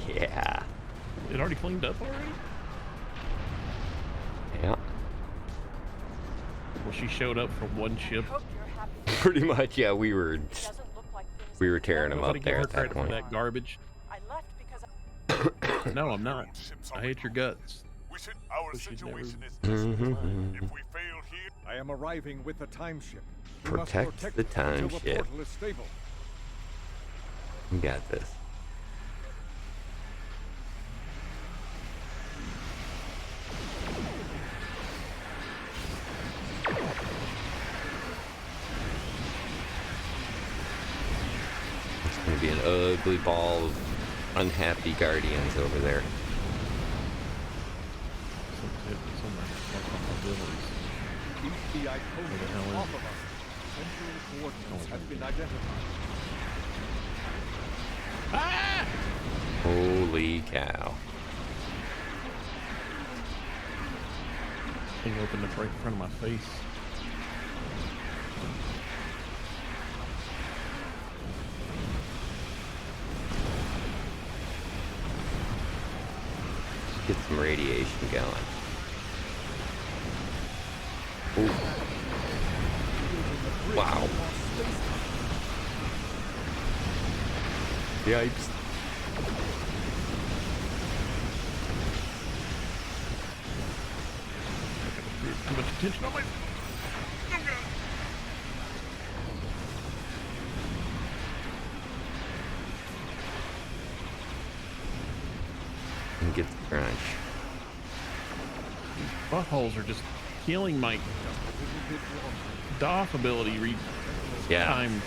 Yeah. It already cleaned up already? Yeah. Well, she showed up from one ship. Pretty much, yeah. We were tearing them up Nobody give there her at that credit for point. that garbage. No, I'm not. I hate your guts. Our situation is Mhm. If we fail here, I am arriving with the time ship. We must Protect the it time until the ship. portal is stable. We got this. It's gonna be an ugly ball of unhappy guardians over there. Keep the Atomos off of us. Central coordinates have been identified. Holy cow. Thing opened up right in front of my face. Get some radiation going. Ooh. Wow. Yipes. Too much attention on my. And get the crunch. Buttholes are just killing my DOF ability times.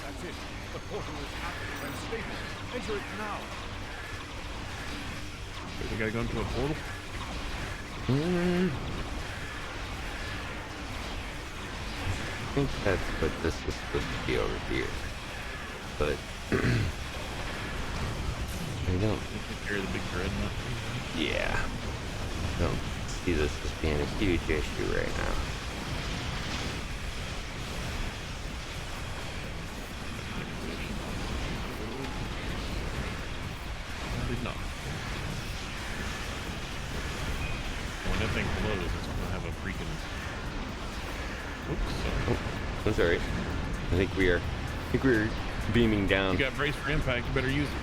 That's it. The portal is active and stable. Enter it now. We gotta go into a portal. I think that's what this is supposed to be over here. But I don't Take care of the big dreadnought. Yeah. Don't see this as being a huge issue right now. I did not. When that thing blows, it's gonna have a freaking. Oops, sorry. Oh, that's alright. I think we're beaming down. You got brace for impact, you better use it.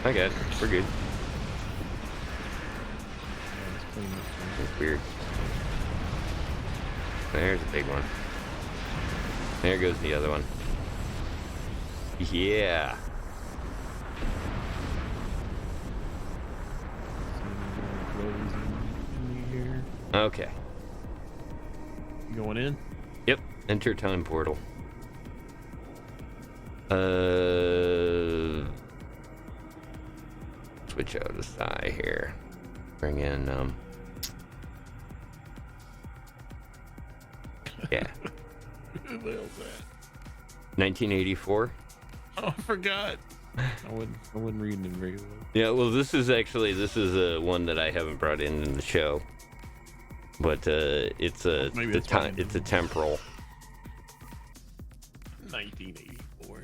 I got it. We're good. That's weird. There's a big one. There goes the other one. Yeah. Okay. You going in? Yep. Enter time portal. Switch out a Psy here. Bring in yeah. Who the hell's that? 1984. Oh, I forgot. I wouldn't read it regularly. Yeah, well, this is one that I haven't brought in the show, but it's a temporal. 1984.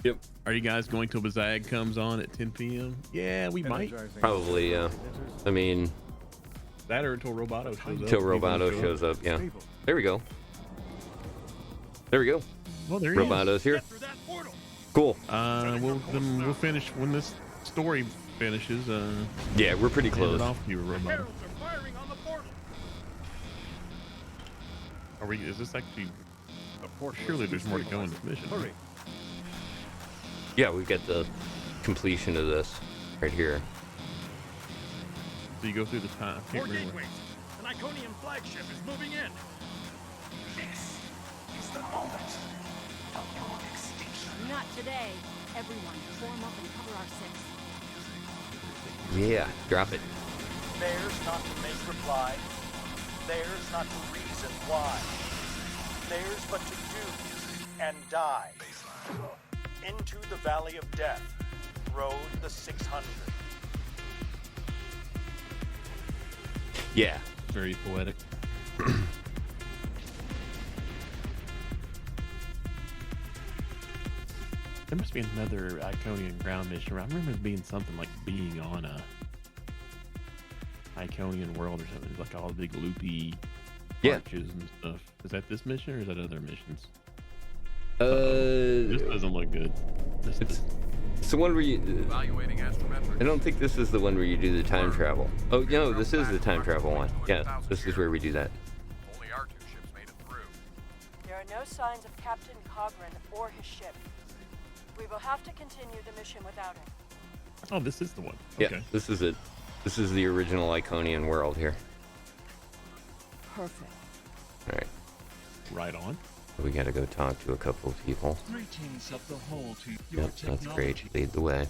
Yep. Are you guys going till Bazag comes on at 10 p.m.? Yeah, we might. Probably, yeah. I mean, that or until Roboto shows up. Till Roboto shows up, yeah. There we go. There we go. Well, there he Roboto's here. Cool. We'll finish when this story finishes. Yeah, we're pretty close. Off to you, Roboto. Are we? Is this actually? Surely there's more to go in this mission. Hurry. Yeah, we get the completion of this right here. So you go through the time. More gateways. An Iconian flagship is moving in. This is the moment of your extinction. Not today. Everyone, form up and cover our six. Yeah, drop it. Theirs not to make reply. Theirs not to reason why. Theirs but to do and die. Into the Valley of Death rode the 600. Yeah. Very poetic. There must be another Iconian ground mission. I remember it being something like being on a Iconian world or something. Like all the big loopy arches and stuff. Is that this mission or is that other missions? This doesn't look good. It's the one where you. Evaluating astrometrics. I don't think this is the one where you do the time travel. Oh, no, this is the time travel one. Yeah, this is where we do that. Only our 2 ships made it through. There are no signs of Captain Cogran or his ship. We will have to continue the mission without him. Oh, this is the one. Yeah, Okay. this is it. This is the original Iconian world here. Perfect. All right. Right on. We gotta go talk to a couple of people. Greetings of the whole to your Yep, that's great. Lead the way.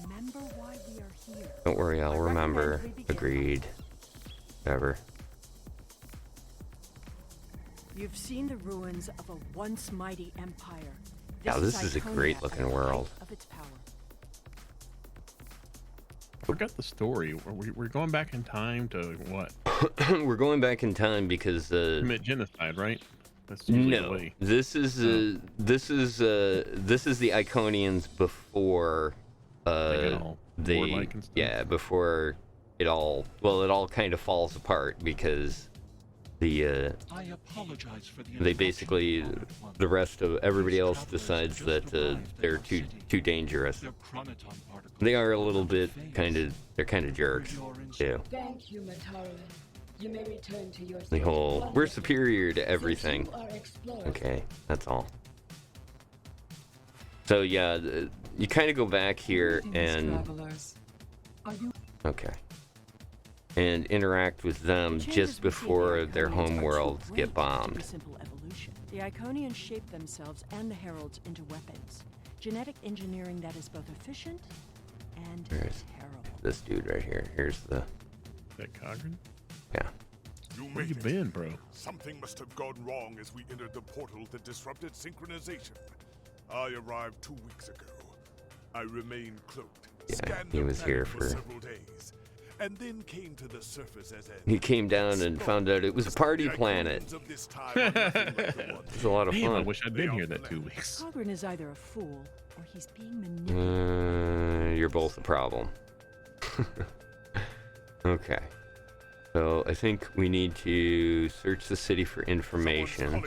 Remember why we are here. Don't worry, I'll remember. Agreed. Whatever. You've seen the ruins of a once mighty empire. Yeah, this is a great looking world. Of its power. Forgot the story. We're going back in time to what? We're going back in time because commit genocide, right? That's usually the way. This is the Iconians before before it all kind of falls apart because I apologize for the they basically the rest of everybody else decides that they're too dangerous. They are a little bit they're kind of jerks too. Thank you, Mataran. You may return to your The whole we're superior to everything. You are explorers. Okay, that's all. So yeah, you kind of go back here and okay, and interact with them just before their home worlds get bombed. Simple evolution. The Iconians shape themselves and the Heralds into weapons. Genetic engineering that is both efficient and There's terrible. this dude right here. Here's the. That Cogran? Yeah. Where you been, bro? Something must have gone wrong as we entered the portal that disrupted synchronization. I arrived 2 weeks ago. I remained cloaked. Yeah, he was here for several days, and then came to the surface as he came down and found out it was a party planet. It's a lot of Man, fun. I wish I'd been here that 2 weeks. Cogran is either a fool or he's being manipulated. You're both the problem. Okay. So I think we need to search the city for information.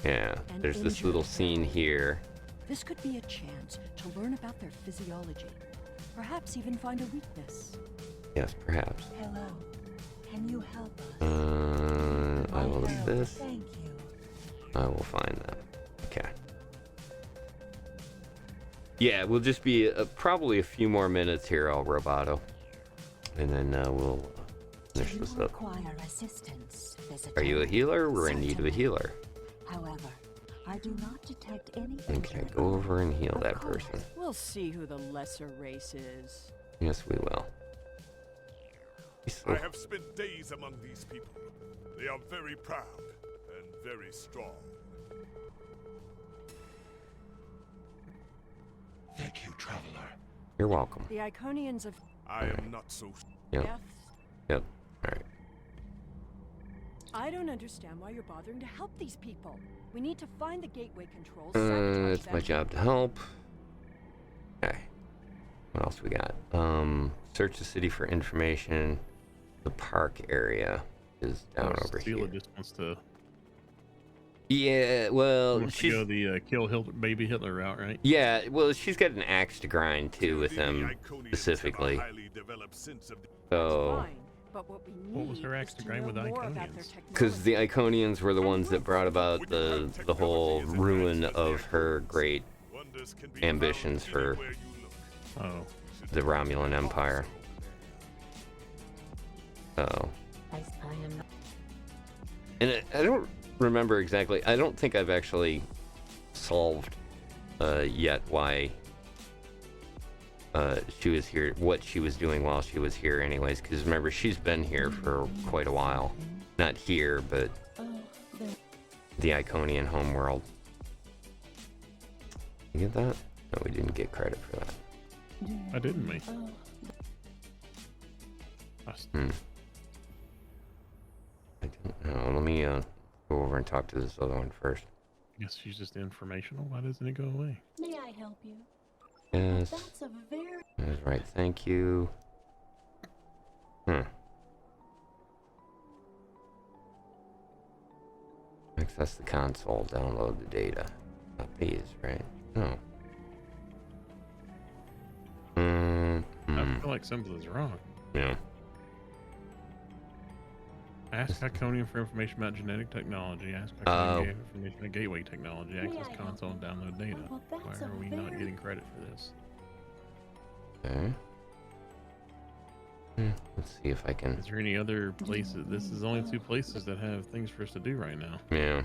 Yeah, there's this little scene here. This could be a chance to learn about their physiology. Perhaps even find a weakness. Yes, perhaps. Hello. Can you help us? I will assist. Thank you. I will find them. Okay. Yeah, we'll just be probably a few more minutes here, El Roboto. And then we'll finish this up. Require assistance, visitor. Are you a healer? We're in need of a healer. However, I do not detect any. Okay, go over and heal that person. We'll see who the lesser race is. Yes, we will. I have spent days among these people. They are very proud and very strong. Thank you, traveler. You're welcome. The Iconians have. I am not so. Yep. Yes. Yep. All right. I don't understand why you're bothering to help these people. We need to find the gateway controls. It's my job to help. Okay. What else we got? Search the city for information. The park area is down over here. Steela just wants to. Yeah, well, wants to she's go the kill baby Hitler route, right? yeah. Well, she's got an axe to grind too with him specifically. So, Fine, but what we need What was her axe is to to grind know with the more about Iconians? their because the Iconians were the ones that brought about the whole ruin of her great ambitions for the Romulan Empire. So, and I don't remember exactly. I don't think I've actually solved yet why she was here, what she was doing while she was here anyways, because remember, she's been here for quite a while. Not here, but the Iconian homeworld. You get that? No, we didn't get credit for that. I didn't, me. I didn't know. Let me go over and talk to this other one first. I guess she's just informational. Why doesn't it go away? May I help you? Yes. That's a very... That's right. Thank you. Access the console. Download the data. Not these, right? No. I feel like something's wrong. Yeah. Ask Iconian for information about genetic technology. Ask Iconian for information about gateway technology. Access console and download data. Why are we not getting credit for this? Okay. Let's see if I can. Is there any other places? This is only 2 places that have things for us to do right now. Yeah.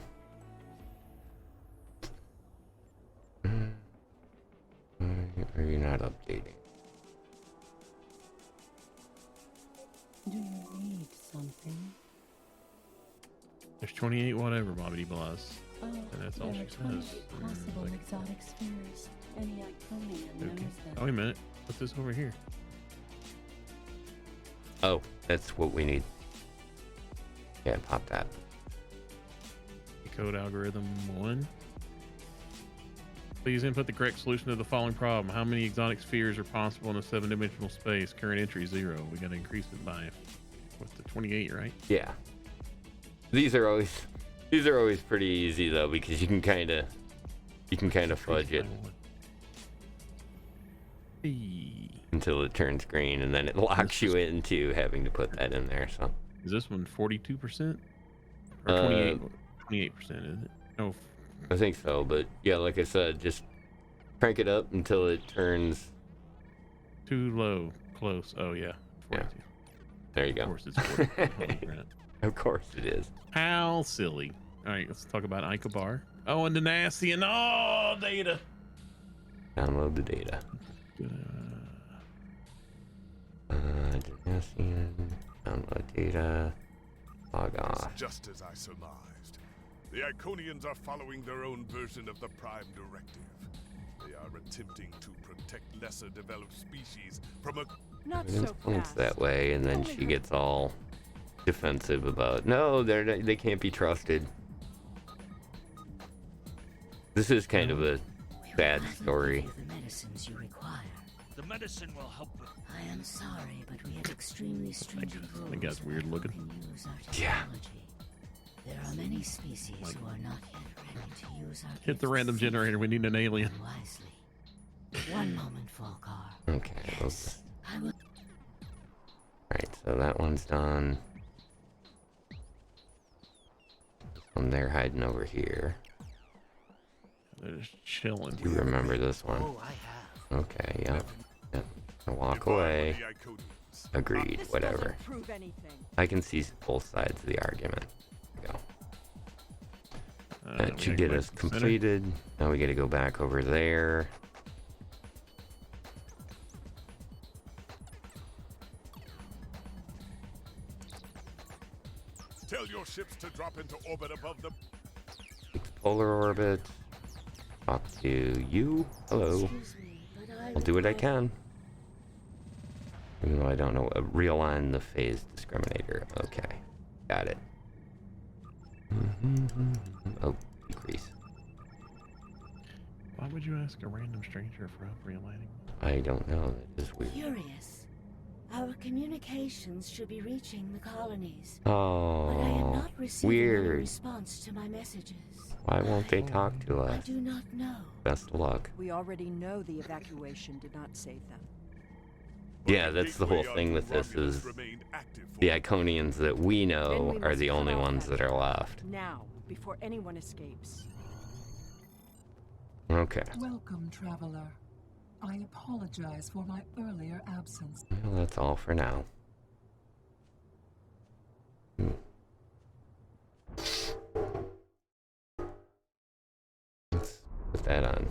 Are you not updating? Do you need something? There's 28 whatever, Bobbity Bless. Oh, And that's all there she are 28 says. possible exotic spheres. Any Iconian knows Okay. them. Oh, wait a minute. Put this over here. Oh, that's what we need. Yeah, pop that. Code algorithm 1. Please input the correct solution to the following problem. How many exotic spheres are possible in a 7-dimensional space? Current entry 0. We gotta increase it by what's the 28, right? Yeah. These are always pretty easy though, because you can kind of fudge it until it turns green, and then it locks you into having to put that in there. So is this one 42% or 28? 28%, is it? No, I think so, but yeah, like I said, just crank it up until it turns too low. Close. Oh yeah. 42. Yeah. There you go. Of course it's 42. Of course it is. How silly. All right, let's talk about Icobar. Oh, and Denacian. Oh, data. Download the data. Denacian. Download data. Log off. It's just as I surmised. The Iconians are following their own version of the Prime Directive. They are attempting to protect lesser developed species from a... Not so points that way, and then she gets all defensive about, no, they can't be trusted. This is kind of a sad story. The medicines you require. The medicine will help with... I am sorry, but we have extremely stringent rules. That guy's weird looking. Yeah. There are many species who are not yet ready to use our Hit the random generator. We need an alien. wisely. One moment, Volcar. Okay. Yes, I will. Alright, so that one's done. This one they're hiding over here. They're just chilling. Do you remember this one? Oh, I have. Okay, yep. Yep. I'll walk away. Agreed, whatever. Prove anything. I can see both sides of the argument. There we go. That we should gotta get go us back to the center. completed. Now we gotta go back over there. Tell your ships to drop into orbit above them. Polar orbit. Talk to you. Hello. Excuse me, but I I'll do what I can. Even though I don't know. Realign the phase discriminator. Okay. Got it. Oh, decrease. Why would you ask a random stranger for help realigning? I don't know. That is weird. Curious. Our communications should be reaching the colonies. But I am Oh, not receiving any weird. response to my messages. Why won't they talk to I us? do not know. Best of luck. We already know the evacuation did not save them. Yeah, that's the whole thing with this is the Iconians that we Then know we are must the cut only off ones that are left. Now, before anyone escapes. Okay. Welcome, traveler. I apologize for my earlier absence. Well, that's all for now. Let's put that on.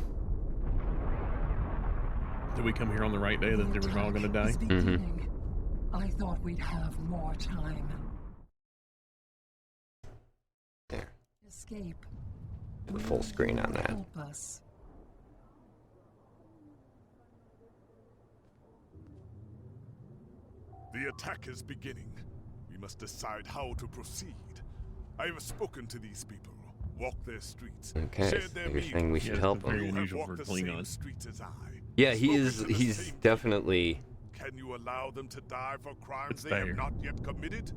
Did we come here on the right day that they were all going to die? Mm-hmm. I thought we'd have more time. There. Escape. Do a full screen on that. Help us. The attack is beginning. We must decide how to proceed. I have spoken to these people, walked their streets, Okay, shared so their you're saying we should help very him. unusual for Klingon. Streets as I. Yeah, he Spoken is. to the He's same definitely. Can you allow them to die for crimes It's they there. have not yet committed?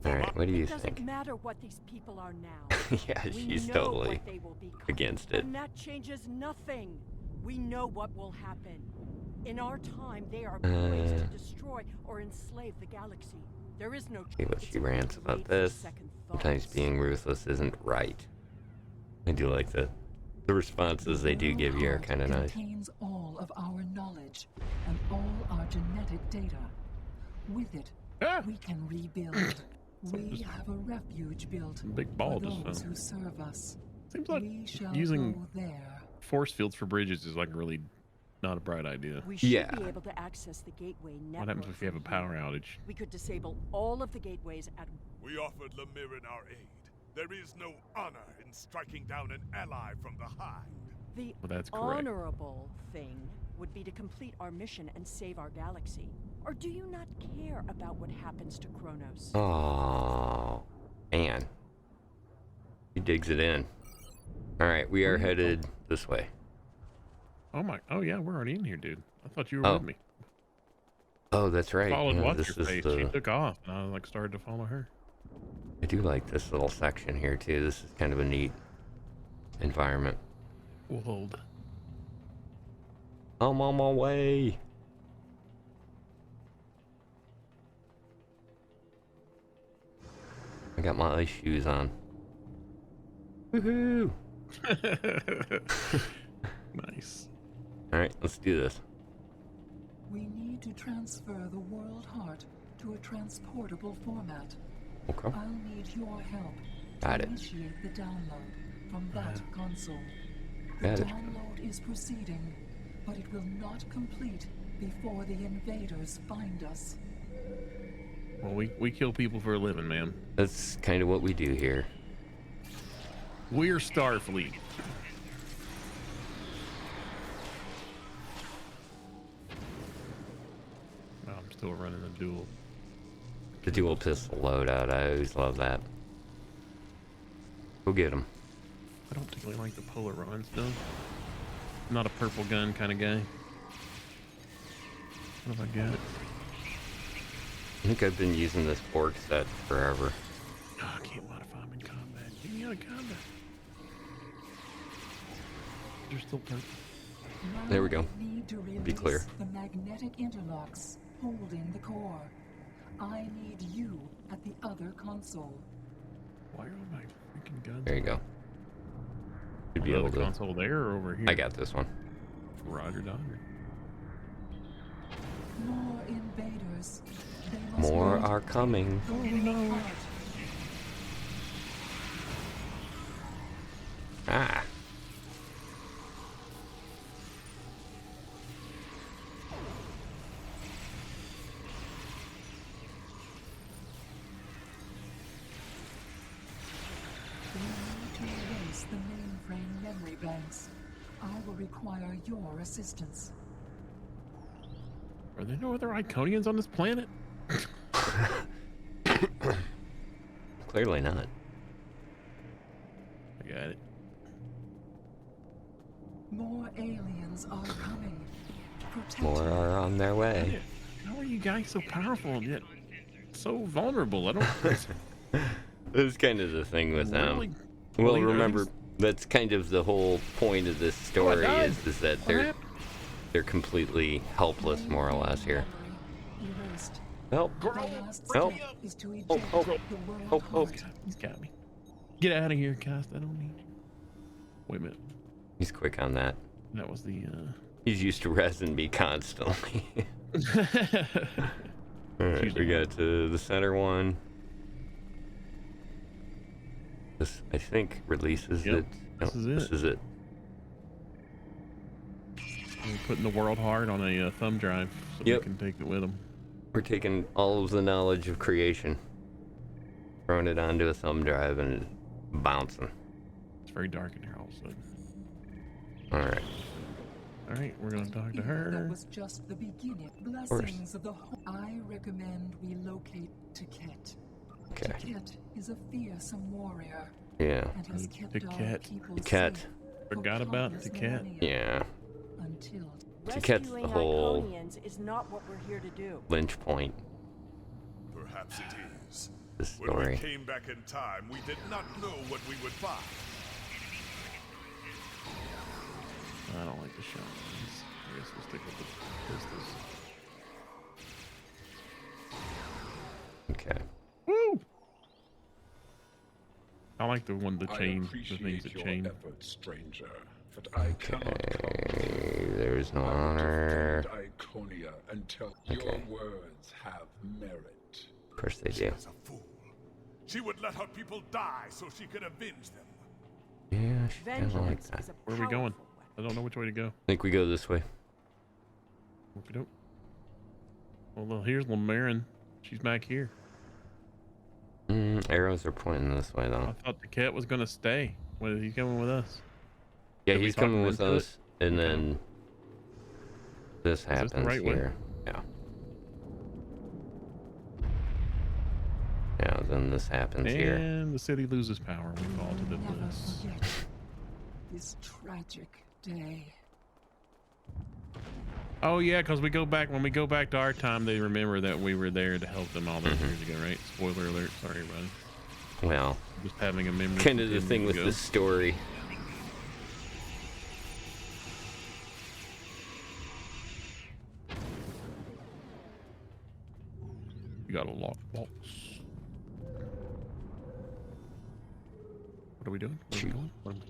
All right, what do you It doesn't think? matter what these people are now. Yeah, We she's know totally what they will become, against it. And that changes nothing. We know what will happen. In our time, they are Uh, poised to destroy or enslave the galaxy. There is no See what she rants about this. Sometimes being ruthless isn't right. I do like the responses they do give you are kind of nice. Contains all of our knowledge and all our genetic data. With it, we can rebuild. We have a refuge built Big ball for just those fell. who serve us. Seems like We shall using go there. force fields for bridges is like really not a bright idea. We should be able to access the gateway network. What happens if you have a from power here. outage? We could disable all of the gateways at We offered Lemirin our aid. There is no honor in striking down an ally from behind. The Well, that's correct. honorable thing would be to complete our mission and save our galaxy. Or do you not care about what happens to Kronos? Oh, man. He digs it in. All right, we are headed this way. Oh yeah, we're already in here, dude. I thought you were Oh. with me. Oh, that's right. Followed Yeah, what's this your is face. the. She took off, and I like started to follow her. I do like this little section here too. This is kind of a neat environment. Hold. I'm on my way. I got my ice shoes on. Woohoo! Nice. All right, let's do this. We need to transfer the world heart to a transportable format. Okay. I'll need your help Got to it. initiate the download from that console. The Got it. download is proceeding, but it will not complete before the invaders find us. Well, we kill people for a living, man. That's kind of what we do here. We're Starfleet. Oh, I'm still running the duel. The dual pistol loadout. I always love that. Go get him. I don't particularly like the Polaroids, though. I'm not a purple gun kind of guy. What have I got? I think I've been using this Borg set forever. Oh, I can't modify them in combat. Get me out of combat. They're still purple. There we go. Need to Be clear. the magnetic interlocks holding the core. I need you at the other console. Why are all my freaking guns? There you go. Should be The able other to. console there or over here? I got this one. Roger, Dodger. More invaders. They must More learn are to coming. take the world apart. Ah. We need to erase the mainframe memory banks. I will require your assistance. Are there no other Iconians on this planet? Clearly not. I got it. More aliens are coming. Protect More are on their way. How are you guys so powerful and yet so vulnerable? I don't. That's kind of the thing with them. Really? Well, Well, remember, that's kind of the whole point of this story is that they're completely helpless, more or less, here. Help! Help! Help! He's got me. Get out of here, Cast. I don't need you. Wait a minute. He's quick on that. That was the. He's used to resin me constantly. Alright, we got the center one. This, I think, releases it. No, this is it. We're putting the world hard on a thumb drive so we can take it with them. We're taking all of the knowledge of creation, throwing it onto a thumb drive, and bouncing. It's very dark in here all of a sudden. Alright. Alright, we're gonna talk to her. That was just the beginning. Blessings of the whole. I recommend we locate Cadet. Okay. Cadet is a fearsome warrior. Yeah. And has kept our people Cat. safe Forgot about the cat. Yeah. Until Cat's the whole Iconians is not what we're here to do. lynch point. Perhaps it is. The When we story. came back in time, we did not know what we would find. I don't like the shotguns. I guess we'll stick with the pistols. Okay. Woo! I like the one that change the things that change. Stranger, but I Okay, there's no honor. Iconia until your words have merit. Of course they do. She would let her people die so she could avenge them. Yeah, she kind of like that. Where are we going? I don't know which way to go. I think we go this way. Okey-doke. Well, here's Lamarin. She's back here. Arrows are pointing this way, though. I thought the cat was gonna stay. Well, he's coming with us. Yeah, Did we he's talk coming him with into us, and then this happens the right way? here. Yeah. Yeah, then this happens here. And the city loses power. We fall to the never bliss. forget this tragic day. Oh yeah, because we go back when we go back to our time, they remember that we were there to help them all those years ago, right? Spoiler alert. Sorry, everybody. Well, just having a memory. Kind of the from 10 thing years with ago. this story. We got a locked box. What are we doing? Where are we going? Where are we-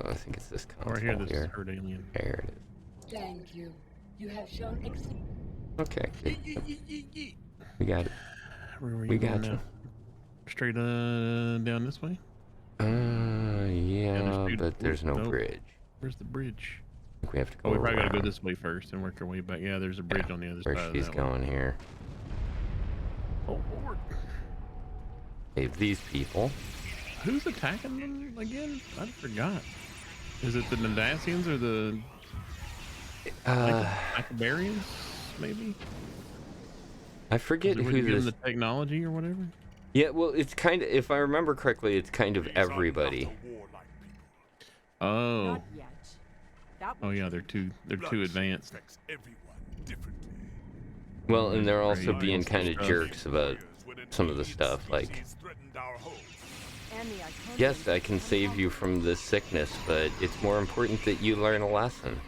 I think it's this console right here. This here. is herd alien. There it is. Thank you. You have shown Okay. Good. We got it. Where are We got going you. now? Straight down this way. Yeah, but there's no nope. bridge. Where's the bridge? I think we have to go Oh, we probably gotta go around. this way first and work our way back. Yeah, there's a bridge on the other Where side. she's of that going here. One. Oh Lord. Save these people. Who's attacking them again? I forgot. Is it the Nadassians or the Macabarians? Maybe. I forget Is it who when you give this. them the technology or whatever. Yeah, well, it's kind of. If I remember correctly, it's kind of everybody. Oh. Not yet. That Oh yeah, they're too advanced. Well, and they're also Right. being kind of Stuff. jerks about some of the stuff. Like, and the Iconians yes, I can save you from this sickness, but it's more important that you learn a lesson.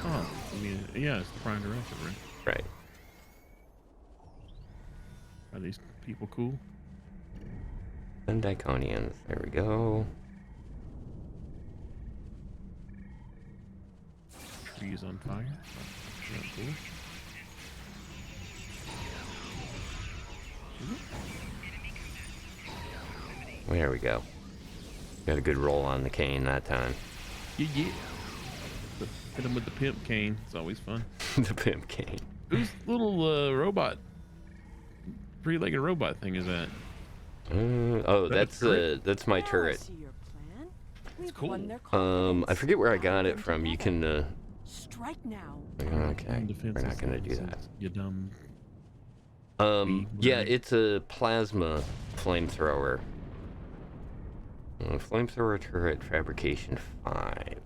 Oh, I mean, yeah, it's the Prime Directive, right? Right. Are these people cool? And Iconians. There we go. Trees on fire. Oh, yeah, cool. There we go. Got a good roll on the cane that time. Yeah, yeah. Hit him with the pimp cane. It's always fun. The pimp cane. Whose little robot, three-legged robot thing is that? Oh, Is that a that's turret? that's my turret. It's cool. I forget where I got it from. You can Strike now. Okay, we're not gonna do that. You dumb. Yeah, it's a plasma flamethrower. Flamethrower turret fabrication 5.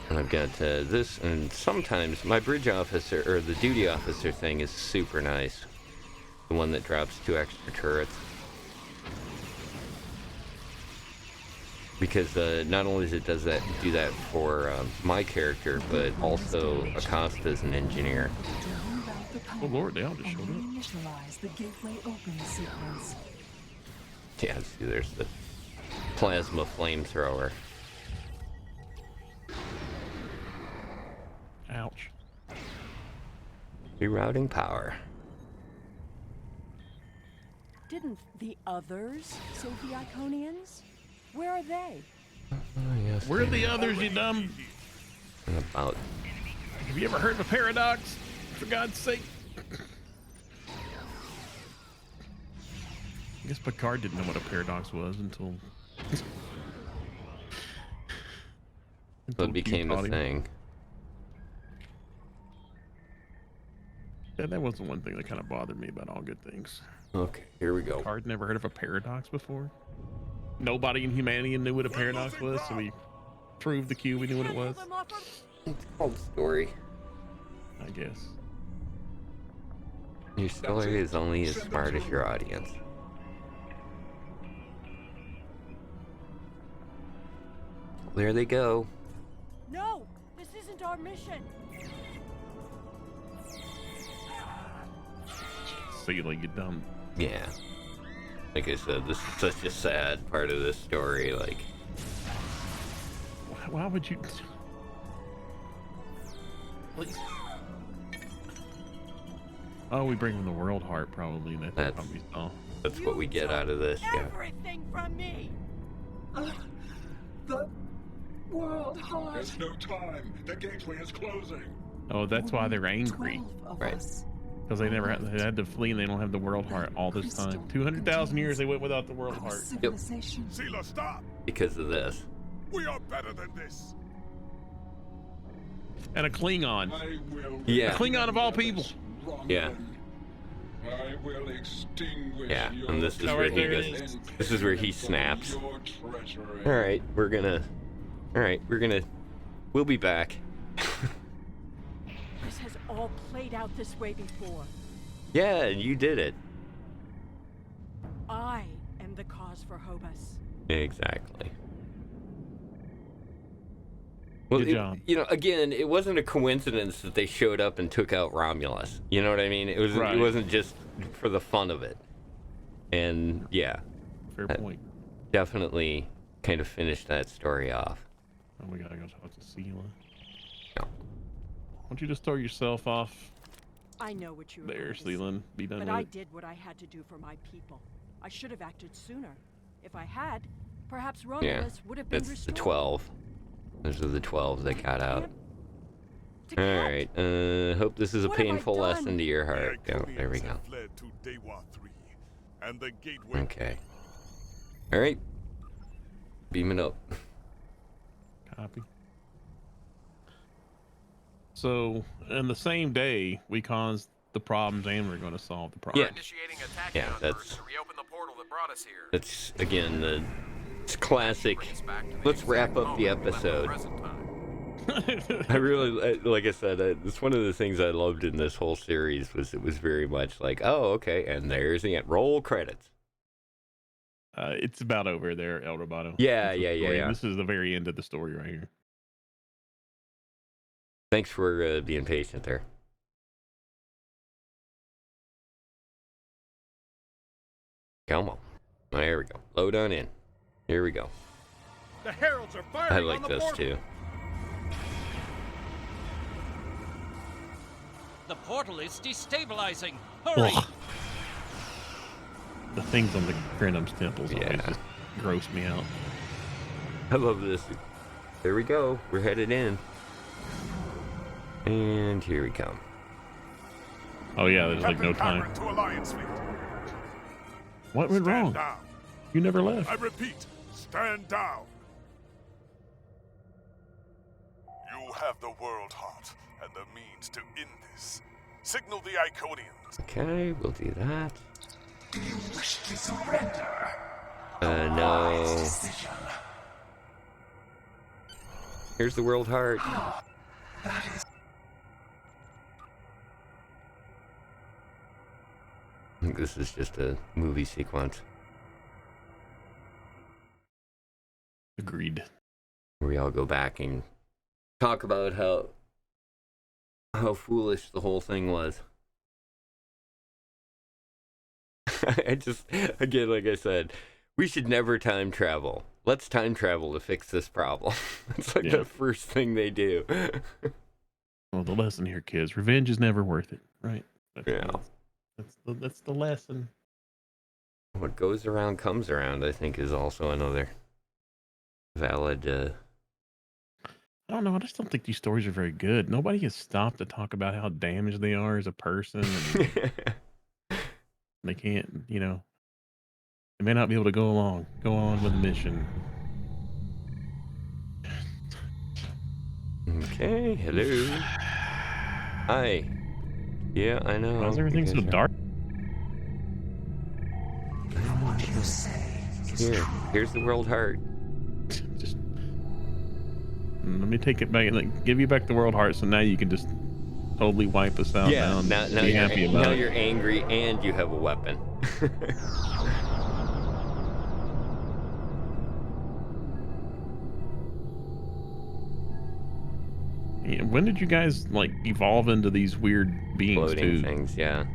And I've got this, and sometimes my bridge officer, or the duty officer thing is super nice. The one that drops 2 extra turrets. Because not only does it do that for my character, but also Acosta's an engineer. Oh Lord, they all just showed up. Initialize the gateway open sequence. Yeah, see, there's the plasma flamethrower. Ouch. Rerouting power. Didn't the others save the Iconians? Where are they? Yes, Where are the others, you dumb? About. Have you ever heard of a paradox? For God's sake. I guess Picard didn't know what a paradox was until it became a thing. Yeah, that was the one thing that kind of bothered me about all good things. Okay, here we go. Picard never heard of a paradox before. Nobody in humanity knew what a paradox was, so we proved the Q. We knew what it was. It's called story. I guess. Your story is only as smart as your audience. There they go. No, this isn't our mission. Silly, you dumb. Yeah. Like I said, this is such a sad part of this story. Like, why would you? Please. Oh, we bring him the world heart, probably. That's what we get out of this. Yeah. Everything from me. The world heart. There's no time. The gateway is closing. Oh, that's why they're angry. Right. Because they never had to flee, and they don't have the world heart all this time. 200,000 years they went without the world heart. Yep. Seela, stop! Because of this. We are better than this. And a Klingon. Yeah. A Klingon of all people. Yeah. I will extinguish Yeah, and this is where he goes. This is where he snaps. All right, we'll be back. This has all played out this way before. Yeah, you did it. I am the cause for Hobus. Exactly. Well, Good job. You know, again, it wasn't a coincidence that they showed up and took out Romulus. You know what I mean? It was. Right. It wasn't just for the fun of it. And yeah, fair point. Definitely, kind of finished that story off. Oh, we gotta go talk to Seela. No. Why don't you just throw yourself off? I know what you were There, going to say, Seelan. Be done but with I it. did what I had to do for my people. I should have acted sooner. If I had, perhaps Romulus Yeah, would have been that's restored. the 12. Those are the 12 that got out. All right. Hope this is a What have I painful done? lesson to your heart. The Oh, there we Iconians go. have fled to Dewa 3, and the gateway. Okay. All right. Beam it up. Copy. So, in the same day, we caused the problems and we're going to solve the problem. Yeah, that's again it's classic. Let's wrap up the episode. I really, like I said, it's one of the things I loved in this whole series was it was very much like, oh, okay, and there's the end. Roll credits. It's about over there, El Roboto. Yeah. This is the very end of the story right here. Thanks for being patient there. Come on. There we go. Load on in. Here we go. The heralds are firing I on like the this portal. too. The portal is destabilizing. Hurry! Ugh. The things on the Grenum's temples always Yeah. just gross me out. I love this. There we go. We're headed in. And here we come. Oh yeah, there's like no Captain time. Cameron to Alliance Fleet. What went Stand wrong? down. You never left. I repeat, Stand down. You have the World Heart and the means to end this. Signal the Iconians. Okay, we'll do that. Do you wish to surrender? No. Decision. Here's the World Heart. That is. I think this is just a movie sequence. Agreed. We all go back and talk about how foolish the whole thing was. I just, again, like I said, we should never time travel. Let's time travel to fix this problem. It's like the first thing they do. Well, the lesson here, kids, revenge is never worth it, right? Yeah. That's the lesson. What goes around comes around, I think, is also another valid... I don't know. I just don't think these stories are very good. Nobody has stopped to talk about how damaged they are as a person. And they can't, you know, they may not be able to go on with the mission. Okay, hello. Hi. Yeah, I know. Why is everything so dark? What you say is Here's the World Heart. Just let me take it back and like, give you back the World Heart, so now you can just totally wipe us out. Yeah, now now be happy about now it. you're angry and you have a weapon. Yeah, when did you guys like evolve into these weird beings Floating too? things, yeah.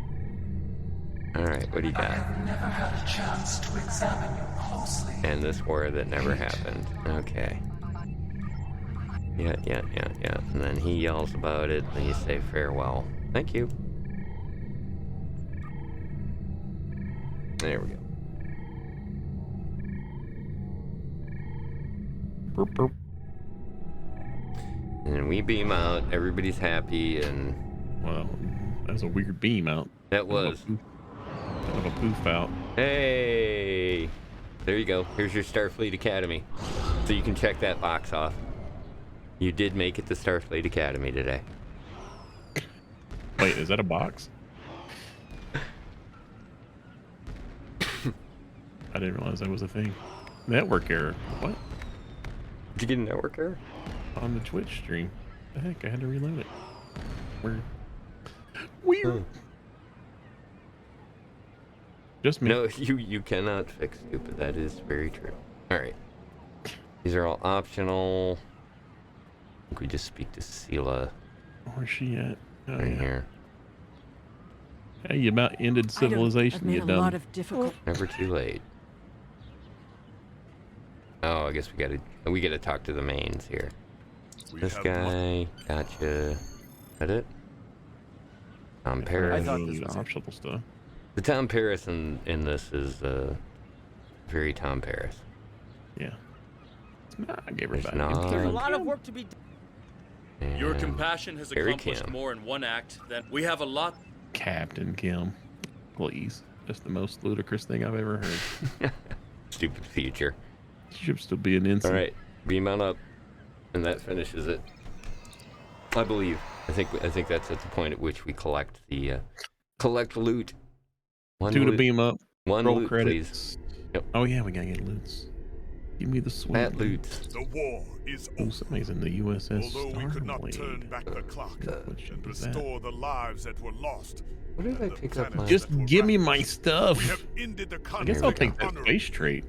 All right, what do you got? I have never had a chance to examine you closely. And this war that never happened. Okay. Yeah. And then he yells about it, and you say farewell. Thank you. There we go. Burp, burp. And we beam out, everybody's happy, and... Well, that's a weird beam out. That was. Kind of a poof out. Hey! There you go. Here's your Starfleet Academy. So you can check that box off. You did make it to Starfleet Academy today. Wait, is that a box? I didn't realize that was a thing. Network error. What? Did you get a network error? On the Twitch stream. The heck, I had to reload it. Weird. Just me. No, you cannot fix stupid. That is very true. Alright. These are all optional. I think we just speak to Sela. Where's she at? Oh, right yeah. here. Hey, you about ended civilization, I've you made a dumb. lot of difficult. Never too late. Oh, I guess we gotta talk to the mains here. This guy, gotcha. That it? Tom Paris. I thought this was optional stuff. The Tom Paris in this is very Tom Paris. Yeah. I gave her There's back. not. There's a lot of work to be done. Your And compassion has Harry accomplished Kim. more in one act than we have a lot. Captain Kim. Please. That's the most ludicrous thing I've ever heard. Stupid future. Should still be an ensign. All right, beam on up, and that finishes it. I believe. I think that's at the point at which we collect the collect loot. One Two to loot. beam up. One Roll loot, credits. please. Yep. Oh yeah, we gotta get loots. Give me the sweet That loot. The war is Oh, over. somebody's in the USS Although we could not Starblade. turn back the clock What ship and is that? restore the lives that were lost. What did I and the pick up? planets Just that were give me ravaged, my stuff. we have ended the I guess I'll conflict take that honorably. space trait.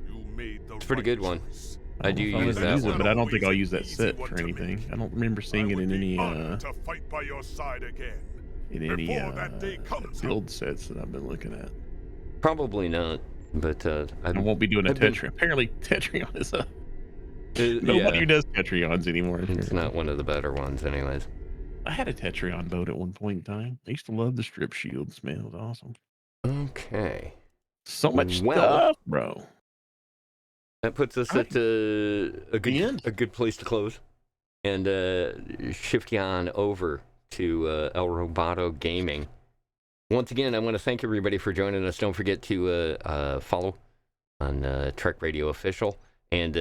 You made the It's a pretty good one. choice. I do I'll use never that use it, one. but I don't think I'll use that Easy set one for to anything. make. I don't remember seeing it in any Honored to fight by your side again. in Before that day comes, build sets that I've been looking at. Probably not, but I won't be doing a I've been- Tetrion. Apparently, Tetrion is a yeah, nobody does Tetrions anymore. it's not one of the better ones, anyways. I had a Tetrion boat at one point in time. I used to love the strip shields, man. It was awesome. Okay. So much Well, stuff, bro. That puts us at a good place to close, and shift you on over to El Roboto Gaming. Once again, I want to thank everybody for joining us. Don't forget to follow on Trek Radio Official. And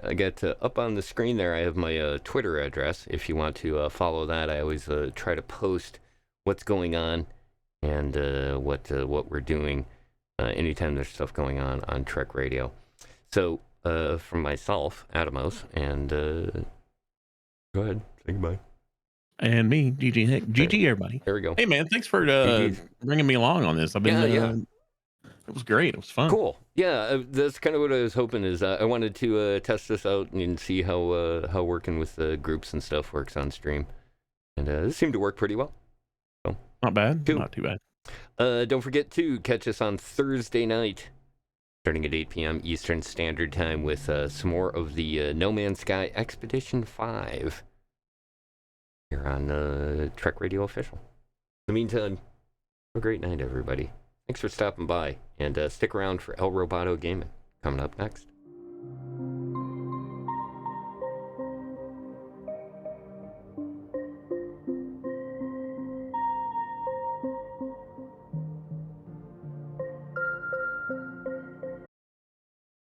I got up on the screen there, I have my Twitter address. If you want to follow that, I always try to post what's going on and what we're doing anytime there's stuff going on Trek Radio. So, from myself, Atomos, and go ahead, say goodbye. And me, GG. Hey, GG, everybody. There we go. Hey, man, thanks for bringing me along on this. I've been, it was great. It was fun. Cool. Yeah, that's kind of what I was hoping is I wanted to test this out and see how working with the groups and stuff works on stream. And this seemed to work pretty well. So, not bad. Not too bad. Don't forget to catch us on Thursday night, starting at 8 p.m. Eastern Standard Time with some more of the No Man's Sky Expedition 5 here on Trek Radio Official. In the meantime, have a great night, everybody. Thanks for stopping by, and stick around for El Roboto Gaming coming up next.